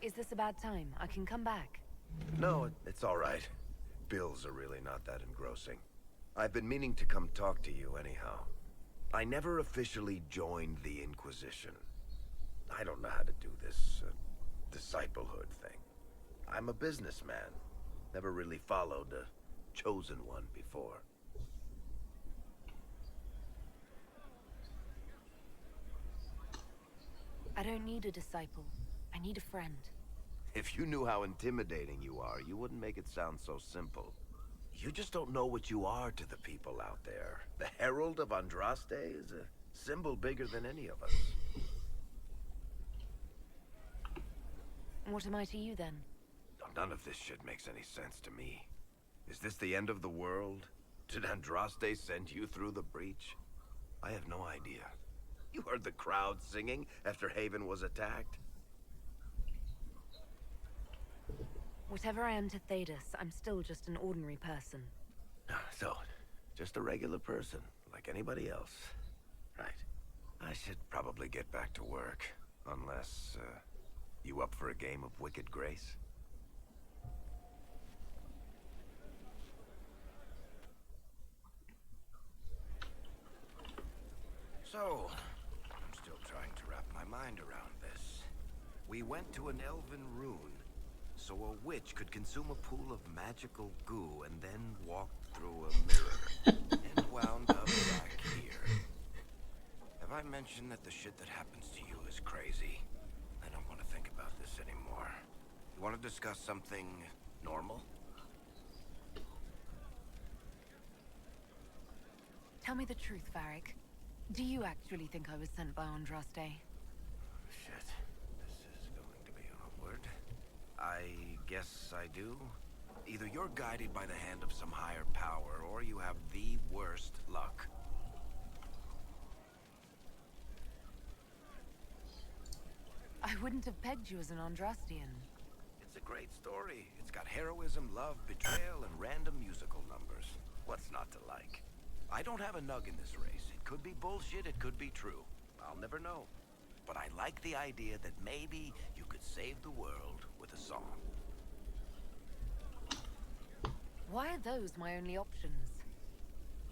Is this a bad time? I can come back. No, it's all right. Bills are really not that engrossing. I've been meaning to come talk to you anyhow. I never officially joined the Inquisition. I don't know how to do this disciplehood thing. I'm a businessman. Never really followed a chosen one before. I don't need a disciple. I need a friend. If you knew how intimidating you are, you wouldn't make it sound so simple. You just don't know what you are to the people out there. The Herald of Andraste is a symbol bigger than any of us. What am I to you, then? None of this shit makes any sense to me. Is this the end of the world? Did Andraste send you through the breach? I have no idea. You heard the crowd singing after Haven was attacked? Whatever I am to Thedas, I'm still just an ordinary person. So, just a regular person, like anybody else. Right. I should probably get back to work. Unless, you up for a game of Wicked Grace? So, I'm still trying to wrap my mind around this. We went to an elven rune, so a witch could consume a pool of magical goo and then walk through a mirror and wound up back here. Have I mentioned that the shit that happens to you is crazy? I don't want to think about this anymore. You want to discuss something normal? Tell me the truth, Varric. Do you actually think I was sent by Andraste? Shit. This is going to be awkward. I guess I do. Either you're guided by the hand of some higher power, or you have the worst luck. I wouldn't have pegged you as an Andrastian. It's a great story. It's got heroism, love, betrayal, and random musical numbers. What's not to like? I don't have a nug in this race. It could be bullshit, it could be true. I'll never know. But I like the idea that maybe you could save the world with a song. Why are those my only options?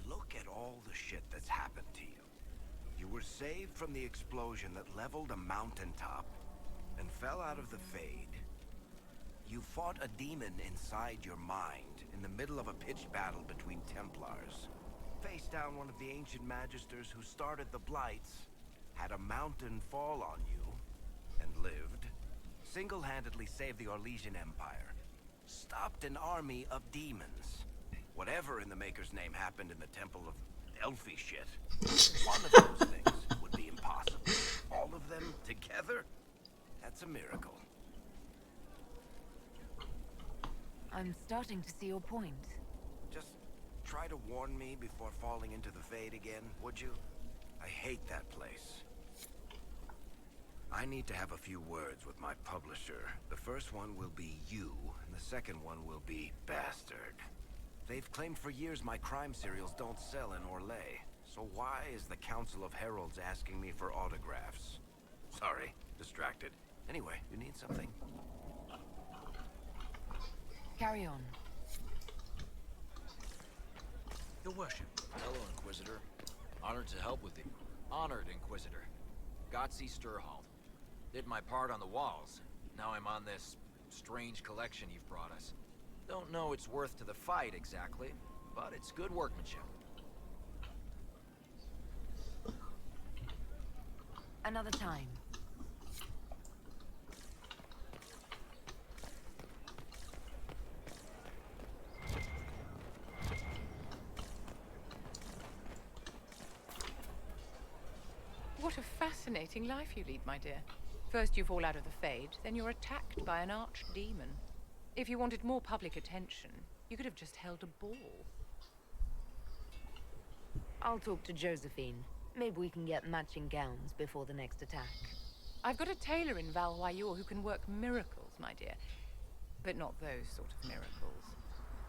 Look at all the shit that's happened to you. You were saved from the explosion that leveled a mountaintop and fell out of the Fade. You fought a demon inside your mind in the middle of a pitched battle between Templars. Faced down one of the ancient magisters who started the Blights, had a mountain fall on you, and lived. Single-handedly saved the Orlesian Empire. Stopped an army of demons. Whatever in the Maker's name happened in the Temple of Elfie shit, one of those things would be impossible. All of them together? That's a miracle. I'm starting to see your point. Just try to warn me before falling into the Fade again, would you? I hate that place. I need to have a few words with my publisher. The first one will be you, and the second one will be Bastard. They've claimed for years my crime serials don't sell in Orlais. So why is the Council of Heralds asking me for autographs? Sorry, distracted. Anyway, you need something? Carry on. Your worship. Hello, Inquisitor. Honored to help with the... Honored, Inquisitor. Gotzi Sturhald. Did my part on the walls. Now I'm on this strange collection you've brought us. Don't know its worth to the fight exactly, but it's good workmanship. Another time. What a fascinating life you lead, my dear. First you fall out of the Fade, then you're attacked by an archdemon. If you wanted more public attention, you could have just held a ball. I'll talk to Josephine. Maybe we can get matching gowns before the next attack. I've got a tailor in Val-Royaux who can work miracles, my dear. But not those sort of miracles.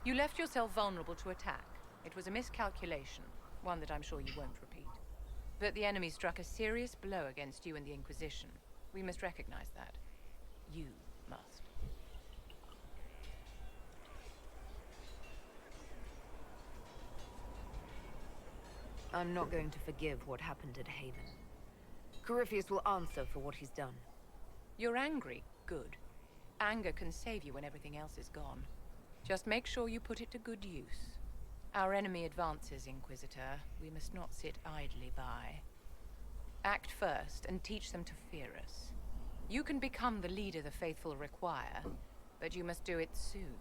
You left yourself vulnerable to attack. It was a miscalculation, one that I'm sure you won't repeat. But the enemy struck a serious blow against you and the Inquisition. We must recognize that. You must. I'm not going to forgive what happened at Haven. Corypheus will answer for what he's done. You're angry. Good. Anger can save you when everything else is gone. Just make sure you put it to good use. Our enemy advances, Inquisitor. We must not sit idly by. Act first and teach them to fear us. You can become the leader the faithful require, but you must do it soon.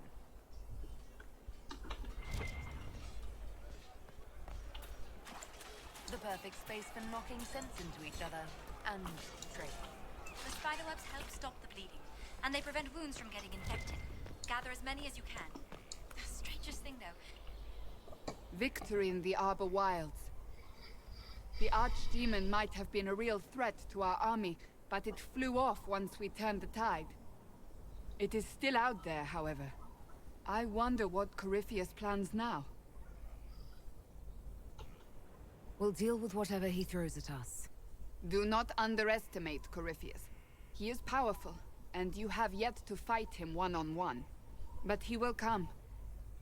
The perfect space for knocking sense into each other and trade. The spiderwebs help stop the bleeding, and they prevent wounds from getting infected. Gather as many as you can. The strangest thing, though. Victory in the Arbor Wilds. The archdemon might have been a real threat to our army, but it flew off once we turned the tide. It is still out there, however. I wonder what Corypheus plans now. We'll deal with whatever he throws at us. Do not underestimate Corypheus. He is powerful, and you have yet to fight him one-on-one. But he will come.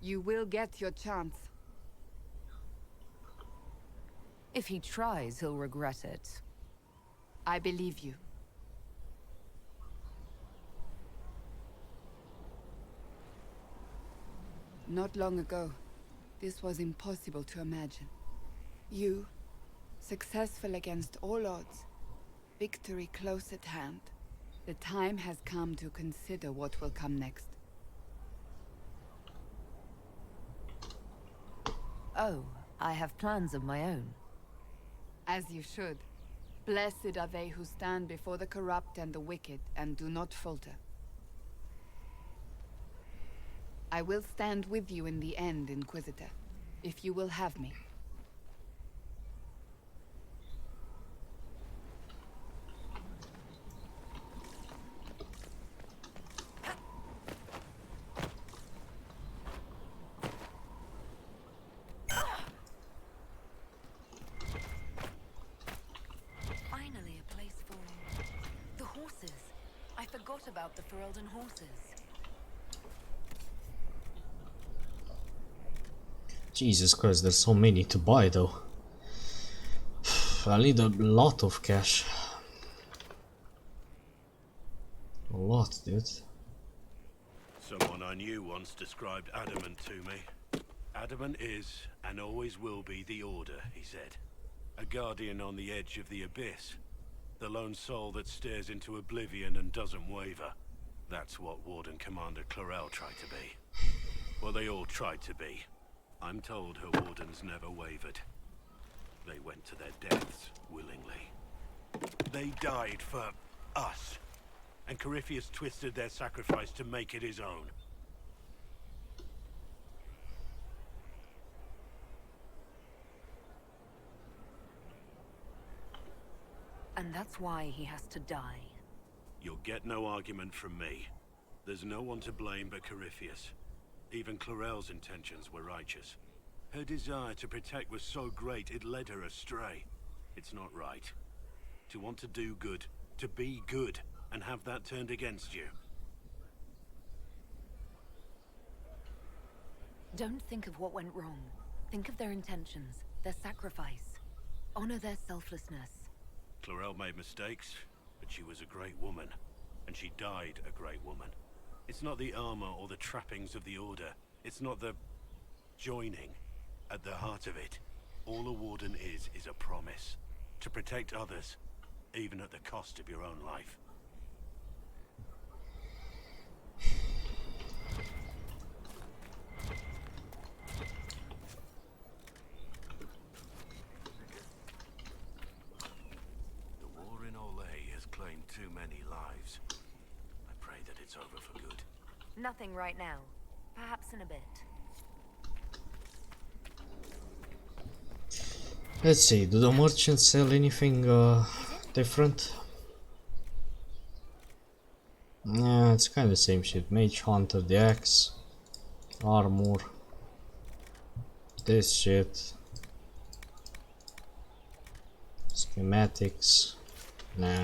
You will get your chance. If he tries, he'll regret it. I believe you. Not long ago, this was impossible to imagine. You, successful against all odds, victory close at hand. The time has come to consider what will come next. Oh, I have plans of my own. As you should. Blessed are they who stand before the corrupt and the wicked and do not falter. I will stand with you in the end, Inquisitor, if you will have me. Finally, a place for the horses. I forgot about the Ferelden horses. Jesus Christ, there's so many to buy though. I need a lot of cash. A lot, dude. Someone I knew once described adamant to me. Adamant is, and always will be, the Order, he said. A guardian on the edge of the abyss. The lone soul that stares into oblivion and doesn't waver. That's what Warden Commander Clarel tried to be. Well, they all tried to be. I'm told her wardens never wavered. They went to their deaths willingly. They died for us. And Corypheus twisted their sacrifice to make it his own. And that's why he has to die. You'll get no argument from me. There's no one to blame but Corypheus. Even Clarel's intentions were righteous. Her desire to protect was so great it led her astray. It's not right. To want to do good, to be good, and have that turned against you. Don't think of what went wrong. Think of their intentions, their sacrifice. Honor their selflessness. Clarel made mistakes, but she was a great woman. And she died a great woman. It's not the armor or the trappings of the Order. It's not the joining. At the heart of it, all a warden is a promise. To protect others, even at the cost of your own life. The war in Olay has claimed too many lives. I pray that it's over for good. Nothing right now. Perhaps in a bit. Let's see, do the merchants sell anything different? Yeah, it's kind of the same shit. Mage Hunter, the axe, armor, this shit, schematics, nah.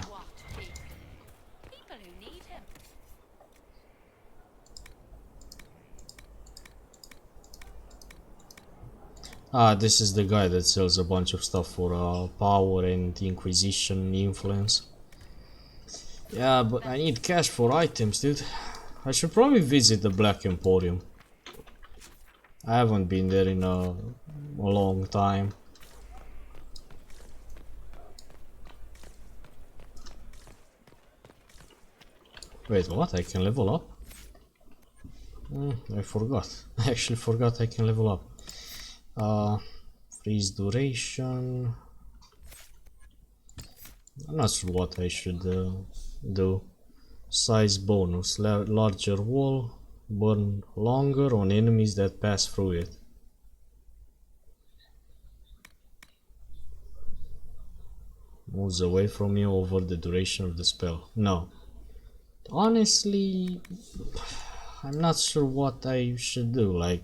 People who need him. Ah, this is the guy that sells a bunch of stuff for power and Inquisition influence. Yeah, but I need cash for items, dude. I should probably visit the Black Emporium. I haven't been there in a long time. Wait, what? I can level up? I forgot. I actually forgot I can level up. Freeze duration. I'm not sure what I should do. Size bonus. Larger wall. Burn longer on enemies that pass through it. Moves away from you over the duration of the spell. No. Honestly, I'm not sure what I should do. Like,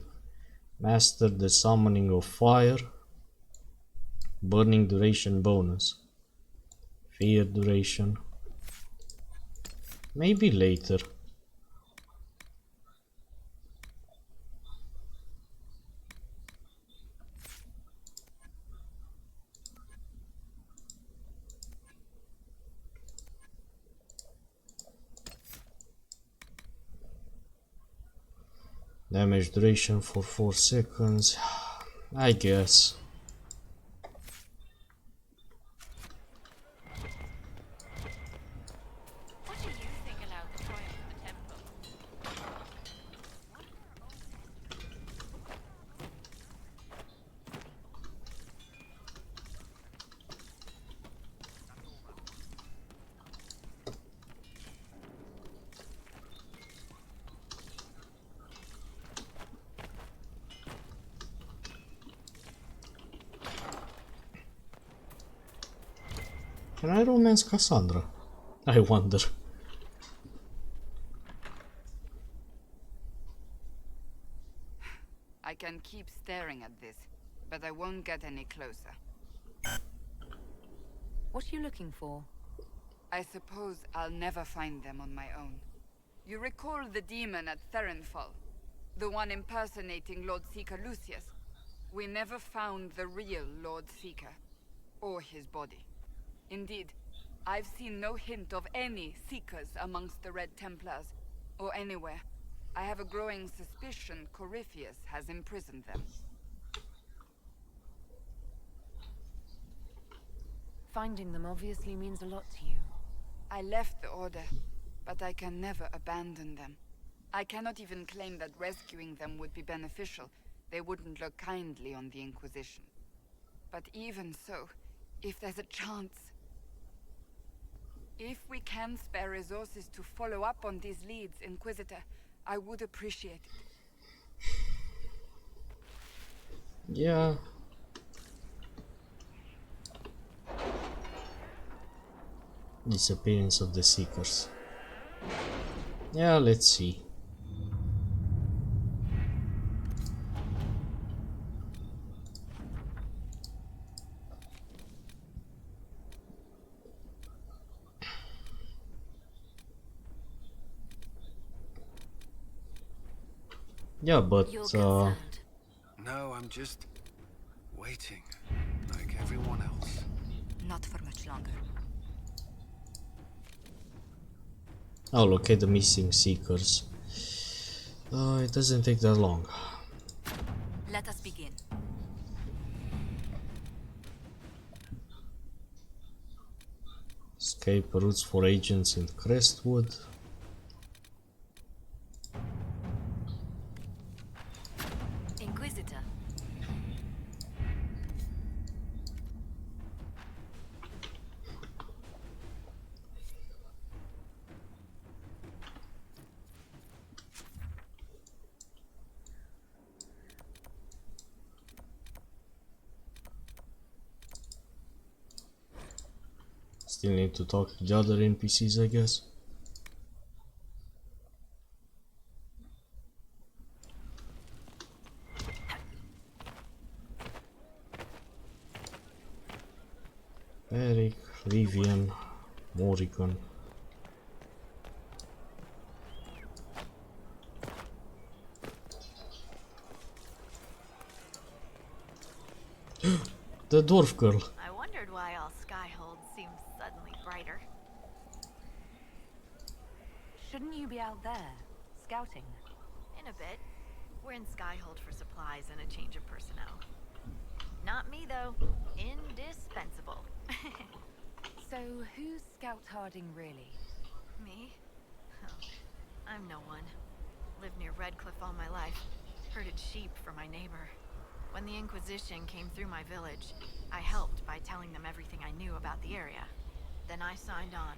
master the summoning of fire. Burning duration bonus. Fear duration. Maybe later. Damage duration for 4 seconds. I guess. What do you think allowed the triumph of the temple? Can I romance Cassandra? I wonder. I can keep staring at this, but I won't get any closer. What are you looking for? I suppose I'll never find them on my own. You recall the demon at Therenfall? The one impersonating Lord Seeker Lucius? We never found the real Lord Seeker, or his body. Indeed, I've seen no hint of any Seekers amongst the Red Templars, or anywhere. I have a growing suspicion Corypheus has imprisoned them. Finding them obviously means a lot to you. I left the Order, but I can never abandon them. I cannot even claim that rescuing them would be beneficial. They wouldn't look kindly on the Inquisition. But even so, if there's a chance... If we can spare resources to follow up on these leads, Inquisitor, I would appreciate it. Yeah. Disappearance of the Seekers. Yeah, let's see. Yeah, but No, I'm just waiting, like everyone else. Not for much longer. I'll locate the missing Seekers. It doesn't take that long. Let us begin. Escape routes for agents in Crestwood. Inquisitor. Still need to talk to the other NPCs, I guess. Eric, Vivian, Morrigan. The dwarf girl. I wondered why all Skyhold seemed suddenly brighter. Shouldn't you be out there, scouting? In a bit. We're in Skyhold for supplies and a change of personnel. Not me, though. Indispensable. So, who's Scout Harding really? Me? Oh, I'm no one. Lived near Redcliffe all my life. Herded sheep for my neighbor. When the Inquisition came through my village, I helped by telling them everything I knew about the area. Then I signed on.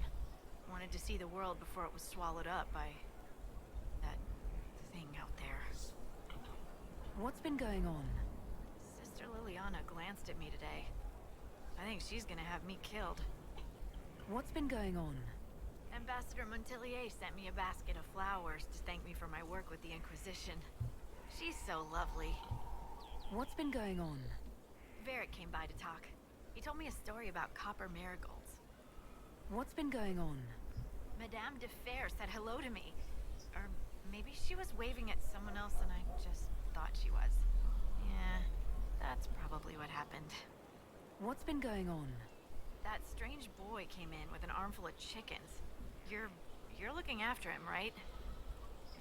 Wanted to see the world before it was swallowed up by... that thing out there. What's been going on? Sister Liliana glanced at me today. I think she's gonna have me killed. What's been going on? Ambassador Montillier sent me a basket of flowers to thank me for my work with the Inquisition. She's so lovely. What's been going on? Varric came by to talk. He told me a story about copper marigolds. What's been going on? Madame de Fer said hello to me. Or maybe she was waving at someone else and I just thought she was. Yeah, that's probably what happened. What's been going on? That strange boy came in with an armful of chickens. You're looking after him, right?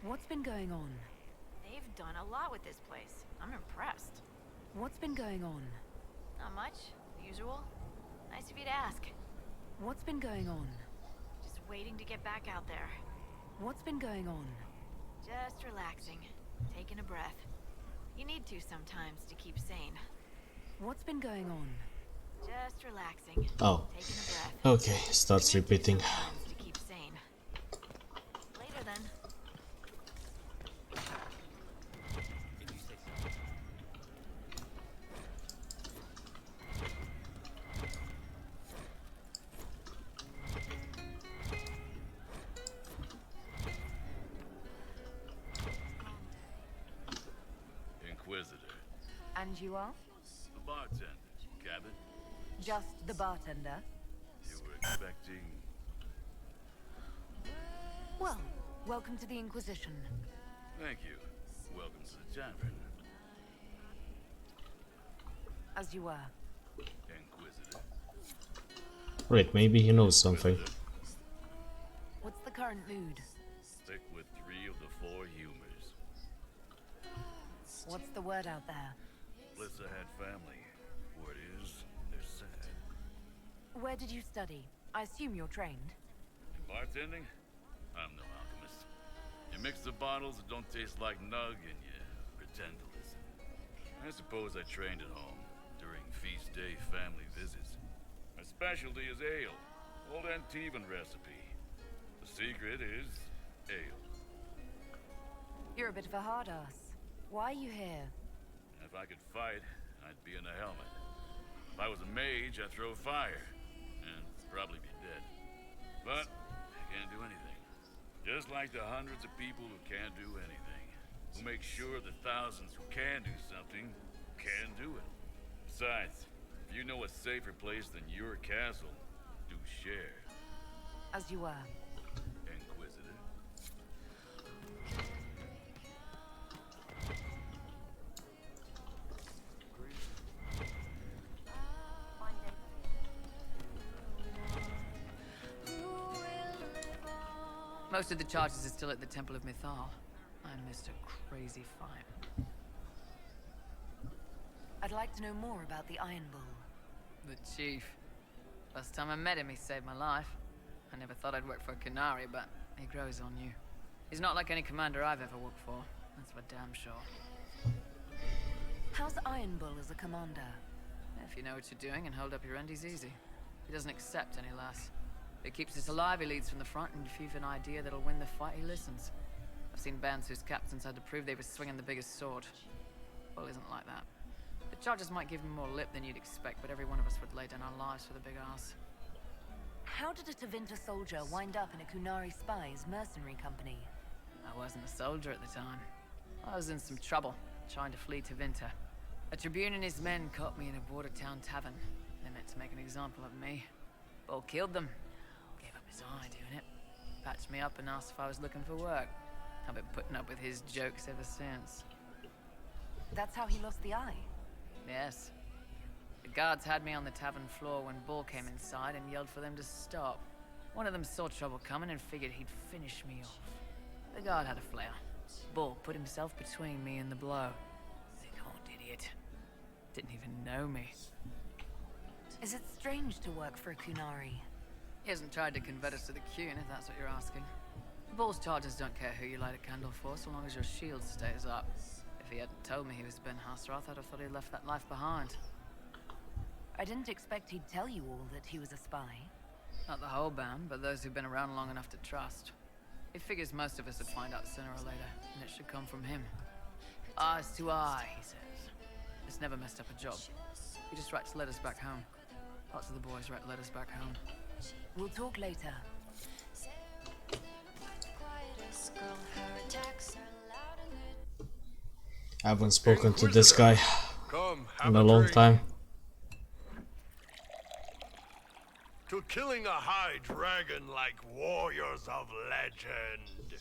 What's been going on? They've done a lot with this place. I'm impressed. What's been going on? Not much. Usual. Nice of you to ask. What's been going on? Just waiting to get back out there. What's been going on? Just relaxing. Taking a breath. You need to sometimes to keep sane. What's been going on? Just relaxing. Oh. Taking a breath. Okay, starts repeating. To keep sane. Later then. And you are? The bartender, Cabot. Just the bartender? You were expecting... Well, welcome to the Inquisition. Thank you. Welcome to the tavern. As you were. Inquisitor. Wait, maybe he knows something. What's the current mood? Stick with 3 of the 4 humors. What's the word out there? Blissa had family. Word is, they're sad. Where did you study? I assume you're trained. In bartending? I'm no alchemist. You mix the bottles that don't taste like nug and you pretend to listen. I suppose I trained at home during feast day family visits. My specialty is ale. Old Antivan recipe. The secret is ale. You're a bit of a hard ass. Why are you here? If I could fight, I'd be in a helmet. If I was a mage, I'd throw fire. And probably be dead. But I can't do anything. Just like the hundreds of people who can't do anything. Who make sure the thousands who can do something can do it. Besides, if you know a safer place than your castle, do share. As you were. Inquisitor. Most of the charges are still at the Temple of Mythal. I'm Mr. Crazy Fine. I'd like to know more about the Iron Bull. The Chief. Last time I met him, he saved my life. I never thought I'd work for a Qunari, but he grows on you. He's not like any commander I've ever worked for. That's for damn sure. How's Iron Bull as a commander? If you know what you're doing and hold up your end, he's easy. He doesn't accept any less. If he keeps us alive, he leads from the front, and if you've an idea that'll win the fight, he listens. I've seen bands whose captains had to prove they were swinging the biggest sword. Bull isn't like that. The charges might give him more lip than you'd expect, but every one of us would lay down our lives for the big ass. How did a Tevinter soldier wind up in a Qunari spy's mercenary company? I wasn't a soldier at the time. I was in some trouble, trying to flee Tevinter. A Tribune and his men caught me in a border town tavern. They meant to make an example of me. Bull killed them. Gave up his eye doing it. Patched me up and asked if I was looking for work. I've been putting up with his jokes ever since. That's how he lost the eye? Yes. The guards had me on the tavern floor when Bull came inside and yelled for them to stop. One of them saw trouble coming and figured he'd finish me off. The guard had a flare. Bull put himself between me and the blow. Big old idiot. Didn't even know me. Is it strange to work for a Qunari? He hasn't tried to convert us to the Qun, if that's what you're asking. Bull's charges don't care who you light a candle for, so long as your shield stays up. If he hadn't told me he was Ben Hasroth, I'd have thought he'd left that life behind. I didn't expect he'd tell you all that he was a spy. Not the whole band, but those who've been around long enough to trust. He figures most of us would find out sooner or later, and it should come from him. Eyes to eye, he says. It's never messed up a job. He just writes letters back home. Lots of the boys write letters back home. We'll talk later. I haven't spoken to this guy in a long time. To killing a high dragon like warriors of legend.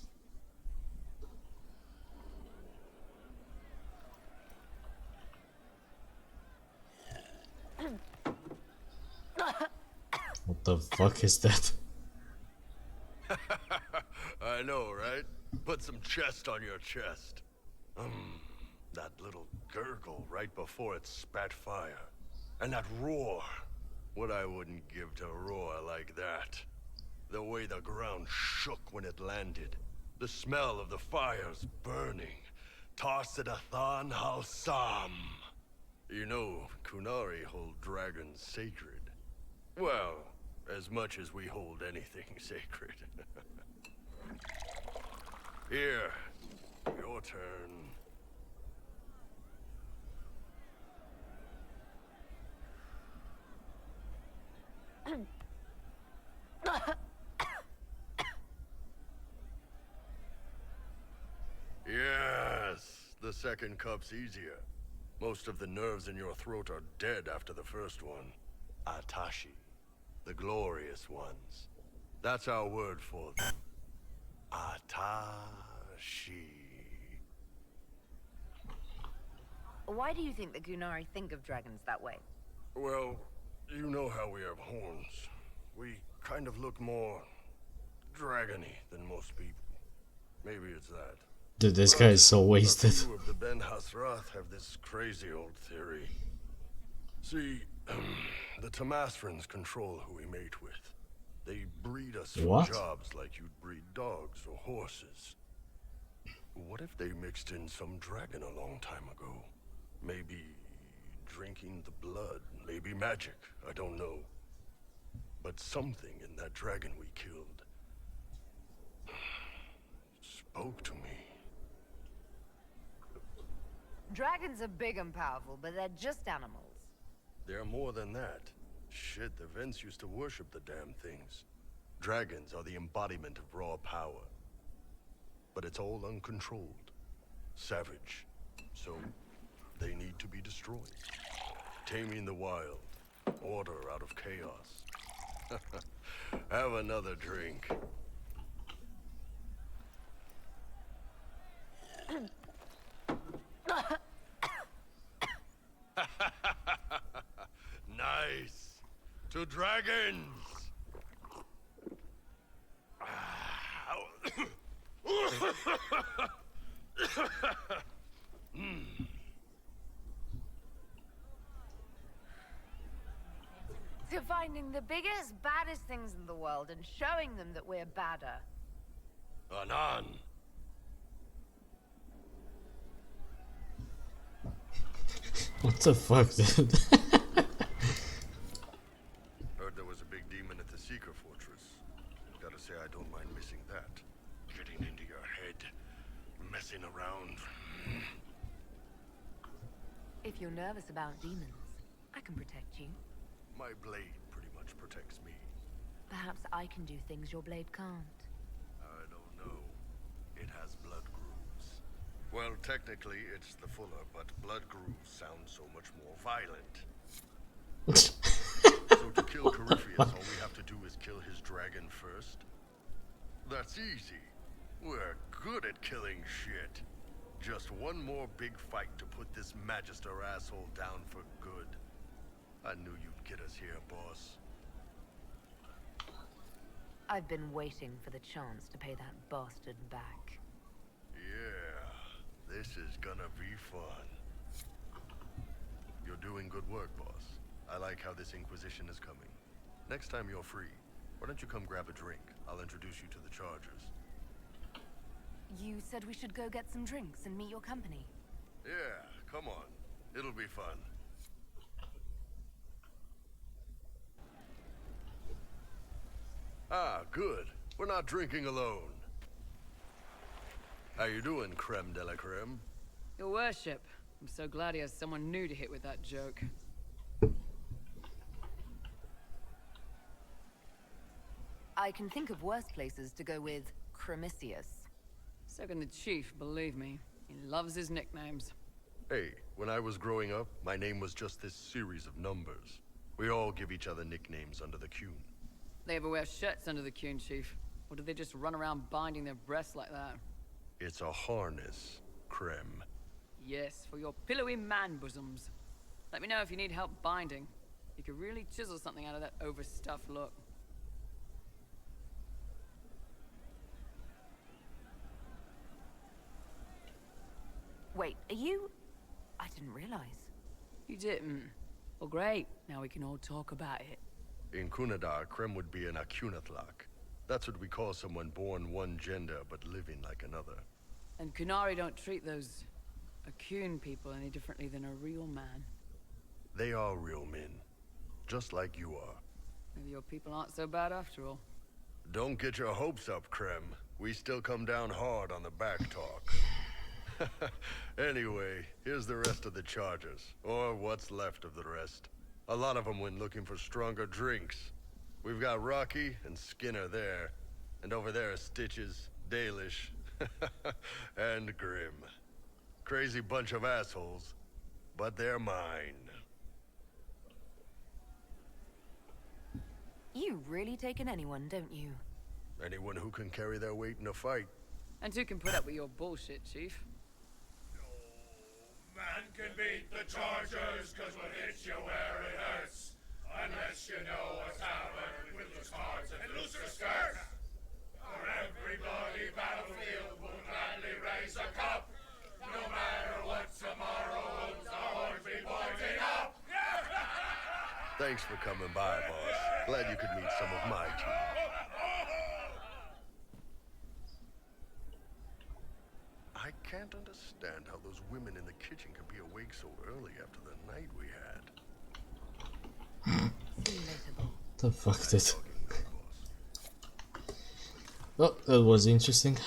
What the fuck is that? I know, right? Put some chest on your chest. That little gurgle right before it spat fire. And that roar. What I wouldn't give to roar like that. The way the ground shook when it landed. The smell of the fires burning. Tarsidathan Halsam. You know, Qunari hold dragons sacred. Well, as much as we hold anything sacred. Here, your turn. Yes, the second cup's easier. Most of the nerves in your throat are dead after the first one. Atashi. The glorious ones. That's our word for them. Atashi. Why do you think the Gunari think of dragons that way? Well, you know how we have horns. We kind of look more dragony than most people. Maybe it's that. Dude, this guy is so wasted. A few of the Ben Hasrath have this crazy old theory. See, the Tamasrans control who we mate with. They breed us for jobs like you'd breed dogs or horses. What if they mixed in some dragon a long time ago? Maybe drinking the blood, maybe magic, I don't know. But something in that dragon we killed spoke to me. Dragons are big and powerful, but they're just animals. They're more than that. Shit, the Vents used to worship the damn things. Dragons are the embodiment of raw power. But it's all uncontrolled. Savage. So, they need to be destroyed. Taming the wild. Order out of chaos. Have another drink. Nice. To dragons. To finding the biggest, baddest things in the world and showing them that we're badder. Anan. What the fuck, dude? Heard there was a big demon at the Seeker Fortress. Gotta say, I don't mind missing that. Getting into your head, messing around. If you're nervous about demons, I can protect you. My blade pretty much protects me. Perhaps I can do things your blade can't. I don't know. It has blood grooves. Well, technically, it's the Fuller, but blood grooves sound so much more violent. So to kill Corypheus, all we have to do is kill his dragon first? That's easy. We're good at killing shit. Just one more big fight to put this Magister asshole down for good. I knew you'd get us here, boss. I've been waiting for the chance to pay that bastard back. Yeah, this is gonna be fun. You're doing good work, boss. I like how this Inquisition is coming. Next time you're free, why don't you come grab a drink? I'll introduce you to the Chargers. You said we should go get some drinks and meet your company. Yeah, come on. It'll be fun. Ah, good. We're not drinking alone. How you doing, creme de la creme? Your worship, I'm so glad he has someone new to hit with that joke. I can think of worse places to go with Cremisius. So can the chief, believe me. He loves his nicknames. Hey, when I was growing up, my name was just this series of numbers. We all give each other nicknames under the Qun. They ever wear shirts under the Qun, chief? Or do they just run around binding their breasts like that? It's a harness, creme. Yes, for your pillowy man bosoms. Let me know if you need help binding. You could really chisel something out of that overstuffed look. Wait, are you... I didn't realize. You didn't? Well, great. Now we can all talk about it. In Kunadar, creme would be an Akunathlak. That's what we call someone born one gender but living like another. And Kunari don't treat those Akun people any differently than a real man. They are real men. Just like you are. Maybe your people aren't so bad after all. Don't get your hopes up, Creme. We still come down hard on the back talk. Anyway, here's the rest of the Chargers. Or what's left of the rest. A lot of them went looking for stronger drinks. We've got Rocky and Skinner there. And over there are Stitches, Dalish, and Grim. Crazy bunch of assholes. but they're mine. You really take in anyone, don't you? Anyone who can carry their weight in a fight. And who can put up with your bullshit, Chief? Man can beat the Chargers, cause what hits you where it hurts. Unless you know a tavern with loose cards and looser skirts. For every bloody battlefield will gladly raise a cup. No matter what tomorrow holds, our horns be pointing up. Thanks for coming by, boss. Glad you could meet some of my team. I can't understand how those women in the kitchen could be awake so early after the night we had. The fuck did? Oh, that was interesting.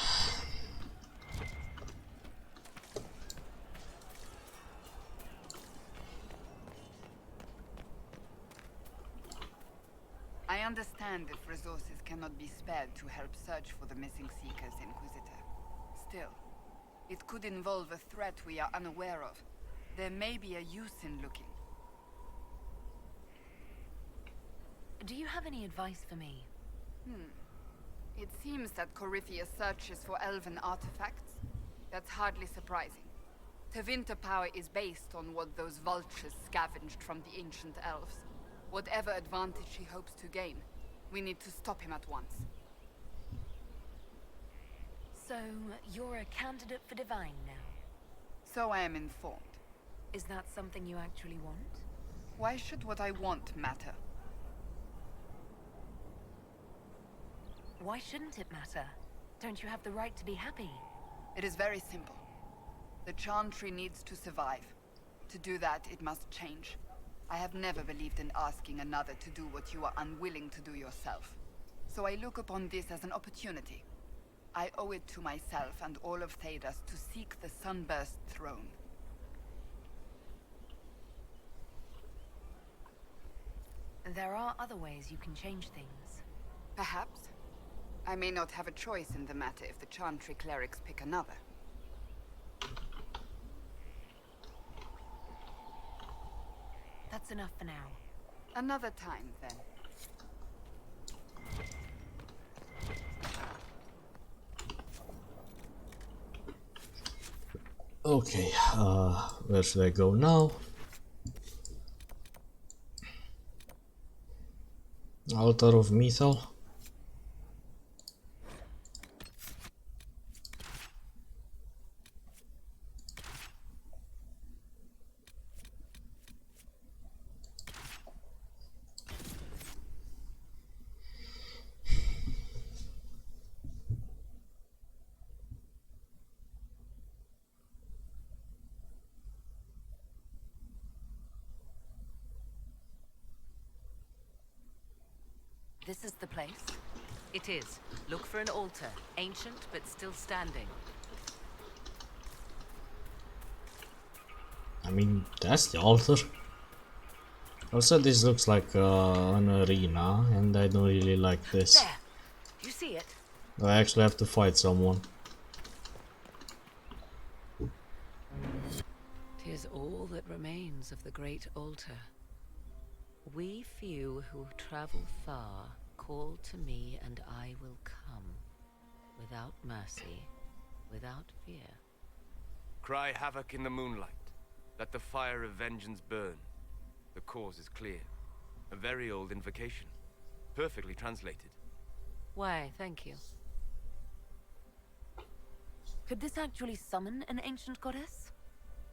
I understand if resources cannot be spared to help search for the missing Seekers, Inquisitor. Still, it could involve a threat we are unaware of. There may be a use in looking. Do you have any advice for me? It seems that Coryphia searches for elven artifacts. That's hardly surprising. Tevinter power is based on what those vultures scavenged from the ancient elves. Whatever advantage he hopes to gain, we need to stop him at once. So, you're a candidate for Divine now? So I am informed. Is that something you actually want? Why should what I want matter? Why shouldn't it matter? Don't you have the right to be happy? It is very simple. The Chantry needs to survive. To do that, it must change. I have never believed in asking another to do what you are unwilling to do yourself. So I look upon this as an opportunity. I owe it to myself and all of Thedas to seek the Sunburst throne. There are other ways you can change things. Perhaps. I may not have a choice in the matter if the Chantry clerics pick another. That's enough for now. Another time, then. Okay, where should I go now? Altar of Mythal. This is the place? It is. Look for an altar. Ancient, but still standing. I mean, that's the altar. Also, this looks like an arena, and I don't really like this. There! You see it? I actually have to fight someone. 'Tis all that remains of the great altar. We few who travel far call to me and I will come. Without mercy, without fear. Cry havoc in the moonlight. Let the fire of vengeance burn. The cause is clear. A very old invocation. Perfectly translated. Why, thank you. Could this actually summon an ancient goddess?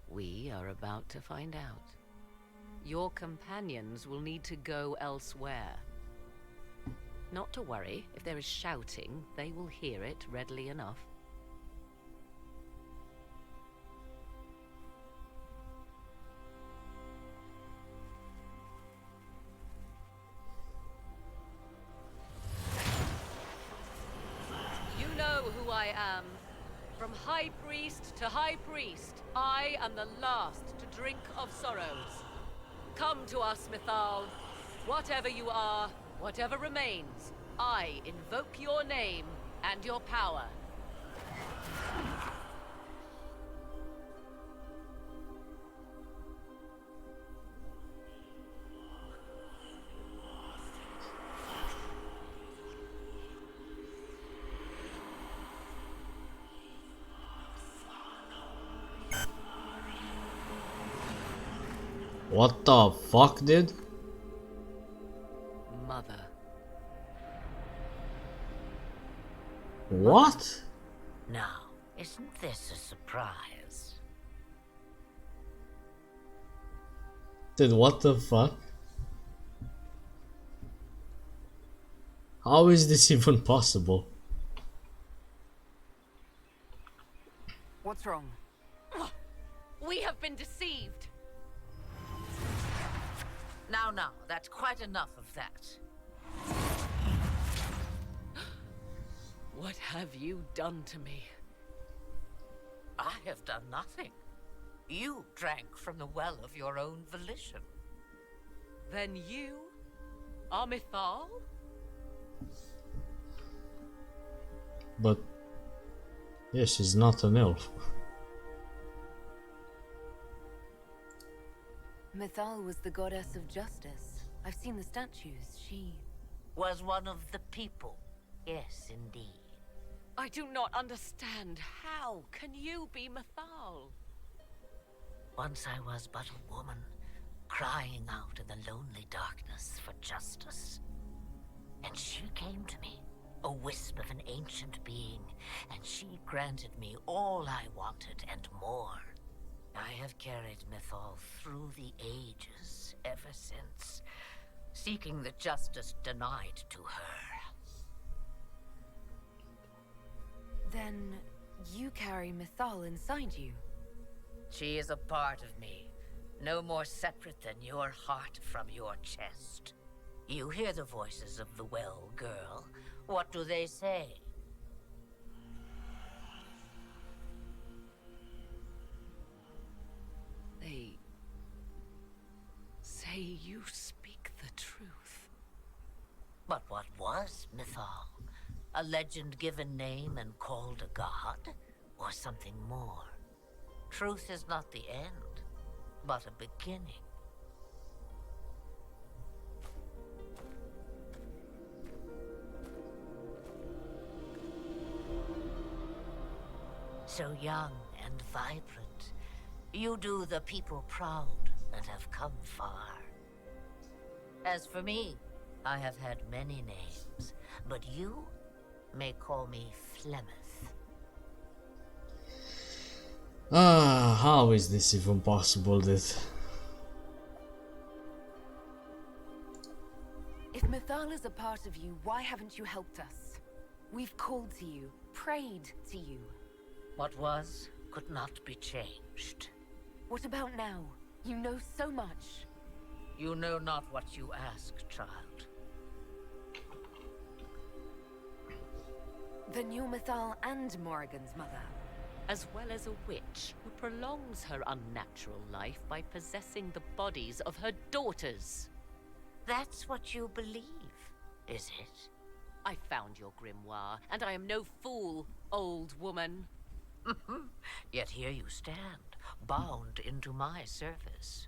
We are about to find out. Your companions will need to go elsewhere. Not to worry, if there is shouting, they will hear it readily enough. You know who I am. From High Priest to High Priest, I am the last to drink of sorrows. Come to us, Mythal. Whatever you are, whatever remains, I invoke your name and your power. What the fuck, dude? Mother. What? Now, isn't this a surprise? Dude, what the fuck? How is this even possible? What's wrong? We have been deceived. Now, that's quite enough of that. What have you done to me? I have done nothing. You drank from the well of your own volition. Then you are Mythal? But yeah, she's not an elf. Mythal was the goddess of justice. I've seen the statues. She was one of the people. Yes, indeed. I do not understand. How can you be Mythal? Once I was but a woman, crying out in the lonely darkness for justice. And she came to me, a wisp of an ancient being, and she granted me all I wanted and more. I have carried Mythal through the ages ever since, seeking the justice denied to her. Then you carry Mythal inside you. She is a part of me, no more separate than your heart from your chest. You hear the voices of the well, girl. What do they say? They say you speak the truth. But what was Mythal? A legend given name and called a god? Or something more? Truth is not the end, but a beginning. So young and vibrant, you do the people proud and have come far. As for me, I have had many names, but you may call me Flemeth. How is this even possible, dude? If Mythal is a part of you, why haven't you helped us? We've called to you, prayed to you. What was could not be changed. What about now? You know so much. You know not what you ask, child. Then you're Mythal and Morrigan's mother. As well as a witch who prolongs her unnatural life by possessing the bodies of her daughters. That's what you believe, is it? I found your grimoire, and I am no fool, old woman. Yet here you stand, bound into my service.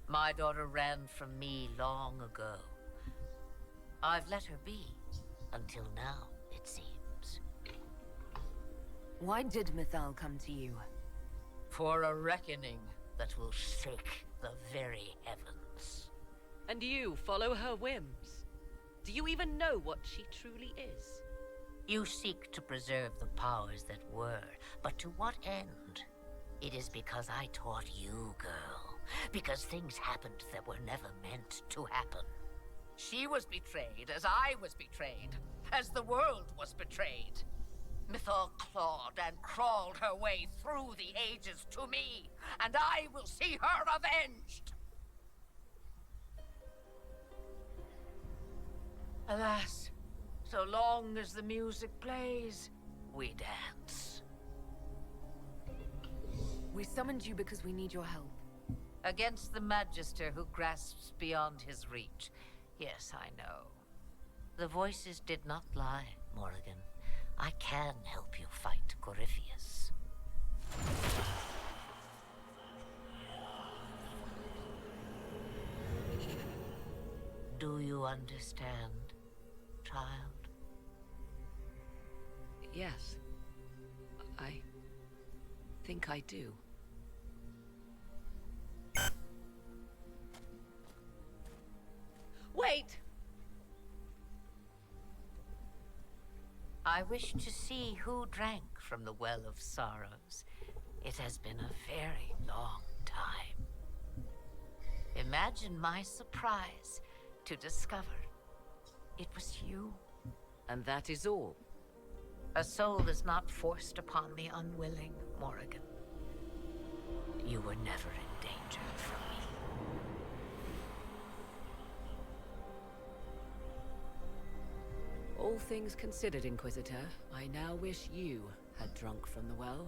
My daughter ran from me long ago. I've let her be, until now, it seems. Why did Mythal come to you? For a reckoning that will shake the very heavens. And you follow her whims? Do you even know what she truly is? You seek to preserve the powers that were, but to what end? It is because I taught you, girl. Because things happened that were never meant to happen. She was betrayed as I was betrayed, as the world was betrayed. Mythal clawed and crawled her way through the ages to me, and I will see her avenged! Alas, so long as the music plays, we dance. We summoned you because we need your help. Against the Magister who grasps beyond his reach. Yes, I know. The voices did not lie, Morrigan. I can help you fight Corypheus. Do you understand, child? Yes. I think I do. I wish to see who drank from the Well of Sorrows. It has been a very long time. Imagine my surprise to discover it was you. And that is all? A soul is not forced upon the unwilling, Morrigan. You were never in danger from me. All things considered, Inquisitor, I now wish you had drunk from the well.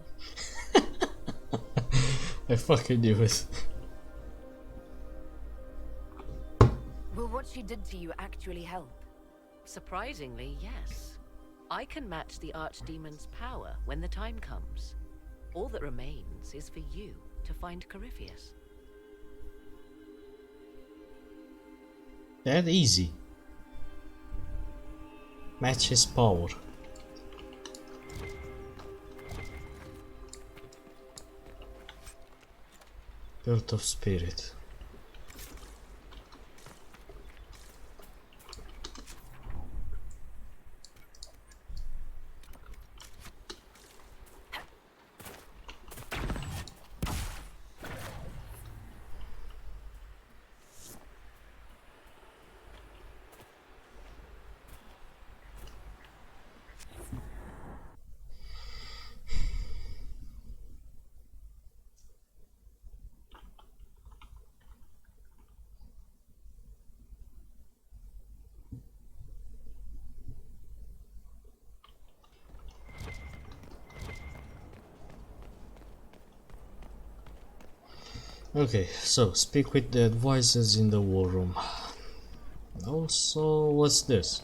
I fucking knew it. Will what she did to you actually help? Surprisingly, yes. I can match the Archdemon's power when the time comes. All that remains is for you to find Corypheus. That easy. Match his power. Birth of Spirit. Okay, so speak with the advisors in the war room. Also, what's this?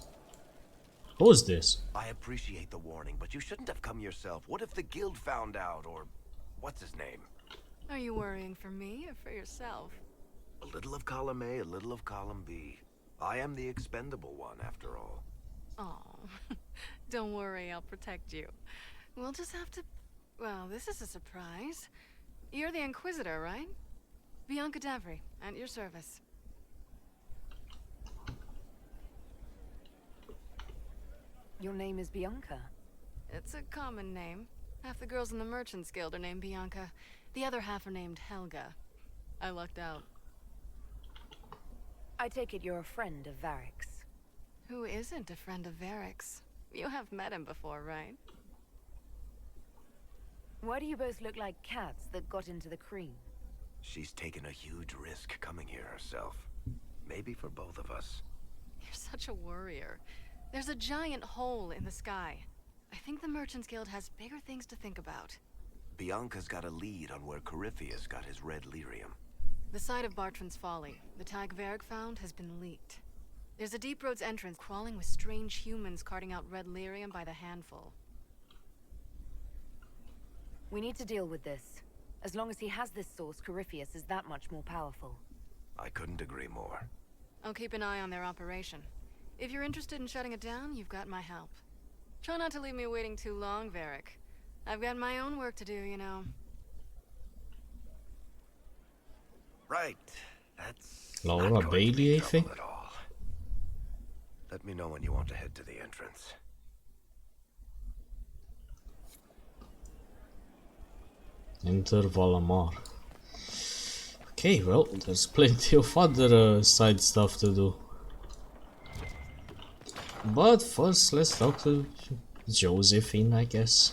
Who's this? I appreciate the warning, but you shouldn't have come yourself. What if the guild found out, or what's his name? Are you worrying for me or for yourself? A little of column A, a little of column B. I am the expendable one, after all. Oh, don't worry, I'll protect you. We'll just have to... Well, this is a surprise. You're the Inquisitor, right? Bianca Davry, at your service. Your name is Bianca? It's a common name. Half the girls in the Merchants Guild are named Bianca. The other half are named Helga. I lucked out. I take it you're a friend of Varric's. Who isn't a friend of Varric's? You have met him before, right? Why do you both look like cats that got into the cream? She's taken a huge risk coming here herself. Maybe for both of us. You're such a worrier. There's a giant hole in the sky. I think the Merchants Guild has bigger things to think about. Bianca's got a lead on where Corypheus got his red lyrium. The site of Bartran's Folly, the tag Varric found, has been leaked. There's a Deep Roads entrance crawling with strange humans carting out red lyrium by the handful. We need to deal with this. As long as he has this source, Corypheus is that much more powerful. I couldn't agree more. I'll keep an eye on their operation. If you're interested in shutting it down, you've got my help. Try not to leave me waiting too long, Varric. I've got my own work to do, you know. Right. That's Laura not going to be Bailey, I trouble think. at all. Let me know when you want to head to the entrance. Enter Valamar. Okay, well, there's plenty of other side stuff to do. But first, let's talk to Josephine, I guess.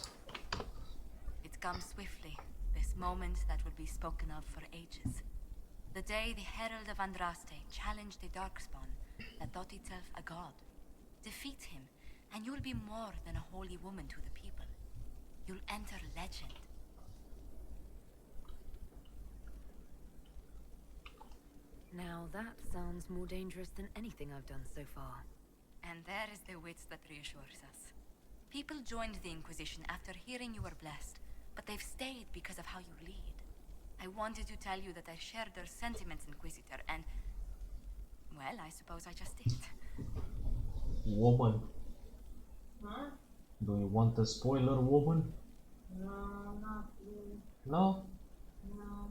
It comes swiftly, this moment that will be spoken of for ages. The day the Herald of Andraste challenged the Darkspawn that thought itself a god. Defeat him, and you'll be more than a holy woman to the people. You'll enter legend. Now that sounds more dangerous than anything I've done so far. And there is the wits that reassures us. People joined the Inquisition after hearing you were blessed, but they've stayed because of how you lead. I wanted to tell you that I shared their sentiments, Inquisitor, and... well, I suppose I just did. Woman. Huh? Do you want a spoiler, woman? No, not really. No? No.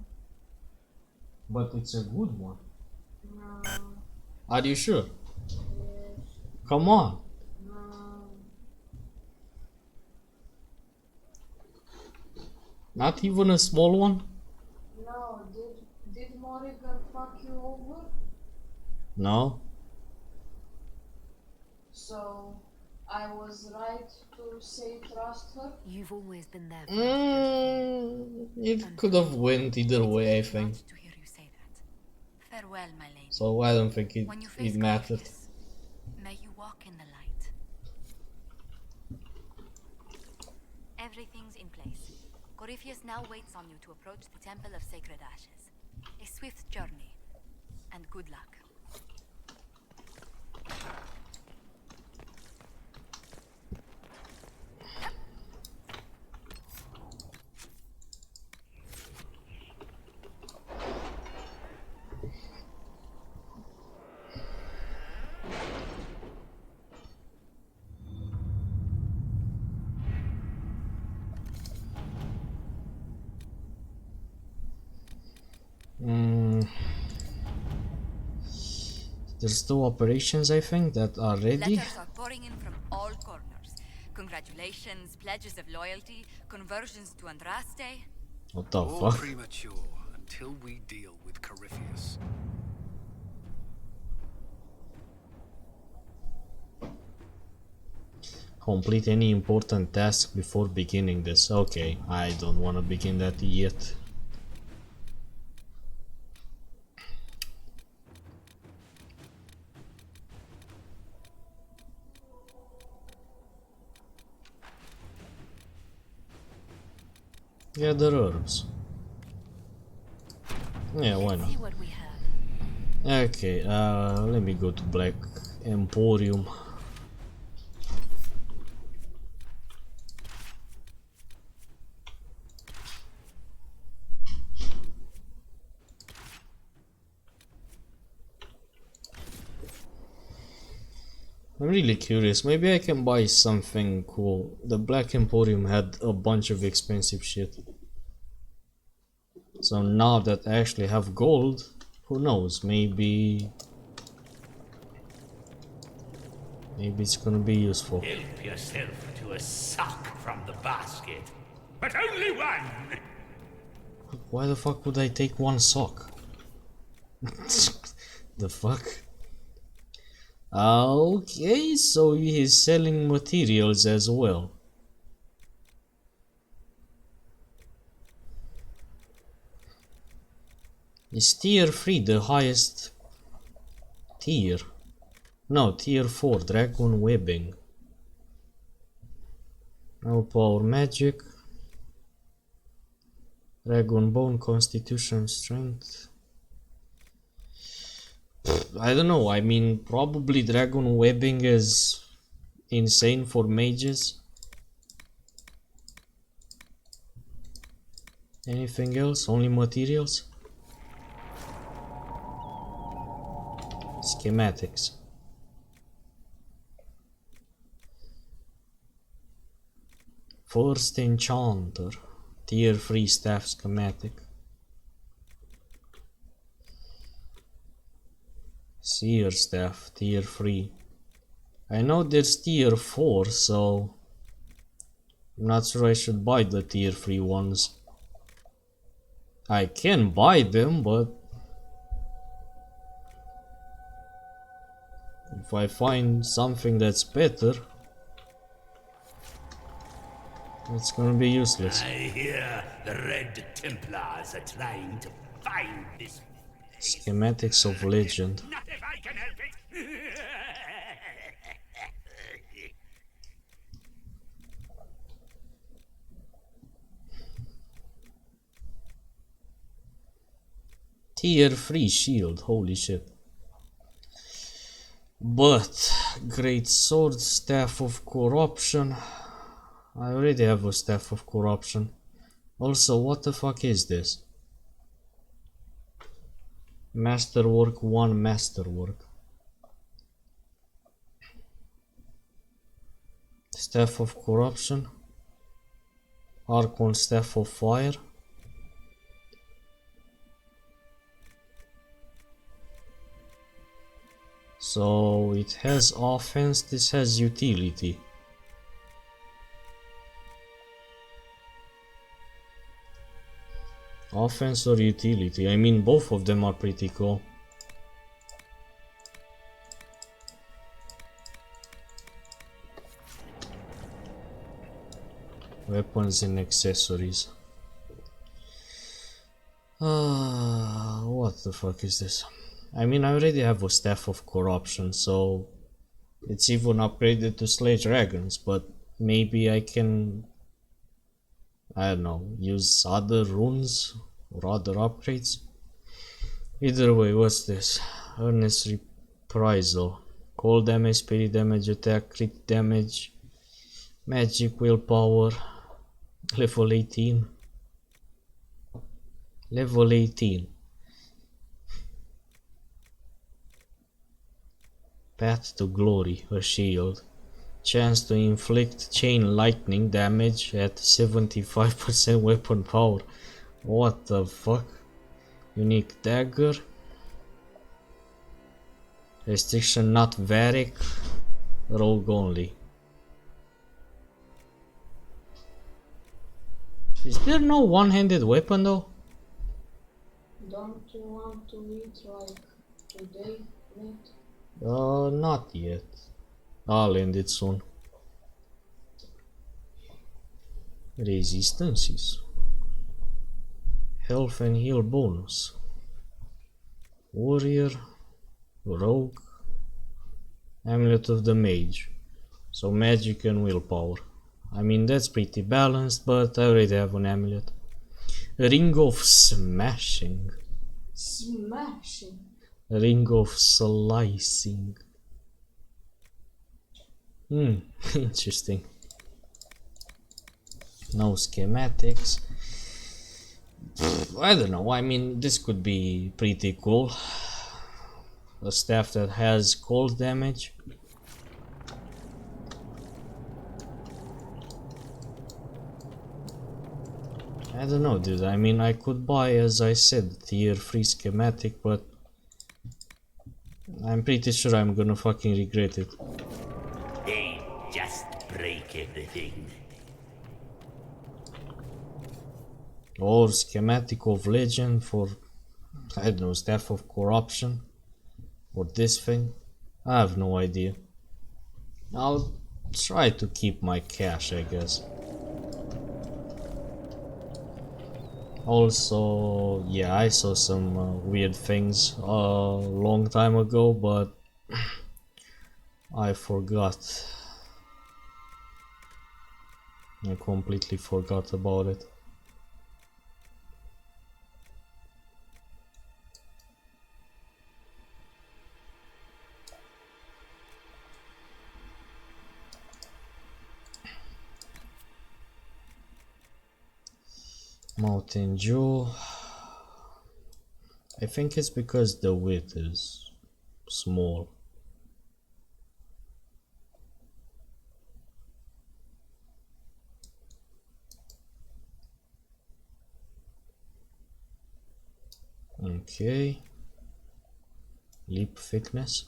But it's a good one. No. Are you sure? Yes. Come on. No. Not even a small one? No, did Morrigan fuck you over? No. So I was right to say trust her? You've always been there for It could have went either way, I think. to hear you say that. Farewell, my lady. So I don't think When you it face mattered. Corypheus, may you walk in the light. Everything's in place. Corypheus now waits on you to approach the Temple of Sacred Ashes. A swift journey, and good luck. There's two operations, I think, that are ready. Letters are pouring in from all corners. Congratulations, pledges of loyalty, conversions to Andraste. What the All fuck? premature until we deal with Corypheus. Complete any important task before beginning this. Okay, I don't want to begin that yet. Gather herbs. Yeah, why not? Okay, let me go to Black Emporium. I'm really curious, maybe I can buy something cool. The Black Emporium had a bunch of expensive shit. So now that I actually have gold, who knows, maybe it's gonna be useful. Help yourself to a sock from the basket, but only one! Why the fuck would I take one sock? The fuck? Okay, so he is selling materials as well. Is tier 3 the highest tier? No, tier 4, dragon webbing. No power magic. Dragon bone, constitution, strength. I don't know, I mean, probably dragon webbing is insane for mages. Anything else? Only materials? Schematics. First enchanter. Tier 3 staff schematic. Seer staff, tier 3. I know there's tier 4, so I'm not sure I should buy the tier 3 ones. I can buy them, but if I find something that's better, it's gonna be useless. I hear the Red Templars are trying to find this. Schematics of Legend. Not if I can help it! Tier 3 shield, holy shit. But great sword, staff of corruption. I already have a staff of corruption. Also, what the fuck is this? Masterwork 1 masterwork. Staff of corruption. Archon staff of fire. So it has offense, this has utility. Offense or utility? I mean, both of them are pretty cool. Weapons and accessories. What the fuck is this? I mean, I already have a Staff of Corruption, so it's even upgraded to slay dragons, but maybe I can, I don't know, use other runes or other upgrades. Either way, what's this? Earnest Reprisal. Cold damage, spirit damage, attack, crit damage, magic, willpower, level 18. Level 18. Path to Glory, a shield. Chance to inflict chain lightning damage at 75% weapon power. What the fuck? Unique dagger. Restriction not Varric. Rogue only. Is there no one-handed weapon though? Don't you want to eat like today, mate? Not yet. I'll end it soon. Resistances. Health and heal bonus. Warrior. Rogue. Amulet of the Mage. So magic and willpower. I mean, that's pretty balanced, but I already have an amulet. Ring of Smashing. Smashing. Ring of Slicing. Interesting. No schematics. I don't know, I mean, this could be pretty cool. A staff that has cold damage. I don't know, dude. I mean, I could buy, as I said, tier 3 schematic, but I'm pretty sure I'm gonna fucking regret it. They just break everything. Or schematic of legend for, I don't know, staff of corruption. Or this thing. I have no idea. I'll try to keep my cash, I guess. Also, yeah, I saw some weird things a long time ago, but I forgot. I completely forgot about it. Mountain Dew. I think it's because the width is small. Okay. Lip thickness.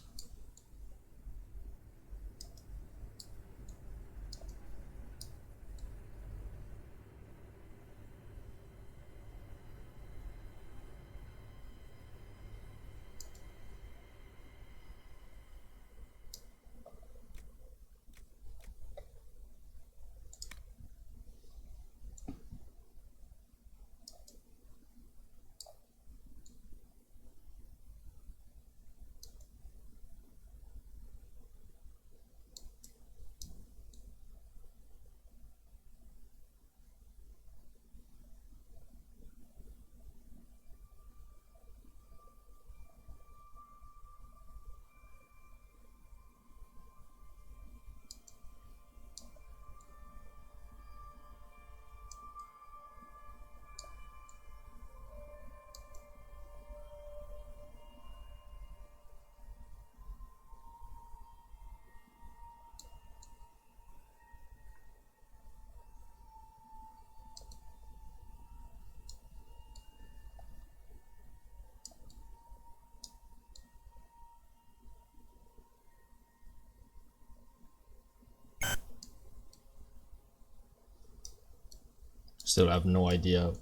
Still have no idea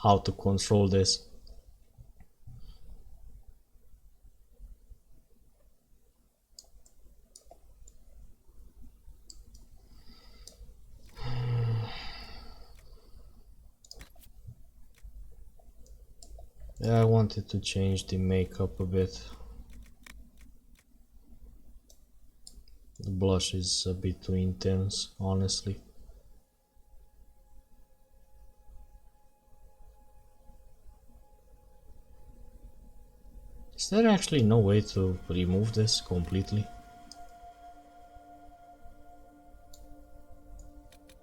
how to control this. Yeah, I wanted to change the makeup a bit. The blush is a bit too intense, honestly. Is there actually no way to remove this completely?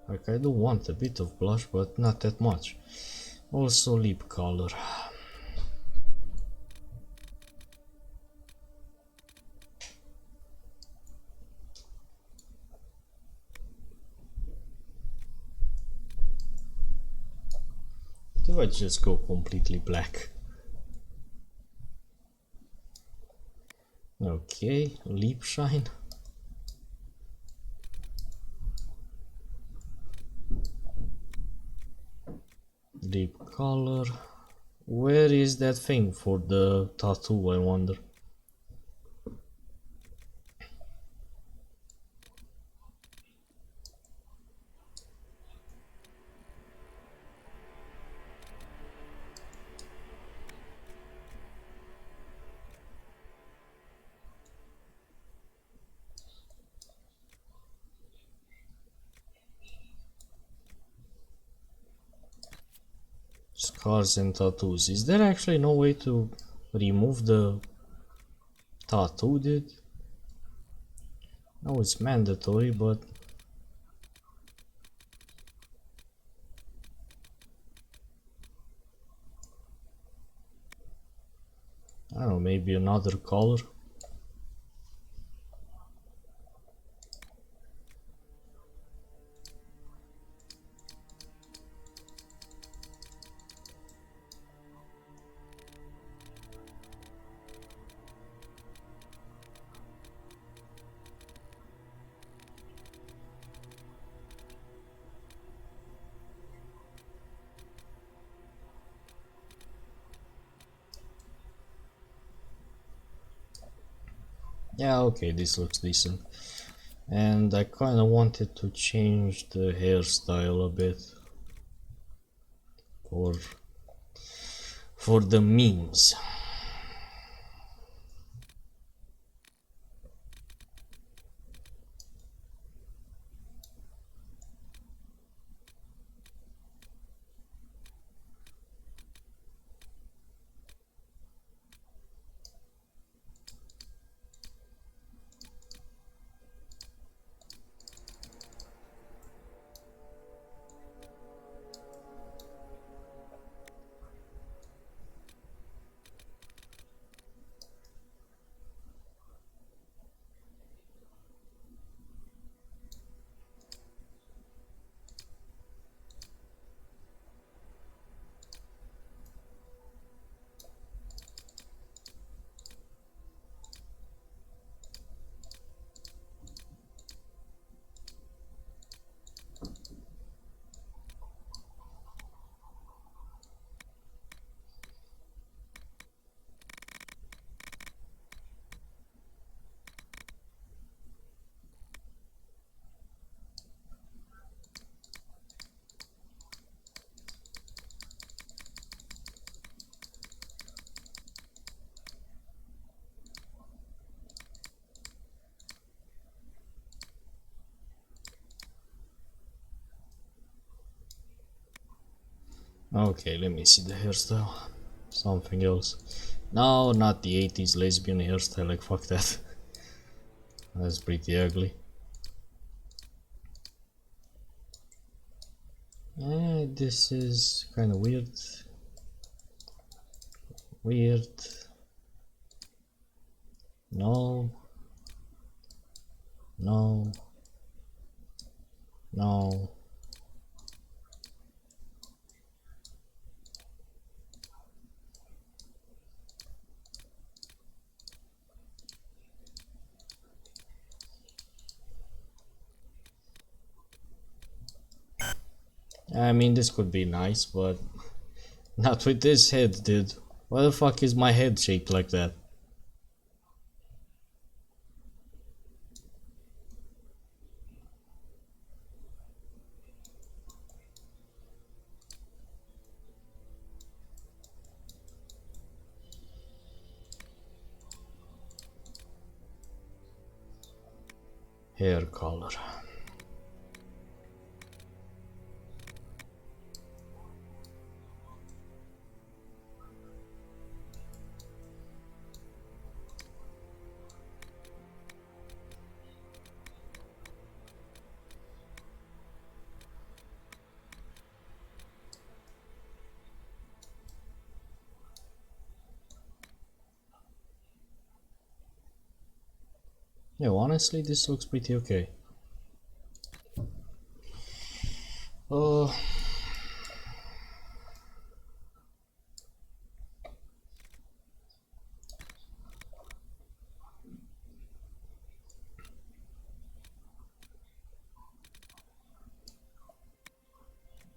Like, I do want a bit of blush, but not that much. Also lip color. Do I just go completely black? Okay, lip shine. Lip color. Where is that thing for the tattoo, I wonder? Scars and tattoos. Is there actually no way to remove the tattoo, dude? No, it's mandatory, but I don't know, maybe another color. Yeah, okay, this looks decent. And I kinda wanted to change the hairstyle a bit for the memes. Okay, let me see the hairstyle. Something else. No, not the 80s lesbian hairstyle, like fuck that. That's pretty ugly. This is kinda weird. Weird. No. No. No. I mean, this could be nice, but Not with this head, dude. Why the fuck is my head shaped like that? Hair color. Yeah, honestly, this looks pretty okay. Oh.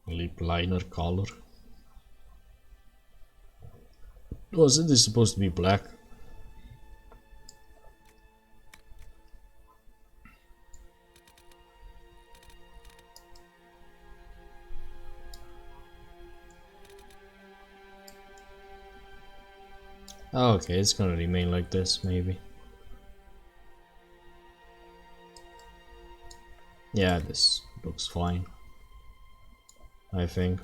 Lip liner color. Wasn't this supposed to be black? Okay, it's gonna remain like this, maybe. Yeah, this looks fine, I think.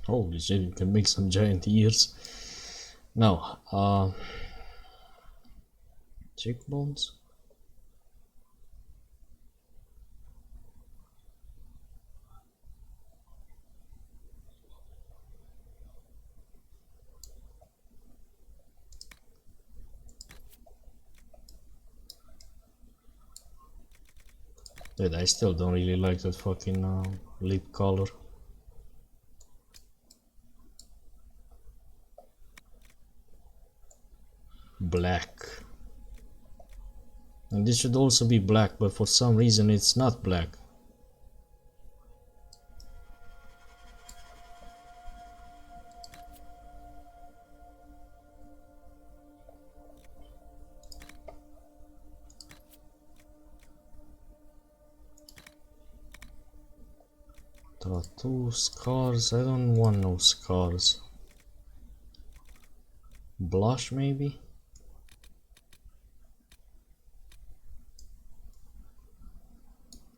Holy shit, you can make some giant ears. No, cheekbones? Dude, I still don't really like that fucking lip color. Black. And this should also be black, but for some reason it's not black. Tattoo, scars, I don't want no scars. Blush maybe?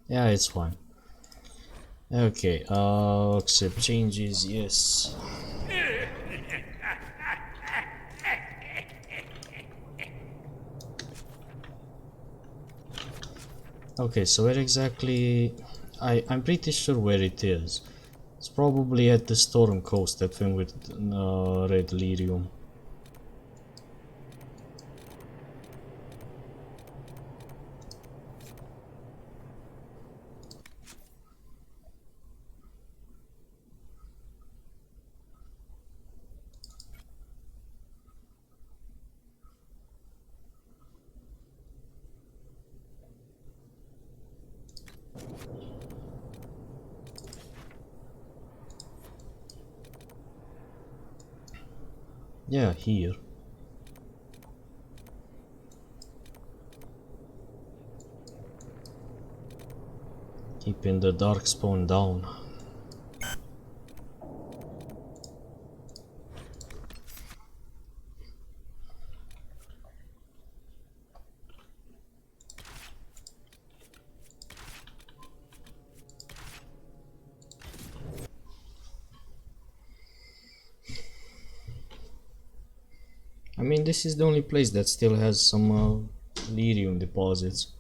Yeah, it's fine. Okay, accept changes, yes. Okay, so where exactly... I'm pretty sure where it is. It's probably at the Storm Coast, that thing with red lyrium. Yeah, here. Keeping the darkspawn down. I mean, this is the only place that still has some lyrium deposits.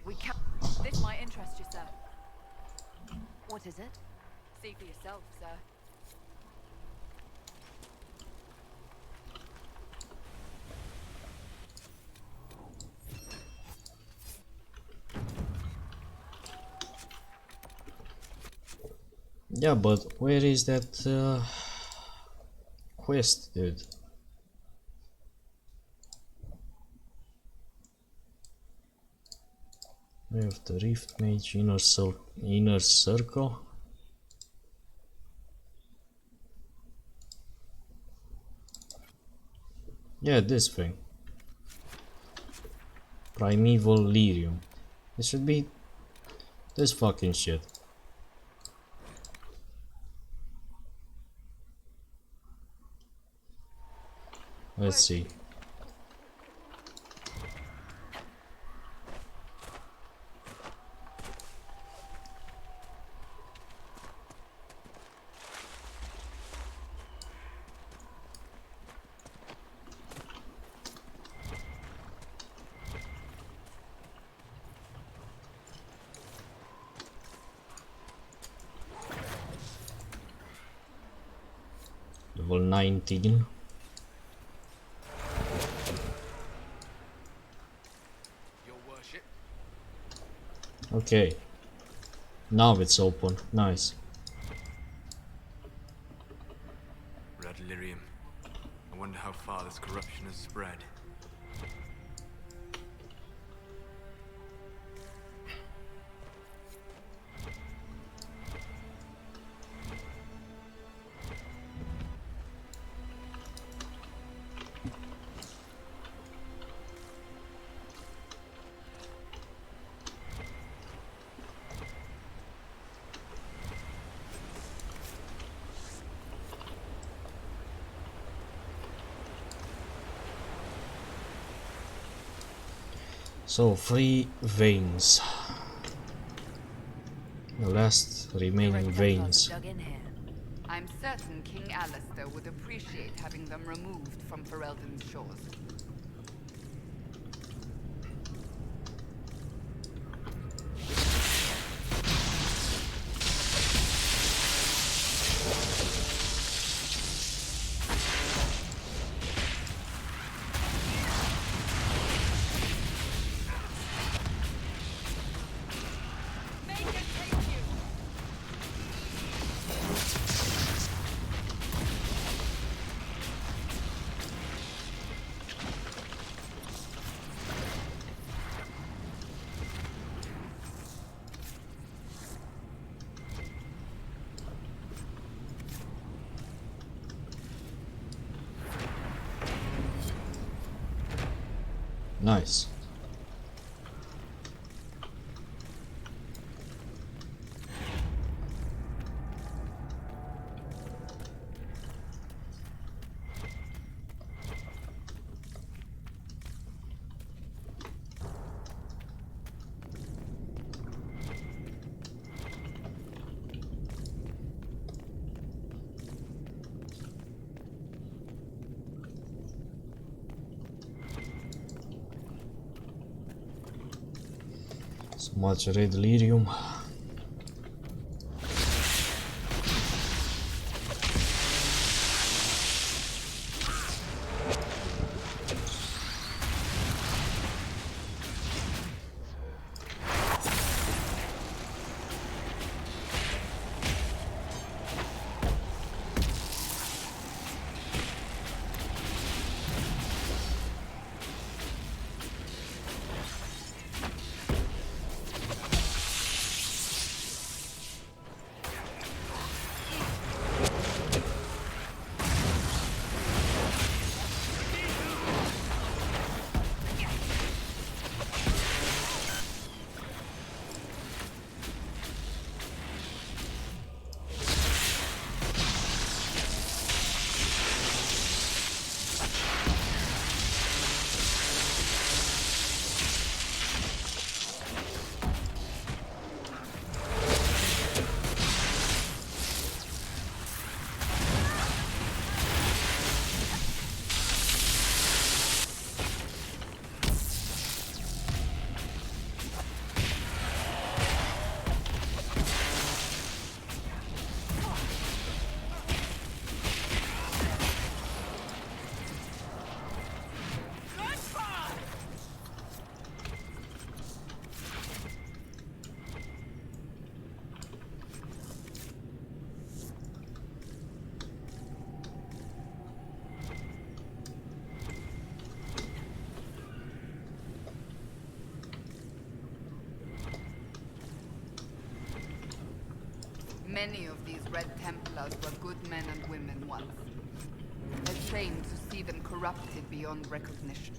We can't. This might interest you, sir. What is it? See for yourself, sir. Yeah, but where is that quest, dude? We have the Rift Mage inner circle. Yeah, this thing. Primeval lyrium. It should be this fucking shit. Let's see. Level 19. Your worship. Okay. Now it's open. Nice. Red lyrium. I wonder how far this corruption has spread. So 3 veins. The last remaining veins. I'm certain King Alistair would appreciate having them removed from Ferelden's shores. Nice. So much red lyrium. Many of these Red Templars were good men and women once. A shame to see them corrupted beyond recognition.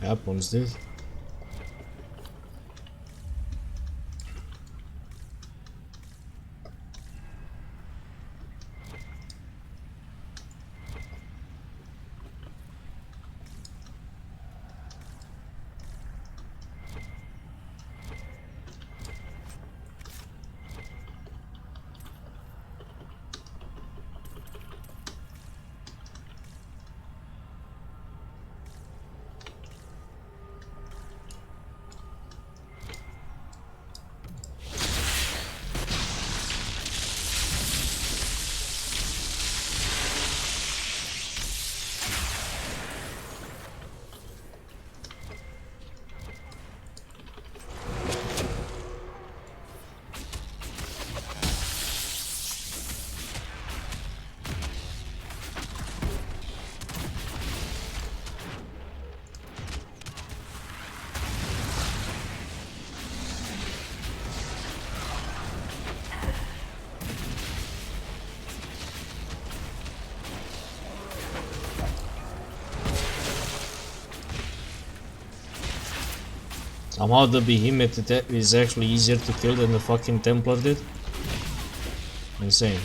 Happens, this. Somehow the behemoth is actually easier to kill than the fucking Templar did. Insane.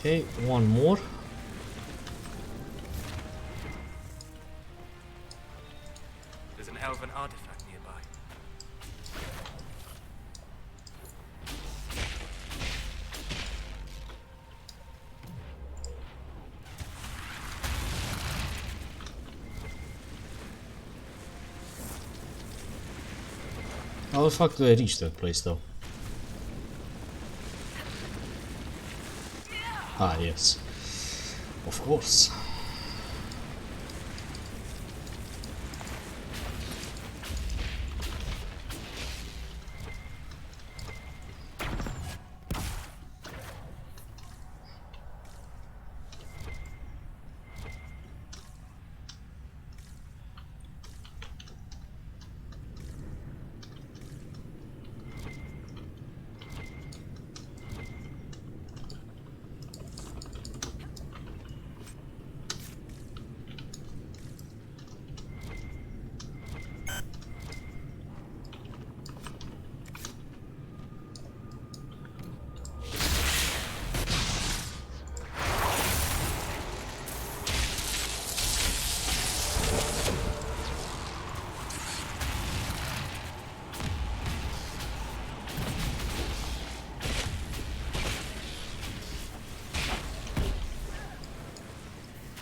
Okay, one more. There's an elven artifact nearby. How the fuck do I reach that place though? Ah, yes. Of course.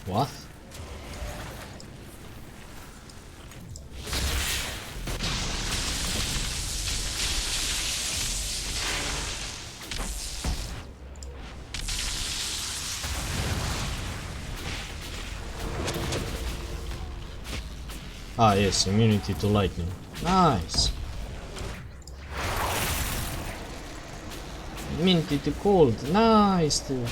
What? Ah, yes, immunity to lightning. Nice. Immunity to cold. Nice, dude.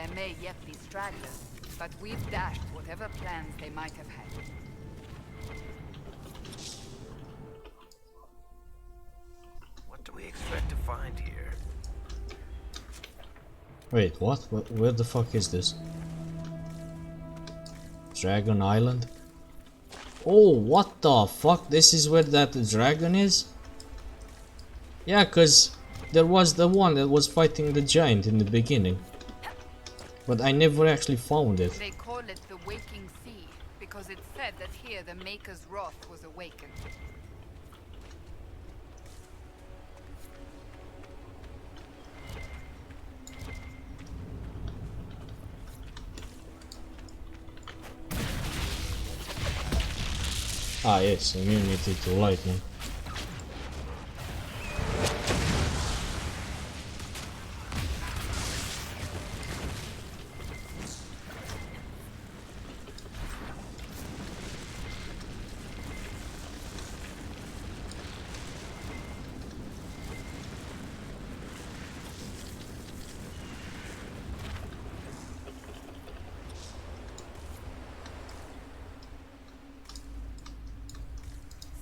There may yet be stragglers, but we've dashed whatever plans they might have had. What do we expect to find here? Wait, what? Where the fuck is this? Dragon Island? Oh, what the fuck? This is where that dragon is? Yeah, cause there was the one that was fighting the giant in the beginning. But I never actually found it. They call it the Waking Sea, because it's said that here the Maker's wrath was awakened. Ah yes, immunity to lightning.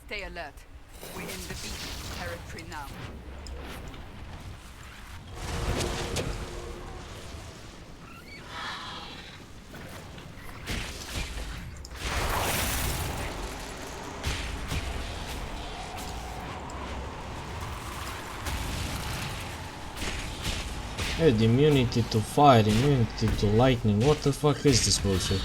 Stay alert. We're in the beast territory now. Hey, the immunity to fire, immunity to lightning. What the fuck is this bullshit?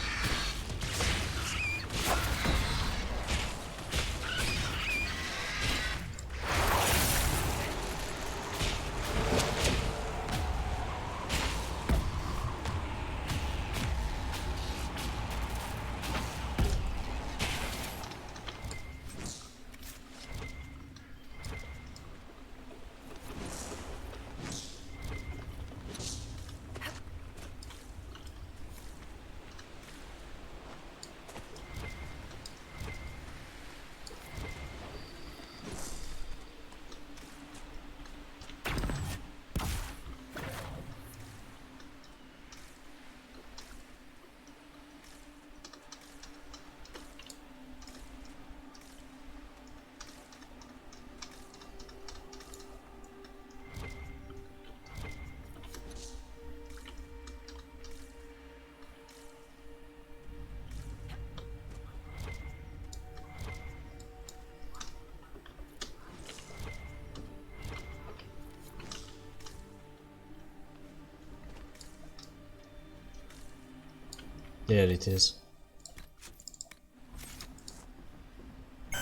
There it is.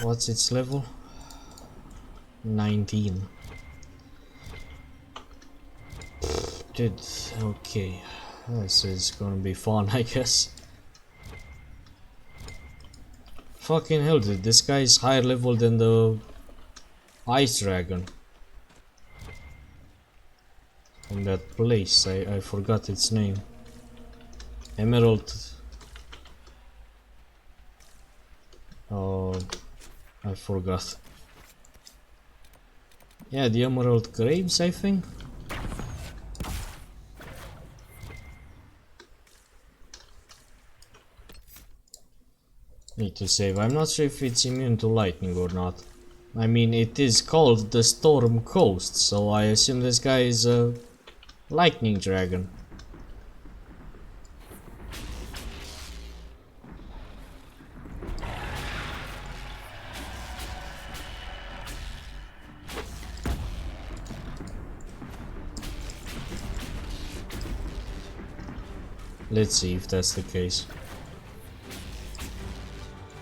What's its level? 19. Dude, okay. This is gonna be fun, I guess. Fucking hell, dude. This guy is higher level than the ice dragon. From that place, I forgot its name. Emerald. Oh, I forgot. Yeah, the Emerald Graves, I think. Need to save. I'm not sure if it's immune to lightning or not. I mean, it is called the Storm Coast, so I assume this guy is a lightning dragon. Let's see if that's the case.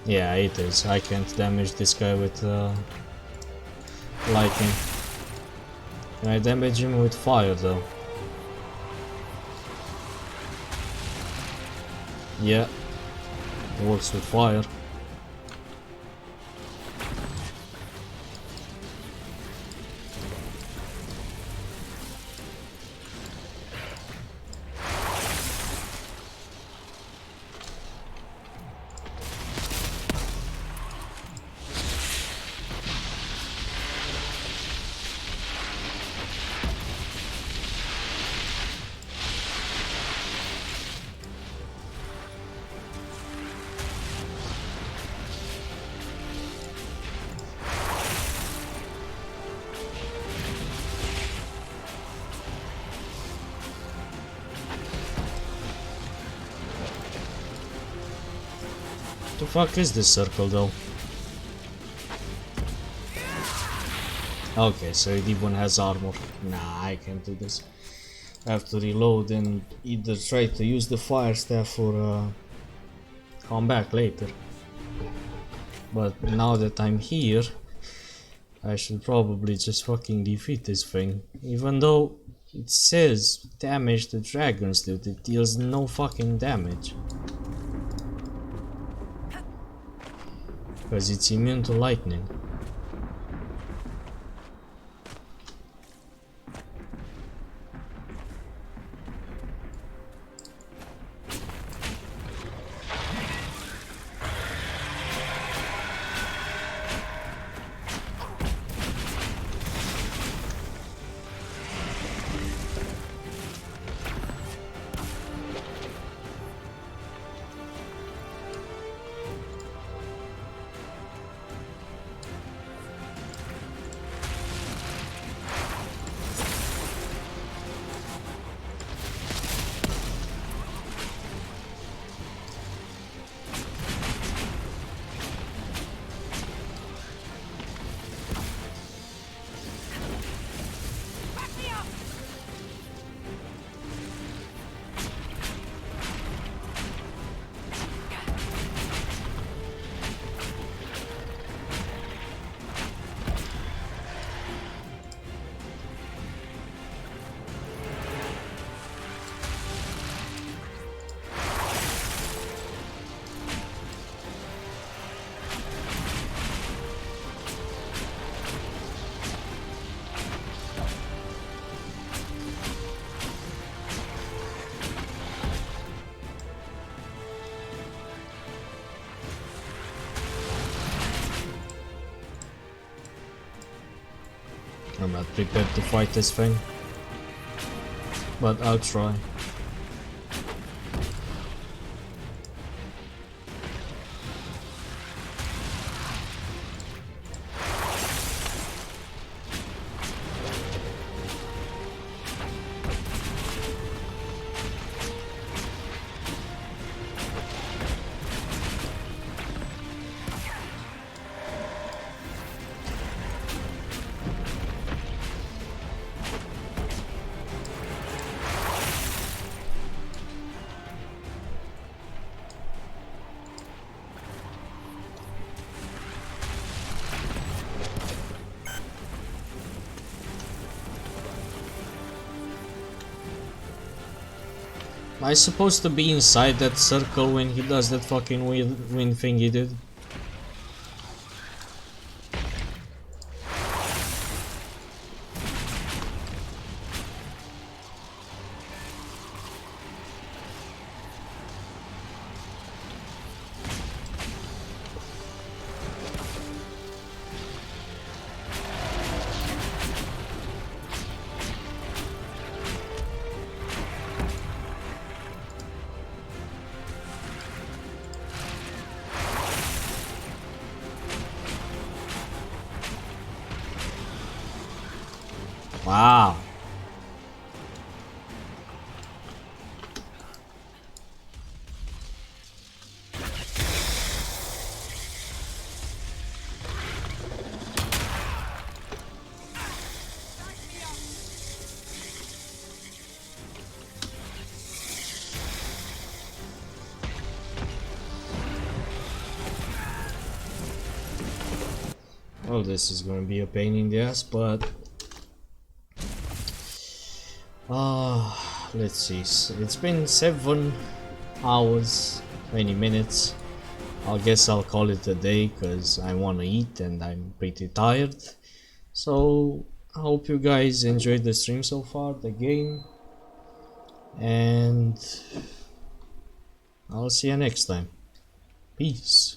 Yeah, it is. I can't damage this guy with lightning. Can I damage him with fire though? Yeah, works with fire. The fuck is this circle though? Okay, so Edibon has armor. Nah, I can't do this. I have to reload and either try to use the fire staff or come back later. But now that I'm here, I should probably just fucking defeat this thing. Even though it says damage the dragons, dude, it deals no fucking damage. Because it's immune to lightning. I'm not prepared to fight this thing, but I'll try. Am I supposed to be inside that circle when he does that fucking wind thing he did? Wow. Well, this is gonna be a pain in the ass, but let's see. It's been 7 hours, 20 minutes. I guess I'll call it a day because I want to eat and I'm pretty tired. So I hope you guys enjoyed the stream so far, the game, and I'll see you next time. Peace.